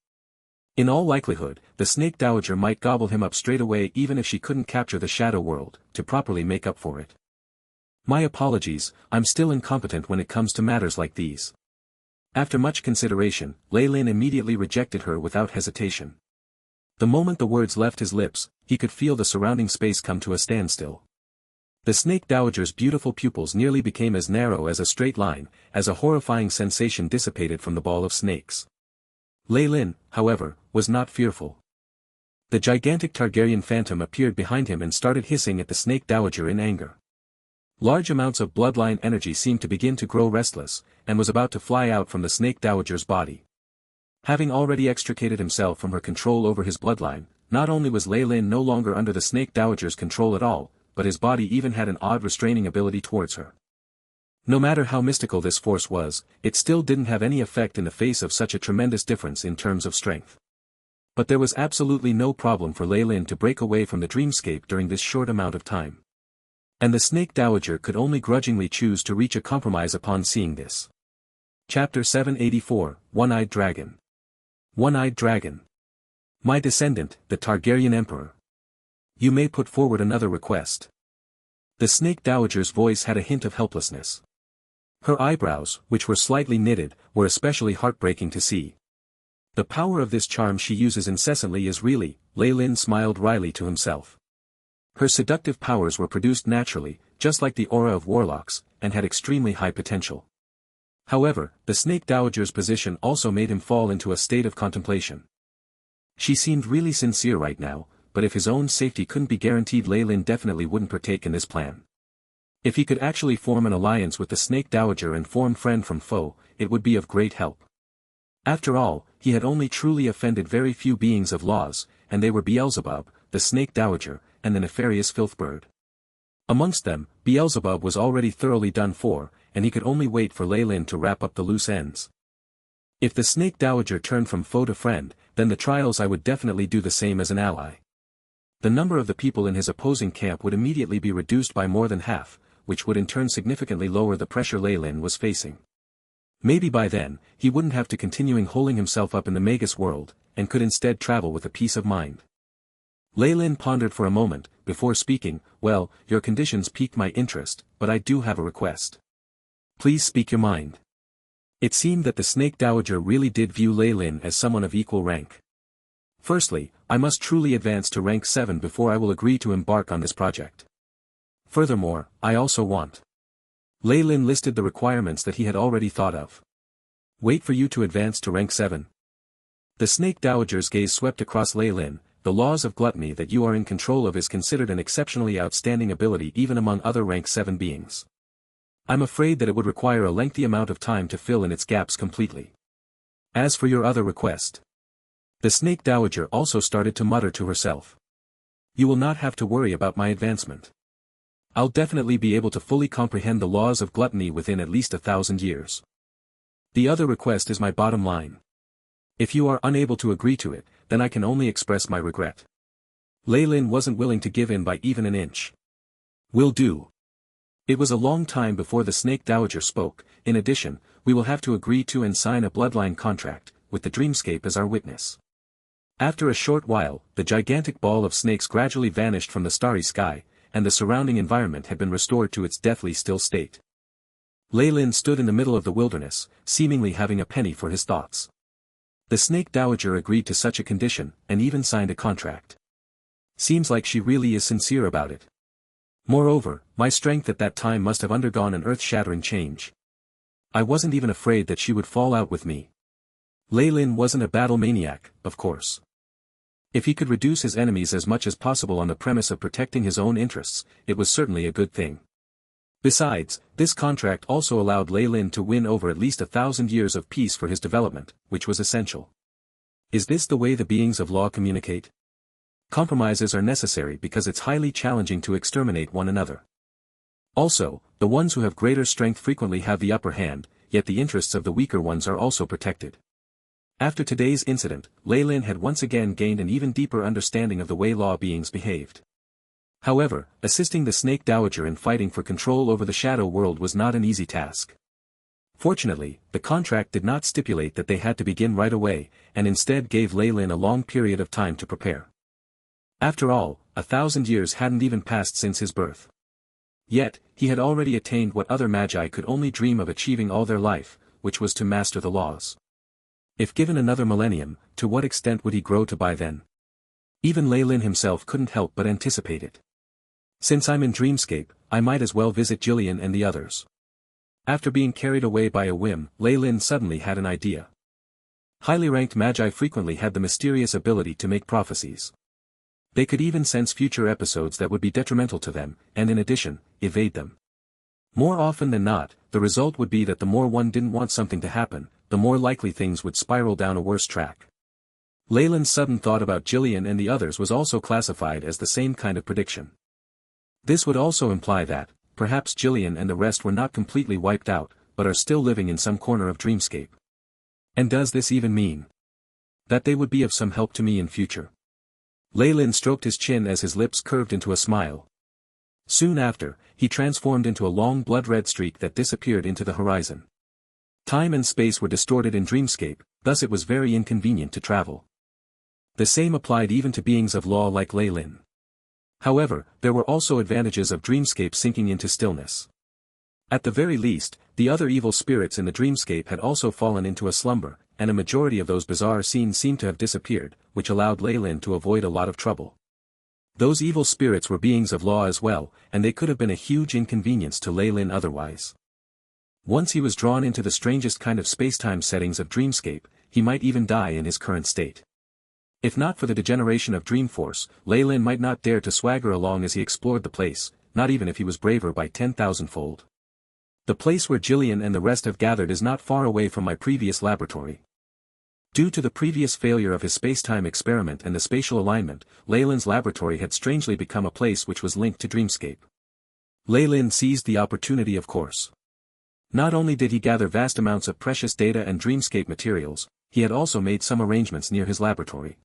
In all likelihood, the Snake Dowager might gobble him up straight away even if she couldn't capture the shadow world, to properly make up for it. My apologies, I'm still incompetent when it comes to matters like these. After much consideration, Lei Lin immediately rejected her without hesitation. The moment the words left his lips, he could feel the surrounding space come to a standstill. The Snake Dowager's beautiful pupils nearly became as narrow as a straight line, as a horrifying sensation dissipated from the ball of snakes. Lei Lin, however, was not fearful. The gigantic Targaryen phantom appeared behind him and started hissing at the Snake Dowager in anger. Large amounts of bloodline energy seemed to begin to grow restless, and was about to fly out from the Snake Dowager's body. Having already extricated himself from her control over his bloodline, not only was Lei Lin no longer under the Snake Dowager's control at all, but his body even had an odd restraining ability towards her. No matter how mystical this force was, it still didn't have any effect in the face of such a tremendous difference in terms of strength. But there was absolutely no problem for Lei Lin to break away from the dreamscape during this short amount of time. And the Snake Dowager could only grudgingly choose to reach a compromise upon seeing this. Chapter 784, One-Eyed Dragon. One-Eyed Dragon. My descendant, the Targaryen Emperor. You may put forward another request. The Snake Dowager's voice had a hint of helplessness. Her eyebrows, which were slightly knitted, were especially heartbreaking to see. The power of this charm she uses incessantly is really, Lei Lin smiled wryly to himself. Her seductive powers were produced naturally, just like the aura of warlocks, and had extremely high potential. However, the Snake Dowager's position also made him fall into a state of contemplation. She seemed really sincere right now, but if his own safety couldn't be guaranteed, Lei Lin definitely wouldn't partake in this plan. If he could actually form an alliance with the Snake Dowager and form friend from foe, it would be of great help. After all, he had only truly offended very few beings of laws, and they were Beelzebub, the Snake Dowager, and the nefarious Filthbird. Amongst them, Beelzebub was already thoroughly done for, and he could only wait for Lei Lin to wrap up the loose ends. If the Snake Dowager turned from foe to friend, then the trials I would definitely do the same as an ally. The number of the people in his opposing camp would immediately be reduced by more than half, which would in turn significantly lower the pressure Lei Lin was facing. Maybe by then, he wouldn't have to continuing holding himself up in the Magus world, and could instead travel with a peace of mind. Lei Lin pondered for a moment, before speaking, well, your conditions piqued my interest, but I do have a request. Please speak your mind. It seemed that the Snake Dowager really did view Lei Lin as someone of equal rank. Firstly, I must truly advance to rank 7 before I will agree to embark on this project. Furthermore, I also want. Lei Lin listed the requirements that he had already thought of. Wait for you to advance to rank 7. The Snake Dowager's gaze swept across Lei Lin. The laws of gluttony that you are in control of is considered an exceptionally outstanding ability even among other rank 7 beings. I'm afraid that it would require a lengthy amount of time to fill in its gaps completely. As for your other request. The Snake Dowager also started to mutter to herself. You will not have to worry about my advancement. I'll definitely be able to fully comprehend the laws of gluttony within at least 1,000 years. The other request is my bottom line. If you are unable to agree to it, then I can only express my regret. Lei Lin wasn't willing to give in by even an inch. Will do. It was a long time before the Snake Dowager spoke. In addition, we will have to agree to and sign a bloodline contract, with the dreamscape as our witness. After a short while, the gigantic ball of snakes gradually vanished from the starry sky, and the surrounding environment had been restored to its deathly still state. Lei Lin stood in the middle of the wilderness, seemingly having a penny for his thoughts. The Snake Dowager agreed to such a condition, and even signed a contract. Seems like she really is sincere about it. Moreover, my strength at that time must have undergone an earth-shattering change. I wasn't even afraid that she would fall out with me. Lei Lin wasn't a battle maniac, of course. If he could reduce his enemies as much as possible on the premise of protecting his own interests, it was certainly a good thing. Besides, this contract also allowed Lei Lin to win over at least 1,000 years of peace for his development, which was essential. Is this the way the beings of law communicate? Compromises are necessary because it's highly challenging to exterminate one another. Also, the ones who have greater strength frequently have the upper hand, yet the interests of the weaker ones are also protected. After today's incident, Lei Lin had once again gained an even deeper understanding of the way law beings behaved. However, assisting the Snake Dowager in fighting for control over the shadow world was not an easy task. Fortunately, the contract did not stipulate that they had to begin right away, and instead gave Lei Lin a long period of time to prepare. After all, 1,000 years hadn't even passed since his birth. Yet, he had already attained what other magi could only dream of achieving all their life, which was to master the laws. If given another millennium, to what extent would he grow to by then? Even Lei Lin himself couldn't help but anticipate it. Since I'm in Dreamscape, I might as well visit Jillian and the others. After being carried away by a whim, Lei Lin suddenly had an idea. Highly ranked magi frequently had the mysterious ability to make prophecies. They could even sense future episodes that would be detrimental to them, and in addition, evade them. More often than not, the result would be that the more one didn't want something to happen, the more likely things would spiral down a worse track. Lei Lin's sudden thought about Jillian and the others was also classified as the same kind of prediction. This would also imply that, perhaps Jillian and the rest were not completely wiped out, but are still living in some corner of Dreamscape. And does this even mean that they would be of some help to me in future? Lei Lin stroked his chin as his lips curved into a smile. Soon after, he transformed into a long blood-red streak that disappeared into the horizon. Time and space were distorted in Dreamscape, thus it was very inconvenient to travel. The same applied even to beings of law like Lei Lin. However, there were also advantages of Dreamscape sinking into stillness. At the very least, the other evil spirits in the Dreamscape had also fallen into a slumber, and a majority of those bizarre scenes seemed to have disappeared, which allowed Lei Lin to avoid a lot of trouble. Those evil spirits were beings of law as well, and they could have been a huge inconvenience to Lei Lin otherwise. Once he was drawn into the strangest kind of spacetime settings of Dreamscape, he might even die in his current state. If not for the degeneration of Dreamforce, Lei Lin might not dare to swagger along as he explored the place, not even if he was braver by 10,000-fold. The place where Jillian and the rest have gathered is not far away from my previous laboratory. Due to the previous failure of his spacetime experiment and the spatial alignment, Lei Lin's laboratory had strangely become a place which was linked to Dreamscape. Lei Lin seized the opportunity, of course. Not only did he gather vast amounts of precious data and Dreamscape materials, he had also made some arrangements near his laboratory.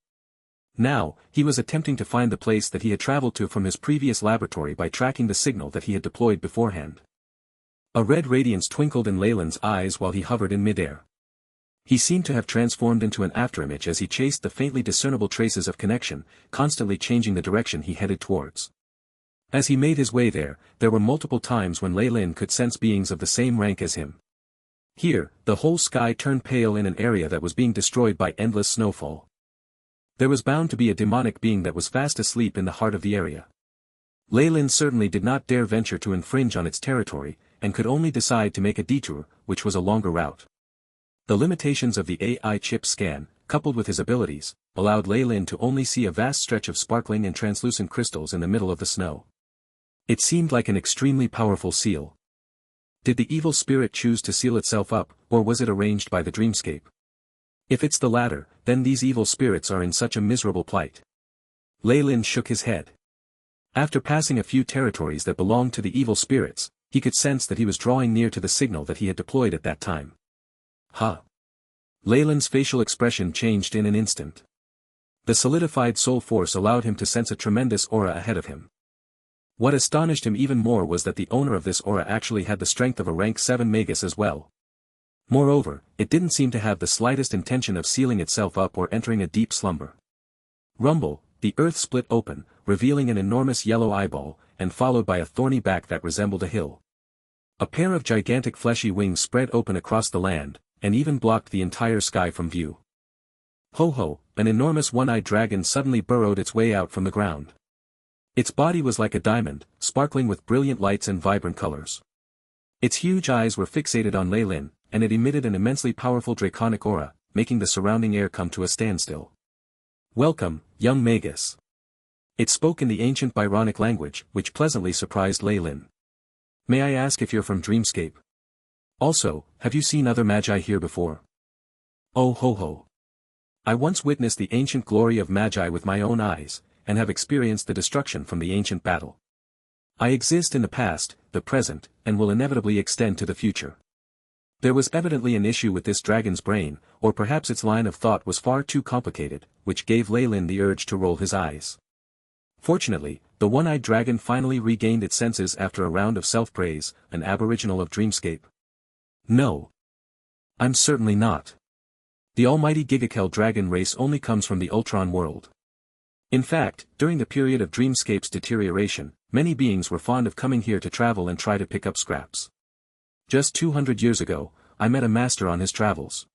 Now, he was attempting to find the place that he had traveled to from his previous laboratory by tracking the signal that he had deployed beforehand. A red radiance twinkled in Lei Lin's eyes while he hovered in midair. He seemed to have transformed into an afterimage as he chased the faintly discernible traces of connection, constantly changing the direction he headed towards. As he made his way there were multiple times when Lei Lin could sense beings of the same rank as him. Here, the whole sky turned pale in an area that was being destroyed by endless snowfall. There was bound to be a demonic being that was fast asleep in the heart of the area. Lei Lin certainly did not dare venture to infringe on its territory, and could only decide to make a detour, which was a longer route. The limitations of the AI chip scan, coupled with his abilities, allowed Lei Lin to only see a vast stretch of sparkling and translucent crystals in the middle of the snow. It seemed like an extremely powerful seal. Did the evil spirit choose to seal itself up, or was it arranged by the Dreamscape? If it's the latter, then these evil spirits are in such a miserable plight. Lei Lin shook his head. After passing a few territories that belonged to the evil spirits, he could sense that he was drawing near to the signal that he had deployed at that time. Lei Lin's facial expression changed in an instant. The solidified soul force allowed him to sense a tremendous aura ahead of him. What astonished him even more was that the owner of this aura actually had the strength of a rank 7 Magus as well. Moreover, it didn't seem to have the slightest intention of sealing itself up or entering a deep slumber. Rumble, the earth split open, revealing an enormous yellow eyeball, and followed by a thorny back that resembled a hill. A pair of gigantic fleshy wings spread open across the land, and even blocked the entire sky from view. Ho-ho, an enormous one-eyed dragon suddenly burrowed its way out from the ground. Its body was like a diamond, sparkling with brilliant lights and vibrant colors. Its huge eyes were fixated on Lei Lin, and it emitted an immensely powerful draconic aura, making the surrounding air come to a standstill. "Welcome, young Magus." It spoke in the ancient Byronic language, which pleasantly surprised Lei Lin. "May I ask if you're from Dreamscape? Also, have you seen other magi here before?" "Oh ho ho. I once witnessed the ancient glory of magi with my own eyes, and have experienced the destruction from the ancient battle. I exist in the past, the present, and will inevitably extend to the future." There was evidently an issue with this dragon's brain, or perhaps its line of thought was far too complicated, which gave Lei Lin the urge to roll his eyes. Fortunately, the one-eyed dragon finally regained its senses after a round of self-praise, an aboriginal of Dreamscape. "No. I'm certainly not. The almighty Gigakel dragon race only comes from the Ultron world. In fact, during the period of Dreamscape's deterioration, many beings were fond of coming here to travel and try to pick up scraps. Just 200 years ago, I met a master on his travels.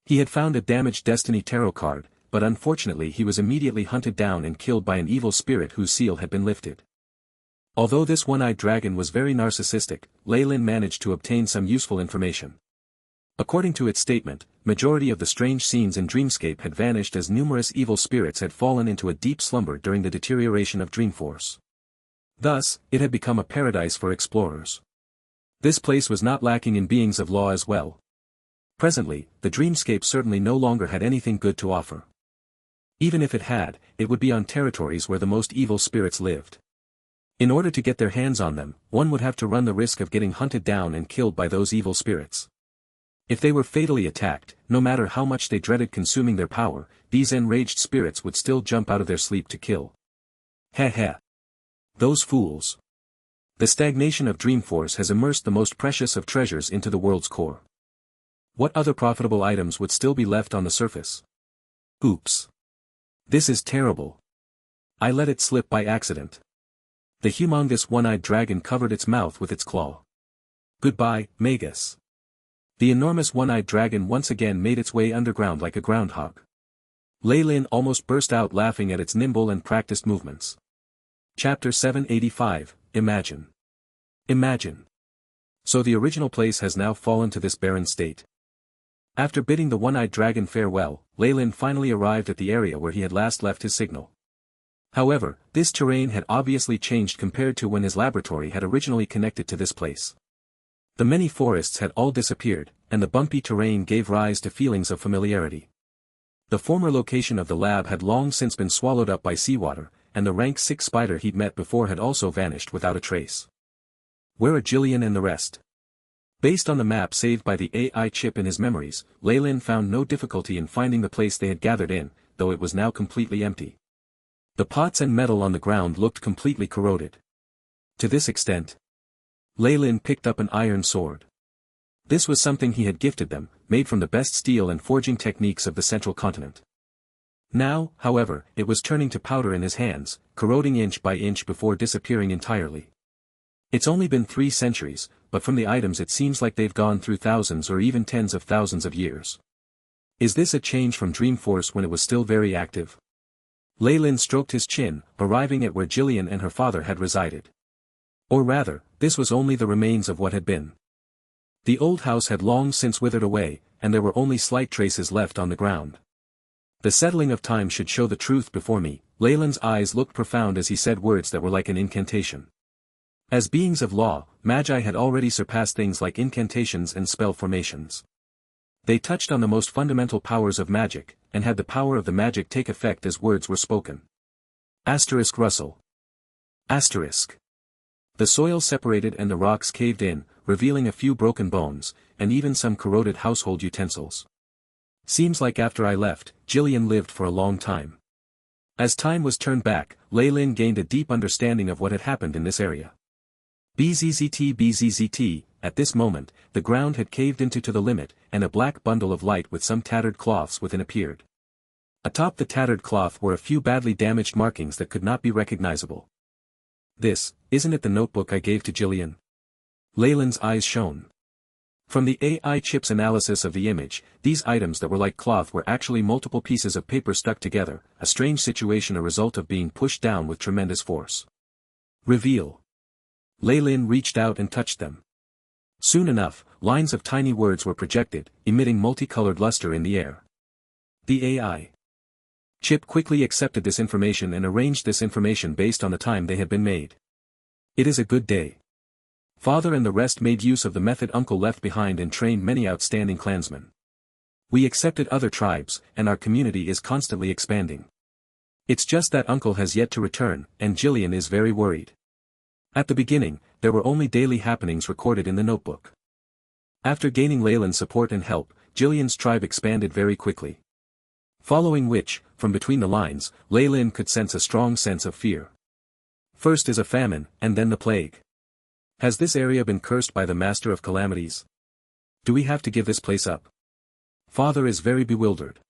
He had found a damaged Destiny tarot card, but unfortunately he was immediately hunted down and killed by an evil spirit whose seal had been lifted. Although this one-eyed dragon was very narcissistic, Lei Lin managed to obtain some useful information. According to its statement, majority of the strange scenes in Dreamscape had vanished as numerous evil spirits had fallen into a deep slumber during the deterioration of Dreamforce. Thus, it had become a paradise for explorers. This place was not lacking in beings of law as well. Presently, the Dreamscape certainly no longer had anything good to offer. Even if it had, it would be on territories where the most evil spirits lived. In order to get their hands on them, one would have to run the risk of getting hunted down and killed by those evil spirits. If they were fatally attacked, no matter how much they dreaded consuming their power, these enraged spirits would still jump out of their sleep to kill. Heh heh. Those fools. The stagnation of Dreamforce has immersed the most precious of treasures into the world's core. What other profitable items would still be left on the surface? Oops. This is terrible. I let it slip by accident. The humongous one-eyed dragon covered its mouth with its claw. Goodbye, Magus. The enormous one-eyed dragon once again made its way underground like a groundhog. Lei Lin almost burst out laughing at its nimble and practiced movements. Chapter 785, Imagine. Imagine. So the original place has now fallen to this barren state. After bidding the one-eyed dragon farewell, Lei Lin finally arrived at the area where he had last left his signal. However, this terrain had obviously changed compared to when his laboratory had originally connected to this place. The many forests had all disappeared, and the bumpy terrain gave rise to feelings of familiarity. The former location of the lab had long since been swallowed up by seawater, and the rank 6 spider he'd met before had also vanished without a trace. Where are Jillian and the rest? Based on the map saved by the AI chip in his memories, Lei Lin found no difficulty in finding the place they had gathered in, though it was now completely empty. The pots and metal on the ground looked completely corroded. To this extent, Lei Lin picked up an iron sword. This was something he had gifted them, made from the best steel and forging techniques of the central continent. Now, however, it was turning to powder in his hands, corroding inch by inch before disappearing entirely. It's only been 3 centuries, but from the items it seems like they've gone through thousands or even tens of thousands of years. Is this a change from Dreamforce when it was still very active? Lei Lin stroked his chin, arriving at where Jillian and her father had resided. Or rather, this was only the remains of what had been. The old house had long since withered away, and there were only slight traces left on the ground. The settling of time should show the truth before me. Lei Lin's eyes looked profound as he said words that were like an incantation. As beings of law, Magi had already surpassed things like incantations and spell formations. They touched on the most fundamental powers of magic, and had the power of the magic take effect as words were spoken. Asterisk rustle. Asterisk. The soil separated and the rocks caved in, revealing a few broken bones, and even some corroded household utensils. Seems like after I left, Jillian lived for a long time. As time was turned back, Lei Lin gained a deep understanding of what had happened in this area. Bzzzt, at this moment, the ground had caved into to the limit, and a black bundle of light with some tattered cloths within appeared. Atop the tattered cloth were a few badly damaged markings that could not be recognizable. This, isn't it the notebook I gave to Jillian? Lei Lin's eyes shone. From the AI chip's analysis of the image, these items that were like cloth were actually multiple pieces of paper stuck together, a strange situation, a result of being pushed down with tremendous force. Reveal. Lei Lin reached out and touched them. Soon enough, lines of tiny words were projected, emitting multicolored luster in the air. The AI chip quickly accepted this information and arranged this information based on the time they had been made. It is a good day. Father and the rest made use of the method Uncle left behind and trained many outstanding clansmen. We accepted other tribes, and our community is constantly expanding. It's just that Uncle has yet to return, and Jillian is very worried. At the beginning, there were only daily happenings recorded in the notebook. After gaining Lei Lin's support and help, Jillian's tribe expanded very quickly. Following which, from between the lines, Lei Lin could sense a strong sense of fear. First is a famine, and then the plague. Has this area been cursed by the Master of Calamities? Do we have to give this place up? Father is very bewildered.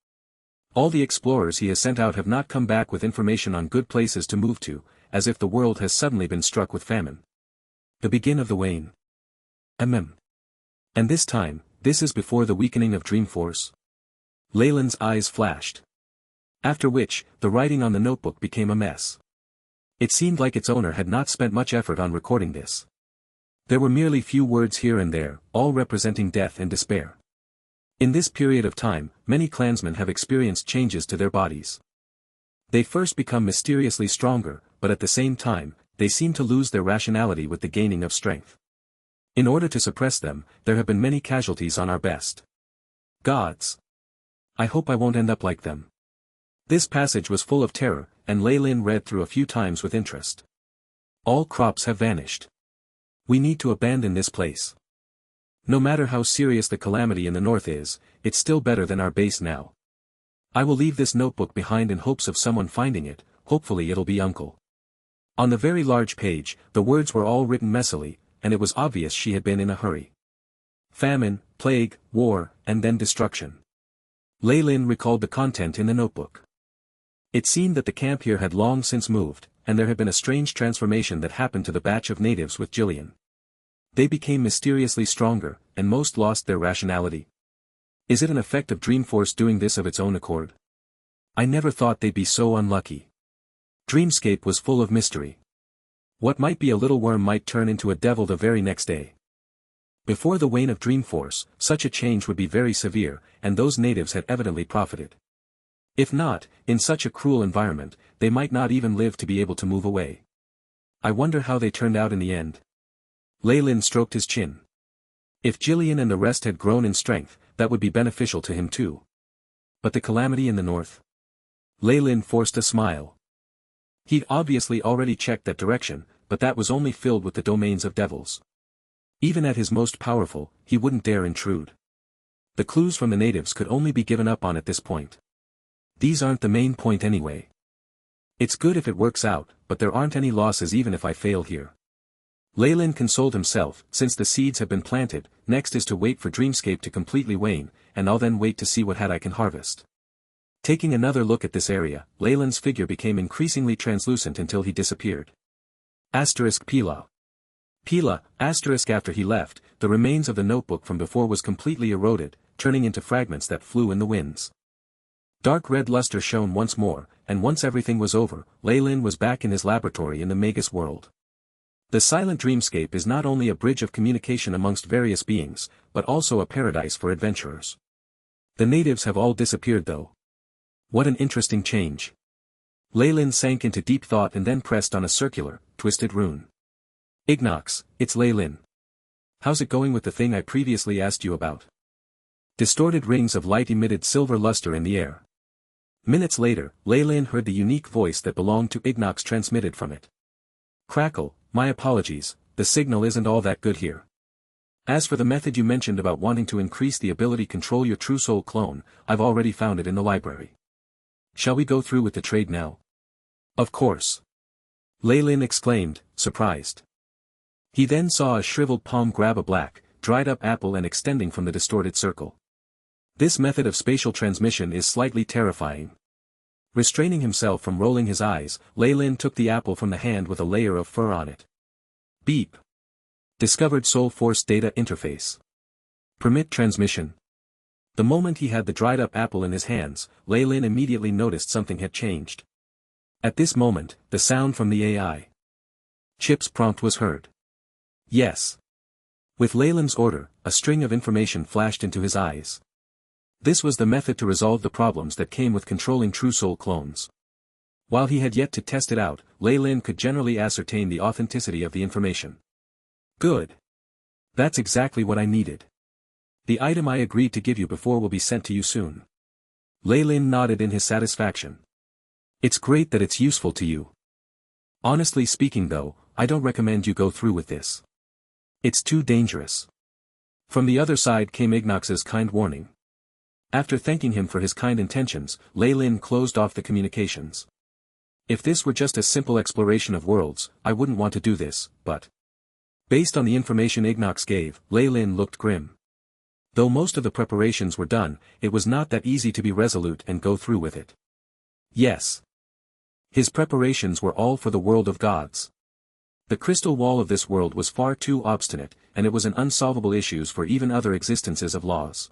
All the explorers he has sent out have not come back with information on good places to move to, as if the world has suddenly been struck with famine. The begin of the wane. And this time, this is before the weakening of Dreamforce? Lei Lin's eyes flashed. After which, the writing on the notebook became a mess. It seemed like its owner had not spent much effort on recording this. There were merely few words here and there, all representing death and despair. In this period of time, many clansmen have experienced changes to their bodies. They first become mysteriously stronger, but at the same time, they seem to lose their rationality with the gaining of strength. In order to suppress them, there have been many casualties on our best gods. I hope I won't end up like them. This passage was full of terror, and Lei Lin read through a few times with interest. All crops have vanished. We need to abandon this place. No matter how serious the calamity in the north is, it's still better than our base now. I will leave this notebook behind in hopes of someone finding it, hopefully it'll be Uncle. On the very large page, the words were all written messily, and it was obvious she had been in a hurry. Famine, plague, war, and then destruction. Lei Lin recalled the content in the notebook. It seemed that the camp here had long since moved, and there had been a strange transformation that happened to the batch of natives with Jillian. They became mysteriously stronger, and most lost their rationality. Is it an effect of Dreamforce doing this of its own accord? I never thought they'd be so unlucky. Dreamscape was full of mystery. What might be a little worm might turn into a devil the very next day. Before the wane of Dreamforce, such a change would be very severe, and those natives had evidently profited. If not, in such a cruel environment, they might not even live to be able to move away. I wonder how they turned out in the end. Lei Lin stroked his chin. If Jillian and the rest had grown in strength, that would be beneficial to him too. But the calamity in the north? Lei Lin forced a smile. He'd obviously already checked that direction, but that was only filled with the domains of devils. Even at his most powerful, he wouldn't dare intrude. The clues from the natives could only be given up on at this point. These aren't the main point anyway. It's good if it works out, but there aren't any losses even if I fail here. Lei Lin consoled himself, since the seeds have been planted, next is to wait for Dreamscape to completely wane, and I'll then wait to see what I can harvest. Taking another look at this area, Lei Lin's figure became increasingly translucent until he disappeared. Pila. Pila, after he left, the remains of the notebook from before was completely eroded, turning into fragments that flew in the winds. Dark red luster shone once more, and once everything was over, Lei Lin was back in his laboratory in the Magus world. The silent dreamscape is not only a bridge of communication amongst various beings, but also a paradise for adventurers. The natives have all disappeared though. What an interesting change. Lei Lin sank into deep thought and then pressed on a circular, twisted rune. Ignox, it's Lei Lin. How's it going with the thing I previously asked you about? Distorted rings of light emitted silver luster in the air. Minutes later, Lei Lin heard the unique voice that belonged to Ignox transmitted from it. Crackle, my apologies, the signal isn't all that good here. As for the method you mentioned about wanting to increase the ability to control your true soul clone, I've already found it in the library. Shall we go through with the trade now? Of course. Lei Lin exclaimed, surprised. He then saw a shriveled palm grab a black, dried-up apple and extending from the distorted circle. This method of spatial transmission is slightly terrifying. Restraining himself from rolling his eyes, Lei Lin took the apple from the hand with a layer of fur on it. Beep. Discovered Soul Force Data Interface. Permit transmission. The moment he had the dried-up apple in his hands, Lei Lin immediately noticed something had changed. At this moment, the sound from the AI chip's prompt was heard. Yes. With Lei Lin's order, a string of information flashed into his eyes. This was the method to resolve the problems that came with controlling true soul clones. While he had yet to test it out, Lei Lin could generally ascertain the authenticity of the information. Good. That's exactly what I needed. The item I agreed to give you before will be sent to you soon. Lei Lin nodded in his satisfaction. It's great that it's useful to you. Honestly speaking though, I don't recommend you go through with this. It's too dangerous. From the other side came Ignox's kind warning. After thanking him for his kind intentions, Lei Lin closed off the communications. If this were just a simple exploration of worlds, I wouldn't want to do this, but based on the information Ignox gave, Lei Lin looked grim. Though most of the preparations were done, it was not that easy to be resolute and go through with it. Yes. His preparations were all for the world of gods. The crystal wall of this world was far too obstinate, and it was an unsolvable issue for even other existences of laws.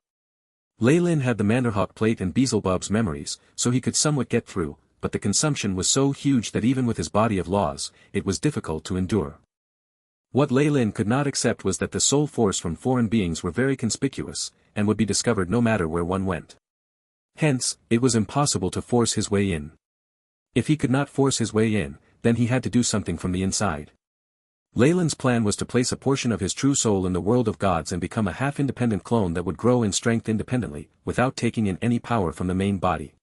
Lei Lin had the Manderhawk plate and Beelzebub's memories, so he could somewhat get through, but the consumption was so huge that even with his body of laws, it was difficult to endure. What Lei Lin could not accept was that the soul force from foreign beings were very conspicuous, and would be discovered no matter where one went. Hence, it was impossible to force his way in. If he could not force his way in, then he had to do something from the inside. Lei Lin's plan was to place a portion of his true soul in the world of gods and become a half-independent clone that would grow in strength independently, without taking in any power from the main body.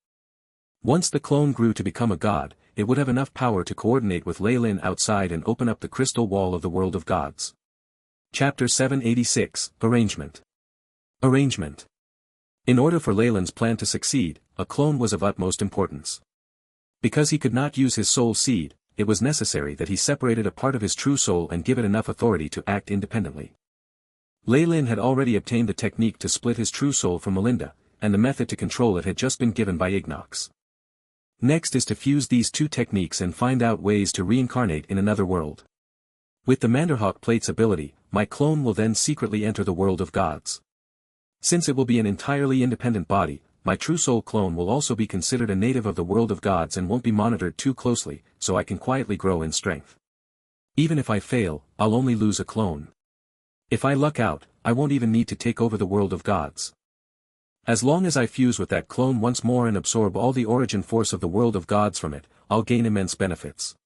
Once the clone grew to become a god, it would have enough power to coordinate with Lei Lin outside and open up the crystal wall of the world of gods. Chapter 786, Arrangement. Arrangement. In order for Lei Lin's plan to succeed, a clone was of utmost importance. Because he could not use his soul seed, it was necessary that he separated a part of his true soul and give it enough authority to act independently. Lei Lin had already obtained the technique to split his true soul from Melinda, and the method to control it had just been given by Ignox. Next is to fuse these two techniques and find out ways to reincarnate in another world. With the Manderhawk plate's ability, my clone will then secretly enter the world of gods. Since it will be an entirely independent body, my true soul clone will also be considered a native of the world of gods and won't be monitored too closely, so I can quietly grow in strength. Even if I fail, I'll only lose a clone. If I luck out, I won't even need to take over the world of gods. As long as I fuse with that clone once more and absorb all the origin force of the world of gods from it, I'll gain immense benefits.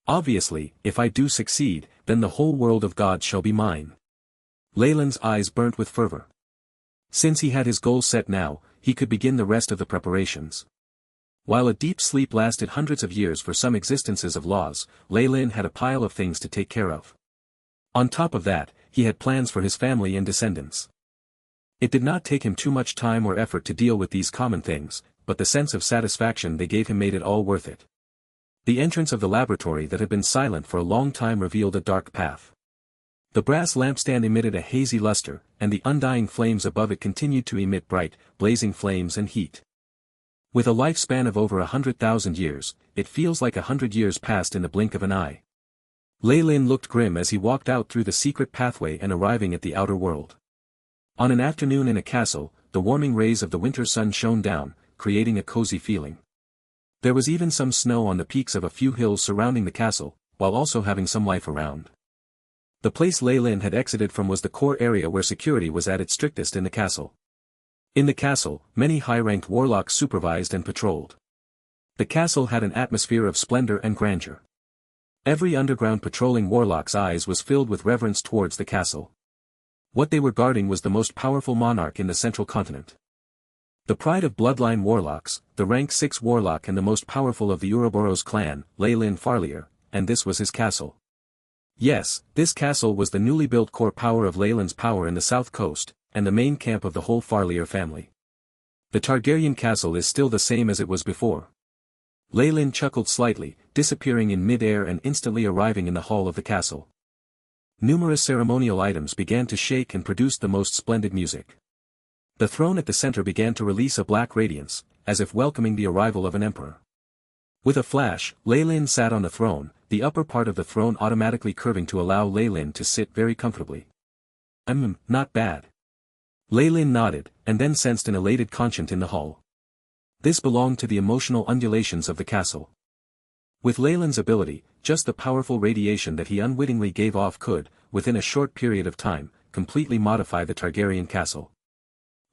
Obviously, if I do succeed, then the whole world of gods shall be mine. Lei Lin's eyes burnt with fervor. Since he had his goal set now, he could begin the rest of the preparations. While a deep sleep lasted hundreds of years for some existences of laws, Lei Lin had a pile of things to take care of. On top of that, he had plans for his family and descendants. It did not take him too much time or effort to deal with these common things, but the sense of satisfaction they gave him made it all worth it. The entrance of the laboratory that had been silent for a long time revealed a dark path. The brass lampstand emitted a hazy luster, and the undying flames above it continued to emit bright, blazing flames and heat. With a lifespan of over 100,000 years, it feels like 100 years passed in the blink of an eye. Lei Lin looked grim as he walked out through the secret pathway and arriving at the outer world. On an afternoon in a castle, the warming rays of the winter sun shone down, creating a cozy feeling. There was even some snow on the peaks of a few hills surrounding the castle, while also having some life around. The place Lei Lin had exited from was the core area where security was at its strictest in the castle. In the castle, many high-ranked warlocks supervised and patrolled. The castle had an atmosphere of splendor and grandeur. Every underground patrolling warlock's eyes was filled with reverence towards the castle. What they were guarding was the most powerful monarch in the central continent. The pride of bloodline warlocks, the rank 6 warlock and the most powerful of the Ouroboros clan, Lei Lin Farlier, and this was his castle. Yes, this castle was the newly built core power of Lei Lin's power in the south coast, and the main camp of the whole Farlier family. The Targaryen castle is still the same as it was before. Lei Lin chuckled slightly, disappearing in mid-air and instantly arriving in the hall of the castle. Numerous ceremonial items began to shake and produced the most splendid music. The throne at the center began to release a black radiance, as if welcoming the arrival of an emperor. With a flash, Lei Lin sat on the throne, the upper part of the throne automatically curving to allow Lei Lin to sit very comfortably. Not bad. Lei Lin nodded, and then sensed an elated conscience in the hall. This belonged to the emotional undulations of the castle. With Lei Lin's ability, just the powerful radiation that he unwittingly gave off could, within a short period of time, completely modify the Targaryen castle.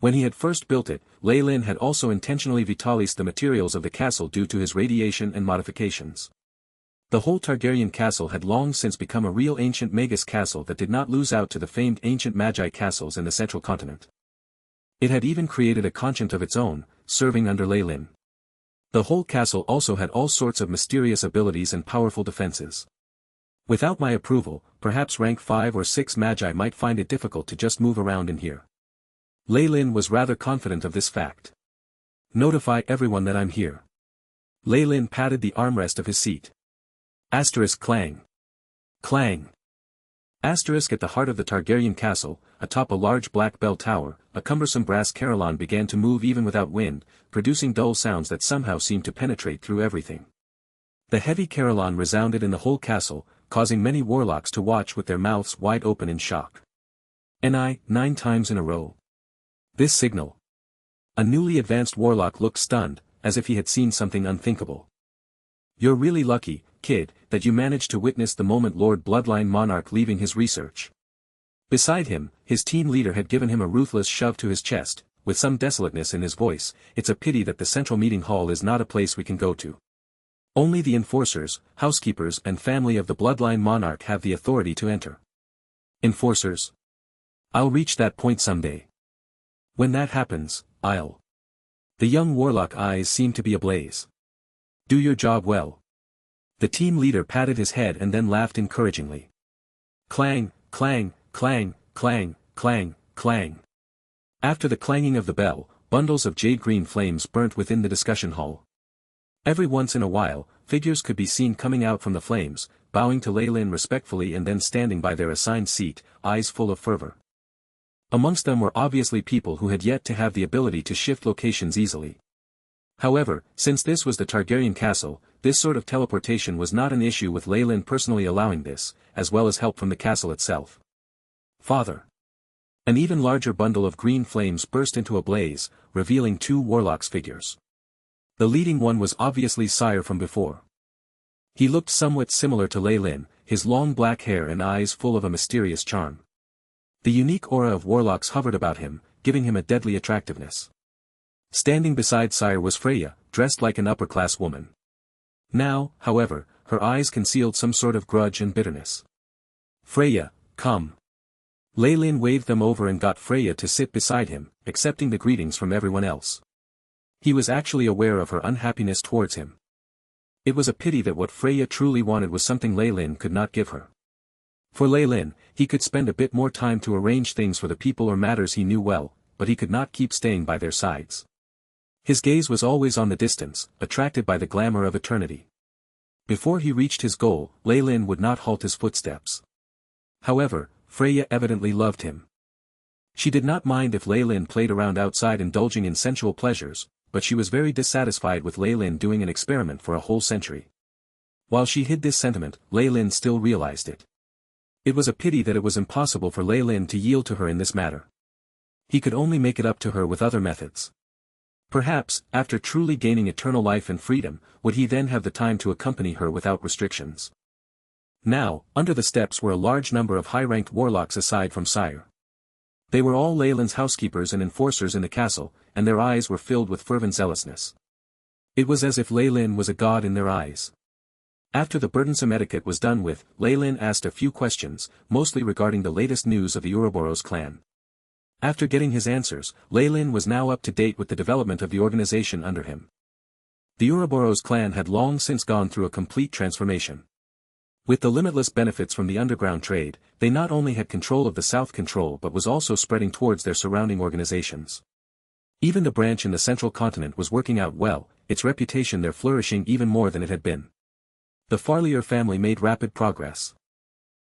When he had first built it, Lei Lin had also intentionally vitalized the materials of the castle due to his radiation and modifications. The whole Targaryen castle had long since become a real ancient Magus castle that did not lose out to the famed ancient Magi castles in the central continent. It had even created a conscience of its own, serving under Lei Lin. The whole castle also had all sorts of mysterious abilities and powerful defenses. Without my approval, perhaps rank 5 or 6 Magi might find it difficult to just move around in here. Lei Lin was rather confident of this fact. Notify everyone that I'm here. Lei Lin patted the armrest of his seat. Asterisk clang. Clang. Asterisk at the heart of the Targaryen castle, atop a large black bell tower, a cumbersome brass carillon began to move even without wind, producing dull sounds that somehow seemed to penetrate through everything. The heavy carillon resounded in the whole castle, causing many warlocks to watch with their mouths wide open in shock. 9 times in a row. This signal. A newly advanced warlock looked stunned, as if he had seen something unthinkable. You're really lucky, kid, that you managed to witness the moment Lord Bloodline Monarch leaving his research. Beside him, his team leader had given him a ruthless shove to his chest, with some desolateness in his voice. It's a pity that the central meeting hall is not a place we can go to. Only the enforcers, housekeepers and family of the Bloodline Monarch have the authority to enter. Enforcers? I'll reach that point someday. When that happens, I'll... The young warlock eyes seemed to be ablaze. Do your job well. The team leader patted his head and then laughed encouragingly. Clang, clang, clang, clang, clang, clang. After the clanging of the bell, bundles of jade-green flames burnt within the discussion hall. Every once in a while, figures could be seen coming out from the flames, bowing to Lei Lin respectfully and then standing by their assigned seat, eyes full of fervor. Amongst them were obviously people who had yet to have the ability to shift locations easily. However, since this was the Targaryen castle, this sort of teleportation was not an issue with Lei Lin personally allowing this, as well as help from the castle itself. Father. An even larger bundle of green flames burst into a blaze, revealing two warlocks' figures. The leading one was obviously Sire from before. He looked somewhat similar to Lei Lin, his long black hair and eyes full of a mysterious charm. The unique aura of warlocks hovered about him, giving him a deadly attractiveness. Standing beside Sire was Freya, dressed like an upper-class woman. Now, however, her eyes concealed some sort of grudge and bitterness. Freya, come. Lei Lin waved them over and got Freya to sit beside him, accepting the greetings from everyone else. He was actually aware of her unhappiness towards him. It was a pity that what Freya truly wanted was something Lei Lin could not give her. For Lei Lin, he could spend a bit more time to arrange things for the people or matters he knew well, but he could not keep staying by their sides. His gaze was always on the distance, attracted by the glamour of eternity. Before he reached his goal, Lei Lin would not halt his footsteps. However, Freya evidently loved him. She did not mind if Lei Lin played around outside indulging in sensual pleasures, but she was very dissatisfied with Lei Lin doing an experiment for a whole century. While she hid this sentiment, Lei Lin still realized it. It was a pity that it was impossible for Lei Lin to yield to her in this matter. He could only make it up to her with other methods. Perhaps, after truly gaining eternal life and freedom, would he then have the time to accompany her without restrictions. Now, under the steps were a large number of high-ranked warlocks aside from Sire. They were all Lei Lin's housekeepers and enforcers in the castle, and their eyes were filled with fervent zealousness. It was as if Lei Lin was a god in their eyes. After the burdensome etiquette was done with, Lei Lin asked a few questions, mostly regarding the latest news of the Ouroboros clan. After getting his answers, Lei Lin was now up to date with the development of the organization under him. The Ouroboros clan had long since gone through a complete transformation. With the limitless benefits from the underground trade, they not only had control of the South Control but was also spreading towards their surrounding organizations. Even the branch in the central continent was working out well, its reputation there flourishing even more than it had been. The Farlier family made rapid progress.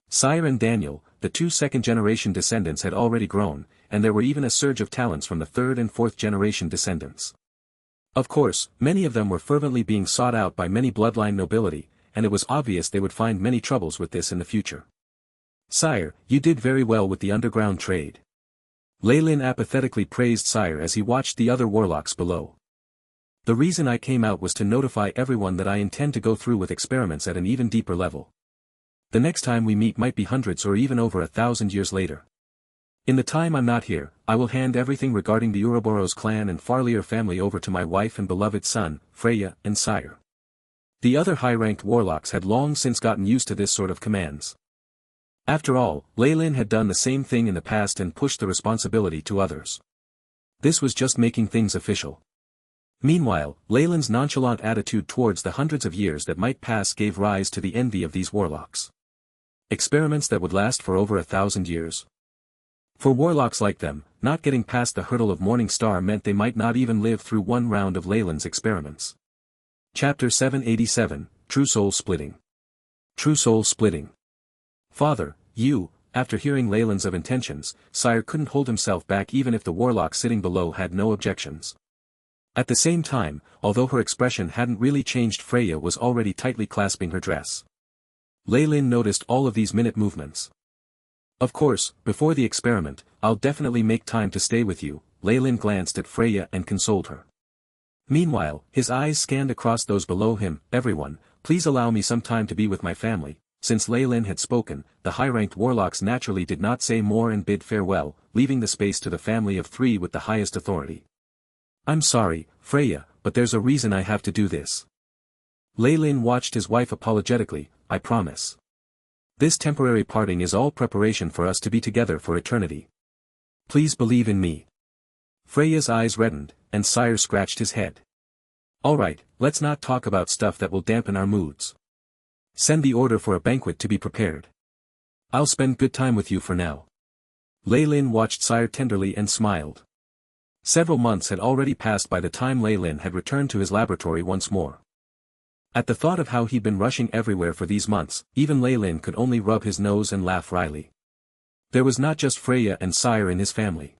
Sire and Daniel, the two second-generation descendants had already grown, and there were even a surge of talents from the third and fourth-generation descendants. Of course, many of them were fervently being sought out by many bloodline nobility, and it was obvious they would find many troubles with this in the future. Sire, you did very well with the underground trade. Lei Lin apathetically praised Sire as he watched the other warlocks below. The reason I came out was to notify everyone that I intend to go through with experiments at an even deeper level. The next time we meet might be hundreds or even over 1,000 years later. In the time I'm not here, I will hand everything regarding the Ouroboros clan and Farlier family over to my wife and beloved son, Freya, and Sire. The other high-ranked warlocks had long since gotten used to this sort of commands. After all, Lei Lin had done the same thing in the past and pushed the responsibility to others. This was just making things official. Meanwhile, Lei Lin's nonchalant attitude towards the hundreds of years that might pass gave rise to the envy of these warlocks. Experiments that would last for over 1,000 years. For warlocks like them, not getting past the hurdle of Morning Star meant they might not even live through one round of Lei Lin's experiments. Chapter 787, True Soul Splitting. True Soul Splitting. Father, you, after hearing Lei Lin's of intentions, Sire couldn't hold himself back even if the warlock sitting below had no objections. At the same time, although her expression hadn't really changed, Freya was already tightly clasping her dress. Lei Lin noticed all of these minute movements. Of course, before the experiment, I'll definitely make time to stay with you. Lei Lin glanced at Freya and consoled her. Meanwhile, his eyes scanned across those below him. Everyone, please allow me some time to be with my family. Since Lei Lin had spoken, the high-ranked warlocks naturally did not say more and bid farewell, leaving the space to the family of three with the highest authority. I'm sorry, Freya, but there's a reason I have to do this. Lei Lin watched his wife apologetically. I promise. This temporary parting is all preparation for us to be together for eternity. Please believe in me. Freya's eyes reddened, and Sire scratched his head. All right, let's not talk about stuff that will dampen our moods. Send the order for a banquet to be prepared. I'll spend good time with you for now. Lei Lin watched Sire tenderly and smiled. Several months had already passed by the time Lei Lin had returned to his laboratory once more. At the thought of how he'd been rushing everywhere for these months, even Leyland could only rub his nose and laugh wryly. There was not just Freya and Sire in his family.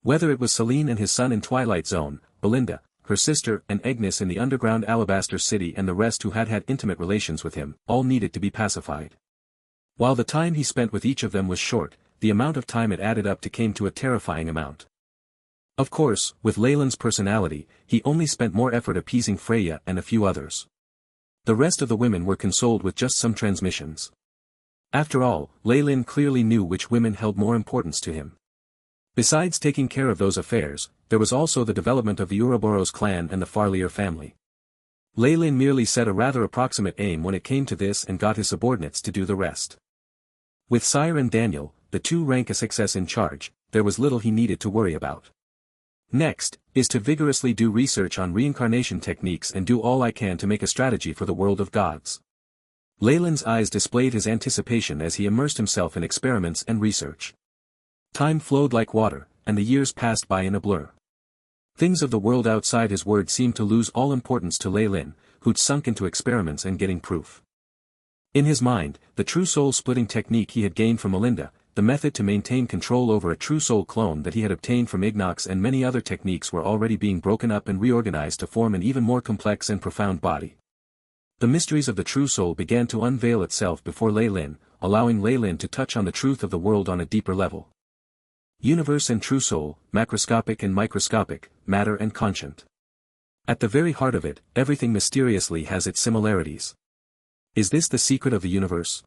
Whether it was Celine and his son in Twilight Zone, Belinda, her sister and Agnes in the underground Alabaster City and the rest who had had intimate relations with him, all needed to be pacified. While the time he spent with each of them was short, the amount of time it added up to came to a terrifying amount. Of course, with Leyland's personality, he only spent more effort appeasing Freya and a few others. The rest of the women were consoled with just some transmissions. After all, Leyland clearly knew which women held more importance to him. Besides taking care of those affairs, there was also the development of the Ouroboros clan and the Farlier family. Leyland merely set a rather approximate aim when it came to this and got his subordinates to do the rest. With Sire and Daniel, the two rank SXS in charge, there was little he needed to worry about. Next, is to vigorously do research on reincarnation techniques and do all I can to make a strategy for the world of gods. Leyland's eyes displayed his anticipation as he immersed himself in experiments and research. Time flowed like water, and the years passed by in a blur. Things of the world outside his word seemed to lose all importance to Leyland, who'd sunk into experiments and getting proof. In his mind, the true soul-splitting technique he had gained from Melinda, the method to maintain control over a true soul clone that he had obtained from Ignox and many other techniques were already being broken up and reorganized to form an even more complex and profound body. The mysteries of the true soul began to unveil itself before Leyland, allowing Leyland to touch on the truth of the world on a deeper level. Universe and true soul, macroscopic and microscopic, matter and conscient. At the very heart of it, everything mysteriously has its similarities. Is this the secret of the universe?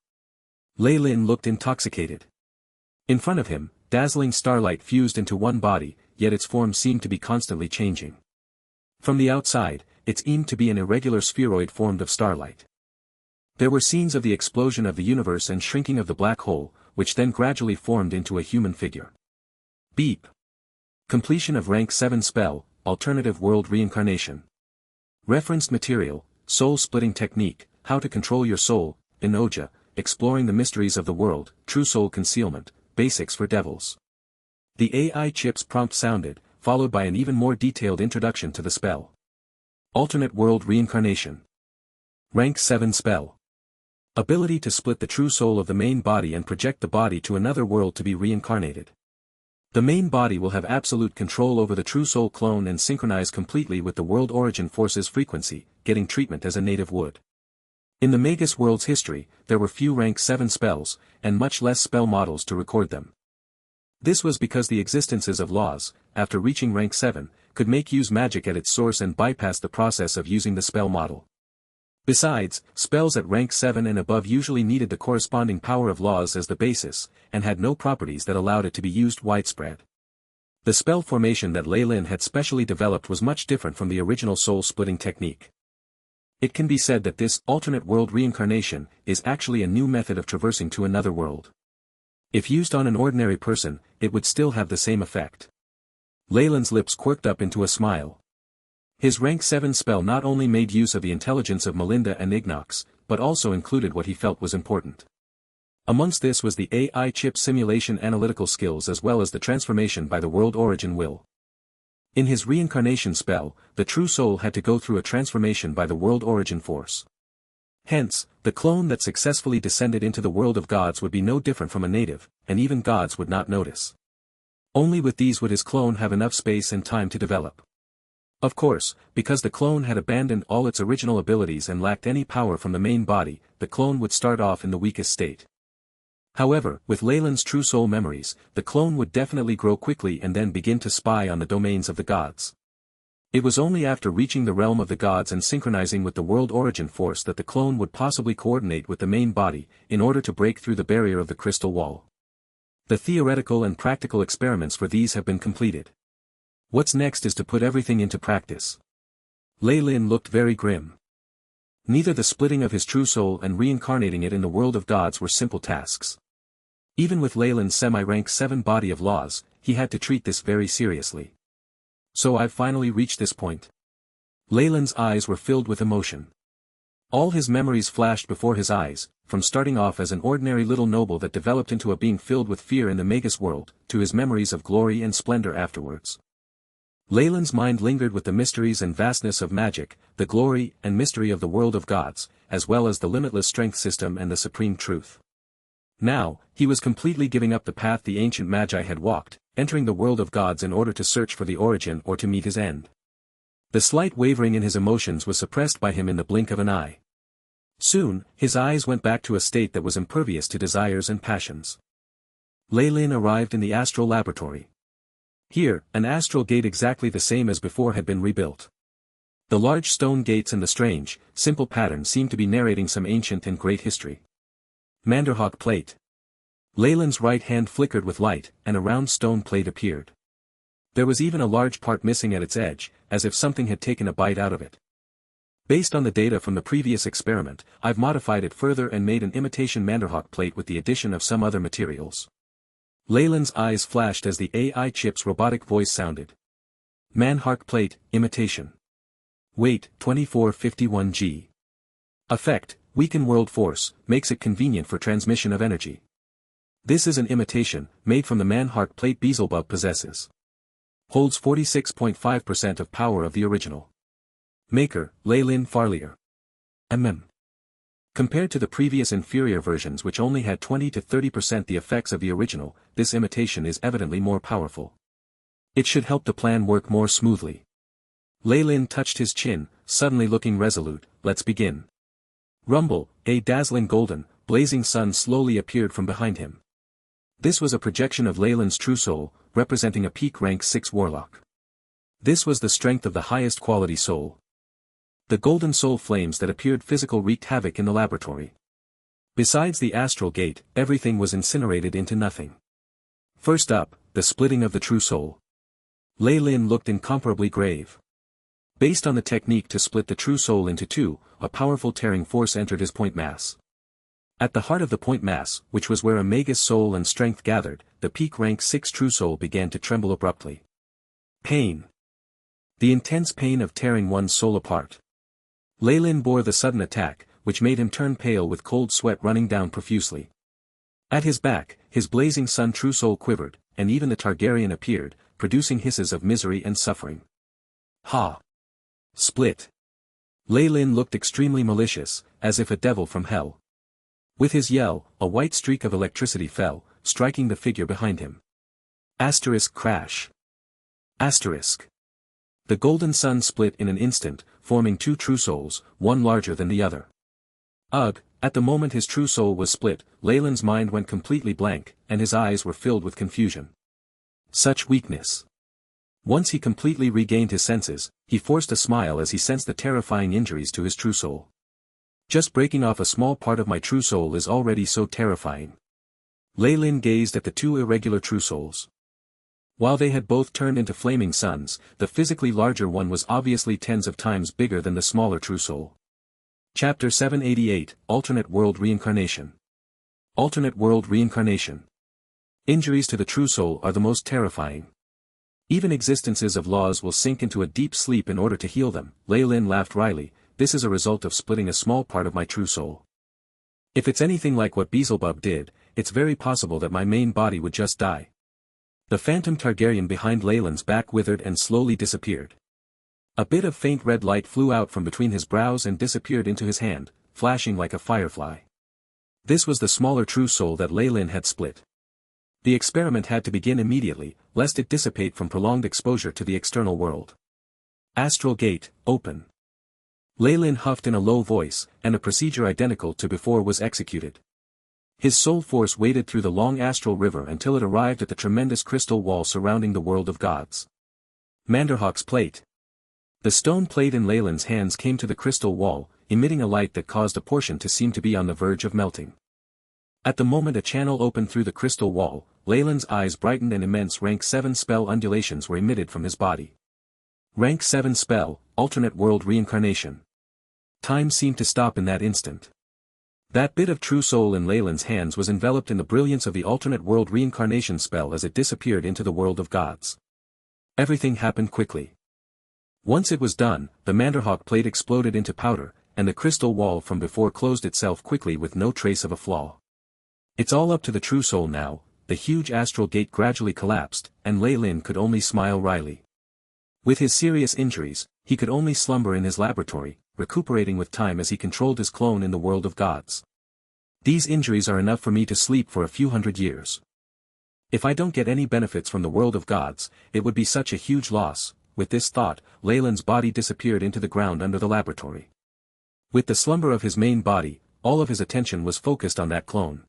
Leyland looked intoxicated. In front of him, dazzling starlight fused into one body, yet its form seemed to be constantly changing. From the outside, it seemed to be an irregular spheroid formed of starlight. There were scenes of the explosion of the universe and shrinking of the black hole, which then gradually formed into a human figure. Beep. Completion of Rank 7 spell, Alternative World Reincarnation. Referenced material, Soul-Splitting Technique, How to Control Your Soul, Enoja, Exploring the Mysteries of the World, True Soul Concealment, Basics for Devils. The AI chip's prompt sounded, followed by an even more detailed introduction to the spell. Alternate World Reincarnation. Rank 7 spell. Ability to split the true soul of the main body and project the body to another world to be reincarnated. The main body will have absolute control over the true soul clone and synchronize completely with the world origin force's frequency, getting treatment as a native would. In the Magus world's history, there were few rank 7 spells, and much less spell models to record them. This was because the existences of laws, after reaching rank 7, could make use magic at its source and bypass the process of using the spell model. Besides, spells at rank 7 and above usually needed the corresponding power of laws as the basis, and had no properties that allowed it to be used widespread. The spell formation that Leyland had specially developed was much different from the original soul-splitting technique. It can be said that this alternate world reincarnation is actually a new method of traversing to another world. If used on an ordinary person, it would still have the same effect. Leyland's lips quirked up into a smile. His rank 7 spell not only made use of the intelligence of Melinda and Ignox, but also included what he felt was important. Amongst this was the AI chip simulation analytical skills as well as the transformation by the world origin will. In his reincarnation spell, the true soul had to go through a transformation by the world origin force. Hence, the clone that successfully descended into the world of gods would be no different from a native, and even gods would not notice. Only with these would his clone have enough space and time to develop. Of course, because the clone had abandoned all its original abilities and lacked any power from the main body, the clone would start off in the weakest state. However, with Leyland's true soul memories, the clone would definitely grow quickly and then begin to spy on the domains of the gods. It was only after reaching the realm of the gods and synchronizing with the world origin force that the clone would possibly coordinate with the main body, in order to break through the barrier of the crystal wall. The theoretical and practical experiments for these have been completed. What's next is to put everything into practice. Leyland looked very grim. Neither the splitting of his true soul and reincarnating it in the world of gods were simple tasks. Even with Leyland's semi-rank 7 body of laws, he had to treat this very seriously. So I've finally reached this point. Leyland's eyes were filled with emotion. All his memories flashed before his eyes, from starting off as an ordinary little noble that developed into a being filled with fear in the Magus world, to his memories of glory and splendor afterwards. Leyland's mind lingered with the mysteries and vastness of magic, the glory and mystery of the world of gods, as well as the limitless strength system and the supreme truth. Now, he was completely giving up the path the ancient magi had walked, entering the world of gods in order to search for the origin or to meet his end. The slight wavering in his emotions was suppressed by him in the blink of an eye. Soon, his eyes went back to a state that was impervious to desires and passions. Leyland arrived in the astral laboratory. Here, an astral gate exactly the same as before had been rebuilt. The large stone gates and the strange, simple pattern seemed to be narrating some ancient and great history. Manhwa plate. Leyland's right hand flickered with light, and a round stone plate appeared. There was even a large part missing at its edge, as if something had taken a bite out of it. Based on the data from the previous experiment, I've modified it further and made an imitation Manhwa plate with the addition of some other materials. Leyland's eyes flashed as the AI chip's robotic voice sounded. Manhwa plate, imitation. Weight, 2451 g. Effect, weaken world force, makes it convenient for transmission of energy. This is an imitation, made from the Manhwa plate Beelzebub possesses. Holds 46.5% of power of the original. Maker, Leyland Farlier. Compared to the previous inferior versions which only had 20 to 30% the effects of the original, this imitation is evidently more powerful. It should help the plan work more smoothly. Leyland touched his chin, suddenly looking resolute. Let's begin. Rumble, a dazzling golden, blazing sun slowly appeared from behind him. This was a projection of Leyland's true soul, representing a peak rank 6 warlock. This was the strength of the highest quality soul. The golden soul flames that appeared physical wreaked havoc in the laboratory. Besides the astral gate, everything was incinerated into nothing. First up, the splitting of the true soul. Leyland looked incomparably grave. Based on the technique to split the true soul into two, a powerful tearing force entered his point mass. At the heart of the point mass, which was where a Magus soul and strength gathered, the peak rank 6 true soul began to tremble abruptly. Pain. The intense pain of tearing one's soul apart. Leyland bore the sudden attack, which made him turn pale with cold sweat running down profusely. At his back, his blazing sun true soul quivered, and even the Targaryen appeared, producing hisses of misery and suffering. Ha! Split. Leyland looked extremely malicious, as if a devil from hell. With his yell, a white streak of electricity fell, striking the figure behind him. Asterisk crash. Asterisk. The golden sun split in an instant, forming two true souls, one larger than the other. Ugh, at the moment his true soul was split, Leyland's mind went completely blank, and his eyes were filled with confusion. Such weakness. Once he completely regained his senses, he forced a smile as he sensed the terrifying injuries to his true soul. Just breaking off a small part of my true soul is already so terrifying. Leyland gazed at the two irregular true souls. While they had both turned into flaming suns, the physically larger one was obviously tens of times bigger than the smaller true soul. Chapter 788, Alternate World Reincarnation. Alternate World Reincarnation. Injuries to the true soul are the most terrifying. Even existences of laws will sink into a deep sleep in order to heal them. Leyland laughed wryly. This is a result of splitting a small part of my true soul. If it's anything like what Beelzebub did, it's very possible that my main body would just die. The phantom Targaryen behind Leyland's back withered and slowly disappeared. A bit of faint red light flew out from between his brows and disappeared into his hand, flashing like a firefly. This was the smaller true soul that Leyland had split. The experiment had to begin immediately, lest it dissipate from prolonged exposure to the external world. Astral gate, open. Leyland huffed in a low voice, and a procedure identical to before was executed. His soul force waded through the long astral river until it arrived at the tremendous crystal wall surrounding the world of gods. Manhwa's plate. The stone plate in Leyland's hands came to the crystal wall, emitting a light that caused a portion to seem to be on the verge of melting. At the moment a channel opened through the crystal wall, Leyland's eyes brightened and immense rank 7 spell undulations were emitted from his body. Rank 7 spell, alternate world reincarnation. Time seemed to stop in that instant. That bit of true soul in Leyland's hands was enveloped in the brilliance of the alternate world reincarnation spell as it disappeared into the world of gods. Everything happened quickly. Once it was done, the Manhwa plate exploded into powder, and the crystal wall from before closed itself quickly with no trace of a flaw. It's all up to the true soul now. The huge astral gate gradually collapsed, and Leyland could only smile wryly. With his serious injuries, he could only slumber in his laboratory, recuperating with time as he controlled his clone in the world of gods. These injuries are enough for me to sleep for a few hundred years. If I don't get any benefits from the world of gods, it would be such a huge loss. With this thought, Leyland's body disappeared into the ground under the laboratory. With the slumber of his main body, all of his attention was focused on that clone.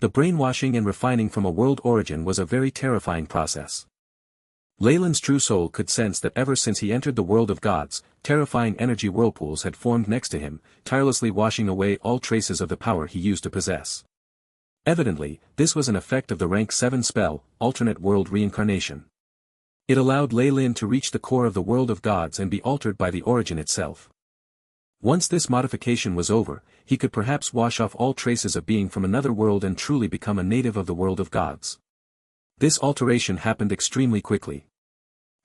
The brainwashing and refining from a world origin was a very terrifying process. Leyland's true soul could sense that ever since he entered the world of gods, terrifying energy whirlpools had formed next to him, tirelessly washing away all traces of the power he used to possess. Evidently, this was an effect of the rank 7 spell, alternate world reincarnation. It allowed Leyland to reach the core of the world of gods and be altered by the origin itself. Once this modification was over, he could perhaps wash off all traces of being from another world and truly become a native of the world of gods. This alteration happened extremely quickly.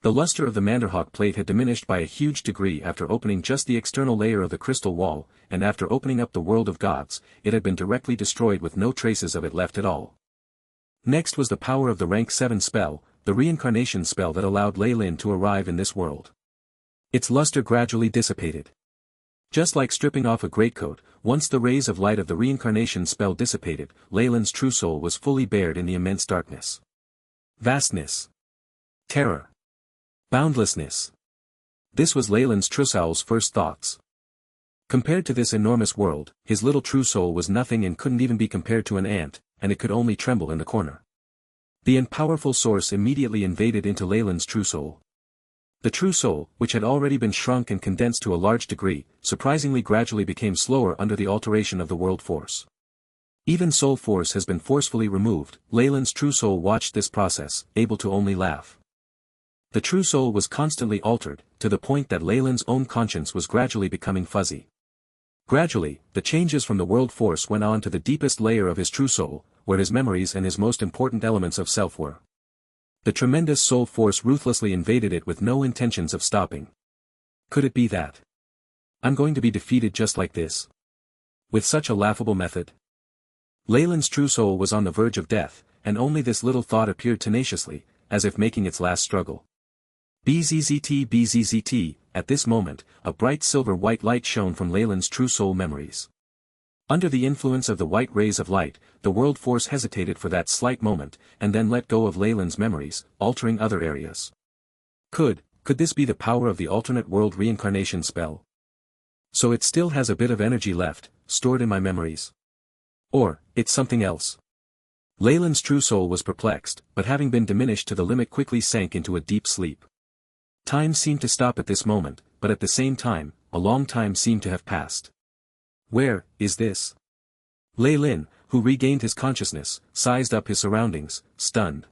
The luster of the Manderhawk plate had diminished by a huge degree after opening just the external layer of the crystal wall, and after opening up the world of gods, it had been directly destroyed with no traces of it left at all. Next was the power of the rank 7 spell, the reincarnation spell that allowed Leyland to arrive in this world. Its luster gradually dissipated. Just like stripping off a greatcoat, once the rays of light of the reincarnation spell dissipated, Leyland's true soul was fully bared in the immense darkness. Vastness. Terror. Boundlessness. This was Leyland's true soul's first thoughts. Compared to this enormous world, his little true soul was nothing and couldn't even be compared to an ant, and it could only tremble in the corner. The unpowerful source immediately invaded into Leyland's true soul. The true soul, which had already been shrunk and condensed to a large degree, surprisingly gradually became slower under the alteration of the world force. Even soul force has been forcefully removed. Leyland's true soul watched this process, able to only laugh. The true soul was constantly altered, to the point that Leyland's own conscience was gradually becoming fuzzy. Gradually, the changes from the world force went on to the deepest layer of his true soul, where his memories and his most important elements of self were. The tremendous soul force ruthlessly invaded it with no intentions of stopping. Could it be that I'm going to be defeated just like this? With such a laughable method? Leyland's true soul was on the verge of death, and only this little thought appeared tenaciously, as if making its last struggle. BZZT, at this moment, a bright silver-white light shone from Leyland's true soul memories. Under the influence of the white rays of light, the world force hesitated for that slight moment, and then let go of Leyland's memories, altering other areas. Could this be the power of the alternate world reincarnation spell? So it still has a bit of energy left, stored in my memories. Or, it's something else. Leyland's true soul was perplexed, but having been diminished to the limit quickly sank into a deep sleep. Time seemed to stop at this moment, but at the same time, a long time seemed to have passed. Where is this? Leyland, who regained his consciousness, sized up his surroundings, stunned.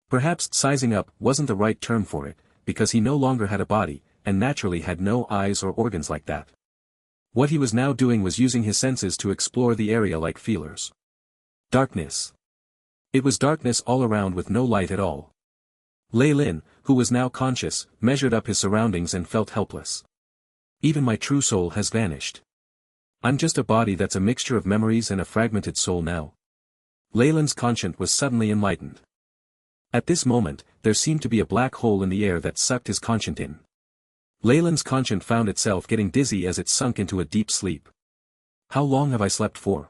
Perhaps sizing up wasn't the right term for it, because he no longer had a body, and naturally had no eyes or organs like that. What he was now doing was using his senses to explore the area like feelers. Darkness. It was darkness all around with no light at all. Leyland, who was now conscious, measured up his surroundings and felt helpless. Even my true soul has vanished. I'm just a body that's a mixture of memories and a fragmented soul now. Leyland's conscience was suddenly enlightened. At this moment, there seemed to be a black hole in the air that sucked his conscience in. Leyland's conscience found itself getting dizzy as it sunk into a deep sleep. How long have I slept for?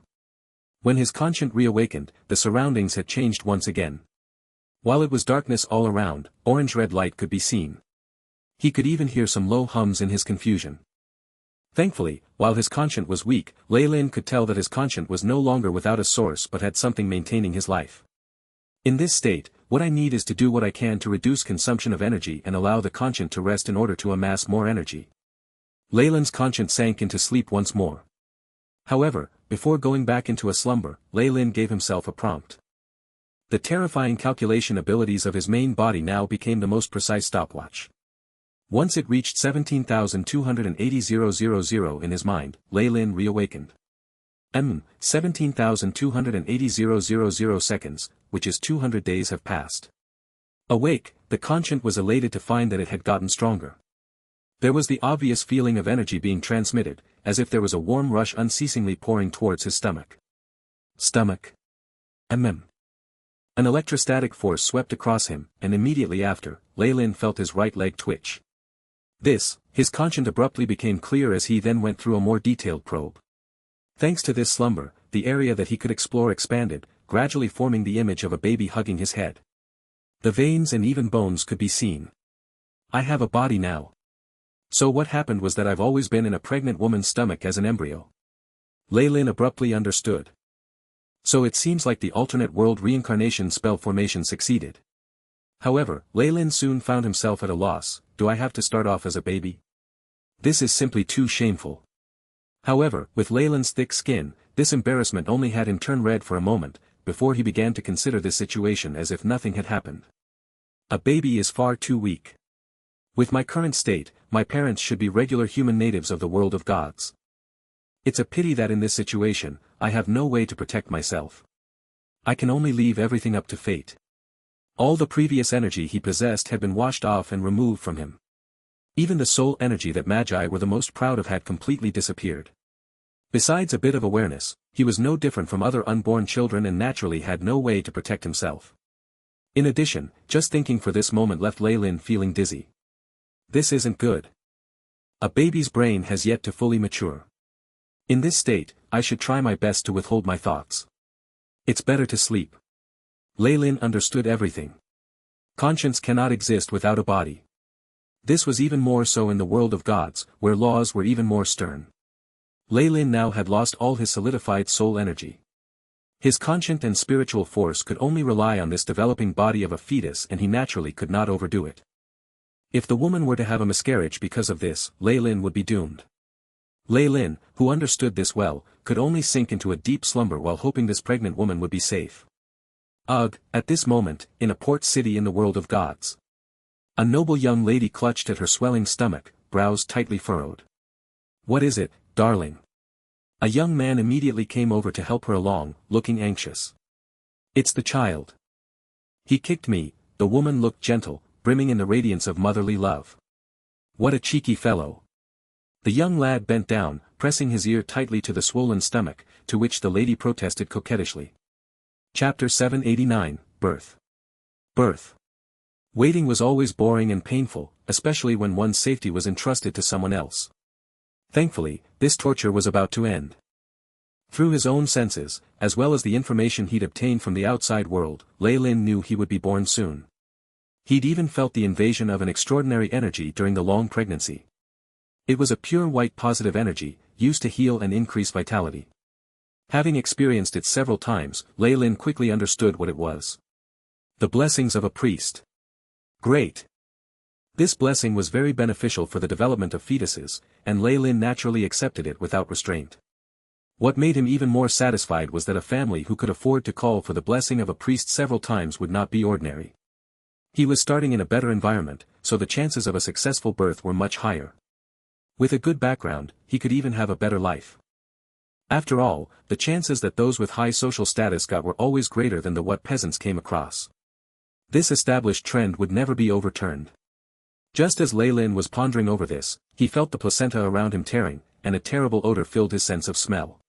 When his conscience reawakened, the surroundings had changed once again. While it was darkness all around, orange-red light could be seen. He could even hear some low hums in his confusion. Thankfully, while his conscience was weak, Leyland could tell that his conscience was no longer without a source but had something maintaining his life. In this state, what I need is to do what I can to reduce consumption of energy and allow the conscience to rest in order to amass more energy. Leyland's conscience sank into sleep once more. However, before going back into a slumber, Leyland gave himself a prompt. The terrifying calculation abilities of his main body now became the most precise stopwatch. Once it reached 17,280,000 in his mind, Leyland reawakened. 17,280,000 seconds, which is 200 days have passed. Awake, the conscience was elated to find that it had gotten stronger. There was the obvious feeling of energy being transmitted, as if there was a warm rush unceasingly pouring towards his stomach. Stomach. An electrostatic force swept across him, and immediately after, Lei felt his right leg twitch. His conscience abruptly became clear as he then went through a more detailed probe. Thanks to this slumber, the area that he could explore expanded, gradually forming the image of a baby hugging his head. The veins and even bones could be seen. I have a body now. So what happened was that I've always been in a pregnant woman's stomach as an embryo. Lei abruptly understood. So it seems like the alternate world reincarnation spell formation succeeded. However, Lei soon found himself at a loss. Do I have to start off as a baby? This is simply too shameful. However, with Lei's thick skin, this embarrassment only had him turn red for a moment, before he began to consider this situation as if nothing had happened. A baby is far too weak. With my current state, my parents should be regular human natives of the world of gods. It's a pity that in this situation, I have no way to protect myself. I can only leave everything up to fate. All the previous energy he possessed had been washed off and removed from him. Even the soul energy that Magi were the most proud of had completely disappeared. Besides a bit of awareness, he was no different from other unborn children and naturally had no way to protect himself. In addition, just thinking for this moment left Lei feeling dizzy. This isn't good. A baby's brain has yet to fully mature. In this state, I should try my best to withhold my thoughts. It's better to sleep. Lei understood everything. Conscience cannot exist without a body. This was even more so in the world of gods, where laws were even more stern. Lei now had lost all his solidified soul energy. His conscient and spiritual force could only rely on this developing body of a fetus and he naturally could not overdo it. If the woman were to have a miscarriage because of this, Lei would be doomed. Lei, who understood this well, could only sink into a deep slumber while hoping this pregnant woman would be safe. Ugh, at this moment, in a port city in the world of gods. A noble young lady clutched at her swelling stomach, brows tightly furrowed. What is it, darling? A young man immediately came over to help her along, looking anxious. It's the child. He kicked me. The woman looked gentle, brimming in the radiance of motherly love. What a cheeky fellow. The young lad bent down, pressing his ear tightly to the swollen stomach, to which the lady protested coquettishly. Chapter 789, Birth. Birth. Waiting was always boring and painful, especially when one's safety was entrusted to someone else. Thankfully, this torture was about to end. Through his own senses, as well as the information he'd obtained from the outside world, Lei knew he would be born soon. He'd even felt the invasion of an extraordinary energy during the long pregnancy. It was a pure white positive energy, used to heal and increase vitality. Having experienced it several times, Lei quickly understood what it was. The blessings of a priest. Great. This blessing was very beneficial for the development of fetuses, and Lei naturally accepted it without restraint. What made him even more satisfied was that a family who could afford to call for the blessing of a priest several times would not be ordinary. He was starting in a better environment, so the chances of a successful birth were much higher. With a good background, he could even have a better life. After all, the chances that those with high social status got were always greater than the what peasants came across. This established trend would never be overturned. Just as Lei was pondering over this, he felt the placenta around him tearing, and a terrible odor filled his sense of smell.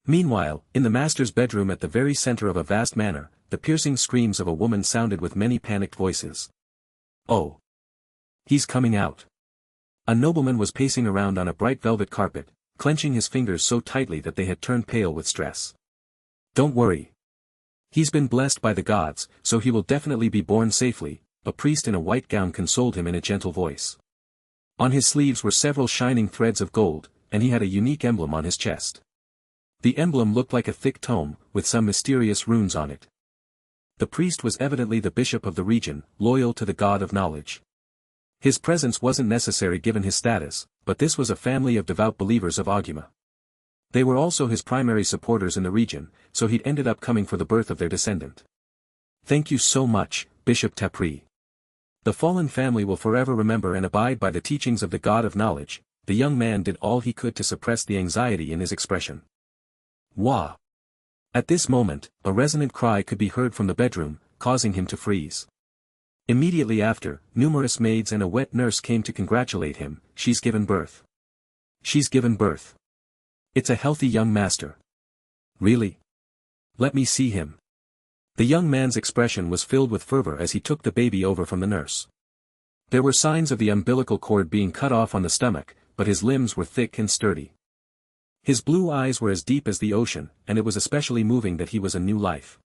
Meanwhile, in the master's bedroom at the very center of a vast manor, the piercing screams of a woman sounded with many panicked voices. Oh! He's coming out. A nobleman was pacing around on a bright velvet carpet, clenching his fingers so tightly that they had turned pale with stress. Don't worry. He's been blessed by the gods, so he will definitely be born safely, a priest in a white gown consoled him in a gentle voice. On his sleeves were several shining threads of gold, and he had a unique emblem on his chest. The emblem looked like a thick tome, with some mysterious runes on it. The priest was evidently the bishop of the region, loyal to the god of knowledge. His presence wasn't necessary given his status, but this was a family of devout believers of Aguma. They were also his primary supporters in the region, so he'd ended up coming for the birth of their descendant. Thank you so much, Bishop Tapri. The fallen family will forever remember and abide by the teachings of the god of knowledge. The young man did all he could to suppress the anxiety in his expression. Wah! At this moment, a resonant cry could be heard from the bedroom, causing him to freeze. Immediately after, numerous maids and a wet nurse came to congratulate him. She's given birth. She's given birth. It's a healthy young master. Really? Let me see him. The young man's expression was filled with fervor as he took the baby over from the nurse. There were signs of the umbilical cord being cut off on the stomach, but his limbs were thick and sturdy. His blue eyes were as deep as the ocean, and it was especially moving that he was a new life.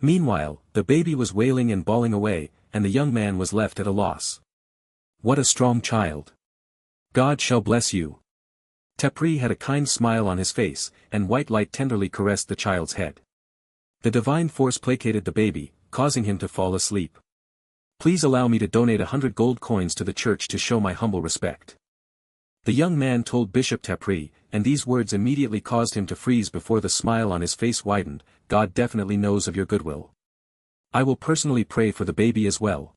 Meanwhile, the baby was wailing and bawling away, and the young man was left at a loss. What a strong child! God shall bless you. Tapri had a kind smile on his face, and white light tenderly caressed the child's head. The divine force placated the baby, causing him to fall asleep. Please allow me to donate 100 gold coins to the church to show my humble respect. The young man told Bishop Tapri, and these words immediately caused him to freeze before the smile on his face widened. God definitely knows of your goodwill. I will personally pray for the baby as well.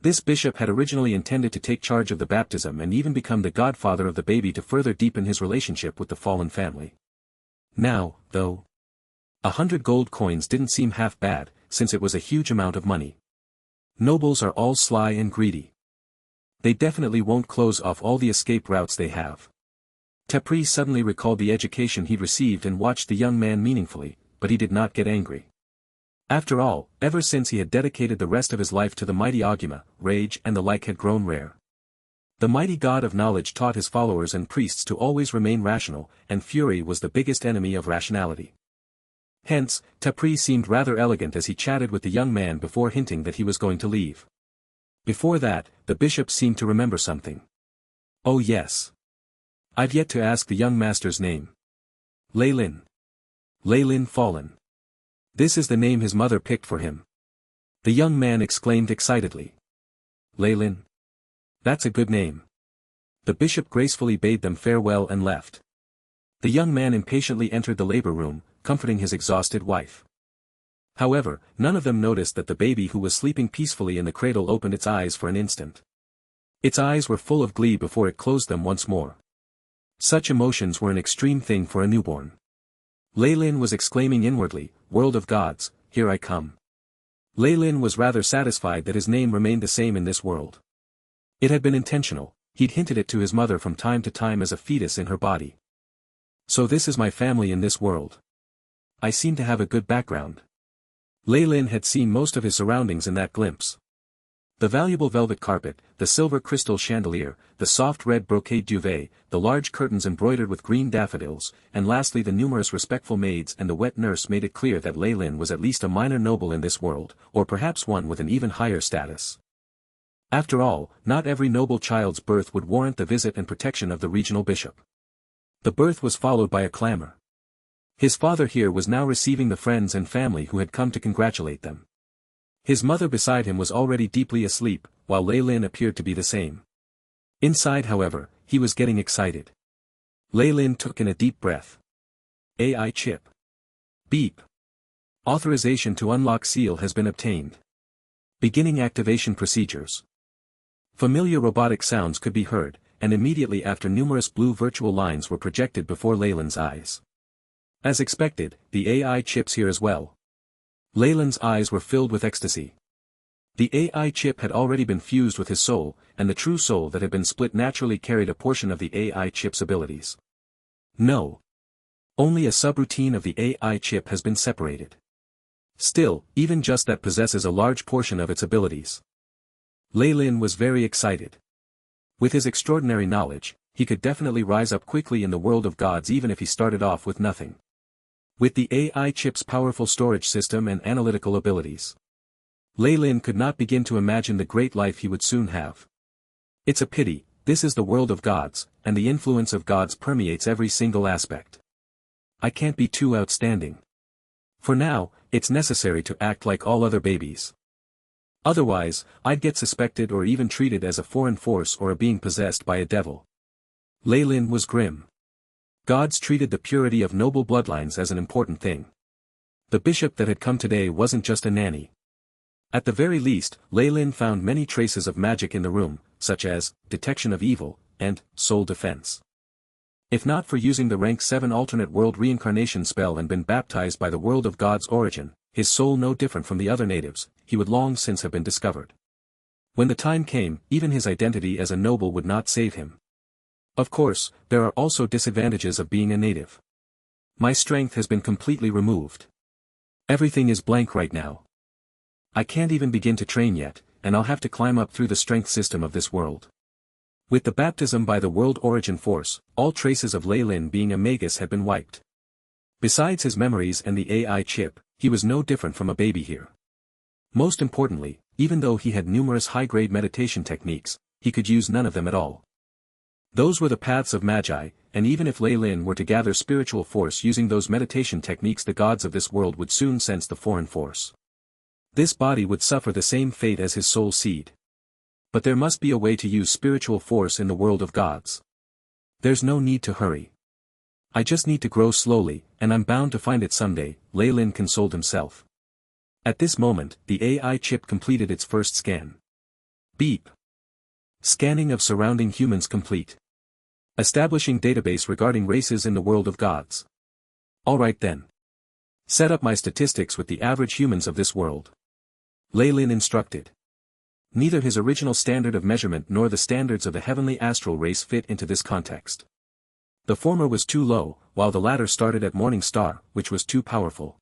This bishop had originally intended to take charge of the baptism and even become the godfather of the baby to further deepen his relationship with the fallen family. Now, though, 100 gold coins didn't seem half bad, since it was a huge amount of money. Nobles are all sly and greedy. They definitely won't close off all the escape routes they have. Tapri suddenly recalled the education he'd received and watched the young man meaningfully, but he did not get angry. After all, ever since he had dedicated the rest of his life to the mighty Aguma, rage and the like had grown rare. The mighty god of knowledge taught his followers and priests to always remain rational, and fury was the biggest enemy of rationality. Hence, Tapri seemed rather elegant as he chatted with the young man before hinting that he was going to leave. Before that, the bishop seemed to remember something. Oh yes. I've yet to ask the young master's name. Leylin. Leylin Fallen. This is the name his mother picked for him. The young man exclaimed excitedly. Leylin. That's a good name. The bishop gracefully bade them farewell and left. The young man impatiently entered the labor room, comforting his exhausted wife. However, none of them noticed that the baby who was sleeping peacefully in the cradle opened its eyes for an instant. Its eyes were full of glee before it closed them once more. Such emotions were an extreme thing for a newborn. Leylin was exclaiming inwardly, "World of gods, here I come." Leylin was rather satisfied that his name remained the same in this world. It had been intentional, he'd hinted it to his mother from time to time as a fetus in her body. So this is my family in this world. I seem to have a good background. Leylin had seen most of his surroundings in that glimpse. The valuable velvet carpet, the silver crystal chandelier, the soft red brocade duvet, the large curtains embroidered with green daffodils, and lastly the numerous respectful maids and the wet nurse made it clear that Leylin was at least a minor noble in this world, or perhaps one with an even higher status. After all, not every noble child's birth would warrant the visit and protection of the regional bishop. The birth was followed by a clamor. His father here was now receiving the friends and family who had come to congratulate them. His mother beside him was already deeply asleep, while Leylin appeared to be the same. Inside however, he was getting excited. Leylin took in a deep breath. AI chip. Beep. Authorization to unlock seal has been obtained. Beginning activation procedures. Familiar robotic sounds could be heard, and immediately after numerous blue virtual lines were projected before Leylin's eyes. As expected, the AI chips here as well. Leylin's eyes were filled with ecstasy. The AI chip had already been fused with his soul, and the true soul that had been split naturally carried a portion of the AI chip's abilities. No. Only a subroutine of the AI chip has been separated. Still, even just that possesses a large portion of its abilities. Leylin was very excited. With his extraordinary knowledge, he could definitely rise up quickly in the world of gods even if he started off with nothing. With the AI chip's powerful storage system and analytical abilities, Leylin could not begin to imagine the great life he would soon have. It's a pity, this is the world of gods, and the influence of gods permeates every single aspect. I can't be too outstanding. For now, it's necessary to act like all other babies. Otherwise, I'd get suspected or even treated as a foreign force or a being possessed by a devil. Leylin was grim. Gods treated the purity of noble bloodlines as an important thing. The bishop that had come today wasn't just a nanny. At the very least, Leylin found many traces of magic in the room, such as detection of evil and soul defense. If not for using the rank 7 alternate world reincarnation spell and been baptized by the world of God's origin, his soul no different from the other natives, he would long since have been discovered. When the time came, even his identity as a noble would not save him. Of course, there are also disadvantages of being a native. My strength has been completely removed. Everything is blank right now. I can't even begin to train yet, and I'll have to climb up through the strength system of this world. With the baptism by the world origin force, all traces of Lei Lin being a Magus had been wiped. Besides his memories and the AI chip, he was no different from a baby here. Most importantly, even though he had numerous high-grade meditation techniques, he could use none of them at all. Those were the paths of Magi, and even if Lei Lin were to gather spiritual force using those meditation techniques, the gods of this world would soon sense the foreign force. This body would suffer the same fate as his soul seed. But there must be a way to use spiritual force in the world of gods. There's no need to hurry. I just need to grow slowly, and I'm bound to find it someday, Lei Lin consoled himself. At this moment, the AI chip completed its first scan. Beep. Scanning of surrounding humans complete. Establishing database regarding races in the world of gods. Alright then. Set up my statistics with the average humans of this world. Lei Lin instructed. Neither his original standard of measurement nor the standards of the heavenly astral race fit into this context. The former was too low, while the latter started at Morning Star, which was too powerful.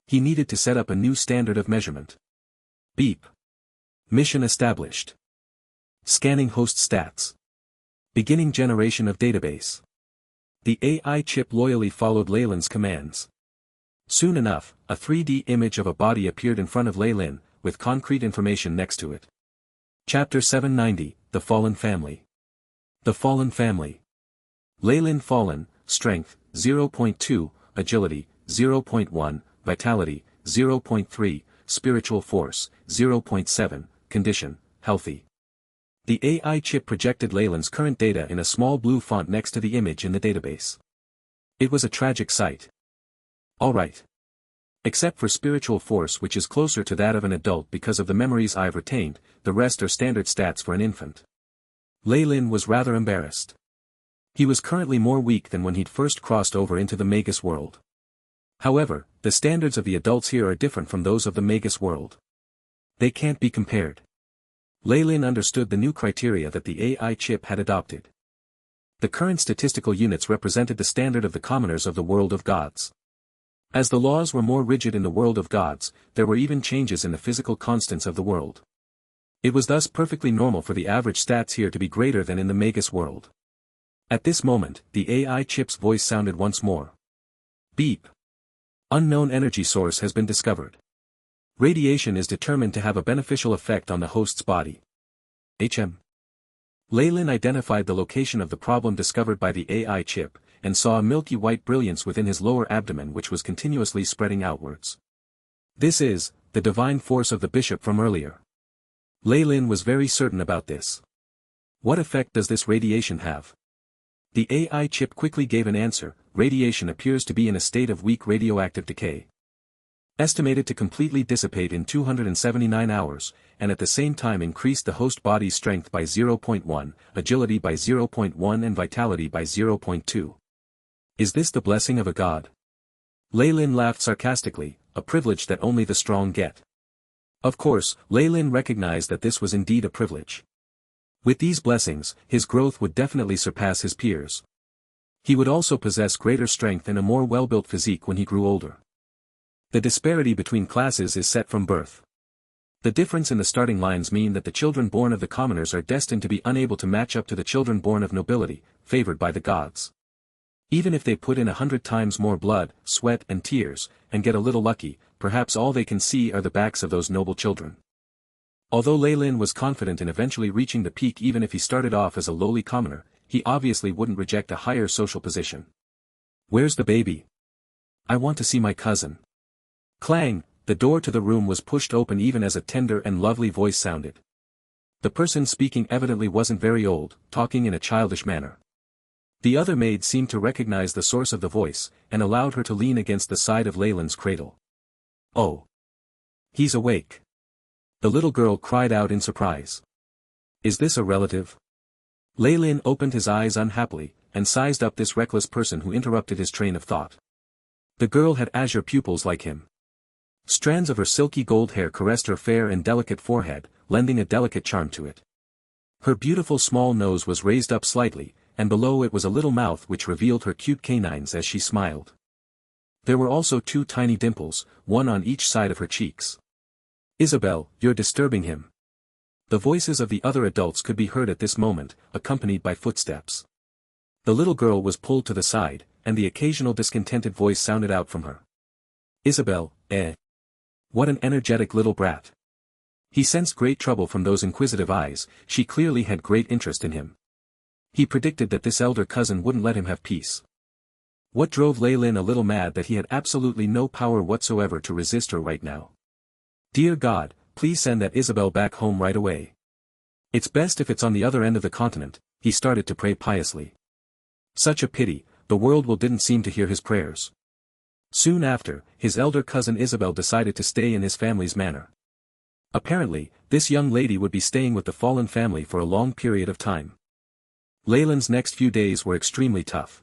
He needed to set up a new standard of measurement. Beep. Mission established. Scanning host stats. Beginning generation of database. The AI chip loyally followed Lei Lin's commands. Soon enough, a 3D image of a body appeared in front of Lei Lin, with concrete information next to it. Chapter 790, The Fallen Family. The Fallen Family. Lei Lin fallen, strength, 0.2, agility, 0.1, vitality, 0.3, spiritual force, 0.7, condition, healthy. The AI chip projected Lei Lin's current data in a small blue font next to the image in the database. It was a tragic sight. Alright. Except for spiritual force, which is closer to that of an adult because of the memories I've retained, the rest are standard stats for an infant. Lei Lin was rather embarrassed. He was currently more weak than when he'd first crossed over into the Magus world. However, the standards of the adults here are different from those of the Magus world. They can't be compared. Lei Lin understood the new criteria that the AI chip had adopted. The current statistical units represented the standard of the commoners of the world of gods. As the laws were more rigid in the world of gods, there were even changes in the physical constants of the world. It was thus perfectly normal for the average stats here to be greater than in the Magus world. At this moment, the AI chip's voice sounded once more. Beep. Unknown energy source has been discovered. Radiation is determined to have a beneficial effect on the host's body. Lei Lin identified the location of the problem discovered by the AI chip, and saw a milky white brilliance within his lower abdomen which was continuously spreading outwards. This is, the divine force of the bishop from earlier. Lei Lin was very certain about this. What effect does this radiation have? The AI chip quickly gave an answer. Radiation appears to be in a state of weak radioactive decay. Estimated to completely dissipate in 279 hours, and at the same time increase the host body's strength by 0.1, agility by 0.1 and vitality by 0.2. Is this the blessing of a god? Lei Lin laughed sarcastically, a privilege that only the strong get. Of course, Lei Lin recognized that this was indeed a privilege. With these blessings, his growth would definitely surpass his peers. He would also possess greater strength and a more well-built physique when he grew older. The disparity between classes is set from birth. The difference in the starting lines mean that the children born of the commoners are destined to be unable to match up to the children born of nobility, favored by the gods. Even if they put in 100 times more blood, sweat and tears, and get a little lucky, perhaps all they can see are the backs of those noble children. Although Lei Lin was confident in eventually reaching the peak even if he started off as a lowly commoner, he obviously wouldn't reject a higher social position. Where's the baby? I want to see my cousin. Clang, the door to the room was pushed open even as a tender and lovely voice sounded. The person speaking evidently wasn't very old, talking in a childish manner. The other maid seemed to recognize the source of the voice, and allowed her to lean against the side of Lei Lin's cradle. Oh. He's awake. The little girl cried out in surprise. Is this a relative? Lei Lin opened his eyes unhappily, and sized up this reckless person who interrupted his train of thought. The girl had azure pupils like him. Strands of her silky gold hair caressed her fair and delicate forehead, lending a delicate charm to it. Her beautiful small nose was raised up slightly, and below it was a little mouth which revealed her cute canines as she smiled. There were also 2 tiny dimples, one on each side of her cheeks. "Isabel, you're disturbing him." The voices of the other adults could be heard at this moment, accompanied by footsteps. The little girl was pulled to the side, and the occasional discontented voice sounded out from her. "Isabel, eh? What an energetic little brat." He sensed great trouble from those inquisitive eyes. She clearly had great interest in him. He predicted that this elder cousin wouldn't let him have peace. What drove Lei Lin a little mad that he had absolutely no power whatsoever to resist her right now. "Dear God, please send that Isabel back home right away. It's best if it's on the other end of the continent," he started to pray piously. Such a pity, the world didn't seem to hear his prayers. Soon after, his elder cousin Isabel decided to stay in his family's manor. Apparently, this young lady would be staying with the fallen family for a long period of time. Leyland's next few days were extremely tough.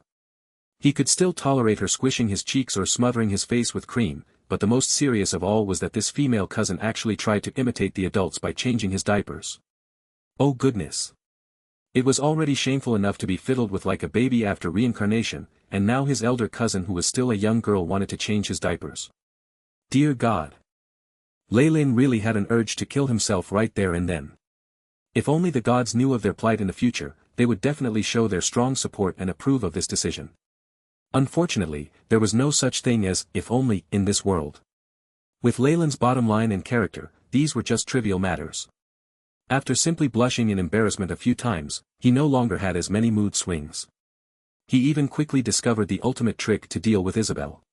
He could still tolerate her squishing his cheeks or smothering his face with cream, but the most serious of all was that this female cousin actually tried to imitate the adults by changing his diapers. Oh goodness! It was already shameful enough to be fiddled with like a baby after reincarnation, and now his elder cousin who was still a young girl wanted to change his diapers. Dear God! Lei Lin really had an urge to kill himself right there and then. If only the gods knew of their plight in the future, they would definitely show their strong support and approve of this decision. Unfortunately, there was no such thing as "if only" in this world. With Leyland's bottom line and character, these were just trivial matters. After simply blushing in embarrassment a few times, he no longer had as many mood swings. He even quickly discovered the ultimate trick to deal with Isabel.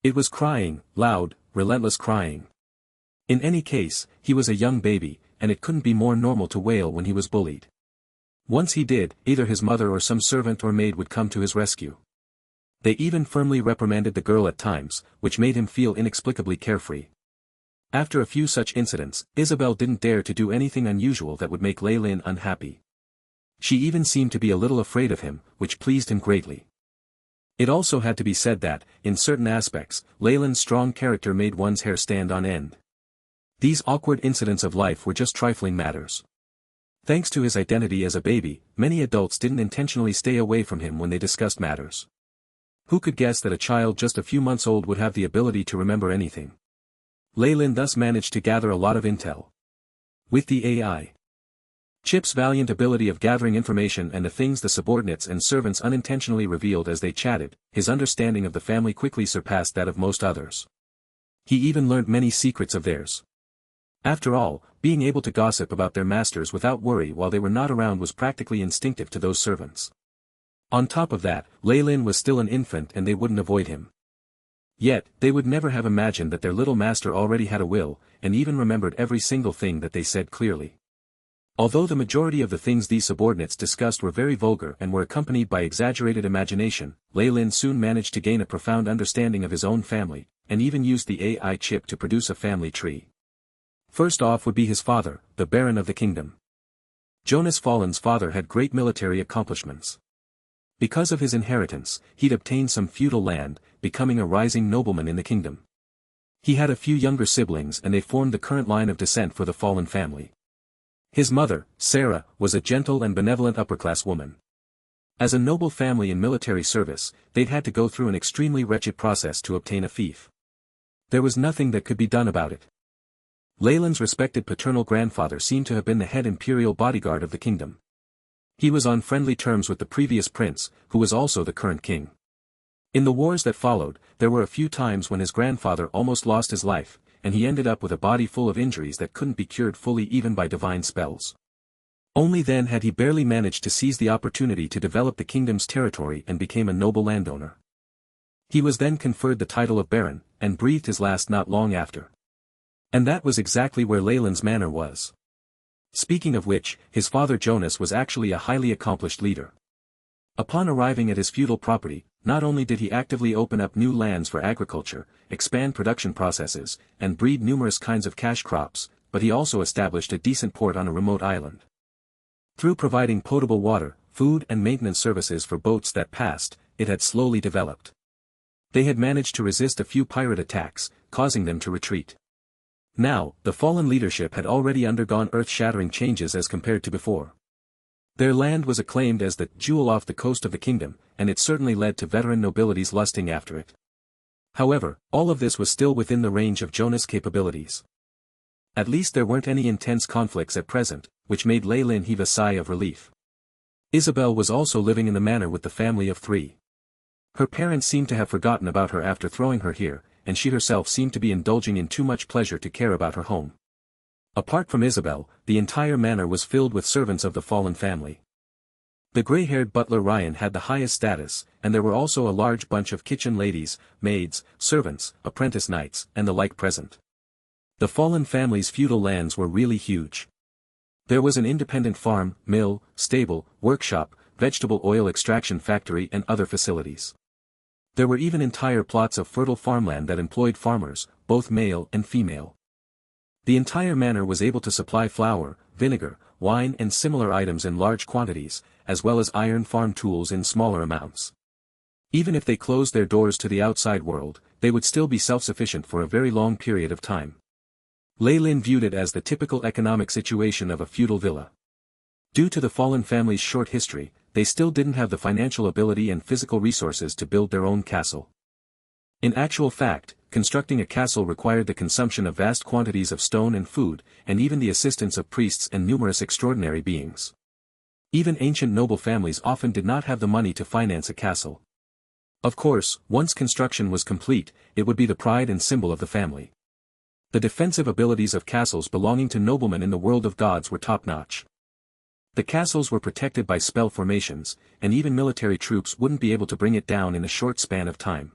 It was crying, loud, relentless crying. In any case, he was a young baby, and it couldn't be more normal to wail when he was bullied. Once he did, either his mother or some servant or maid would come to his rescue. They even firmly reprimanded the girl at times, which made him feel inexplicably carefree. After a few such incidents, Isabel didn't dare to do anything unusual that would make Lei Lin unhappy. She even seemed to be a little afraid of him, which pleased him greatly. It also had to be said that, in certain aspects, Lei Lin's strong character made one's hair stand on end. These awkward incidents of life were just trifling matters. Thanks to his identity as a baby, many adults didn't intentionally stay away from him when they discussed matters. Who could guess that a child just a few months old would have the ability to remember anything? Lei Lin thus managed to gather a lot of intel. With the AI chip's valiant ability of gathering information and the things the subordinates and servants unintentionally revealed as they chatted, his understanding of the family quickly surpassed that of most others. He even learned many secrets of theirs. After all, being able to gossip about their masters without worry while they were not around was practically instinctive to those servants. On top of that, Lei Lin was still an infant and they wouldn't avoid him. Yet, they would never have imagined that their little master already had a will, and even remembered every single thing that they said clearly. Although the majority of the things these subordinates discussed were very vulgar and were accompanied by exaggerated imagination, Lei Lin soon managed to gain a profound understanding of his own family, and even used the AI chip to produce a family tree. First off would be his father, the Baron of the Kingdom. Jonas Fallen's father had great military accomplishments. Because of his inheritance, he'd obtained some feudal land, becoming a rising nobleman in the kingdom. He had a few younger siblings and they formed the current line of descent for the Fallen family. His mother, Sarah, was a gentle and benevolent upper-class woman. As a noble family in military service, they'd had to go through an extremely wretched process to obtain a fief. There was nothing that could be done about it. Leyland's respected paternal grandfather seemed to have been the head imperial bodyguard of the kingdom. He was on friendly terms with the previous prince, who was also the current king. In the wars that followed, there were a few times when his grandfather almost lost his life, and he ended up with a body full of injuries that couldn't be cured fully even by divine spells. Only then had he barely managed to seize the opportunity to develop the kingdom's territory and became a noble landowner. He was then conferred the title of Baron, and breathed his last not long after. And that was exactly where Leyland's manor was. Speaking of which, his father Jonas was actually a highly accomplished leader. Upon arriving at his feudal property, not only did he actively open up new lands for agriculture, expand production processes, and breed numerous kinds of cash crops, but he also established a decent port on a remote island. Through providing potable water, food and maintenance services for boats that passed, it had slowly developed. They had managed to resist a few pirate attacks, causing them to retreat. Now, the fallen leadership had already undergone earth-shattering changes as compared to before. Their land was acclaimed as the jewel off the coast of the kingdom, and it certainly led to veteran nobilities lusting after it. However, all of this was still within the range of Jonas' capabilities. At least there weren't any intense conflicts at present, which made Lei Lin heave a sigh of relief. Isabel was also living in the manor with the family of 3. Her parents seemed to have forgotten about her after throwing her here, and she herself seemed to be indulging in too much pleasure to care about her home. Apart from Isabel, the entire manor was filled with servants of the fallen family. The gray-haired butler Ryan had the highest status, and there were also a large bunch of kitchen ladies, maids, servants, apprentice knights, and the like present. The fallen family's feudal lands were really huge. There was an independent farm, mill, stable, workshop, vegetable oil extraction factory and other facilities. There were even entire plots of fertile farmland that employed farmers, both male and female. The entire manor was able to supply flour, vinegar, wine and similar items in large quantities, as well as iron farm tools in smaller amounts. Even if they closed their doors to the outside world, they would still be self-sufficient for a very long period of time. Lei Lin viewed it as the typical economic situation of a feudal villa. Due to the fallen family's short history, they still didn't have the financial ability and physical resources to build their own castle. In actual fact, constructing a castle required the consumption of vast quantities of stone and food, and even the assistance of priests and numerous extraordinary beings. Even ancient noble families often did not have the money to finance a castle. Of course, once construction was complete, it would be the pride and symbol of the family. The defensive abilities of castles belonging to noblemen in the world of gods were top-notch. The castles were protected by spell formations, and even military troops wouldn't be able to bring it down in a short span of time.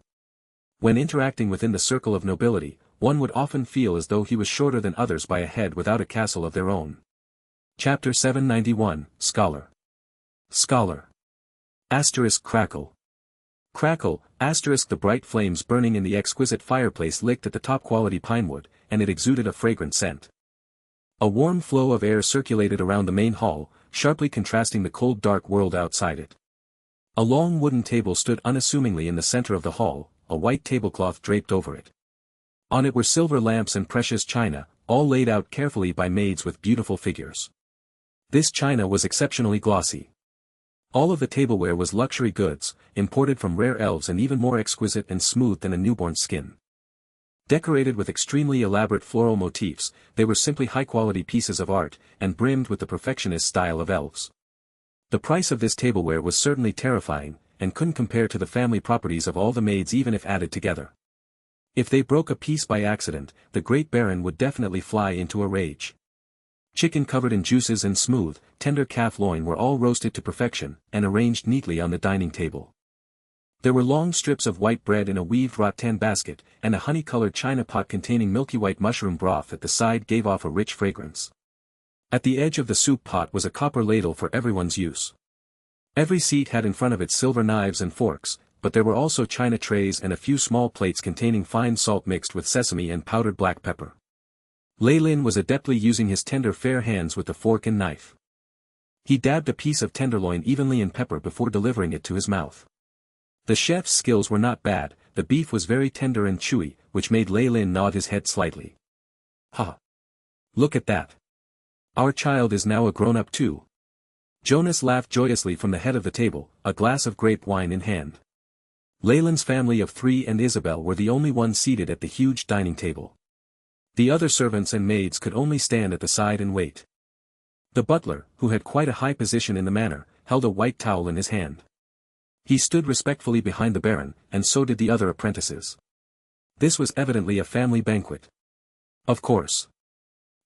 When interacting within the circle of nobility, one would often feel as though he was shorter than others by a head without a castle of their own. Chapter 791, Scholar. Scholar. Asterisk crackle. Crackle, asterisk the bright flames burning in the exquisite fireplace licked at the top-quality pinewood, and it exuded a fragrant scent. A warm flow of air circulated around the main hall, sharply contrasting the cold dark world outside it. A long wooden table stood unassumingly in the center of the hall, a white tablecloth draped over it. On it were silver lamps and precious china, all laid out carefully by maids with beautiful figures. This china was exceptionally glossy. All of the tableware was luxury goods, imported from rare elves and even more exquisite and smooth than a newborn's skin. Decorated with extremely elaborate floral motifs, they were simply high-quality pieces of art, and brimmed with the perfectionist style of elves. The price of this tableware was certainly terrifying, and couldn't compare to the family properties of all the maids even if added together. If they broke a piece by accident, the Great Baron would definitely fly into a rage. Chicken covered in juices and smooth, tender calf loin were all roasted to perfection, and arranged neatly on the dining table. There were long strips of white bread in a weaved rattan basket, and a honey-colored china pot containing milky white mushroom broth at the side gave off a rich fragrance. At the edge of the soup pot was a copper ladle for everyone's use. Every seat had in front of it silver knives and forks, but there were also china trays and a few small plates containing fine salt mixed with sesame and powdered black pepper. Lei Lin was adeptly using his tender fair hands with the fork and knife. He dabbed a piece of tenderloin evenly in pepper before delivering it to his mouth. The chef's skills were not bad, the beef was very tender and chewy, which made Lei Lin nod his head slightly. Ha! Look at that! Our child is now a grown-up too. Jonas laughed joyously from the head of the table, a glass of grape wine in hand. Lei Lin's family of 3 and Isabel were the only ones seated at the huge dining table. The other servants and maids could only stand at the side and wait. The butler, who had quite a high position in the manor, held a white towel in his hand. He stood respectfully behind the Baron, and so did the other apprentices. This was evidently a family banquet. Of course.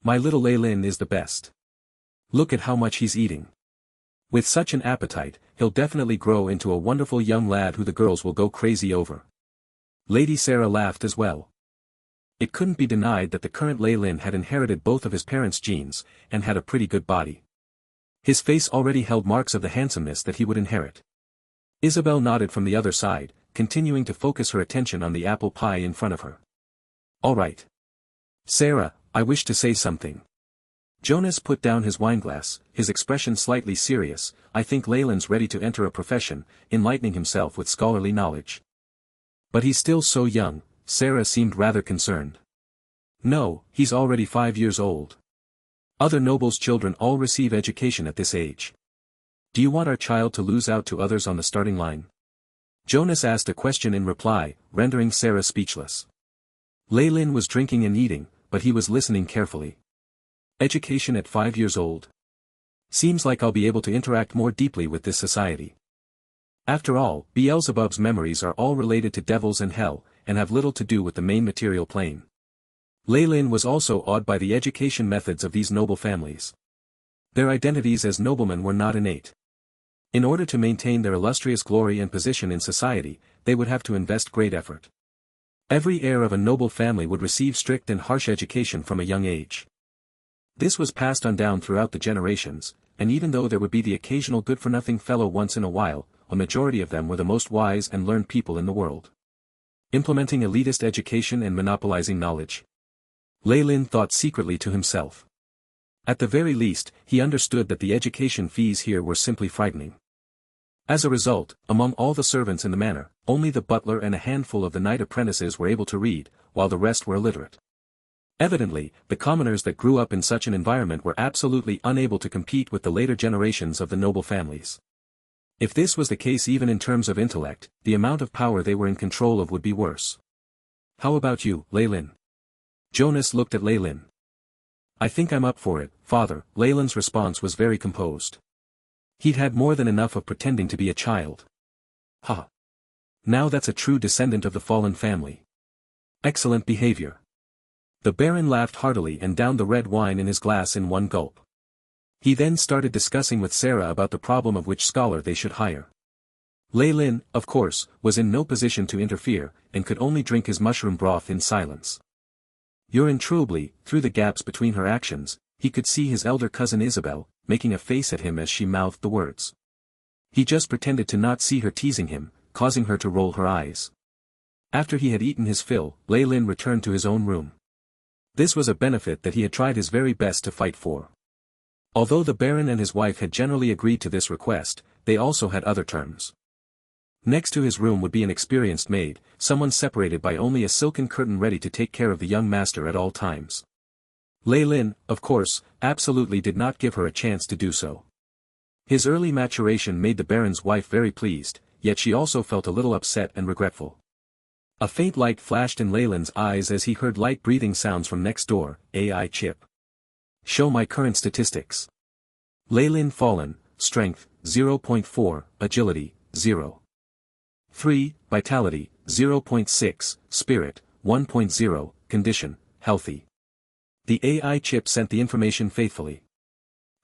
My little Lei Lin is the best. Look at how much he's eating. With such an appetite, he'll definitely grow into a wonderful young lad who the girls will go crazy over. Lady Sarah laughed as well. It couldn't be denied that the current Lei Lin had inherited both of his parents' genes, and had a pretty good body. His face already held marks of the handsomeness that he would inherit. Isabel nodded from the other side, continuing to focus her attention on the apple pie in front of her. All right. Sarah, I wish to say something. Jonas put down his wineglass, his expression slightly serious. I think Lei Lin's ready to enter a profession, enlightening himself with scholarly knowledge. But he's still so young. Sarah seemed rather concerned. No, he's already 5 years old. Other nobles' children all receive education at this age. Do you want our child to lose out to others on the starting line? Jonas asked a question in reply, rendering Sarah speechless. Leylin was drinking and eating, but he was listening carefully. Education at 5 years old. Seems like I'll be able to interact more deeply with this society. After all, Beelzebub's memories are all related to devils and hell, and have little to do with the main material plane. Leylin was also awed by the education methods of these noble families. Their identities as noblemen were not innate. In order to maintain their illustrious glory and position in society, they would have to invest great effort. Every heir of a noble family would receive strict and harsh education from a young age. This was passed on down throughout the generations, and even though there would be the occasional good-for-nothing fellow once in a while, a majority of them were the most wise and learned people in the world. Implementing elitist education and monopolizing knowledge. Leylin thought secretly to himself. At the very least, he understood that the education fees here were simply frightening. As a result, among all the servants in the manor, only the butler and a handful of the knight apprentices were able to read, while the rest were illiterate. Evidently, the commoners that grew up in such an environment were absolutely unable to compete with the later generations of the noble families. If this was the case even in terms of intellect, the amount of power they were in control of would be worse. How about you, Leylin? Jonas looked at Leylin. I think I'm up for it, father. Leylin's response was very composed. He'd had more than enough of pretending to be a child. Ha! Now that's a true descendant of the fallen family. Excellent behavior. The Baron laughed heartily and downed the red wine in his glass in one gulp. He then started discussing with Sarah about the problem of which scholar they should hire. Leylin, of course, was in no position to interfere, and could only drink his mushroom broth in silence. Uninterruptedly, through the gaps between her actions, he could see his elder cousin Isabel, making a face at him as she mouthed the words. He just pretended to not see her teasing him, causing her to roll her eyes. After he had eaten his fill, Leylin returned to his own room. This was a benefit that he had tried his very best to fight for. Although the Baron and his wife had generally agreed to this request, they also had other terms. Next to his room would be an experienced maid, someone separated by only a silken curtain ready to take care of the young master at all times. Leylin, of course, absolutely did not give her a chance to do so. His early maturation made the Baron's wife very pleased, yet she also felt a little upset and regretful. A faint light flashed in Leylin's eyes as he heard light breathing sounds from next door. AI chip. Show my current statistics. Leylin fallen, strength, 0.4, agility, 0.3, vitality, 0.6, spirit, 1.0, condition, healthy. The AI chip sent the information faithfully.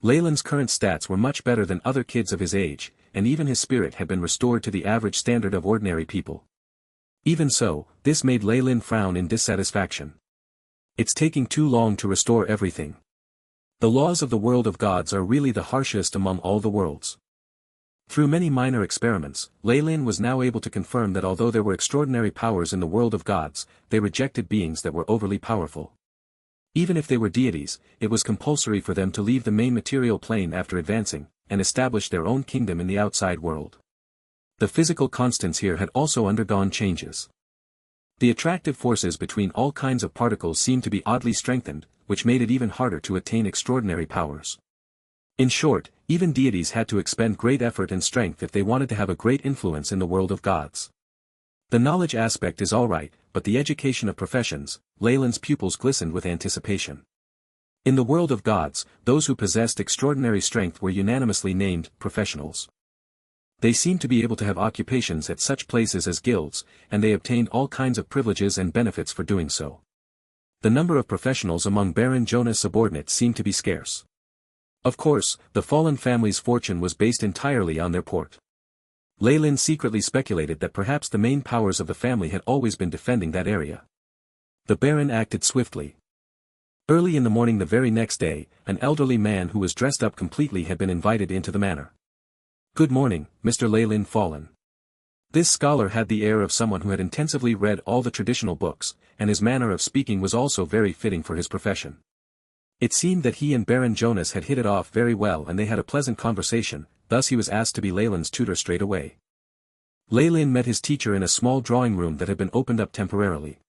Leylin's current stats were much better than other kids of his age, and even his spirit had been restored to the average standard of ordinary people. Even so, this made Leylin frown in dissatisfaction. It's taking too long to restore everything. The laws of the world of gods are really the harshest among all the worlds. Through many minor experiments, Leylin was now able to confirm that although there were extraordinary powers in the world of gods, they rejected beings that were overly powerful. Even if they were deities, it was compulsory for them to leave the main material plane after advancing, and establish their own kingdom in the outside world. The physical constants here had also undergone changes. The attractive forces between all kinds of particles seemed to be oddly strengthened, which made it even harder to attain extraordinary powers. In short, even deities had to expend great effort and strength if they wanted to have a great influence in the world of gods. The knowledge aspect is alright, but the education of professions, Leylin's pupils glistened with anticipation. In the world of gods, those who possessed extraordinary strength were unanimously named professionals. They seemed to be able to have occupations at such places as guilds, and they obtained all kinds of privileges and benefits for doing so. The number of professionals among Baron Jonas' subordinates seemed to be scarce. Of course, the fallen family's fortune was based entirely on their port. Leylin secretly speculated that perhaps the main powers of the family had always been defending that area. The Baron acted swiftly. Early in the morning the very next day, an elderly man who was dressed up completely had been invited into the manor. Good morning, Mr. Leylin Fallen. This scholar had the air of someone who had intensively read all the traditional books, and his manner of speaking was also very fitting for his profession. It seemed that he and Baron Jonas had hit it off very well and they had a pleasant conversation, thus he was asked to be Leylin's tutor straight away. Leylin met his teacher in a small drawing room that had been opened up temporarily.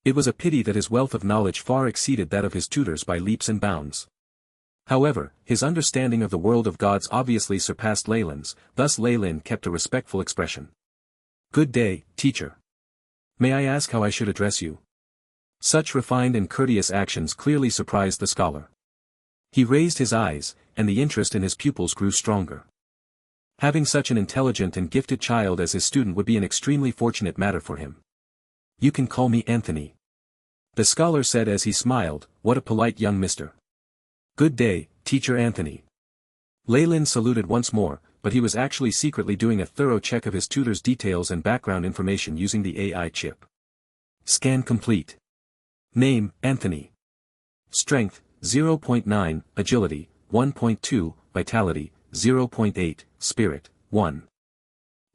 It was a pity that his wealth of knowledge far exceeded that of his tutors by leaps and bounds. However, his understanding of the world of gods obviously surpassed Leylin's, thus Leylin kept a respectful expression. Good day, teacher. May I ask how I should address you? Such refined and courteous actions clearly surprised the scholar. He raised his eyes, and the interest in his pupils grew stronger. Having such an intelligent and gifted child as his student would be an extremely fortunate matter for him. You can call me Anthony. The scholar said as he smiled, what a polite young mister. Good day, teacher Anthony. Leyland saluted once more, but he was actually secretly doing a thorough check of his tutor's details and background information using the AI chip. Scan complete. Name, Anthony. Strength, 0.9, Agility, 1.2, Vitality, 0.8, Spirit, 1.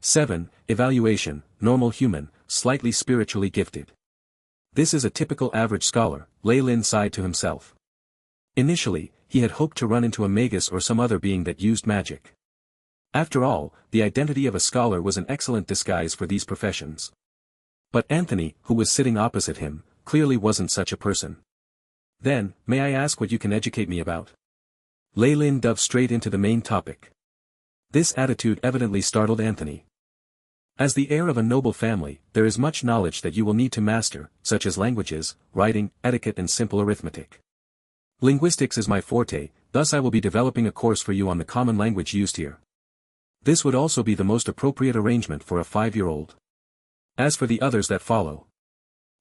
7. Evaluation, Normal Human, Slightly Spiritually Gifted. This is a typical average scholar, Leyland sighed to himself. Initially, he had hoped to run into a Magus or some other being that used magic. After all, the identity of a scholar was an excellent disguise for these professions. But Anthony, who was sitting opposite him, clearly wasn't such a person. Then, may I ask what you can educate me about? Leyland dove straight into the main topic. This attitude evidently startled Anthony. As the heir of a noble family, there is much knowledge that you will need to master, such as languages, writing, etiquette and simple arithmetic. Linguistics is my forte, thus I will be developing a course for you on the common language used here. This would also be the most appropriate arrangement for a 5-year-old. As for the others that follow.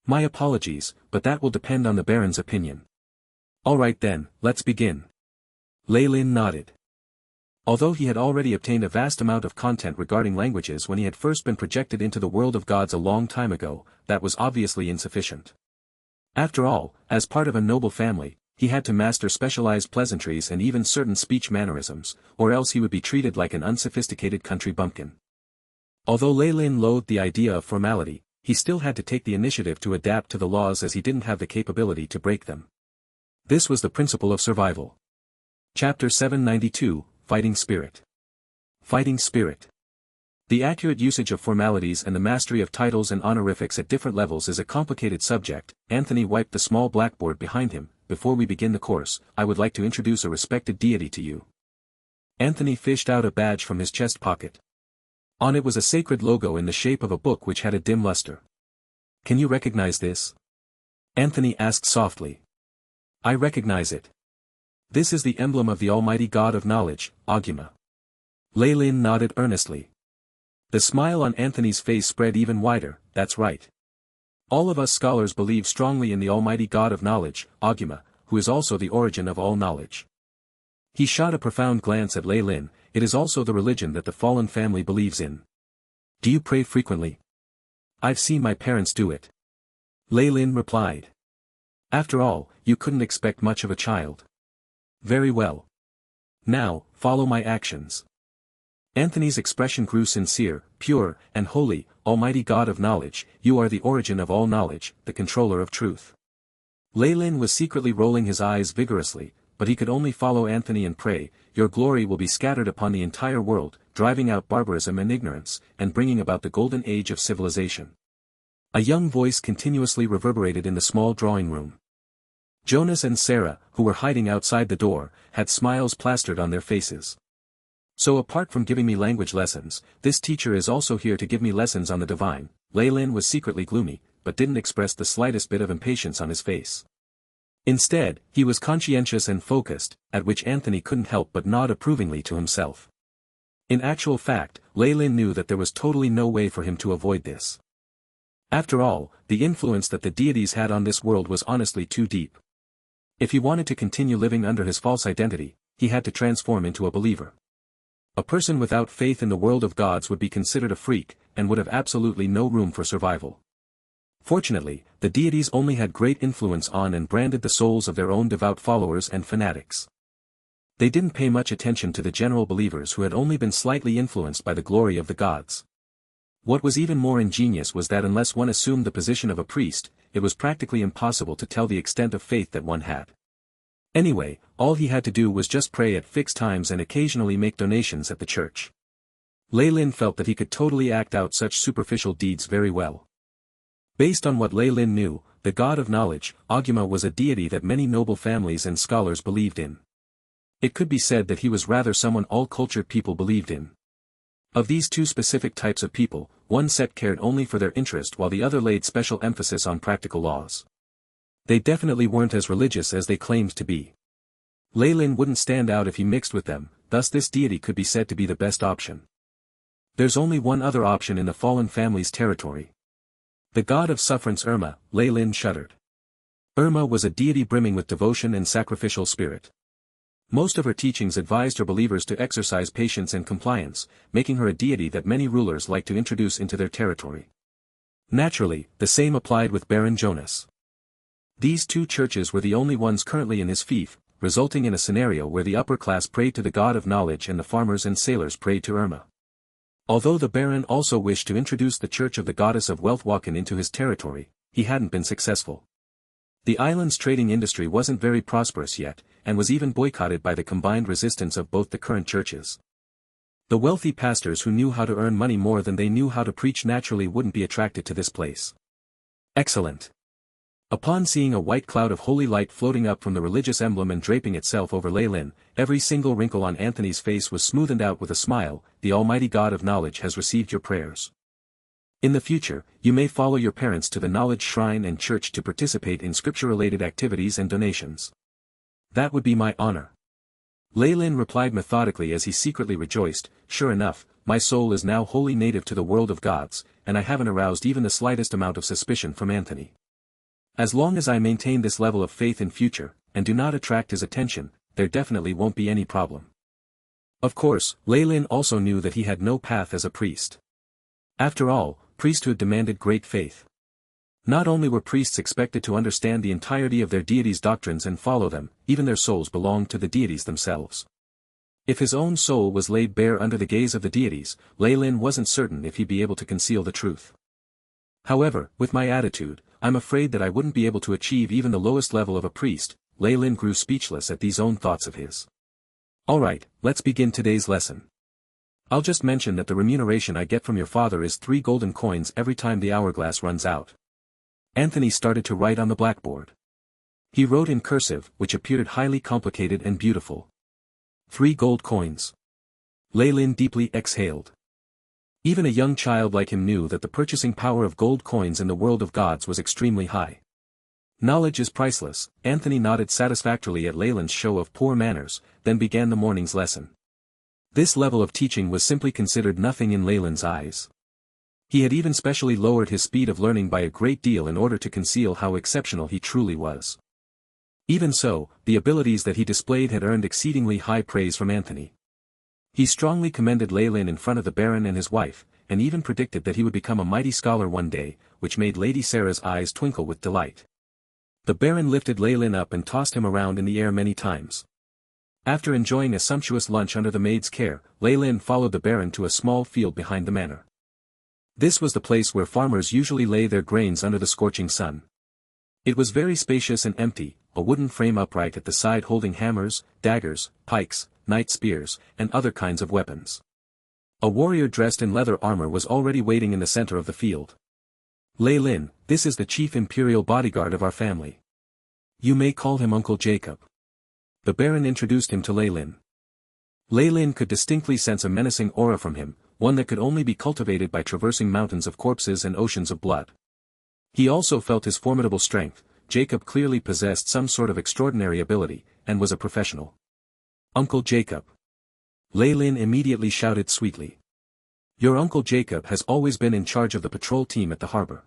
My apologies, but that will depend on the Baron's opinion. Alright then, let's begin. Leyland nodded. Although he had already obtained a vast amount of content regarding languages when he had first been projected into the world of gods a long time ago, that was obviously insufficient. After all, as part of a noble family, he had to master specialized pleasantries and even certain speech mannerisms, or else he would be treated like an unsophisticated country bumpkin. Although Leyland loathed the idea of formality, he still had to take the initiative to adapt to the laws as he didn't have the capability to break them. This was the principle of survival. Chapter 792, Fighting Spirit. Fighting Spirit. The accurate usage of formalities and the mastery of titles and honorifics at different levels is a complicated subject. Anthony wiped the small blackboard behind him. Before we begin the course, I would like to introduce a respected deity to you. Anthony fished out a badge from his chest pocket. On it was a sacred logo in the shape of a book which had a dim luster. Can you recognize this? Anthony asked softly. I recognize it. This is the emblem of the Almighty God of Knowledge, Aguma. Leyland nodded earnestly. The smile on Anthony's face spread even wider. That's right. All of us scholars believe strongly in the Almighty God of Knowledge, Aguma, who is also the origin of all knowledge. He shot a profound glance at Leyland. It is also the religion that the fallen family believes in. Do you pray frequently? I've seen my parents do it. Leyland replied. After all, you couldn't expect much of a child. Very well. Now, follow my actions. Anthony's expression grew sincere, pure, and holy. Almighty God of Knowledge, you are the origin of all knowledge, the controller of truth. Leyland was secretly rolling his eyes vigorously, but he could only follow Anthony and pray, your glory will be scattered upon the entire world, driving out barbarism and ignorance, and bringing about the golden age of civilization. A young voice continuously reverberated in the small drawing room. Jonas and Sarah, who were hiding outside the door, had smiles plastered on their faces. So apart from giving me language lessons, this teacher is also here to give me lessons on the divine. Leyland was secretly gloomy, but didn't express the slightest bit of impatience on his face. Instead, he was conscientious and focused, at which Anthony couldn't help but nod approvingly to himself. In actual fact, Leyland knew that there was totally no way for him to avoid this. After all, the influence that the deities had on this world was honestly too deep. If he wanted to continue living under his false identity, he had to transform into a believer. A person without faith in the world of gods would be considered a freak, and would have absolutely no room for survival. Fortunately, the deities only had great influence on and branded the souls of their own devout followers and fanatics. They didn't pay much attention to the general believers who had only been slightly influenced by the glory of the gods. What was even more ingenious was that unless one assumed the position of a priest, it was practically impossible to tell the extent of faith that one had. Anyway, all he had to do was just pray at fixed times and occasionally make donations at the church. Leyland felt that he could totally act out such superficial deeds very well. Based on what Leyland knew, the god of knowledge, Aguma, was a deity that many noble families and scholars believed in. It could be said that he was rather someone all cultured people believed in. Of these two specific types of people, one set cared only for their interest while the other laid special emphasis on practical laws. They definitely weren't as religious as they claimed to be. Lei Lin wouldn't stand out if he mixed with them, thus this deity could be said to be the best option. There's only one other option in the fallen family's territory. The god of sufferance Irma. Lei Lin shuddered. Irma was a deity brimming with devotion and sacrificial spirit. Most of her teachings advised her believers to exercise patience and compliance, making her a deity that many rulers like to introduce into their territory. Naturally, the same applied with Baron Jonas. These two churches were the only ones currently in his fief, resulting in a scenario where the upper class prayed to the god of knowledge and the farmers and sailors prayed to Irma. Although the Baron also wished to introduce the Church of the Goddess of Wealth Wakan into his territory, he hadn't been successful. The island's trading industry wasn't very prosperous yet, and was even boycotted by the combined resistance of both the current churches. The wealthy pastors who knew how to earn money more than they knew how to preach naturally wouldn't be attracted to this place. Excellent. Upon seeing a white cloud of holy light floating up from the religious emblem and draping itself over Lei Lin, every single wrinkle on Anthony's face was smoothened out with a smile. The Almighty God of Knowledge has received your prayers. In the future, you may follow your parents to the Knowledge Shrine and Church to participate in scripture-related activities and donations. That would be my honor. Lei Lin replied methodically as he secretly rejoiced. Sure enough, my soul is now wholly native to the world of gods, and I haven't aroused even the slightest amount of suspicion from Anthony. As long as I maintain this level of faith in future, and do not attract his attention, there definitely won't be any problem. Of course, Lei Lin also knew that he had no path as a priest. After all, priesthood demanded great faith. Not only were priests expected to understand the entirety of their deity's doctrines and follow them, even their souls belonged to the deities themselves. If his own soul was laid bare under the gaze of the deities, Lei Lin wasn't certain if he'd be able to conceal the truth. However, with my attitude, I'm afraid that I wouldn't be able to achieve even the lowest level of a priest. Lei Lin grew speechless at these own thoughts of his. Alright, let's begin today's lesson. I'll just mention that the remuneration I get from your father is 3 golden coins every time the hourglass runs out. Anthony started to write on the blackboard. He wrote in cursive, which appeared highly complicated and beautiful. 3 gold coins. Lei Lin deeply exhaled. Even a young child like him knew that the purchasing power of gold coins in the world of gods was extremely high. Knowledge is priceless. Anthony nodded satisfactorily at Lei Lin's show of poor manners, then began the morning's lesson. This level of teaching was simply considered nothing in Lei Lin's eyes. He had even specially lowered his speed of learning by a great deal in order to conceal how exceptional he truly was. Even so, the abilities that he displayed had earned exceedingly high praise from Anthony. He strongly commended Lei Lin in front of the Baron and his wife, and even predicted that he would become a mighty scholar one day, which made Lady Sarah's eyes twinkle with delight. The Baron lifted Lei Lin up and tossed him around in the air many times. After enjoying a sumptuous lunch under the maid's care, Lei Lin followed the Baron to a small field behind the manor. This was the place where farmers usually lay their grains under the scorching sun. It was very spacious and empty, a wooden frame upright at the side holding hammers, daggers, pikes, knight spears, and other kinds of weapons. A warrior dressed in leather armor was already waiting in the center of the field. Lei Lin, this is the chief imperial bodyguard of our family. You may call him Uncle Jacob. The Baron introduced him to Lei Lin. Lei Lin could distinctly sense a menacing aura from him, one that could only be cultivated by traversing mountains of corpses and oceans of blood. He also felt his formidable strength. Jacob clearly possessed some sort of extraordinary ability, and was a professional. Uncle Jacob. Lei Lin immediately shouted sweetly. Your Uncle Jacob has always been in charge of the patrol team at the harbor.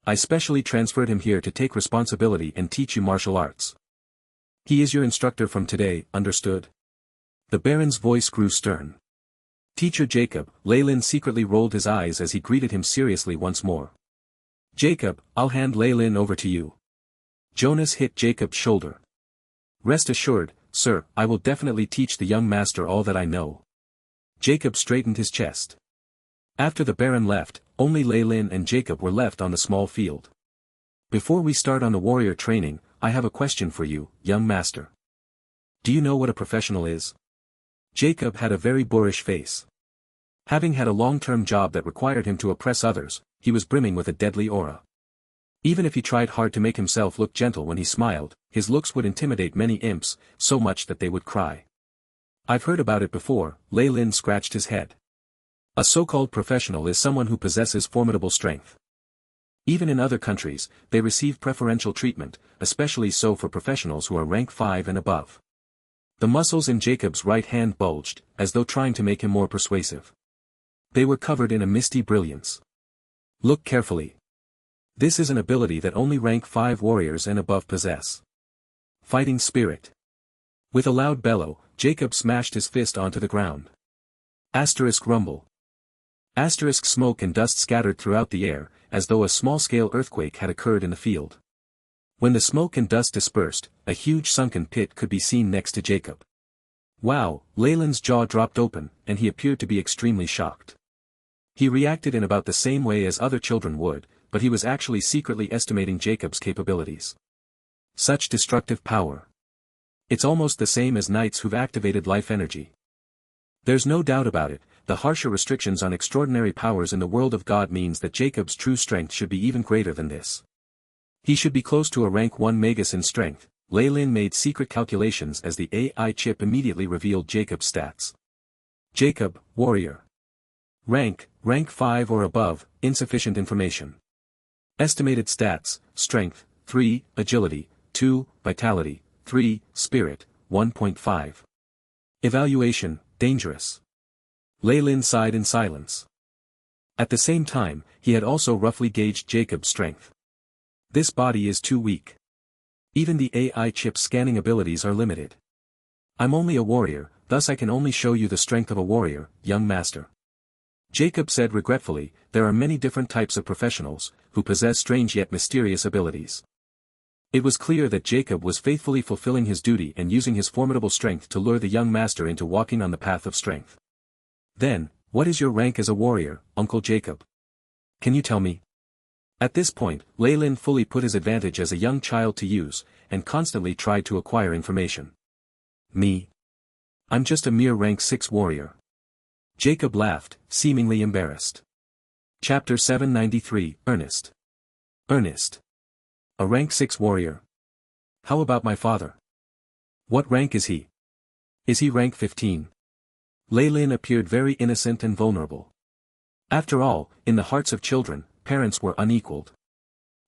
I specially transferred him here to take responsibility and teach you martial arts. He is your instructor from today, understood? The Baron's voice grew stern. Teacher Jacob. Lei Lin secretly rolled his eyes as he greeted him seriously once more. Jacob, I'll hand Lei Lin over to you. Jonas hit Jacob's shoulder. Rest assured, sir, I will definitely teach the young master all that I know. Jacob straightened his chest. After the Baron left, only Lei Lin and Jacob were left on the small field. Before we start on the warrior training, I have a question for you, young master. Do you know what a professional is? Jacob had a very boorish face. Having had a long-term job that required him to oppress others, he was brimming with a deadly aura. Even if he tried hard to make himself look gentle when he smiled, his looks would intimidate many imps, so much that they would cry. I've heard about it before. Lei Lin scratched his head. A so-called professional is someone who possesses formidable strength. Even in other countries, they receive preferential treatment, especially so for professionals who are rank 5 and above. The muscles in Jacob's right hand bulged, as though trying to make him more persuasive. They were covered in a misty brilliance. Look carefully. This is an ability that only rank 5 warriors and above possess. Fighting spirit. With a loud bellow, Jacob smashed his fist onto the ground. Asterisk rumble. Asterisk smoke and dust scattered throughout the air, as though a small-scale earthquake had occurred in the field. When the smoke and dust dispersed, a huge sunken pit could be seen next to Jacob. Wow, Leyland's jaw dropped open, and he appeared to be extremely shocked. He reacted in about the same way as other children would, but he was actually secretly estimating Jacob's capabilities. Such destructive power. It's almost the same as knights who've activated life energy. There's no doubt about it, the harsher restrictions on extraordinary powers in the world of God means that Jacob's true strength should be even greater than this. He should be close to a rank 1 Magus in strength. Leyland made secret calculations as the AI chip immediately revealed Jacob's stats. Jacob, warrior. Rank 5 or above, insufficient information. Estimated stats, strength, 3, agility, 2, vitality, 3, spirit, 1.5. Evaluation, dangerous. Leyland sighed in silence. At the same time, he had also roughly gauged Jacob's strength. This body is too weak. Even the AI chip's scanning abilities are limited. I'm only a warrior, thus I can only show you the strength of a warrior, young master. Jacob said regretfully, there are many different types of professionals, who possess strange yet mysterious abilities. It was clear that Jacob was faithfully fulfilling his duty and using his formidable strength to lure the young master into walking on the path of strength. Then, what is your rank as a warrior, Uncle Jacob? Can you tell me? At this point, Leyland fully put his advantage as a young child to use, and constantly tried to acquire information. Me? I'm just a mere rank 6 warrior. Jacob laughed, seemingly embarrassed. Chapter 793, Ernest. Ernest. A rank 6 warrior. How about my father? What rank is he? Is he rank 15? Leyland appeared very innocent and vulnerable. After all, in the hearts of children, parents were unequaled.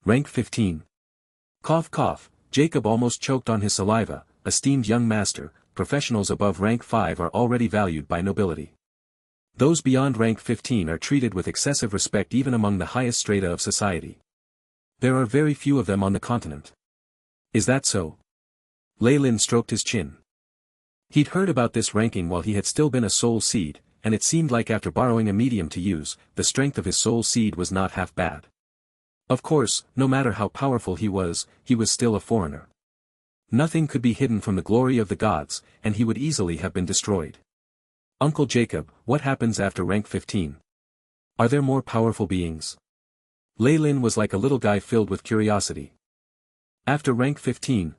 Rank 15. Cough cough, Jacob almost choked on his saliva. Esteemed young master, professionals above rank 5 are already valued by nobility. Those beyond rank 15 are treated with excessive respect even among the highest strata of society. There are very few of them on the continent. Is that so? Leyland stroked his chin. He'd heard about this ranking while he had still been a soul seed, and it seemed like after borrowing a medium to use, the strength of his soul seed was not half bad. Of course, no matter how powerful he was still a foreigner. Nothing could be hidden from the glory of the gods, and he would easily have been destroyed. Uncle Jacob, what happens after rank 15? Are there more powerful beings? Leyland was like a little guy filled with curiosity. After rank 15,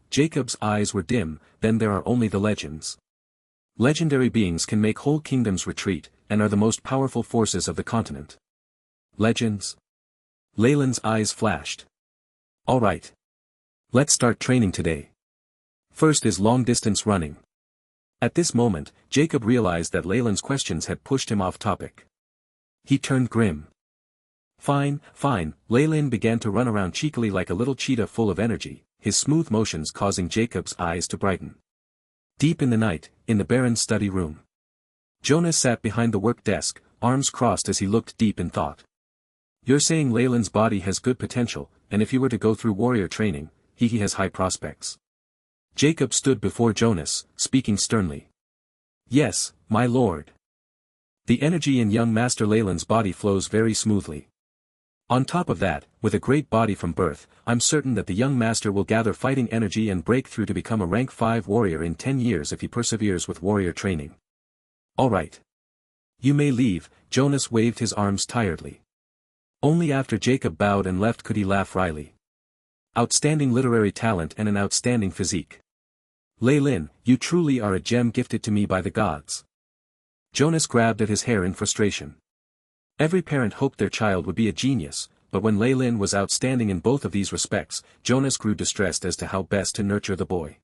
Jacob's eyes were dim, then there are only the legends. Legendary beings can make whole kingdoms retreat, and are the most powerful forces of the continent. Legends? Leyland's eyes flashed. All right. Let's start training today. First is long-distance running. At this moment, Jacob realized that Leyland's questions had pushed him off topic. He turned grim. Fine, Leyland began to run around cheekily like a little cheetah full of energy, his smooth motions causing Jacob's eyes to brighten. Deep in the night, in the Baron's study room. Jonas sat behind the work desk, arms crossed as he looked deep in thought. You're saying Leyland's body has good potential, and if he were to go through warrior training, he has high prospects. Jacob stood before Jonas, speaking sternly. Yes, my lord. The energy in young Master Leyland's body flows very smoothly. On top of that, with a great body from birth, I'm certain that the young master will gather fighting energy and break through to become a rank 5 warrior in 10 years if he perseveres with warrior training. All right. You may leave, Jonas waved his arms tiredly. Only after Jacob bowed and left could he laugh wryly. Outstanding literary talent and an outstanding physique. Leyland, you truly are a gem gifted to me by the gods. Jonas grabbed at his hair in frustration. Every parent hoped their child would be a genius, but when Leyland was outstanding in both of these respects, Jonas grew distressed as to how best to nurture the boy.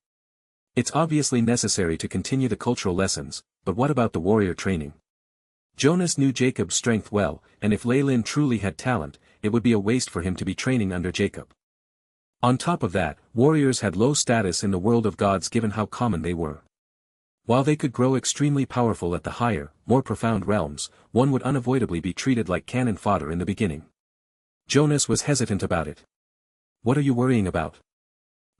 It's obviously necessary to continue the cultural lessons, but what about the warrior training? Jonas knew Jacob's strength well, and if Lei Lin truly had talent, it would be a waste for him to be training under Jacob. On top of that, warriors had low status in the world of gods given how common they were. While they could grow extremely powerful at the higher, more profound realms, one would unavoidably be treated like cannon fodder in the beginning. Jonas was hesitant about it. "What are you worrying about?"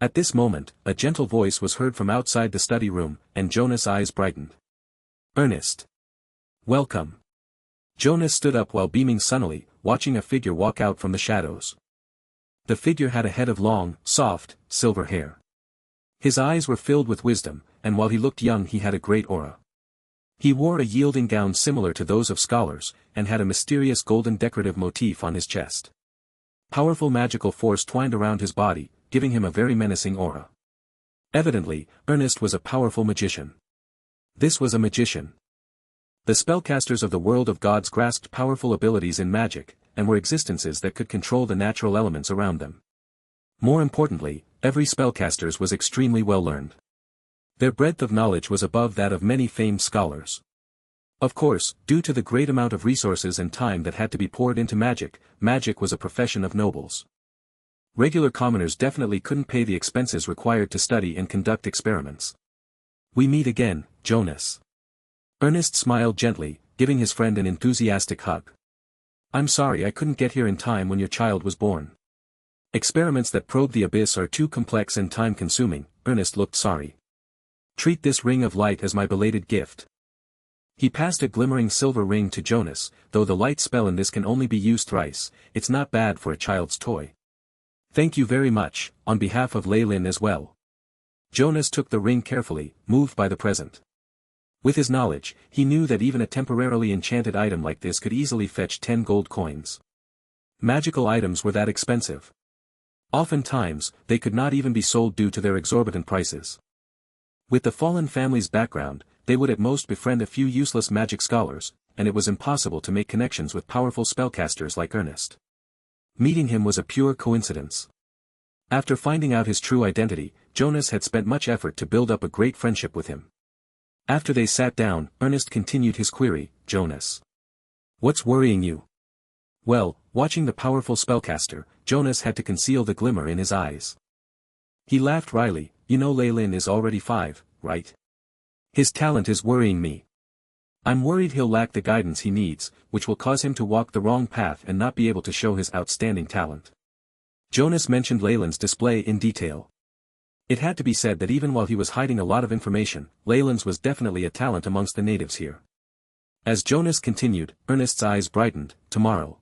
At this moment, a gentle voice was heard from outside the study room, and Jonas' eyes brightened. "Ernest. Welcome." Jonas stood up while beaming sunnily, watching a figure walk out from the shadows. The figure had a head of long, soft, silver hair. His eyes were filled with wisdom, and while he looked young he had a great aura. He wore a yielding gown similar to those of scholars, and had a mysterious golden decorative motif on his chest. Powerful magical force twined around his body, giving him a very menacing aura. Evidently, Ernest was a powerful magician. This was a magician. The spellcasters of the world of gods grasped powerful abilities in magic, and were existences that could control the natural elements around them. More importantly, every spellcaster was extremely well learned. Their breadth of knowledge was above that of many famed scholars. Of course, due to the great amount of resources and time that had to be poured into magic, magic was a profession of nobles. Regular commoners definitely couldn't pay the expenses required to study and conduct experiments. "We meet again, Jonas." Ernest smiled gently, giving his friend an enthusiastic hug. "I'm sorry I couldn't get here in time when your child was born. Experiments that probe the abyss are too complex and time-consuming." Ernest looked sorry. "Treat this ring of light as my belated gift." He passed a glimmering silver ring to Jonas. "Though the light spell in this can only be used thrice, it's not bad for a child's toy." "Thank you very much, on behalf of Lei Lin as well." Jonas took the ring carefully, moved by the present. With his knowledge, he knew that even a temporarily enchanted item like this could easily fetch 10 gold coins. Magical items were that expensive. Oftentimes, they could not even be sold due to their exorbitant prices. With the fallen family's background, they would at most befriend a few useless magic scholars, and it was impossible to make connections with powerful spellcasters like Ernest. Meeting him was a pure coincidence. After finding out his true identity, Jonas had spent much effort to build up a great friendship with him. After they sat down, Ernest continued his query. "Jonas. What's worrying you?" Well, watching the powerful spellcaster, Jonas had to conceal the glimmer in his eyes. He laughed wryly. "You know Lei Lin is already 5, right? His talent is worrying me. I'm worried he'll lack the guidance he needs, which will cause him to walk the wrong path and not be able to show his outstanding talent." Jonas mentioned Lei Lin's display in detail. It had to be said that even while he was hiding a lot of information, Lei Lin's was definitely a talent amongst the natives here. As Jonas continued, Ernest's eyes brightened. "Tomorrow.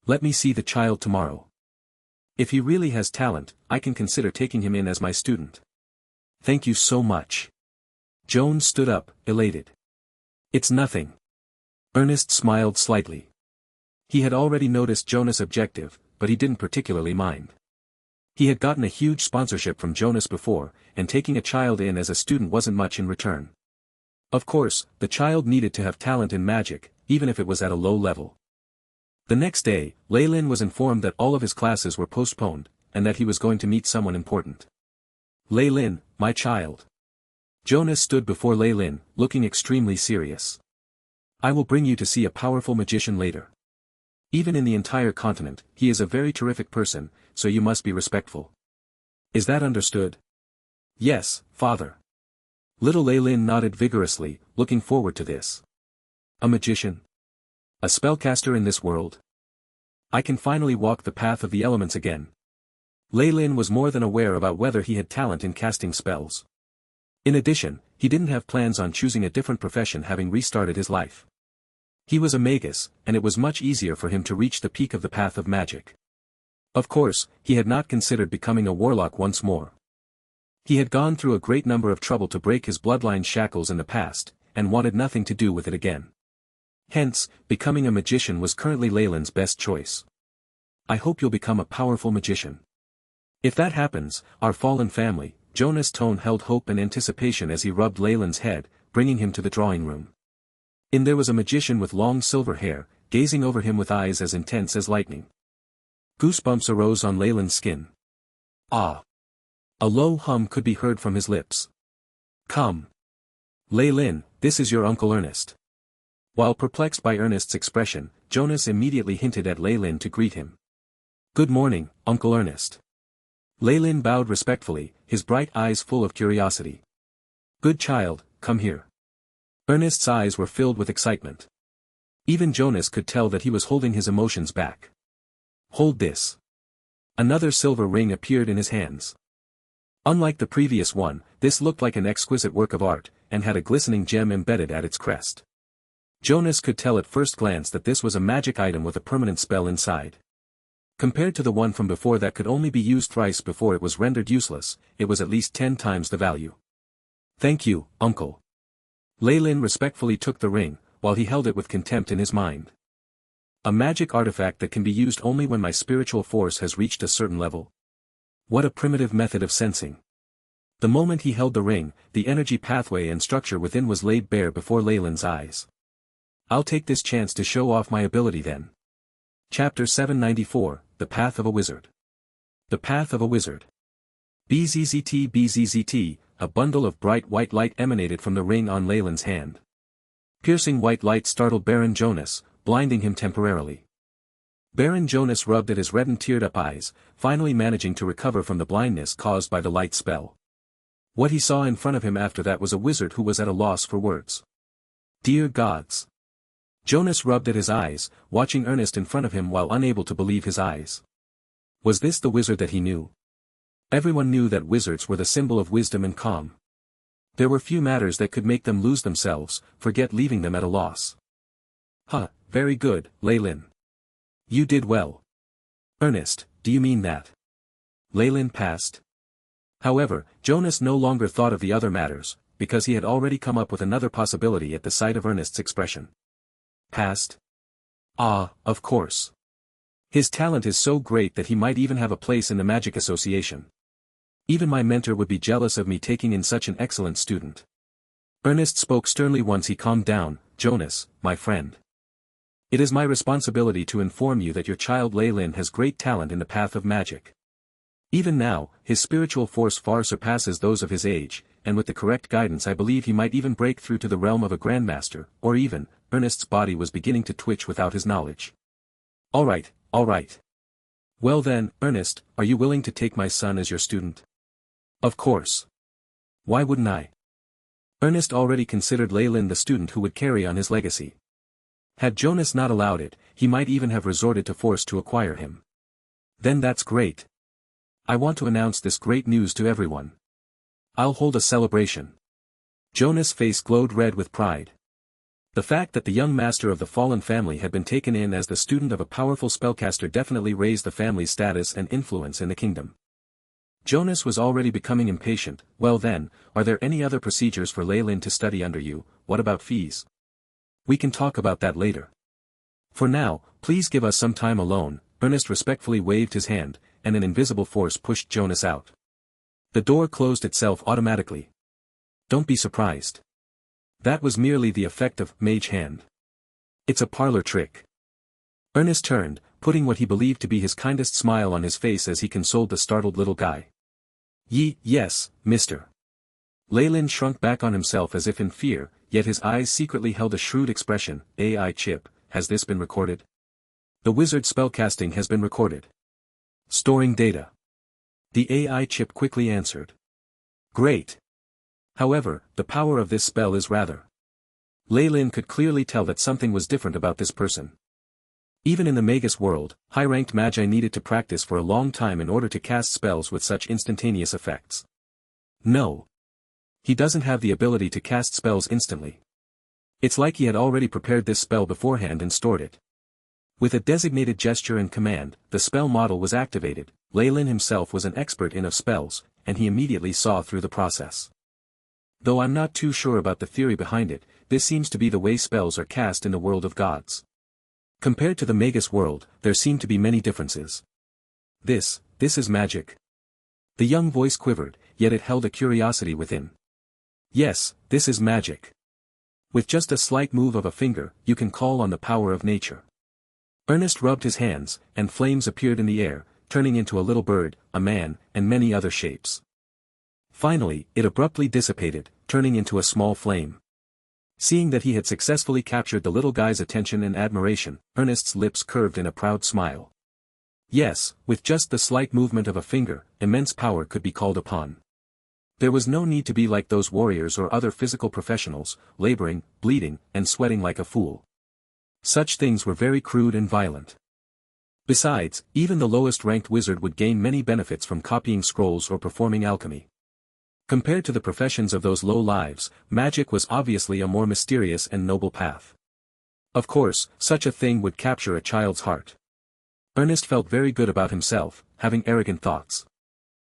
Let me see the child tomorrow. If he really has talent, I can consider taking him in as my student." "Thank you so much." Jones stood up, elated. "It's nothing." Ernest smiled slightly. He had already noticed Jonas' objective, but he didn't particularly mind. He had gotten a huge sponsorship from Jonas before, and taking a child in as a student wasn't much in return. Of course, the child needed to have talent in magic, even if it was at a low level. The next day, Lei Lin was informed that all of his classes were postponed, and that he was going to meet someone important. "Lei Lin, my child." Jonas stood before Lei Lin, looking extremely serious. "I will bring you to see a powerful magician later. Even in the entire continent, he is a very terrific person, so you must be respectful. Is that understood?" "Yes, father." Little Lei Lin nodded vigorously, looking forward to this. "A magician? A spellcaster in this world? I can finally walk the path of the elements again." Lei Lin was more than aware about whether he had talent in casting spells. In addition, he didn't have plans on choosing a different profession having restarted his life. He was a magus, and it was much easier for him to reach the peak of the path of magic. Of course, he had not considered becoming a warlock once more. He had gone through a great number of trouble to break his bloodline shackles in the past, and wanted nothing to do with it again. Hence, becoming a magician was currently Lei Lin's best choice. "I hope you'll become a powerful magician. If that happens, our fallen family." Jonas' tone held hope and anticipation as he rubbed Lei Lin's head, bringing him to the drawing room. In there was a magician with long silver hair, gazing over him with eyes as intense as lightning. Goosebumps arose on Lei Lin's skin. "Ah!" A low hum could be heard from his lips. "Come. Lei Lin, this is your Uncle Ernest." While perplexed by Ernest's expression, Jonas immediately hinted at Leylin to greet him. "Good morning, Uncle Ernest." Leylin bowed respectfully, his bright eyes full of curiosity. "Good child, come here." Ernest's eyes were filled with excitement. Even Jonas could tell that he was holding his emotions back. "Hold this." Another silver ring appeared in his hands. Unlike the previous one, this looked like an exquisite work of art, and had a glistening gem embedded at its crest. Jonas could tell at first glance that this was a magic item with a permanent spell inside. Compared to the one from before that could only be used thrice before it was rendered useless, it was at least 10 times the value. "Thank you, uncle." Leylin respectfully took the ring, while he held it with contempt in his mind. "A magic artifact that can be used only when my spiritual force has reached a certain level. What a primitive method of sensing." The moment he held the ring, the energy pathway and structure within was laid bare before Leylin's eyes. "I'll take this chance to show off my ability then." Chapter 794, The Path of a Wizard. The Path of a Wizard. Bzzzt, a bundle of bright white light emanated from the ring on Leylin's hand. Piercing white light startled Baron Jonas, blinding him temporarily. Baron Jonas rubbed at his reddened teared-up eyes, finally managing to recover from the blindness caused by the light spell. What he saw in front of him after that was a wizard who was at a loss for words. Dear gods! Jonas rubbed at his eyes, watching Ernest in front of him while unable to believe his eyes. Was this the wizard that he knew? Everyone knew that wizards were the symbol of wisdom and calm. There were few matters that could make them lose themselves, forget leaving them at a loss. Very good, Leylin. You did well. Ernest, do you mean that? Leylin passed. However, Jonas no longer thought of the other matters, because he had already come up with another possibility at the sight of Ernest's expression. Passed? Ah, of course. His talent is so great that he might even have a place in the Magic Association. Even my mentor would be jealous of me taking in such an excellent student. Ernest spoke sternly once he calmed down. Jonas, my friend. It is my responsibility to inform you that your child Leylin has great talent in the path of magic. Even now, his spiritual force far surpasses those of his age, and with the correct guidance I believe he might even break through to the realm of a grandmaster, or even, Ernest's body was beginning to twitch without his knowledge. All right. Well then, Ernest, are you willing to take my son as your student? Of course. Why wouldn't I? Ernest already considered Leylin the student who would carry on his legacy. Had Jonas not allowed it, he might even have resorted to force to acquire him. Then that's great. I want to announce this great news to everyone. I'll hold a celebration. Jonas' face glowed red with pride. The fact that the young master of the fallen family had been taken in as the student of a powerful spellcaster definitely raised the family's status and influence in the kingdom. Jonas was already becoming impatient. Well then, are there any other procedures for Leylin to study under you? What about fees? We can talk about that later. For now, please give us some time alone. Ernest respectfully waved his hand, and an invisible force pushed Jonas out. The door closed itself automatically. Don't be surprised. That was merely the effect of Mage Hand. It's a parlor trick. Ernest turned, putting what he believed to be his kindest smile on his face as he consoled the startled little guy. Yes, mister. Leylin shrunk back on himself as if in fear, yet his eyes secretly held a shrewd expression. AI chip, has this been recorded? The wizard spellcasting has been recorded. Storing data. The AI chip quickly answered. Great. However, the power of this spell is rather. Leylin could clearly tell that something was different about this person. Even in the Magus world, high-ranked magi needed to practice for a long time in order to cast spells with such instantaneous effects. No. He doesn't have the ability to cast spells instantly. It's like he had already prepared this spell beforehand and stored it. With a designated gesture and command, the spell model was activated. Leylin himself was an expert in spells, and he immediately saw through the process. Though I'm not too sure about the theory behind it, this seems to be the way spells are cast in the world of gods. Compared to the Magus world, there seem to be many differences. This is magic. The young voice quivered, yet it held a curiosity within. Yes, this is magic. With just a slight move of a finger, you can call on the power of nature. Ernest rubbed his hands, and flames appeared in the air, turning into a little bird, a man, and many other shapes. Finally, it abruptly dissipated, turning into a small flame. Seeing that he had successfully captured the little guy's attention and admiration, Ernest's lips curved in a proud smile. Yes, with just the slight movement of a finger, immense power could be called upon. There was no need to be like those warriors or other physical professionals, laboring, bleeding, and sweating like a fool. Such things were very crude and violent. Besides, even the lowest-ranked wizard would gain many benefits from copying scrolls or performing alchemy. Compared to the professions of those low lives, magic was obviously a more mysterious and noble path. Of course, such a thing would capture a child's heart. Ernest felt very good about himself, having arrogant thoughts.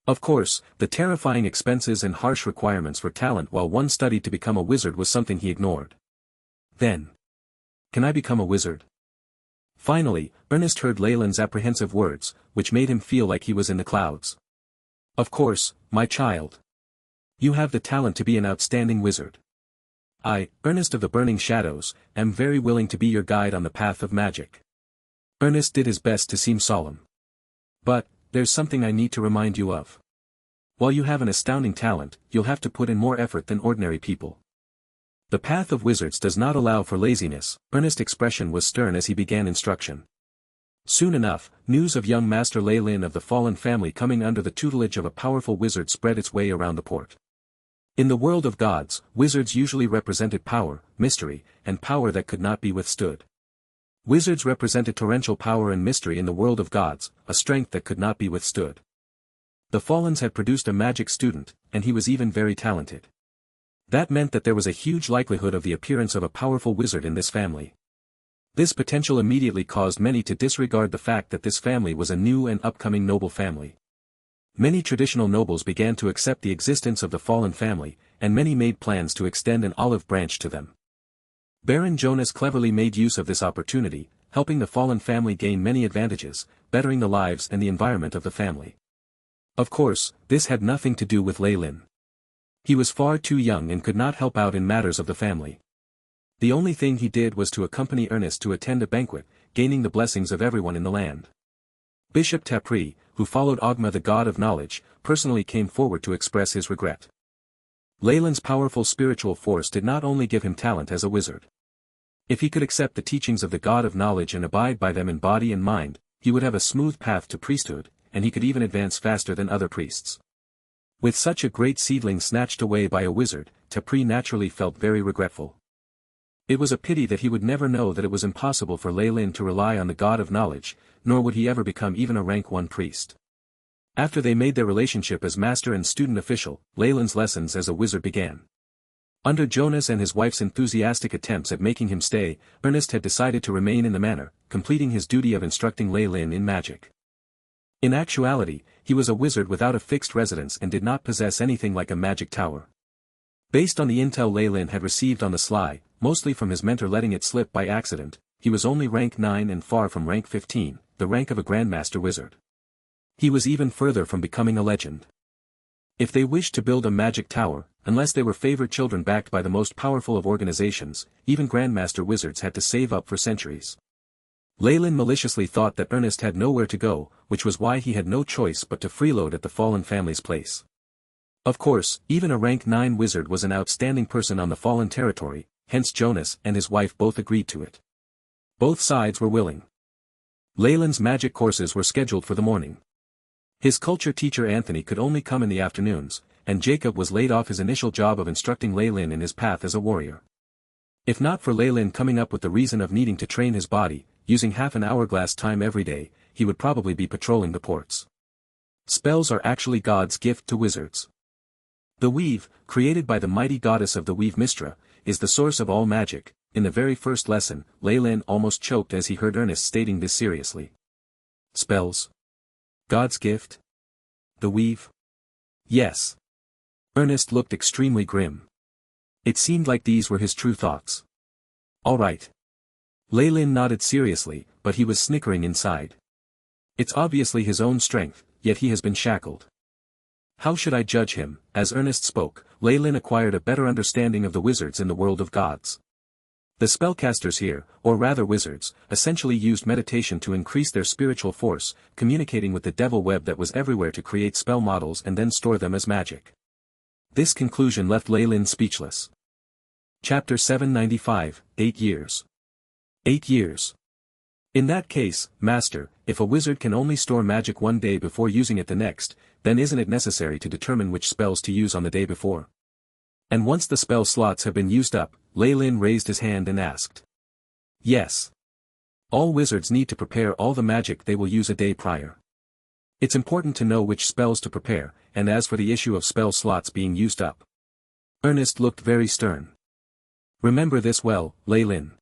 Of course, the terrifying expenses and harsh requirements for talent while one studied to become a wizard was something he ignored. Then, can I become a wizard? Finally, Ernest heard Leyland's apprehensive words, which made him feel like he was in the clouds. Of course, my child. You have the talent to be an outstanding wizard. I, Ernest of the Burning Shadows, am very willing to be your guide on the path of magic. Ernest did his best to seem solemn. But, there's something I need to remind you of. While you have an astounding talent, you'll have to put in more effort than ordinary people. The path of wizards does not allow for laziness. Ernest's expression was stern as he began instruction. Soon enough, news of young Master Leylin of the fallen family coming under the tutelage of a powerful wizard spread its way around the port. In the world of gods, wizards usually represented power, mystery, and power that could not be withstood. Wizards represented torrential power and mystery in the world of gods, a strength that could not be withstood. The Fallens had produced a magic student, and he was even very talented. That meant that there was a huge likelihood of the appearance of a powerful wizard in this family. This potential immediately caused many to disregard the fact that this family was a new and upcoming noble family. Many traditional nobles began to accept the existence of the fallen family, and many made plans to extend an olive branch to them. Baron Jonas cleverly made use of this opportunity, helping the fallen family gain many advantages, bettering the lives and the environment of the family. Of course, this had nothing to do with Leylin. He was far too young and could not help out in matters of the family. The only thing he did was to accompany Ernest to attend a banquet, gaining the blessings of everyone in the land. Bishop Tapri, who followed Ogma the god of knowledge, personally came forward to express his regret. Leyland's powerful spiritual force did not only give him talent as a wizard. If he could accept the teachings of the god of knowledge and abide by them in body and mind, he would have a smooth path to priesthood, and he could even advance faster than other priests. With such a great seedling snatched away by a wizard, Tapri naturally felt very regretful. It was a pity that he would never know that it was impossible for Leylin to rely on the god of knowledge, nor would he ever become even a rank 1 priest. After they made their relationship as master and student official, Leyland's lessons as a wizard began. Under Jonas and his wife's enthusiastic attempts at making him stay, Ernest had decided to remain in the manor, completing his duty of instructing Leylin in magic. In actuality, he was a wizard without a fixed residence and did not possess anything like a magic tower. Based on the intel Leylin had received on the sly, mostly from his mentor letting it slip by accident, he was only rank 9 and far from rank 15, the rank of a Grandmaster wizard. He was even further from becoming a legend. If they wished to build a magic tower, unless they were favored children backed by the most powerful of organizations, even Grandmaster wizards had to save up for centuries. Leylin maliciously thought that Ernest had nowhere to go, which was why he had no choice but to freeload at the fallen family's place. Of course, even a rank 9 wizard was an outstanding person on the fallen territory, hence Jonas and his wife both agreed to it. Both sides were willing. Leyland's magic courses were scheduled for the morning. His culture teacher Anthony could only come in the afternoons, and Jacob was laid off his initial job of instructing Leylin in his path as a warrior. If not for Leylin coming up with the reason of needing to train his body, using half an hourglass time every day, he would probably be patrolling the ports. Spells are actually God's gift to wizards. The weave, created by the mighty goddess of the weave Mistra, is the source of all magic. In the very first lesson, Leylin almost choked as he heard Ernest stating this seriously. Spells? God's gift? The weave? Yes. Ernest looked extremely grim. It seemed like these were his true thoughts. All right. Leylin nodded seriously, but he was snickering inside. It's obviously his own strength, yet he has been shackled. How should I judge him? As Ernest spoke, Leylin acquired a better understanding of the wizards in the world of gods. The spellcasters here, or rather wizards, essentially used meditation to increase their spiritual force, communicating with the devil web that was everywhere to create spell models and then store them as magic. This conclusion left Leylin speechless. Chapter 795, 8 years. 8 years. In that case, Master, if a wizard can only store magic one day before using it the next, then isn't it necessary to determine which spells to use on the day before? And once the spell slots have been used up, Lei Lin raised his hand and asked. Yes. All wizards need to prepare all the magic they will use a day prior. It's important to know which spells to prepare, and as for the issue of spell slots being used up. Ernest looked very stern. Remember this well, Lei Lin.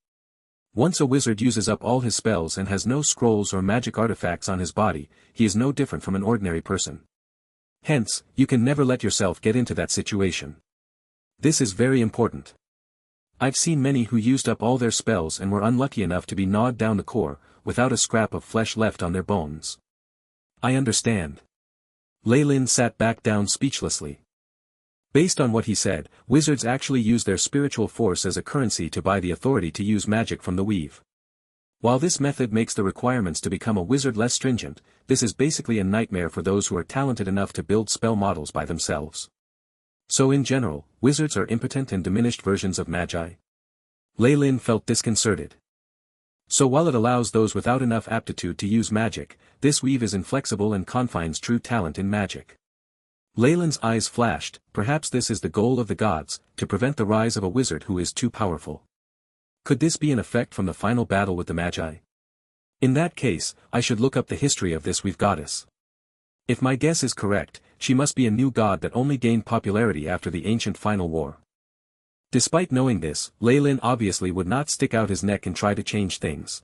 Once a wizard uses up all his spells and has no scrolls or magic artifacts on his body, he is no different from an ordinary person. Hence, you can never let yourself get into that situation. This is very important. I've seen many who used up all their spells and were unlucky enough to be gnawed down the core, without a scrap of flesh left on their bones. I understand. Lei Lin sat back down speechlessly. Based on what he said, wizards actually use their spiritual force as a currency to buy the authority to use magic from the weave. While this method makes the requirements to become a wizard less stringent, this is basically a nightmare for those who are talented enough to build spell models by themselves. So in general, wizards are impotent and diminished versions of magi. Lei Lin felt disconcerted. So while it allows those without enough aptitude to use magic, this weave is inflexible and confines true talent in magic. Lei Lin's eyes flashed, perhaps this is the goal of the gods, to prevent the rise of a wizard who is too powerful. Could this be an effect from the final battle with the Magi? In that case, I should look up the history of this weave goddess. If my guess is correct, she must be a new god that only gained popularity after the ancient final war. Despite knowing this, Lei Lin obviously would not stick out his neck and try to change things.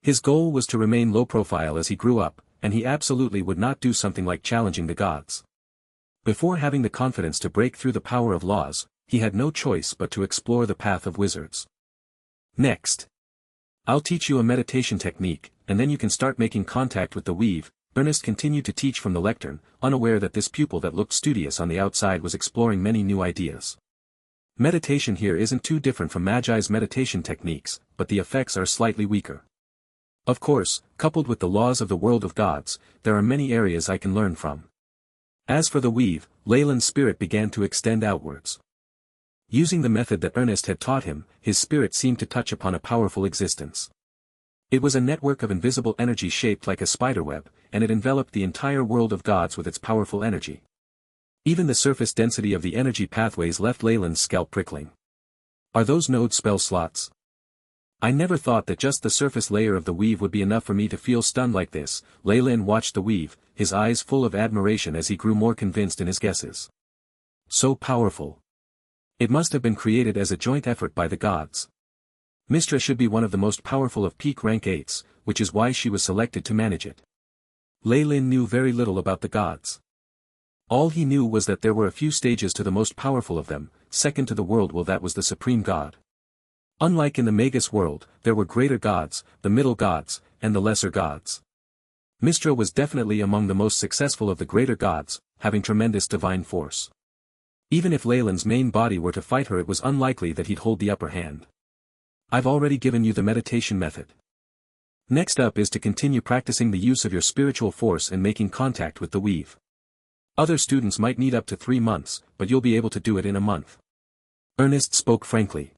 His goal was to remain low profile as he grew up, and he absolutely would not do something like challenging the gods. Before having the confidence to break through the power of laws, he had no choice but to explore the path of wizards. Next. I'll teach you a meditation technique, and then you can start making contact with the weave. Ernest continued to teach from the lectern, unaware that this pupil that looked studious on the outside was exploring many new ideas. Meditation here isn't too different from Magi's meditation techniques, but the effects are slightly weaker. Of course, coupled with the laws of the world of gods, there are many areas I can learn from. As for the weave, Lei Lin's spirit began to extend outwards. Using the method that Ernest had taught him, his spirit seemed to touch upon a powerful existence. It was a network of invisible energy shaped like a spiderweb, and it enveloped the entire world of gods with its powerful energy. Even the surface density of the energy pathways left Lei Lin's scalp prickling. Are those node spell slots? I never thought that just the surface layer of the weave would be enough for me to feel stunned like this. Lei Lin watched the weave, his eyes full of admiration as he grew more convinced in his guesses. So powerful. It must have been created as a joint effort by the gods. Mistra should be one of the most powerful of peak rank 8s, which is why she was selected to manage it. Lei Lin knew very little about the gods. All he knew was that there were a few stages to the most powerful of them, second to the world will that was the supreme god. Unlike in the Magus world, there were greater gods, the middle gods, and the lesser gods. Mistra was definitely among the most successful of the greater gods, having tremendous divine force. Even if Lei Lin's main body were to fight her, it was unlikely that he'd hold the upper hand. I've already given you the meditation method. Next up is to continue practicing the use of your spiritual force and making contact with the weave. Other students might need up to 3 months, but you'll be able to do it in a month. Ernest spoke frankly.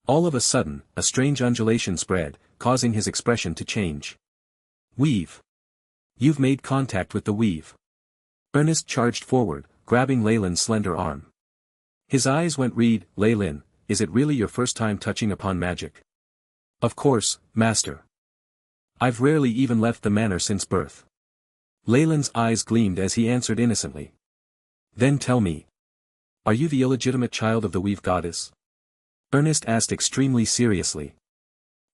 All of a sudden, a strange undulation spread, causing his expression to change. Weave. You've made contact with the weave. Ernest charged forward, grabbing Lei Lin's slender arm. His eyes went red. Lei Lin, is it really your first time touching upon magic? Of course, master. I've rarely even left the manor since birth. Lei Lin's eyes gleamed as he answered innocently. Then tell me. Are you the illegitimate child of the weave goddess? Ernest asked extremely seriously.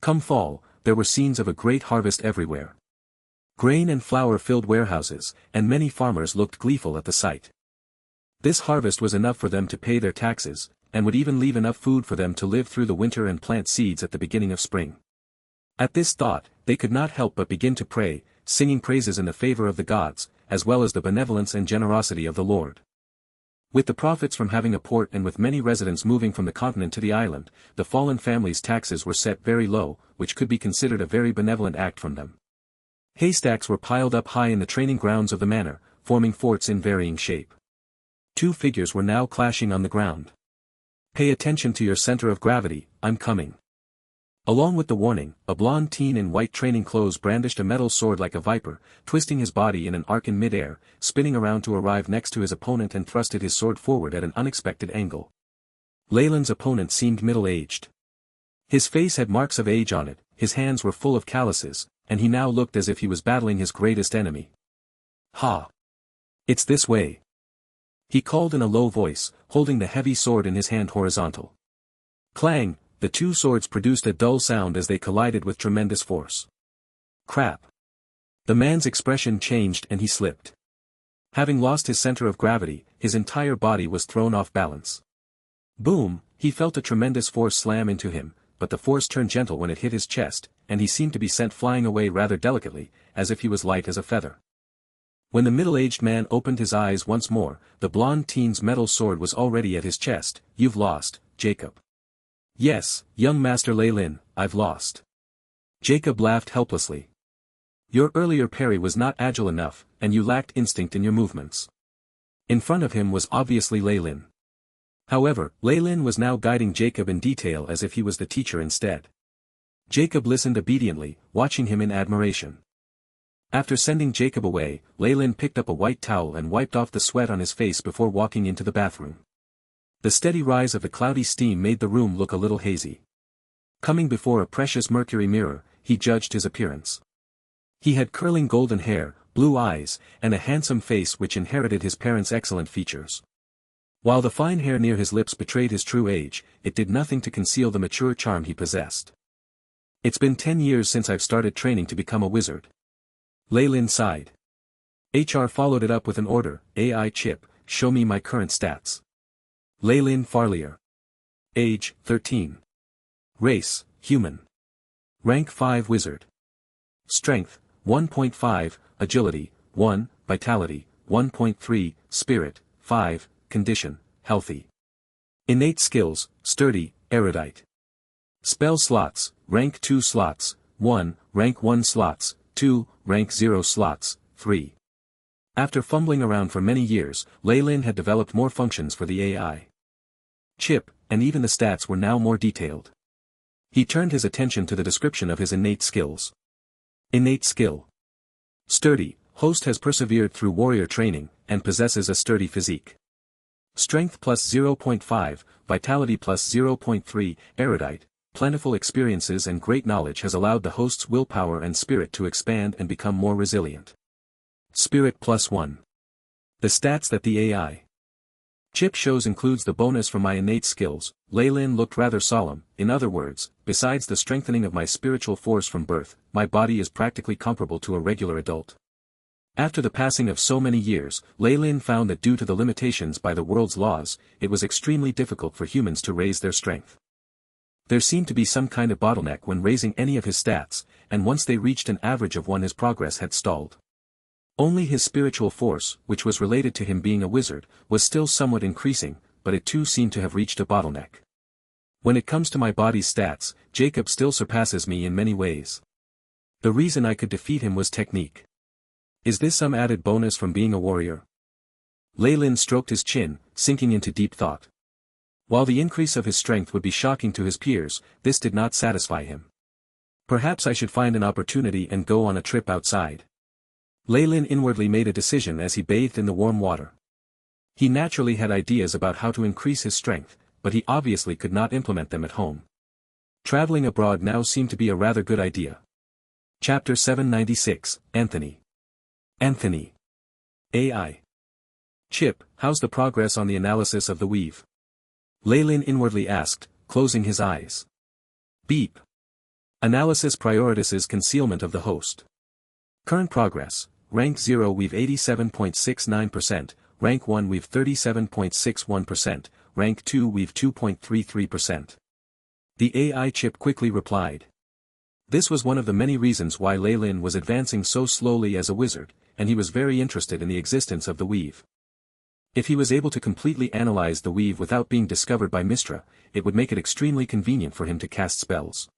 Come fall, there were scenes of a great harvest everywhere. Grain and flour filled warehouses, and many farmers looked gleeful at the sight. This harvest was enough for them to pay their taxes, and would even leave enough food for them to live through the winter and plant seeds at the beginning of spring. At this thought, they could not help but begin to pray, singing praises in the favor of the gods, as well as the benevolence and generosity of the Lord. With the profits from having a port and with many residents moving from the continent to the island, the fallen family's taxes were set very low, which could be considered a very benevolent act from them. Haystacks were piled up high in the training grounds of the manor, forming forts in varying shape. 2 figures were now clashing on the ground. Pay attention to your center of gravity, I'm coming. Along with the warning, a blonde teen in white training clothes brandished a metal sword like a viper, twisting his body in an arc in mid-air, spinning around to arrive next to his opponent and thrusted his sword forward at an unexpected angle. Leyland's opponent seemed middle-aged. His face had marks of age on it, his hands were full of calluses, and he now looked as if he was battling his greatest enemy. Ha! It's this way. He called in a low voice, holding the heavy sword in his hand horizontal. Clang! The two swords produced a dull sound as they collided with tremendous force. Crap! The man's expression changed and he slipped. Having lost his center of gravity, his entire body was thrown off balance. Boom! He felt a tremendous force slam into him, but the force turned gentle when it hit his chest, and he seemed to be sent flying away rather delicately, as if he was light as a feather. When the middle-aged man opened his eyes once more, the blonde teen's metal sword was already at his chest. You've lost, Jacob. Yes, young Master Leylin, I've lost. Jacob laughed helplessly. Your earlier parry was not agile enough, and you lacked instinct in your movements. In front of him was obviously Leylin. However, Leylin was now guiding Jacob in detail as if he was the teacher instead. Jacob listened obediently, watching him in admiration. After sending Jacob away, Leylin picked up a white towel and wiped off the sweat on his face before walking into the bathroom. The steady rise of the cloudy steam made the room look a little hazy. Coming before a precious mercury mirror, he judged his appearance. He had curling golden hair, blue eyes, and a handsome face which inherited his parents' excellent features. While the fine hair near his lips betrayed his true age, it did nothing to conceal the mature charm he possessed. It's been 10 years since I've started training to become a wizard. Leylin sighed. HR followed it up with an order, AI chip, show me my current stats. Leylin Farlier. Age, 13. Race, human. Rank 5 wizard. Strength, 1.5, agility, 1, vitality, 1.3, spirit, 5, condition, healthy. Innate skills, sturdy, erudite. Spell slots, rank 2 slots, 1, rank 1 slots, 2, rank 0 slots, 3. After fumbling around for many years, Leylin had developed more functions for the AI chip, and even the stats were now more detailed. He turned his attention to the description of his innate skills. Innate skill. Sturdy, host has persevered through warrior training, and possesses a sturdy physique. Strength plus 0.5, vitality plus 0.3, erudite, plentiful experiences and great knowledge has allowed the host's willpower and spirit to expand and become more resilient. Spirit plus 1. The stats that the AI chip shows includes the bonus from my innate skills. Leylin looked rather solemn. In other words, besides the strengthening of my spiritual force from birth, my body is practically comparable to a regular adult. After the passing of so many years, Leylin found that due to the limitations by the world's laws, it was extremely difficult for humans to raise their strength. There seemed to be some kind of bottleneck when raising any of his stats, and once they reached an average of 1 his progress had stalled. Only his spiritual force, which was related to him being a wizard, was still somewhat increasing, but it too seemed to have reached a bottleneck. When it comes to my body's stats, Jacob still surpasses me in many ways. The reason I could defeat him was technique. Is this some added bonus from being a warrior? Leylin stroked his chin, sinking into deep thought. While the increase of his strength would be shocking to his peers, this did not satisfy him. Perhaps I should find an opportunity and go on a trip outside. Leylin inwardly made a decision as he bathed in the warm water. He naturally had ideas about how to increase his strength, but he obviously could not implement them at home. Traveling abroad now seemed to be a rather good idea. Chapter 796, Anthony. Anthony. AI. Chip, how's the progress on the analysis of the weave? Leylin inwardly asked, closing his eyes. Beep. Analysis prioritizes concealment of the host. Current progress. Rank 0 we've 87.69%, Rank 1 we've 37.61%, Rank 2 we've 2.33%. The AI chip quickly replied. This was one of the many reasons why Leylin was advancing so slowly as a wizard, and he was very interested in the existence of the weave. If he was able to completely analyze the weave without being discovered by Mistra, it would make it extremely convenient for him to cast spells.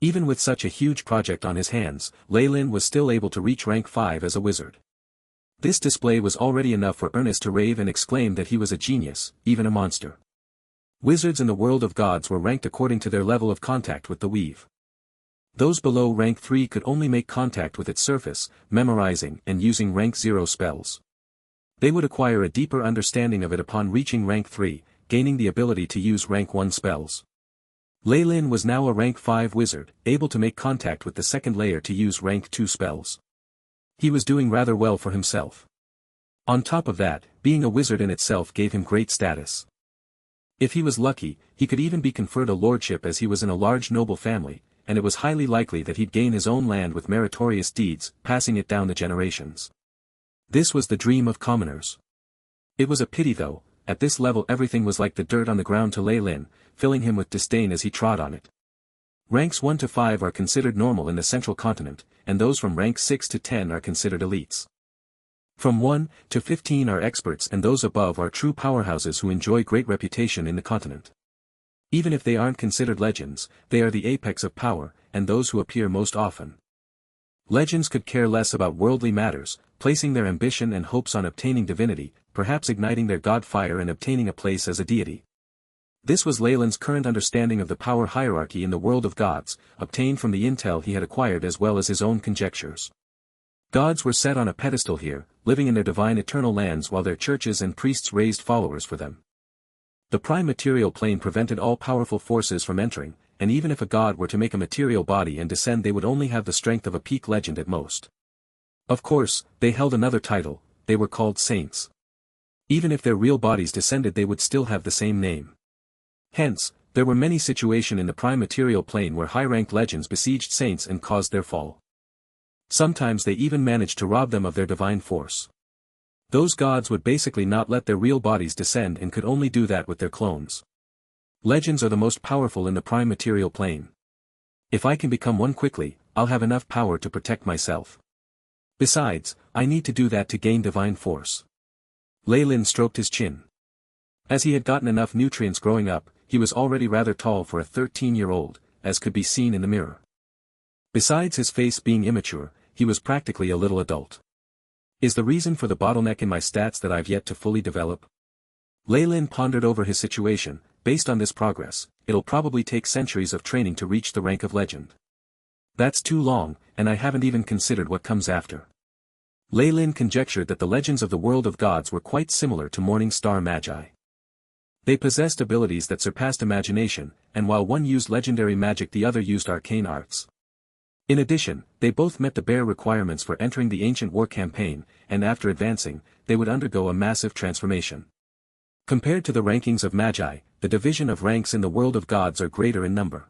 Even with such a huge project on his hands, Leylin was still able to reach rank 5 as a wizard. This display was already enough for Ernest to rave and exclaim that he was a genius, even a monster. Wizards in the world of gods were ranked according to their level of contact with the weave. Those below rank 3 could only make contact with its surface, memorizing and using rank 0 spells. They would acquire a deeper understanding of it upon reaching rank 3, gaining the ability to use rank 1 spells. Lei Lin was now a rank 5 wizard, able to make contact with the second layer to use rank 2 spells. He was doing rather well for himself. On top of that, being a wizard in itself gave him great status. If he was lucky, he could even be conferred a lordship as he was in a large noble family, and it was highly likely that he'd gain his own land with meritorious deeds, passing it down the generations. This was the dream of commoners. It was a pity though, at this level everything was like the dirt on the ground to Lei Lin, filling him with disdain as he trod on it. Ranks 1 to 5 are considered normal in the central continent, and those from rank 6 to 10 are considered elites. From 1 to 15 are experts, and those above are true powerhouses who enjoy great reputation in the continent. Even if they aren't considered legends, they are the apex of power, and those who appear most often. Legends could care less about worldly matters, placing their ambition and hopes on obtaining divinity, perhaps igniting their god fire and obtaining a place as a deity. This was Lei Lin's current understanding of the power hierarchy in the world of gods, obtained from the intel he had acquired as well as his own conjectures. Gods were set on a pedestal here, living in their divine eternal lands while their churches and priests raised followers for them. The prime material plane prevented all powerful forces from entering, and even if a god were to make a material body and descend they would only have the strength of a peak legend at most. Of course, they held another title, they were called saints. Even if their real bodies descended they would still have the same name. Hence, there were many situations in the prime material plane where high-ranked legends besieged saints and caused their fall. Sometimes they even managed to rob them of their divine force. Those gods would basically not let their real bodies descend and could only do that with their clones. Legends are the most powerful in the prime material plane. If I can become one quickly, I'll have enough power to protect myself. Besides, I need to do that to gain divine force. Lei Lin stroked his chin. As he had gotten enough nutrients growing up, he was already rather tall for a 13-year-old, as could be seen in the mirror. Besides his face being immature, he was practically a little adult. Is the reason for the bottleneck in my stats that I've yet to fully develop? Lei Lin pondered over his situation. Based on this progress, it'll probably take centuries of training to reach the rank of legend. That's too long, and I haven't even considered what comes after. Lei Lin conjectured that the legends of the world of gods were quite similar to Morning Star Magi. They possessed abilities that surpassed imagination, and while one used legendary magic the other used arcane arts. In addition, they both met the bare requirements for entering the ancient war campaign, and after advancing, they would undergo a massive transformation. Compared to the rankings of Magi, the division of ranks in the world of gods are greater in number.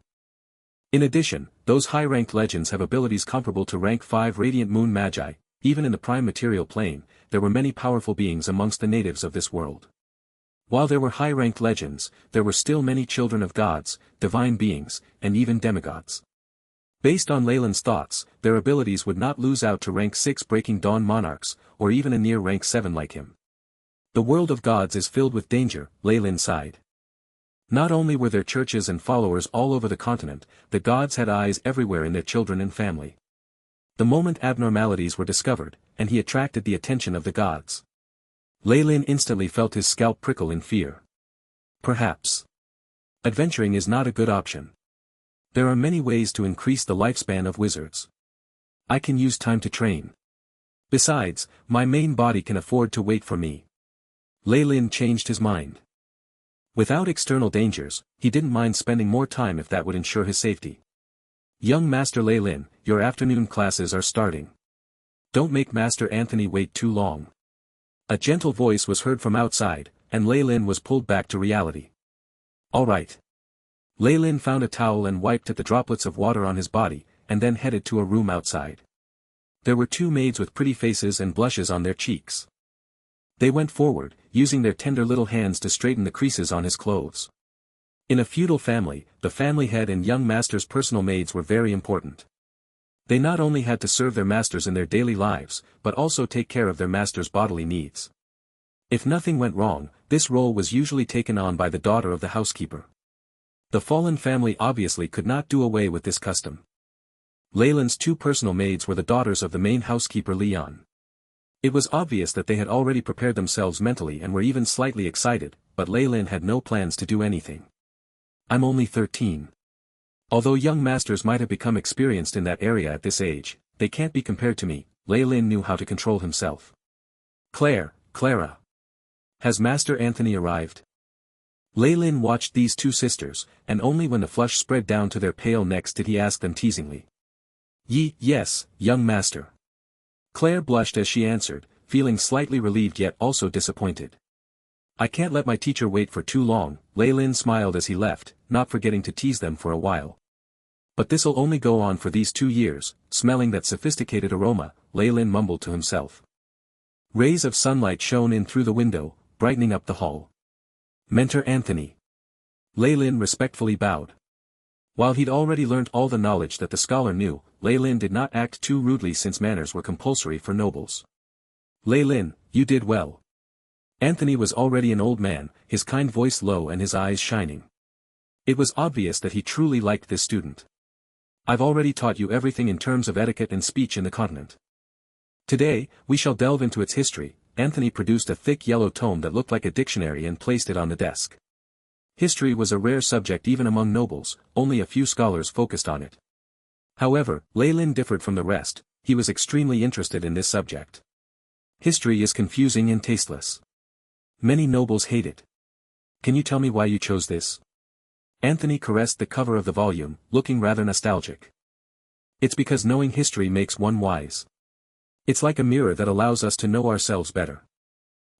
In addition, those high-ranked legends have abilities comparable to rank 5 Radiant Moon Magi. Even in the prime material plane, there were many powerful beings amongst the natives of this world. While there were high-ranked legends, there were still many children of gods, divine beings, and even demigods. Based on Lei Lin's thoughts, their abilities would not lose out to rank 6 Breaking Dawn monarchs, or even a near rank 7 like him. The world of gods is filled with danger, Lei Lin sighed. Not only were there churches and followers all over the continent, the gods had eyes everywhere in their children and family. The moment abnormalities were discovered, and he attracted the attention of the gods. Lei Lin instantly felt his scalp prickle in fear. Perhaps adventuring is not a good option. There are many ways to increase the lifespan of wizards. I can use time to train. Besides, my main body can afford to wait for me. Lei Lin changed his mind. Without external dangers, he didn't mind spending more time if that would ensure his safety. Young Master Lei Lin, your afternoon classes are starting. Don't make Master Anthony wait too long. A gentle voice was heard from outside, and Lei Lin was pulled back to reality. All right. Lei Lin found a towel and wiped at the droplets of water on his body, and then headed to a room outside. There were 2 maids with pretty faces and blushes on their cheeks. They went forward, using their tender little hands to straighten the creases on his clothes. In a feudal family, the family head and young master's personal maids were very important. They not only had to serve their masters in their daily lives, but also take care of their master's bodily needs. If nothing went wrong, this role was usually taken on by the daughter of the housekeeper. The fallen family obviously could not do away with this custom. Lei Lin's 2 personal maids were the daughters of the main housekeeper Leon. It was obvious that they had already prepared themselves mentally and were even slightly excited, but Lei Lin had no plans to do anything. I'm only 13. Although young masters might have become experienced in that area at this age, they can't be compared to me. Lei Lin knew how to control himself. Clara. Has Master Anthony arrived? Lei Lin watched these two sisters, and only when the flush spread down to their pale necks did he ask them teasingly. Yes, young master. Claire blushed as she answered, feeling slightly relieved yet also disappointed. I can't let my teacher wait for too long. Lei Lin smiled as he left, not forgetting to tease them for a while. But this'll only go on for these 2 years. Smelling that sophisticated aroma, Lei Lin mumbled to himself. Rays of sunlight shone in through the window, brightening up the hall. Mentor Anthony. Lei Lin respectfully bowed. While he'd already learnt all the knowledge that the scholar knew, Lei Lin did not act too rudely since manners were compulsory for nobles. Lei Lin, you did well. Anthony was already an old man, his kind voice low and his eyes shining. It was obvious that he truly liked this student. I've already taught you everything in terms of etiquette and speech in the continent. Today, we shall delve into its history. Anthony produced a thick yellow tome that looked like a dictionary and placed it on the desk. History was a rare subject even among nobles, only a few scholars focused on it. However, Lei Lin differed from the rest. He was extremely interested in this subject. History is confusing and tasteless. Many nobles hate it. Can you tell me why you chose this? Anthony caressed the cover of the volume, looking rather nostalgic. It's because knowing history makes one wise. It's like a mirror that allows us to know ourselves better.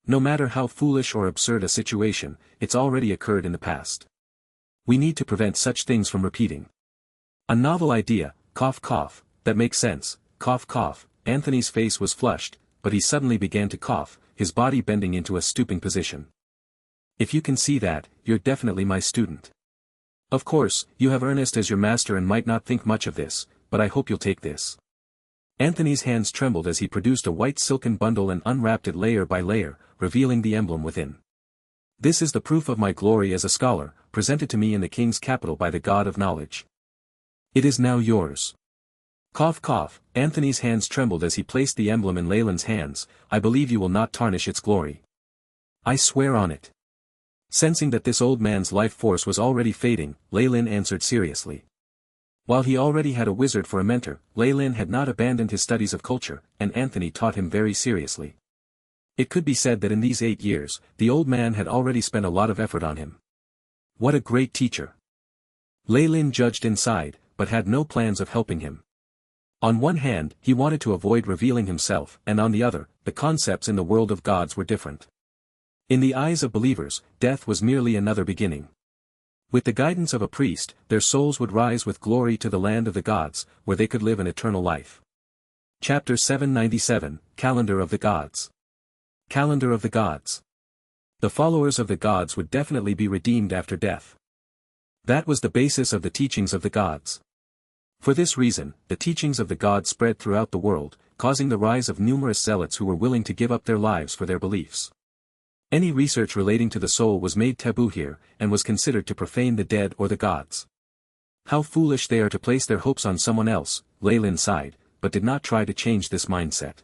No matter how foolish or absurd a situation, it's already occurred in the past. We need to prevent such things from repeating. A novel idea, cough, that makes sense, cough. Anthony's face was flushed, but he suddenly began to cough, his body bending into a stooping position. If you can see that, you're definitely my student. Of course, you have Ernest as your master and might not think much of this, but I hope you'll take this. Anthony's hands trembled as he produced a white silken bundle and unwrapped it layer by layer, revealing the emblem within. This is the proof of my glory as a scholar, presented to me in the king's capital by the god of knowledge. It is now yours. Cough. Anthony's hands trembled as he placed the emblem in Lei Lin's hands. I believe you will not tarnish its glory. I swear on it. Sensing that this old man's life force was already fading, Lei Lin answered seriously. While he already had a wizard for a mentor, Lei Lin had not abandoned his studies of culture, and Anthony taught him very seriously. It could be said that in these 8 years, the old man had already spent a lot of effort on him. What a great teacher. Lei Lin judged inside, but had no plans of helping him. On one hand, he wanted to avoid revealing himself, and on the other, the concepts in the world of gods were different. In the eyes of believers, death was merely another beginning. With the guidance of a priest, their souls would rise with glory to the land of the gods, where they could live an eternal life. Chapter 797, Calendar of the Gods. Calendar of the Gods. The followers of the gods would definitely be redeemed after death. That was the basis of the teachings of the gods. For this reason, the teachings of the gods spread throughout the world, causing the rise of numerous zealots who were willing to give up their lives for their beliefs. Any research relating to the soul was made taboo here, and was considered to profane the dead or the gods. How foolish they are to place their hopes on someone else, Lei Lin sighed, but did not try to change this mindset.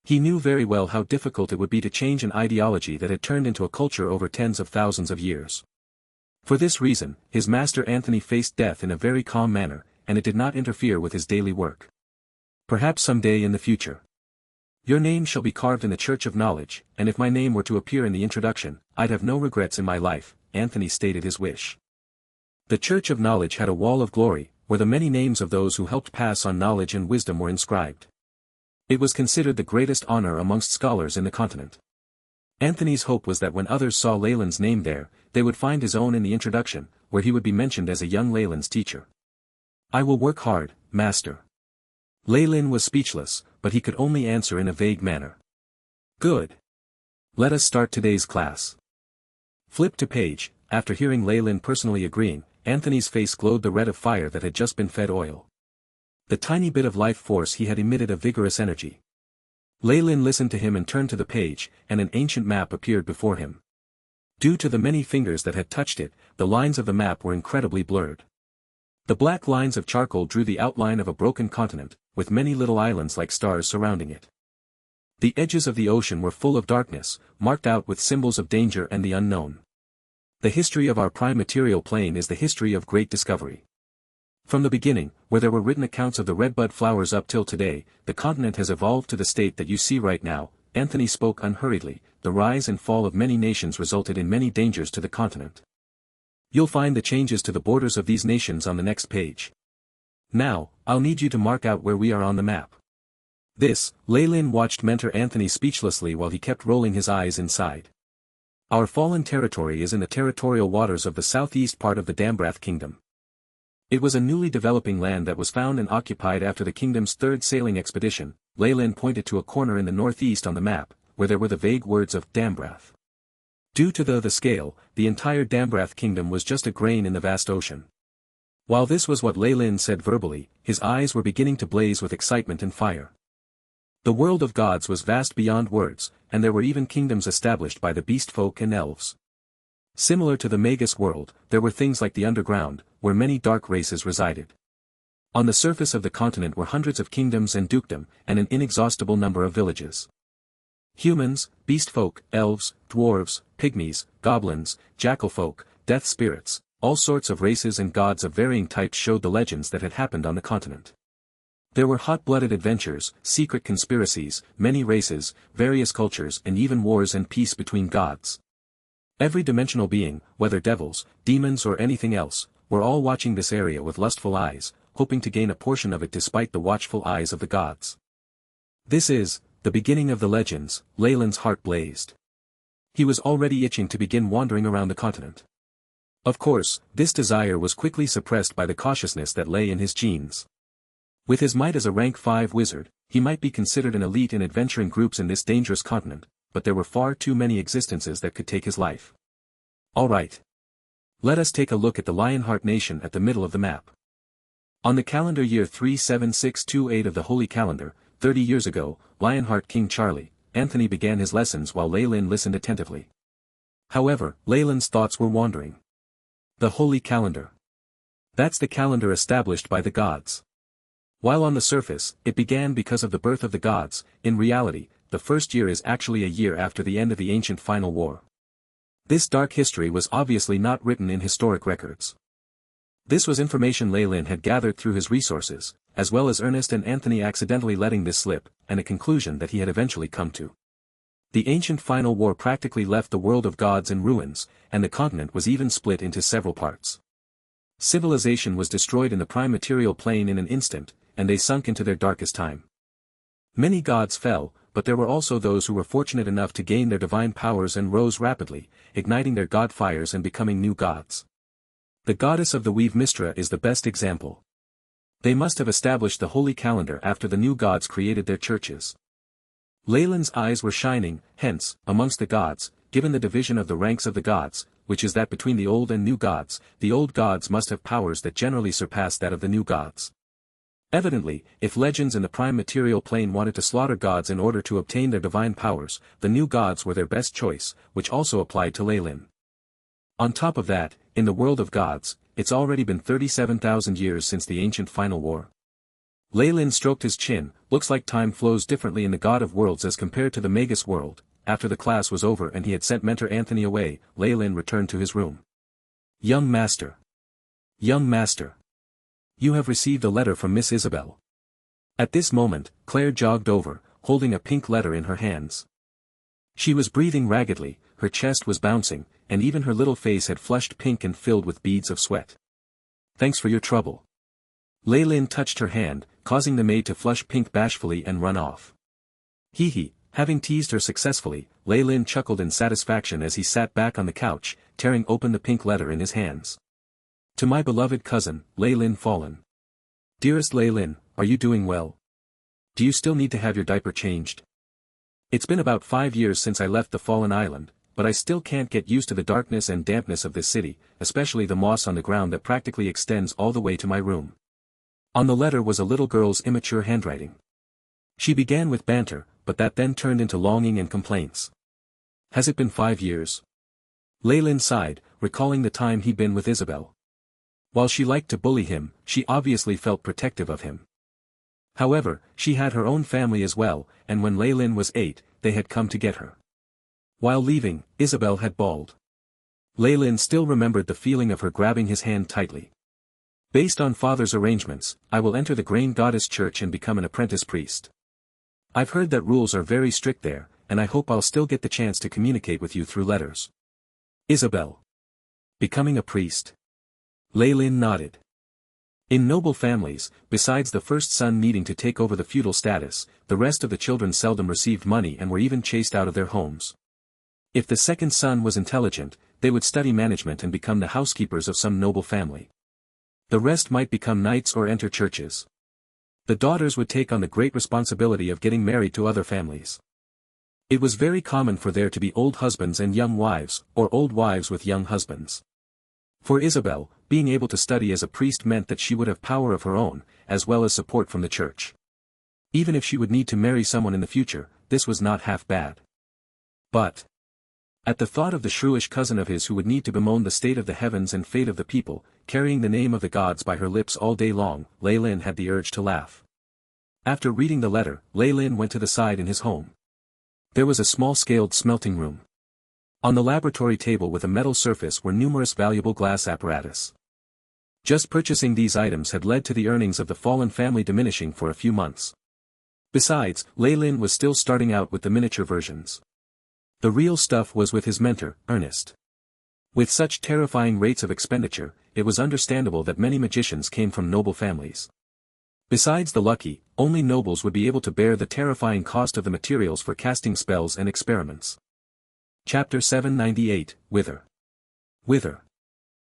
He knew very well how difficult it would be to change an ideology that had turned into a culture over tens of thousands of years. For this reason, his master Anthony faced death in a very calm manner, and it did not interfere with his daily work. Perhaps someday in the future. Your name shall be carved in the Church of Knowledge, and if my name were to appear in the introduction, I'd have no regrets in my life, Anthony stated his wish. The Church of Knowledge had a wall of glory, where the many names of those who helped pass on knowledge and wisdom were inscribed. It was considered the greatest honor amongst scholars in the continent. Anthony's hope was that when others saw Lei Lin's name there, they would find his own in the introduction, where he would be mentioned as a young Lei Lin's teacher. I will work hard, master. Lei Lin was speechless, but he could only answer in a vague manner. Good. Let us start today's class. Flip to page. After hearing Lei Lin personally agreeing, Anthony's face glowed the red of fire that had just been fed oil. The tiny bit of life force he had emitted a vigorous energy. Lei Lin listened to him and turned to the page, and an ancient map appeared before him. Due to the many fingers that had touched it, the lines of the map were incredibly blurred. The black lines of charcoal drew the outline of a broken continent, with many little islands like stars surrounding it. The edges of the ocean were full of darkness, marked out with symbols of danger and the unknown. The history of our prime material plane is the history of great discovery. From the beginning, where there were written accounts of the redbud flowers up till today, the continent has evolved to the state that you see right now. Anthony spoke unhurriedly. The rise and fall of many nations resulted in many dangers to the continent. You'll find the changes to the borders of these nations on the next page. Now, I'll need you to mark out where we are on the map. Leylin watched Mentor Anthony speechlessly while he kept rolling his eyes inside. Our fallen territory is in the territorial waters of the southeast part of the Dambrath Kingdom. It was a newly developing land that was found and occupied after the kingdom's third sailing expedition. Leylin pointed to a corner in the northeast on the map, where there were the vague words of Dambrath. Due to the scale, the entire Dambrath Kingdom was just a grain in the vast ocean. While this was what Leylin said verbally, his eyes were beginning to blaze with excitement and fire. The world of gods was vast beyond words, and there were even kingdoms established by the beast folk and elves. Similar to the Magus world, there were things like the underground, where many dark races resided. On the surface of the continent were hundreds of kingdoms and dukedom, and an inexhaustible number of villages. Humans, beast folk, elves, dwarves, pygmies, goblins, jackal folk, death spirits, all sorts of races and gods of varying types showed the legends that had happened on the continent. There were hot-blooded adventures, secret conspiracies, many races, various cultures and even wars and peace between gods. Every dimensional being, whether devils, demons or anything else, were all watching this area with lustful eyes, hoping to gain a portion of it despite the watchful eyes of the gods. This is the beginning of the legends. Leylin's heart blazed. He was already itching to begin wandering around the continent. Of course, this desire was quickly suppressed by the cautiousness that lay in his genes. With his might as a rank 5 wizard, he might be considered an elite in adventuring groups in this dangerous continent, but there were far too many existences that could take his life. Alright. Let us take a look at the Lionheart Nation at the middle of the map. On the calendar year 37628 of the Holy Calendar, 30 years ago, Lionheart King Charlie, Anthony began his lessons while Leylin listened attentively. However, Leylin's thoughts were wandering. The Holy Calendar. That's the calendar established by the gods. While on the surface, it began because of the birth of the gods, in reality, the first year is actually a year after the end of the ancient final war. This dark history was obviously not written in historic records. This was information Leylin had gathered through his resources, as well as Ernest and Anthony accidentally letting this slip, and a conclusion that he had eventually come to. The ancient final war practically left the world of gods in ruins, and the continent was even split into several parts. Civilization was destroyed in the prime material plane in an instant, and they sunk into their darkest time. Many gods fell, but there were also those who were fortunate enough to gain their divine powers and rose rapidly, igniting their god fires and becoming new gods. The goddess of the weave Mistra is the best example. They must have established the holy calendar after the new gods created their churches. Leylin's eyes were shining, hence, amongst the gods, given the division of the ranks of the gods, which is that between the old and new gods, the old gods must have powers that generally surpass that of the new gods. Evidently, if legends in the prime material plane wanted to slaughter gods in order to obtain their divine powers, the new gods were their best choice, which also applied to Leylin. On top of that, in the world of gods, it's already been 37,000 years since the ancient final war. Leylin stroked his chin. Looks like time flows differently in the God of Worlds as compared to the Magus world. After the class was over and he had sent Mentor Anthony away, Leylin returned to his room. Young Master. Young Master. You have received a letter from Miss Isabel. At this moment, Claire jogged over, holding a pink letter in her hands. She was breathing raggedly, her chest was bouncing, and even her little face had flushed pink and filled with beads of sweat. Thanks for your trouble. Leylin touched her hand, causing the maid to flush pink bashfully and run off. Hee. Having teased her successfully, Leylin chuckled in satisfaction as he sat back on the couch, tearing open the pink letter in his hands. To my beloved cousin, Leylin Fallen. Dearest Leylin, are you doing well? Do you still need to have your diaper changed? It's been about 5 years since I left the Fallen Island, but I still can't get used to the darkness and dampness of this city, especially the moss on the ground that practically extends all the way to my room. On the letter was a little girl's immature handwriting. She began with banter, but that then turned into longing and complaints. Has it been 5 years? Leylin sighed, recalling the time he'd been with Isabel. While she liked to bully him, she obviously felt protective of him. However, she had her own family as well, and when Leylin was 8, they had come to get her. While leaving, Isabel had bawled. Leylin still remembered the feeling of her grabbing his hand tightly. Based on father's arrangements, I will enter the Grain Goddess Church and become an apprentice priest. I've heard that rules are very strict there, and I hope I'll still get the chance to communicate with you through letters. Isabel. Becoming a priest? Leylin nodded. In noble families, besides the first son needing to take over the feudal status, the rest of the children seldom received money and were even chased out of their homes. If the second son was intelligent, they would study management and become the housekeepers of some noble family. The rest might become knights or enter churches. The daughters would take on the great responsibility of getting married to other families. It was very common for there to be old husbands and young wives, or old wives with young husbands. For Isabel, being able to study as a priest meant that she would have power of her own, as well as support from the church. Even if she would need to marry someone in the future, this was not half bad. But at the thought of the shrewish cousin of his who would need to bemoan the state of the heavens and fate of the people, carrying the name of the gods by her lips all day long, Leylin had the urge to laugh. After reading the letter, Leylin went to the side in his home. There was a small-scaled smelting room. On the laboratory table with a metal surface were numerous valuable glass apparatus. Just purchasing these items had led to the earnings of the fallen family diminishing for a few months. Besides, Leylin was still starting out with the miniature versions. The real stuff was with his mentor, Ernest. With such terrifying rates of expenditure, it was understandable that many magicians came from noble families. Besides the lucky, only nobles would be able to bear the terrifying cost of the materials for casting spells and experiments. Chapter 798, Wither. Wither.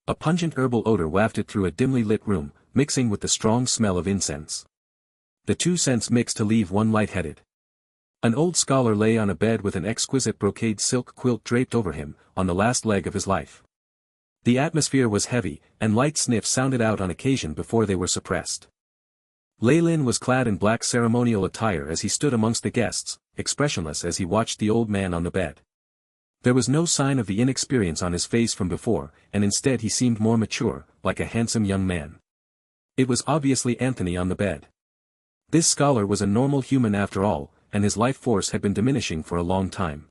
A pungent herbal odor wafted through a dimly lit room, mixing with the strong smell of incense. The two scents mixed to leave one lightheaded. An old scholar lay on a bed with an exquisite brocade silk quilt draped over him, on the last leg of his life. The atmosphere was heavy, and light sniffs sounded out on occasion before they were suppressed. Leylin was clad in black ceremonial attire as he stood amongst the guests, expressionless as he watched the old man on the bed. There was no sign of the inexperience on his face from before, and instead he seemed more mature, like a handsome young man. It was obviously Anthony on the bed. This scholar was a normal human after all, and his life force had been diminishing for a long time.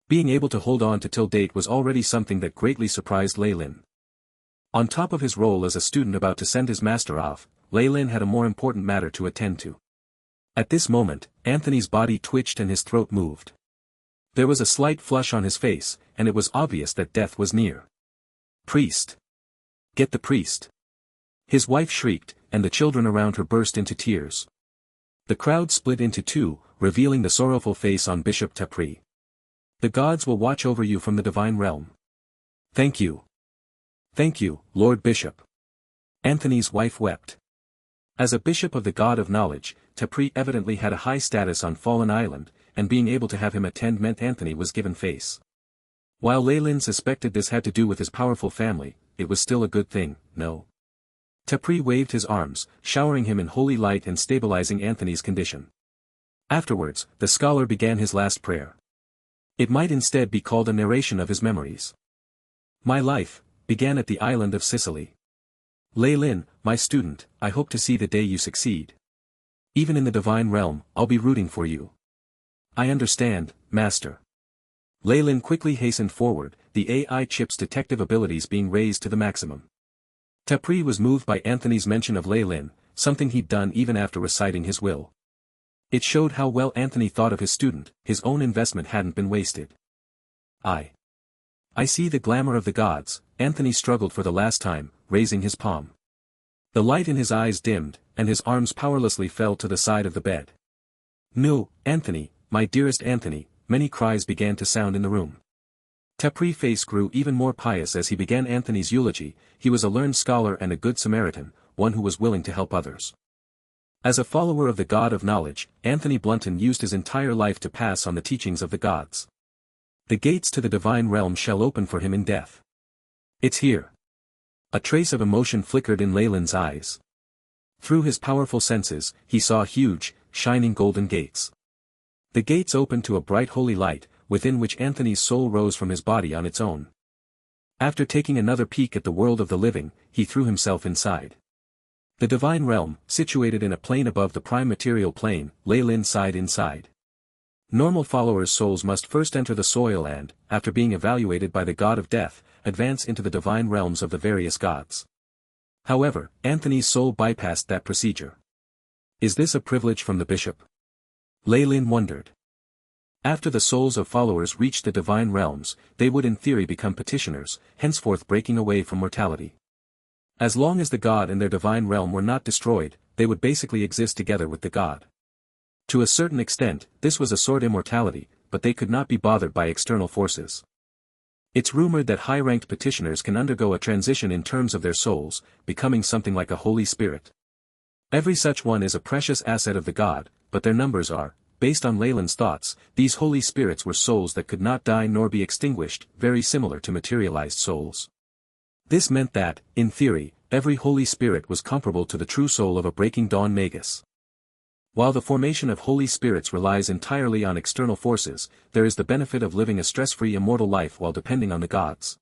Being able to hold on to till date was already something that greatly surprised Leylin. On top of his role as a student about to send his master off, Leylin had a more important matter to attend to. At this moment, Anthony's body twitched and his throat moved. There was a slight flush on his face, and it was obvious that death was near. Priest! Get the priest! His wife shrieked, and the children around her burst into tears. The crowd split into two, revealing the sorrowful face on Bishop Tapri. The gods will watch over you from the divine realm. Thank you. Thank you, Lord Bishop. Anthony's wife wept. As a bishop of the god of knowledge, Tapri evidently had a high status on Fallen Island, and being able to have him attend meant Anthony was given face. While Leylin suspected this had to do with his powerful family, it was still a good thing, no? Tapri waved his arms, showering him in holy light and stabilizing Anthony's condition. Afterwards, the scholar began his last prayer. It might instead be called a narration of his memories. My life began at the island of Sicily. Leylin, my student, I hope to see the day you succeed. Even in the divine realm, I'll be rooting for you. I understand, Master. Leylin quickly hastened forward, the AI chip's detective abilities being raised to the maximum. Tapri was moved by Anthony's mention of Leylin, something he'd done even after reciting his will. It showed how well Anthony thought of his student, his own investment hadn't been wasted. I see the glamour of the gods, Anthony struggled for the last time, raising his palm. The light in his eyes dimmed, and his arms powerlessly fell to the side of the bed. No, Anthony, my dearest Anthony, many cries began to sound in the room. Tapri's face grew even more pious as he began Anthony's eulogy. He was a learned scholar and a good Samaritan, one who was willing to help others. As a follower of the God of knowledge, Anthony Blunton used his entire life to pass on the teachings of the gods. The gates to the divine realm shall open for him in death. It's here. A trace of emotion flickered in Leyland's eyes. Through his powerful senses, he saw huge, shining golden gates. The gates opened to a bright holy light, within which Anthony's soul rose from his body on its own. After taking another peek at the world of the living, he threw himself inside. The divine realm, situated in a plane above the prime material plane, lay side inside. Normal followers' souls must first enter the soil and, after being evaluated by the god of death, advance into the divine realms of the various gods. However, Anthony's soul bypassed that procedure. Is this a privilege from the bishop? Lin wondered. After the souls of followers reached the divine realms, they would in theory become petitioners, henceforth breaking away from mortality. As long as the god and their divine realm were not destroyed, they would basically exist together with the god. To a certain extent, this was a sort of immortality, but they could not be bothered by external forces. It's rumored that high-ranked petitioners can undergo a transition in terms of their souls, becoming something like a Holy Spirit. Every such one is a precious asset of the god, but their numbers are, based on Leyland's thoughts, these Holy Spirits were souls that could not die nor be extinguished, very similar to materialized souls. This meant that, in theory, every Holy Spirit was comparable to the true soul of a breaking dawn Magus. While the formation of Holy Spirits relies entirely on external forces, there is the benefit of living a stress-free immortal life while depending on the gods.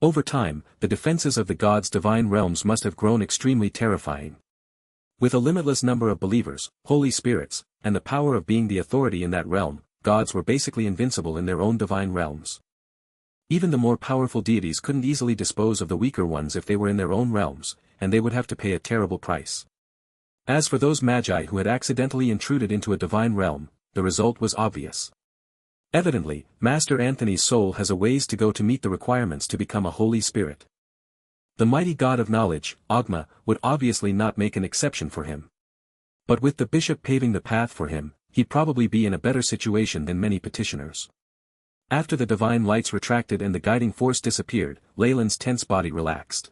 Over time, the defenses of the gods' divine realms must have grown extremely terrifying. With a limitless number of believers, Holy Spirits, and the power of being the authority in that realm, gods were basically invincible in their own divine realms. Even the more powerful deities couldn't easily dispose of the weaker ones if they were in their own realms, and they would have to pay a terrible price. As for those magi who had accidentally intruded into a divine realm, the result was obvious. Evidently, Master Anthony's soul has a ways to go to meet the requirements to become a Holy Spirit. The mighty god of knowledge, Agma, would obviously not make an exception for him. But with the bishop paving the path for him, he'd probably be in a better situation than many petitioners. After the divine lights retracted and the guiding force disappeared, Leyland's tense body relaxed.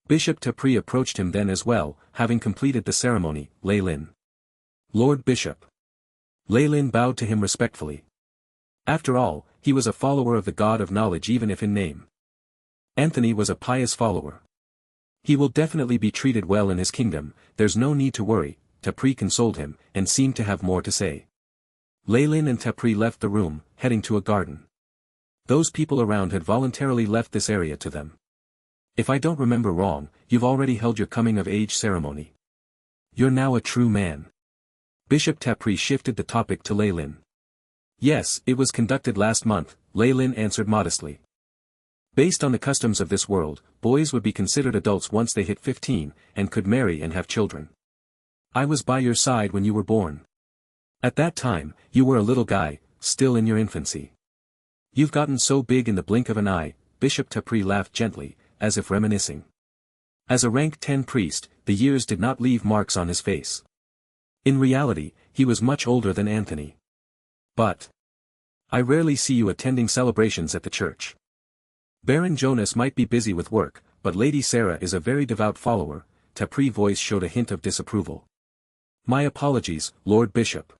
Bishop Tapri approached him then as well, having completed the ceremony. Leylin. Lord Bishop. Leylin bowed to him respectfully. After all, he was a follower of the god of knowledge even if in name. Anthony was a pious follower. He will definitely be treated well in his kingdom, there's no need to worry, Tapri consoled him, and seemed to have more to say. Leylin and Tapri left the room, heading to a garden. Those people around had voluntarily left this area to them. If I don't remember wrong, you've already held your coming-of-age ceremony. You're now a true man. Bishop Tapri shifted the topic to Leylin. Yes, it was conducted last month, Leylin answered modestly. Based on the customs of this world, boys would be considered adults once they hit 15, and could marry and have children. I was by your side when you were born. At that time, you were a little guy, still in your infancy. You've gotten so big in the blink of an eye, Bishop Tapri laughed gently, as if reminiscing. As a rank 10 priest, the years did not leave marks on his face. In reality, he was much older than Anthony. But I rarely see you attending celebrations at the church. Baron Jonas might be busy with work, but Lady Sarah is a very devout follower. Tapri's voice showed a hint of disapproval. My apologies, Lord Bishop.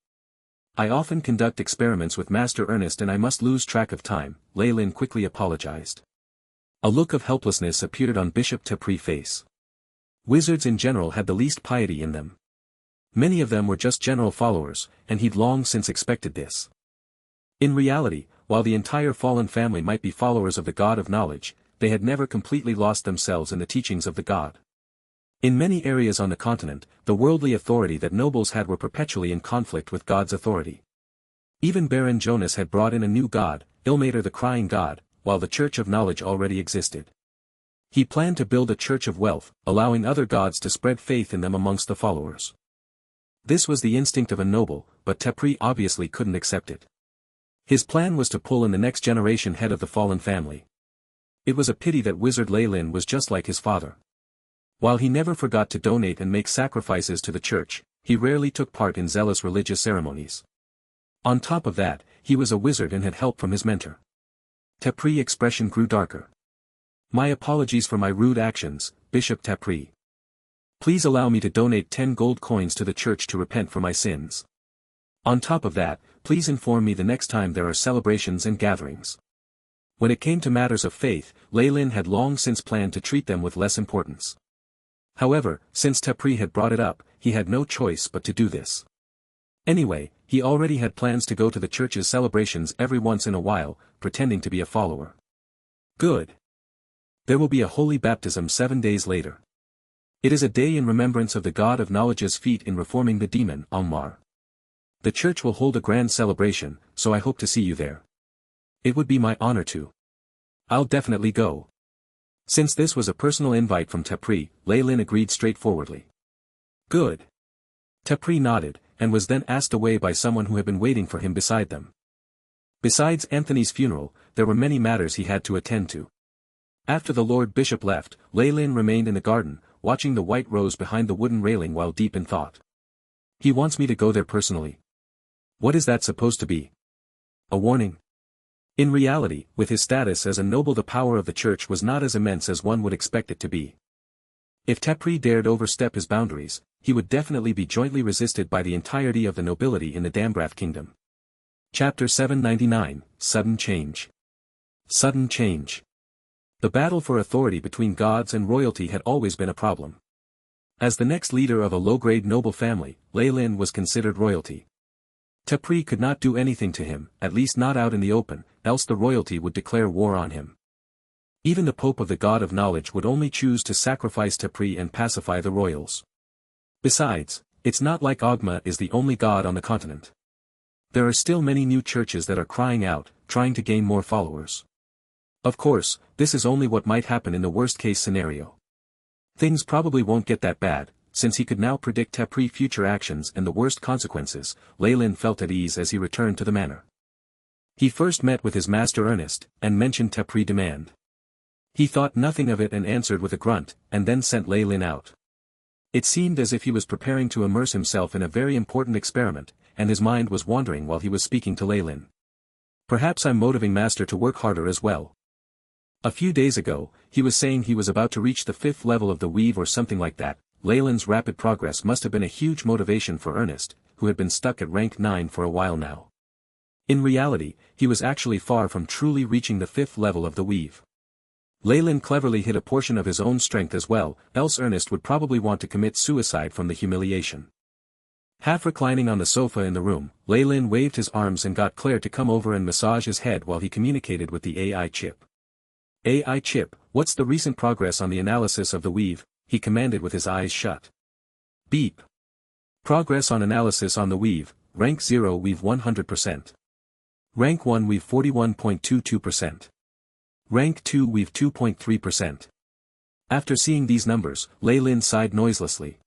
I often conduct experiments with Master Ernest and I must lose track of time, Leylin quickly apologized. A look of helplessness appeared on Bishop Tapri's face. Wizards in general had the least piety in them. Many of them were just general followers, and he'd long since expected this. In reality, while the entire fallen family might be followers of the god of knowledge, they had never completely lost themselves in the teachings of the god. In many areas on the continent, the worldly authority that nobles had were perpetually in conflict with God's authority. Even Baron Jonas had brought in a new god, Ilmater the Crying God, while the Church of Knowledge already existed. He planned to build a Church of Wealth, allowing other gods to spread faith in them amongst the followers. This was the instinct of a noble, but Tapri obviously couldn't accept it. His plan was to pull in the next generation head of the fallen family. It was a pity that Wizard Leylin was just like his father. While he never forgot to donate and make sacrifices to the church, he rarely took part in zealous religious ceremonies. On top of that, he was a wizard and had help from his mentor. Tapri's expression grew darker. My apologies for my rude actions, Bishop Tapri. Please allow me to donate 10 gold coins to the church to repent for my sins. On top of that, please inform me the next time there are celebrations and gatherings. When it came to matters of faith, Leylin had long since planned to treat them with less importance. However, since Tapri had brought it up, he had no choice but to do this. Anyway, he already had plans to go to the church's celebrations every once in a while, pretending to be a follower. Good. There will be a holy baptism 7 days later. It is a day in remembrance of the God of Knowledge's feat in reforming the demon, Almar. The church will hold a grand celebration, so I hope to see you there. It would be my honor to. I'll definitely go. Since this was a personal invite from Tepri, Leylin agreed straightforwardly. Good. Tepri nodded, and was then asked away by someone who had been waiting for him beside them. Besides Anthony's funeral, there were many matters he had to attend to. After the Lord Bishop left, Leylin remained in the garden, watching the white rose behind the wooden railing while deep in thought. He wants me to go there personally. What is that supposed to be? A warning? In reality, with his status as a noble, the power of the church was not as immense as one would expect it to be. If Tepri dared overstep his boundaries, he would definitely be jointly resisted by the entirety of the nobility in the Dambrath kingdom. Chapter 799, Sudden Change. Sudden change. The battle for authority between gods and royalty had always been a problem. As the next leader of a low-grade noble family, Leylin was considered royalty. Tepri could not do anything to him, at least not out in the open, else the royalty would declare war on him. Even the Pope of the God of Knowledge would only choose to sacrifice Tepri and pacify the royals. Besides, it's not like Ogma is the only god on the continent. There are still many new churches that are crying out, trying to gain more followers. Of course, this is only what might happen in the worst-case scenario. Things probably won't get that bad, since he could now predict Tepri's future actions and the worst consequences. Leylin felt at ease as he returned to the manor. He first met with his master Ernest, and mentioned Tepri's demand. He thought nothing of it and answered with a grunt, and then sent Leylin out. It seemed as if he was preparing to immerse himself in a very important experiment, and his mind was wandering while he was speaking to Leylin. Perhaps I'm motivating Master to work harder as well. A few days ago, he was saying he was about to reach the 5th level of the weave or something like that. Leylin's rapid progress must have been a huge motivation for Ernest, who had been stuck at rank 9 for a while now. In reality, he was actually far from truly reaching the 5th level of the weave. Leylin cleverly hid a portion of his own strength as well, else Ernest would probably want to commit suicide from the humiliation. Half reclining on the sofa in the room, Leylin waved his arms and got Claire to come over and massage his head while he communicated with the AI chip. AI chip, what's the recent progress on the analysis of the weave? He commanded with his eyes shut. Beep. Progress on analysis on the weave, rank 0 weave 100%. Rank 1 weave 41.22%. Rank 2 weave 2.3%. After seeing these numbers, Leylin sighed noiselessly.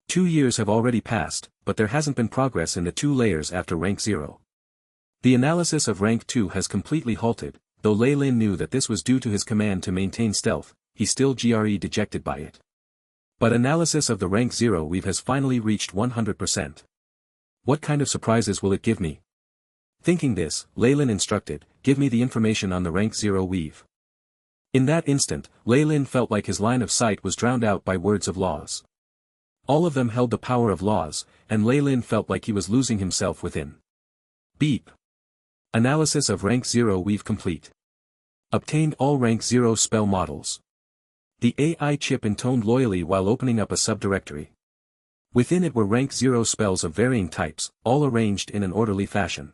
2 years have already passed, but there hasn't been progress in the 2 layers after rank 0. The analysis of rank 2 has completely halted, though Leylin knew that this was due to his command to maintain stealth. He still grew dejected by it. But analysis of the rank 0 weave has finally reached 100%. What kind of surprises will it give me? Thinking this, Leylin instructed, give me the information on the rank 0 weave. In that instant, Leylin felt like his line of sight was drowned out by words of laws. All of them held the power of laws, and Leylin felt like he was losing himself within. Beep. Analysis of rank 0 weave complete. Obtained all rank 0 spell models. The AI chip intoned loyally while opening up a subdirectory. Within it were rank 0 spells of varying types, all arranged in an orderly fashion.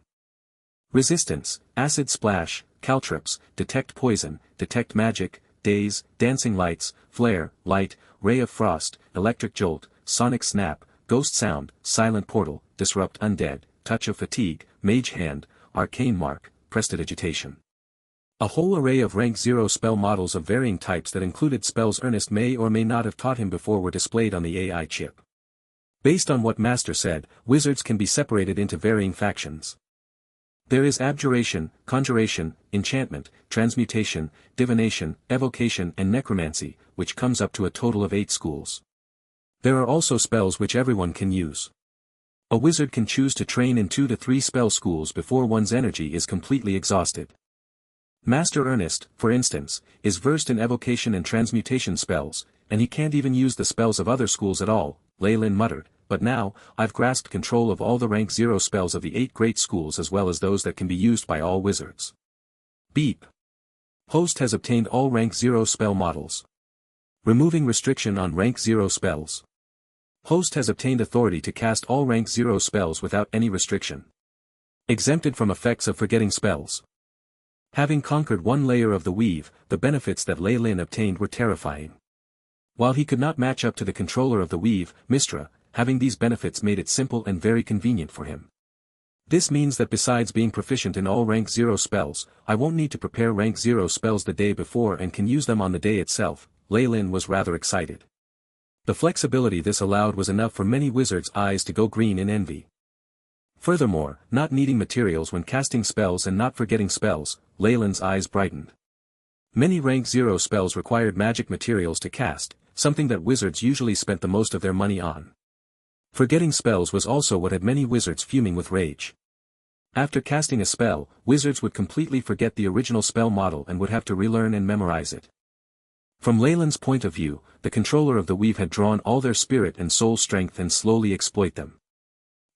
Resistance, Acid Splash, Caltrops, Detect Poison, Detect Magic, Daze, Dancing Lights, Flare, Light, Ray of Frost, Electric Jolt, Sonic Snap, Ghost Sound, Silent Portal, Disrupt Undead, Touch of Fatigue, Mage Hand, Arcane Mark, Prestidigitation. A whole array of rank 0 spell models of varying types that included spells Ernest may or may not have taught him before were displayed on the AI chip. Based on what Master said, wizards can be separated into varying factions. There is Abjuration, Conjuration, Enchantment, Transmutation, Divination, Evocation and Necromancy, which comes up to a total of 8 schools. There are also spells which everyone can use. A wizard can choose to train in 2 to 3 spell schools before one's energy is completely exhausted. Master Ernest, for instance, is versed in evocation and transmutation spells, and he can't even use the spells of other schools at all, Leylin muttered, but now, I've grasped control of all the rank 0 spells of the 8 great schools as well as those that can be used by all wizards. Beep. Host has obtained all rank 0 spell models. Removing restriction on rank 0 spells. Host has obtained authority to cast all rank 0 spells without any restriction. Exempted from effects of forgetting spells. Having conquered 1 layer of the weave, the benefits that Leylin obtained were terrifying. While he could not match up to the controller of the weave, Mistra, having these benefits made it simple and very convenient for him. This means that besides being proficient in all rank 0 spells, I won't need to prepare rank 0 spells the day before and can use them on the day itself. Lei Lin was rather excited. The flexibility this allowed was enough for many wizards' eyes to go green in envy. Furthermore, not needing materials when casting spells and not forgetting spells, Lei Lin's eyes brightened. Many rank 0 spells required magic materials to cast, something that wizards usually spent the most of their money on. Forgetting spells was also what had many wizards fuming with rage. After casting a spell, wizards would completely forget the original spell model and would have to relearn and memorize it. From Lei Lin's point of view, the controller of the weave had drawn all their spirit and soul strength and slowly exploit them.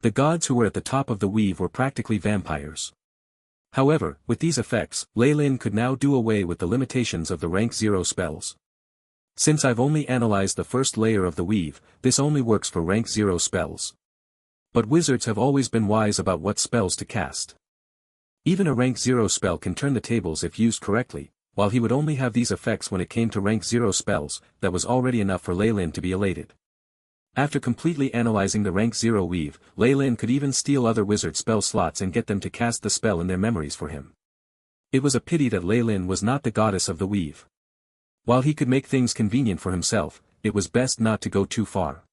The gods who were at the top of the weave were practically vampires. However, with these effects, Lei Lin could now do away with the limitations of the rank 0 spells. Since I've only analyzed the first layer of the weave, this only works for rank 0 spells. But wizards have always been wise about what spells to cast. Even a rank 0 spell can turn the tables if used correctly. While he would only have these effects when it came to rank 0 spells, that was already enough for Lei Lin to be elated. After completely analyzing the rank 0 weave, Lei Lin could even steal other wizard spell slots and get them to cast the spell in their memories for him. It was a pity that Lei Lin was not the goddess of the weave. While he could make things convenient for himself, it was best not to go too far.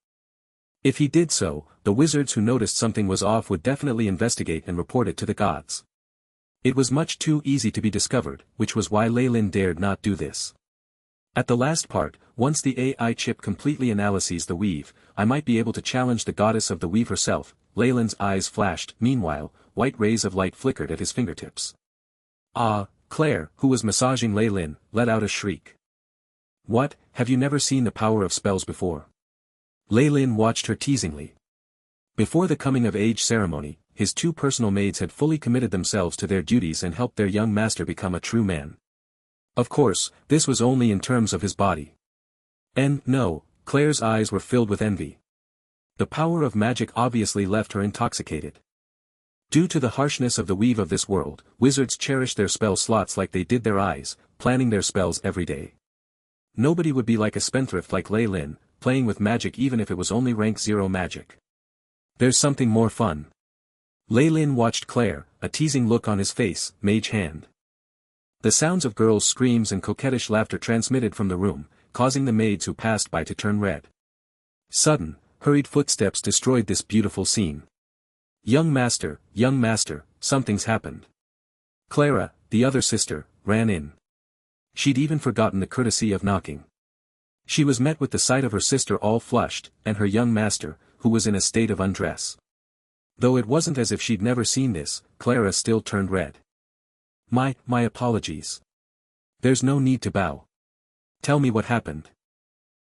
If he did so, the wizards who noticed something was off would definitely investigate and report it to the gods. It was much too easy to be discovered, which was why Lei Lin dared not do this. At the last part, once the AI chip completely analyzes the weave, I might be able to challenge the goddess of the weave herself. Lei Lin's eyes flashed. Meanwhile, white rays of light flickered at his fingertips. Ah, Claire, who was massaging Lei Lin, let out a shriek. What, have you never seen the power of spells before? Lei Lin watched her teasingly. Before the coming-of-age ceremony, his 2 personal maids had fully committed themselves to their duties and helped their young master become a true man. Of course, this was only in terms of his body. And no, Claire's eyes were filled with envy. The power of magic obviously left her intoxicated. Due to the harshness of the weave of this world, wizards cherish their spell slots like they did their eyes, planning their spells every day. Nobody would be like a spendthrift like Lei Lin, playing with magic even if it was only rank 0 magic. There's something more fun. Lei Lin watched Claire, a teasing look on his face, mage hand. The sounds of girls' screams and coquettish laughter transmitted from the room, causing the maids who passed by to turn red. Sudden, hurried footsteps destroyed this beautiful scene. Young master, something's happened. Clara, the other sister, ran in. She'd even forgotten the courtesy of knocking. She was met with the sight of her sister all flushed, and her young master, who was in a state of undress. Though it wasn't as if she'd never seen this, Clara still turned red. My apologies. There's no need to bow. Tell me what happened.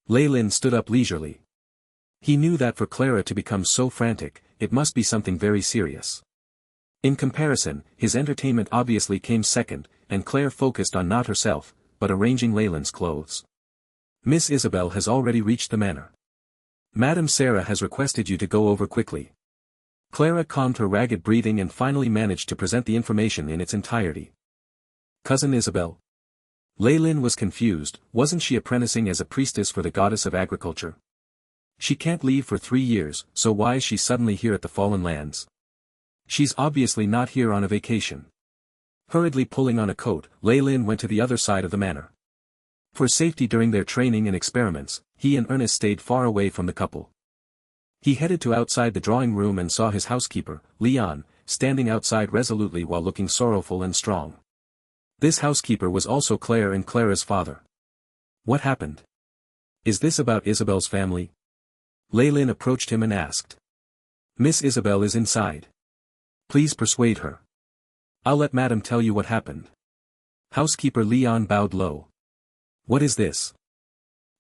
Lei Lin stood up leisurely. He knew that for Clara to become so frantic, it must be something very serious. In comparison, his entertainment obviously came second, and Claire focused on not herself, but arranging Lei Lin's clothes. Miss Isabel has already reached the manor. Madame Sarah has requested you to go over quickly. Clara calmed her ragged breathing and finally managed to present the information in its entirety. Cousin Isabel. Lei Lin was confused. Wasn't she apprenticing as a priestess for the goddess of agriculture? She can't leave for 3 years, so why is she suddenly here at the Fallen Lands? She's obviously not here on a vacation. Hurriedly pulling on a coat, Lei Lin went to the other side of the manor. For safety during their training and experiments, he and Ernest stayed far away from the couple. He headed to outside the drawing room and saw his housekeeper, Leon, standing outside resolutely while looking sorrowful and strong. This housekeeper was also Claire and Clara's father. What happened? Is this about Isabel's family? Lei Lin approached him and asked. Miss Isabel is inside. Please persuade her. I'll let Madam tell you what happened. Housekeeper Leon bowed low. What is this?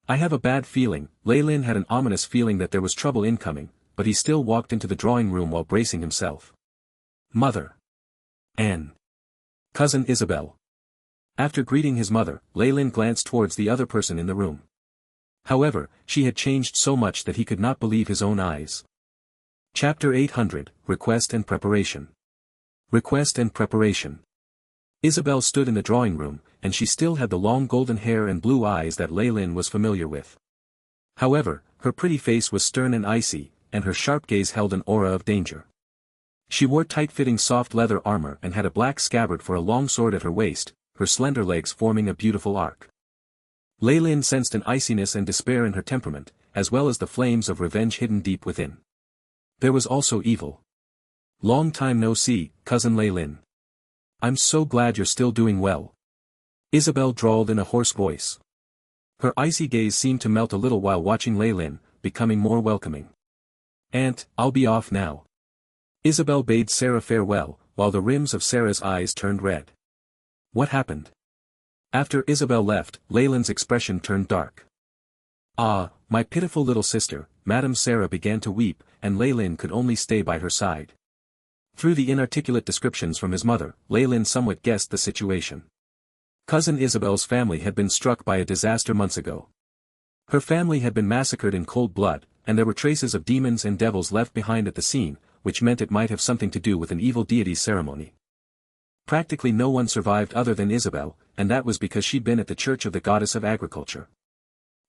I have a bad feeling. Lei Lin had an ominous feeling that there was trouble incoming, but he still walked into the drawing room while bracing himself. Mother. Anne. Cousin Isabel. After greeting his mother, Lei Lin glanced towards the other person in the room. However, she had changed so much that he could not believe his own eyes. Chapter 800, Request and Preparation. Request and Preparation. Isabel stood in the drawing room, and she still had the long golden hair and blue eyes that Lei Lin was familiar with. However, her pretty face was stern and icy, and her sharp gaze held an aura of danger. She wore tight-fitting soft leather armor and had a black scabbard for a long sword at her waist, her slender legs forming a beautiful arc. Lei Lin sensed an iciness and despair in her temperament, as well as the flames of revenge hidden deep within. There was also evil. Long time no see, cousin Lei Lin. I'm so glad you're still doing well. Isabel drawled in a hoarse voice. Her icy gaze seemed to melt a little while watching Lei Lin, becoming more welcoming. Aunt, I'll be off now. Isabel bade Sarah farewell, while the rims of Sarah's eyes turned red. What happened? After Isabel left, Lei Lin's expression turned dark. Ah, my pitiful little sister, Madame Sarah began to weep, and Lei Lin could only stay by her side. Through the inarticulate descriptions from his mother, Lei Lin somewhat guessed the situation. Cousin Isabel's family had been struck by a disaster months ago. Her family had been massacred in cold blood, and there were traces of demons and devils left behind at the scene, which meant it might have something to do with an evil deity's ceremony. Practically no one survived other than Isabel, and that was because she'd been at the church of the goddess of agriculture.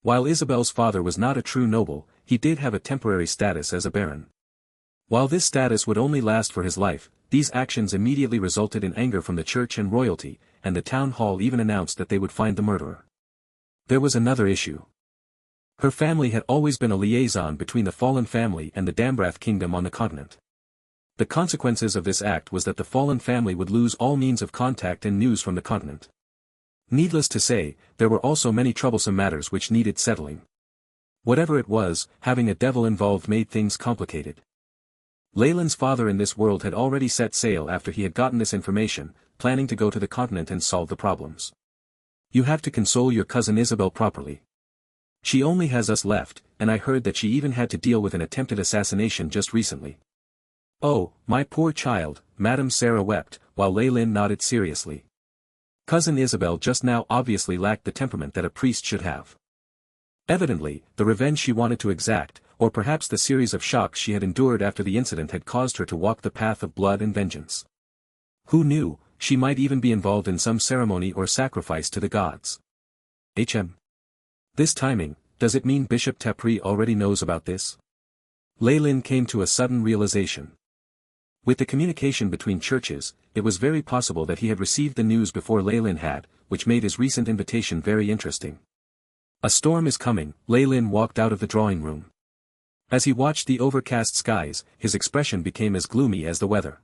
While Isabel's father was not a true noble, he did have a temporary status as a baron. While this status would only last for his life, these actions immediately resulted in anger from the church and royalty, and the town hall even announced that they would find the murderer. There was another issue. Her family had always been a liaison between the fallen family and the Dambrath kingdom on the continent. The consequences of this act was that the fallen family would lose all means of contact and news from the continent. Needless to say, there were also many troublesome matters which needed settling. Whatever it was, having a devil involved made things complicated. Lei Lin's father in this world had already set sail after he had gotten this information, planning to go to the continent and solve the problems. You have to console your cousin Isabel properly. She only has us left, and I heard that she even had to deal with an attempted assassination just recently. Oh, my poor child, Madame Sarah wept, while Lei Lin nodded seriously. Cousin Isabel just now obviously lacked the temperament that a priest should have. Evidently, the revenge she wanted to exact, or perhaps the series of shocks she had endured after the incident had caused her to walk the path of blood and vengeance. Who knew, she might even be involved in some ceremony or sacrifice to the gods. This timing, does it mean Bishop Tapri already knows about this? Lei Lin came to a sudden realization. With the communication between churches, it was very possible that he had received the news before Lei Lin had, which made his recent invitation very interesting. A storm is coming, Lei Lin walked out of the drawing room. As he watched the overcast skies, his expression became as gloomy as the weather.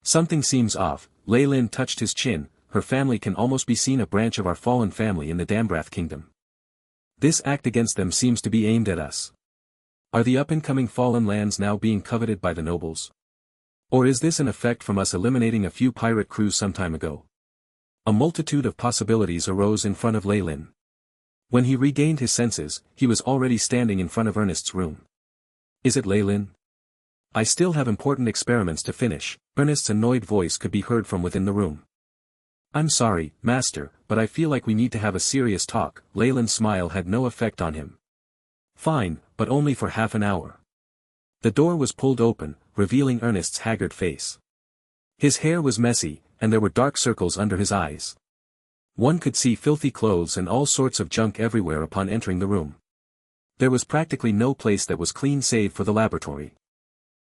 Something seems off, Lei Lin touched his chin, her family can almost be seen a branch of our fallen family in the Dambrath kingdom. This act against them seems to be aimed at us. Are the up-and-coming fallen lands now being coveted by the nobles? Or is this an effect from us eliminating a few pirate crews some time ago? A multitude of possibilities arose in front of Lei Lin. When he regained his senses, he was already standing in front of Ernest's room. Is it Lei Lin? I still have important experiments to finish, Ernest's annoyed voice could be heard from within the room. I'm sorry, master, but I feel like we need to have a serious talk. Lei Lin's smile had no effect on him. Fine, but only for half an hour. The door was pulled open, revealing Ernest's haggard face. His hair was messy, and there were dark circles under his eyes. One could see filthy clothes and all sorts of junk everywhere upon entering the room. There was practically no place that was clean save for the laboratory.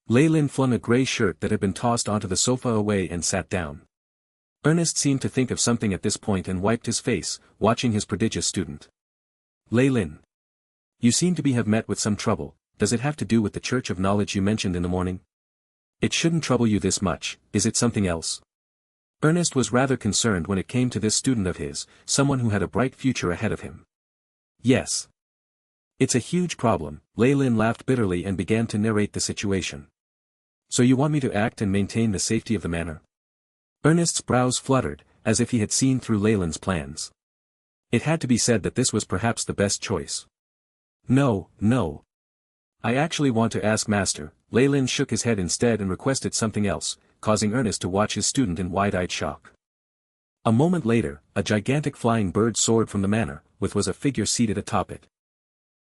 Lei Lin flung a grey shirt that had been tossed onto the sofa away and sat down. Ernest seemed to think of something at this point and wiped his face, watching his prodigious student. Lei Lin. You seem to have met with some trouble. Does it have to do with the Church of Knowledge you mentioned in the morning? It shouldn't trouble you this much, is it something else? Ernest was rather concerned when it came to this student of his, someone who had a bright future ahead of him. Yes. It's a huge problem, Lei Lin laughed bitterly and began to narrate the situation. So you want me to act and maintain the safety of the manor? Ernest's brows fluttered, as if he had seen through Lei Lin's plans. It had to be said that this was perhaps the best choice. No, no. I actually want to ask Master. Lei Lin shook his head instead and requested something else, causing Ernest to watch his student in wide-eyed shock. A moment later, a gigantic flying bird soared from the manor, with was a figure seated atop it.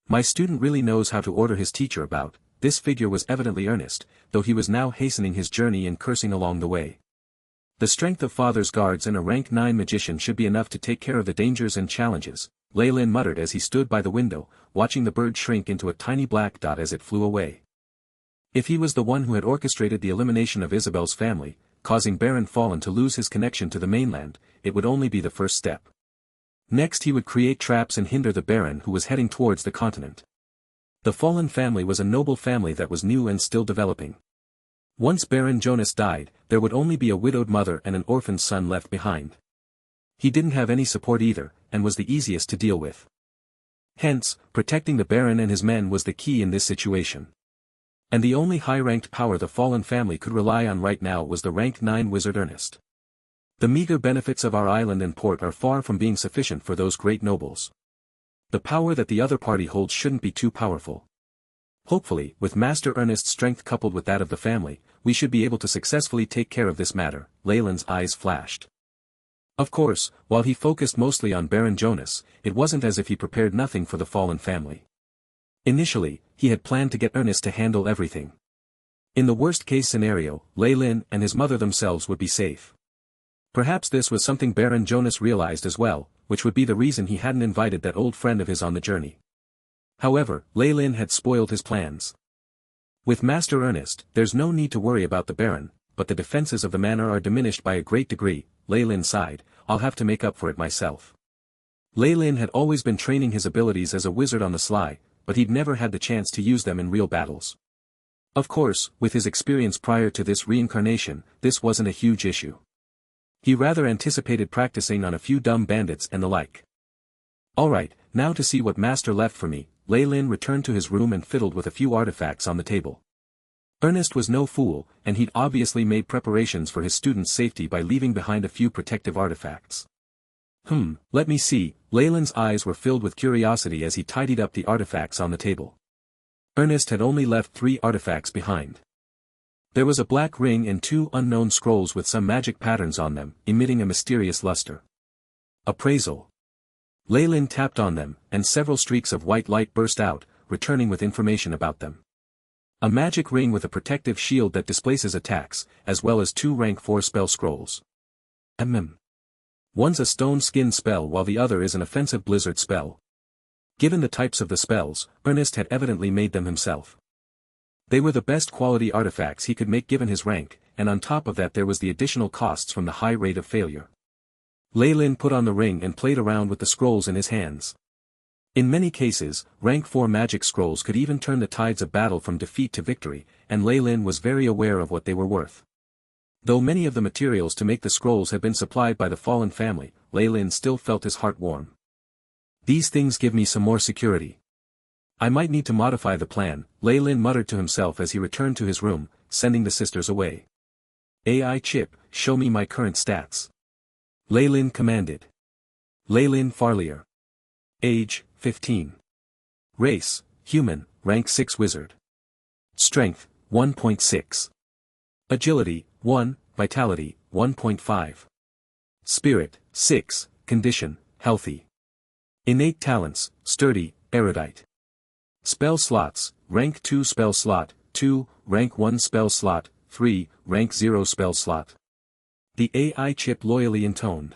My student really knows how to order his teacher about. This figure was evidently Ernest, though he was now hastening his journey and cursing along the way. The strength of Father's guards and a rank 9 magician should be enough to take care of the dangers and challenges, Lei Lin muttered as he stood by the window, watching the bird shrink into a tiny black dot as it flew away. If he was the one who had orchestrated the elimination of Isabel's family, causing Baron Fallen to lose his connection to the mainland, it would only be the first step. Next he would create traps and hinder the Baron who was heading towards the continent. The Fallen family was a noble family that was new and still developing. Once Baron Jonas died, there would only be a widowed mother and an orphaned son left behind. He didn't have any support either, and was the easiest to deal with. Hence, protecting the Baron and his men was the key in this situation. And the only high-ranked power the Fallen family could rely on right now was the rank 9 wizard Ernest. The meager benefits of our island and port are far from being sufficient for those great nobles. The power that the other party holds shouldn't be too powerful. Hopefully, with Master Ernest's strength coupled with that of the family, we should be able to successfully take care of this matter. Leyland's eyes flashed. Of course, while he focused mostly on Baron Jonas, it wasn't as if he prepared nothing for the Fallen family. Initially, he had planned to get Ernest to handle everything. In the worst-case scenario, Lei Lin and his mother themselves would be safe. Perhaps this was something Baron Jonas realized as well, which would be the reason he hadn't invited that old friend of his on the journey. However, Lei Lin had spoiled his plans. With Master Ernest, there's no need to worry about the Baron, but the defenses of the manor are diminished by a great degree. Lei Lin sighed, I'll have to make up for it myself. Lei Lin had always been training his abilities as a wizard on the sly, but he'd never had the chance to use them in real battles. Of course, with his experience prior to this reincarnation, this wasn't a huge issue. He rather anticipated practicing on a few dumb bandits and the like. Alright, now to see what Master left for me. Lei Lin returned to his room and fiddled with a few artifacts on the table. Ernest was no fool, and he'd obviously made preparations for his students' safety by leaving behind a few protective artifacts. Let me see. Lei Lin's eyes were filled with curiosity as he tidied up the artifacts on the table. Ernest had only left 3 artifacts behind. There was a black ring and 2 unknown scrolls with some magic patterns on them, emitting a mysterious luster. Appraisal. Lei Lin tapped on them, and several streaks of white light burst out, returning with information about them. A magic ring with a protective shield that displaces attacks, as well as 2 rank 4 spell scrolls. One's a stone skin spell while the other is an offensive blizzard spell. Given the types of the spells, Ernest had evidently made them himself. They were the best quality artifacts he could make given his rank, and on top of that there was the additional costs from the high rate of failure. Lei Lin put on the ring and played around with the scrolls in his hands. In many cases, rank 4 magic scrolls could even turn the tides of battle from defeat to victory, and Lei Lin was very aware of what they were worth. Though many of the materials to make the scrolls had been supplied by the Fallen family, Lei Lin still felt his heart warm. These things give me some more security. I might need to modify the plan, Lei Lin muttered to himself as he returned to his room, sending the sisters away. AI chip, show me my current stats. Lei Lin commanded. Lei Lin Farlier. Age, 15. Race, human, rank 6 wizard. Strength, 1.6. Agility, 1, Vitality, 1.5. Spirit, 6, Condition, healthy. Innate talents, sturdy, erudite. Spell slots, rank 2 spell slot, 2, rank 1 spell slot, 3, rank 0 spell slot. The AI chip loyally intoned.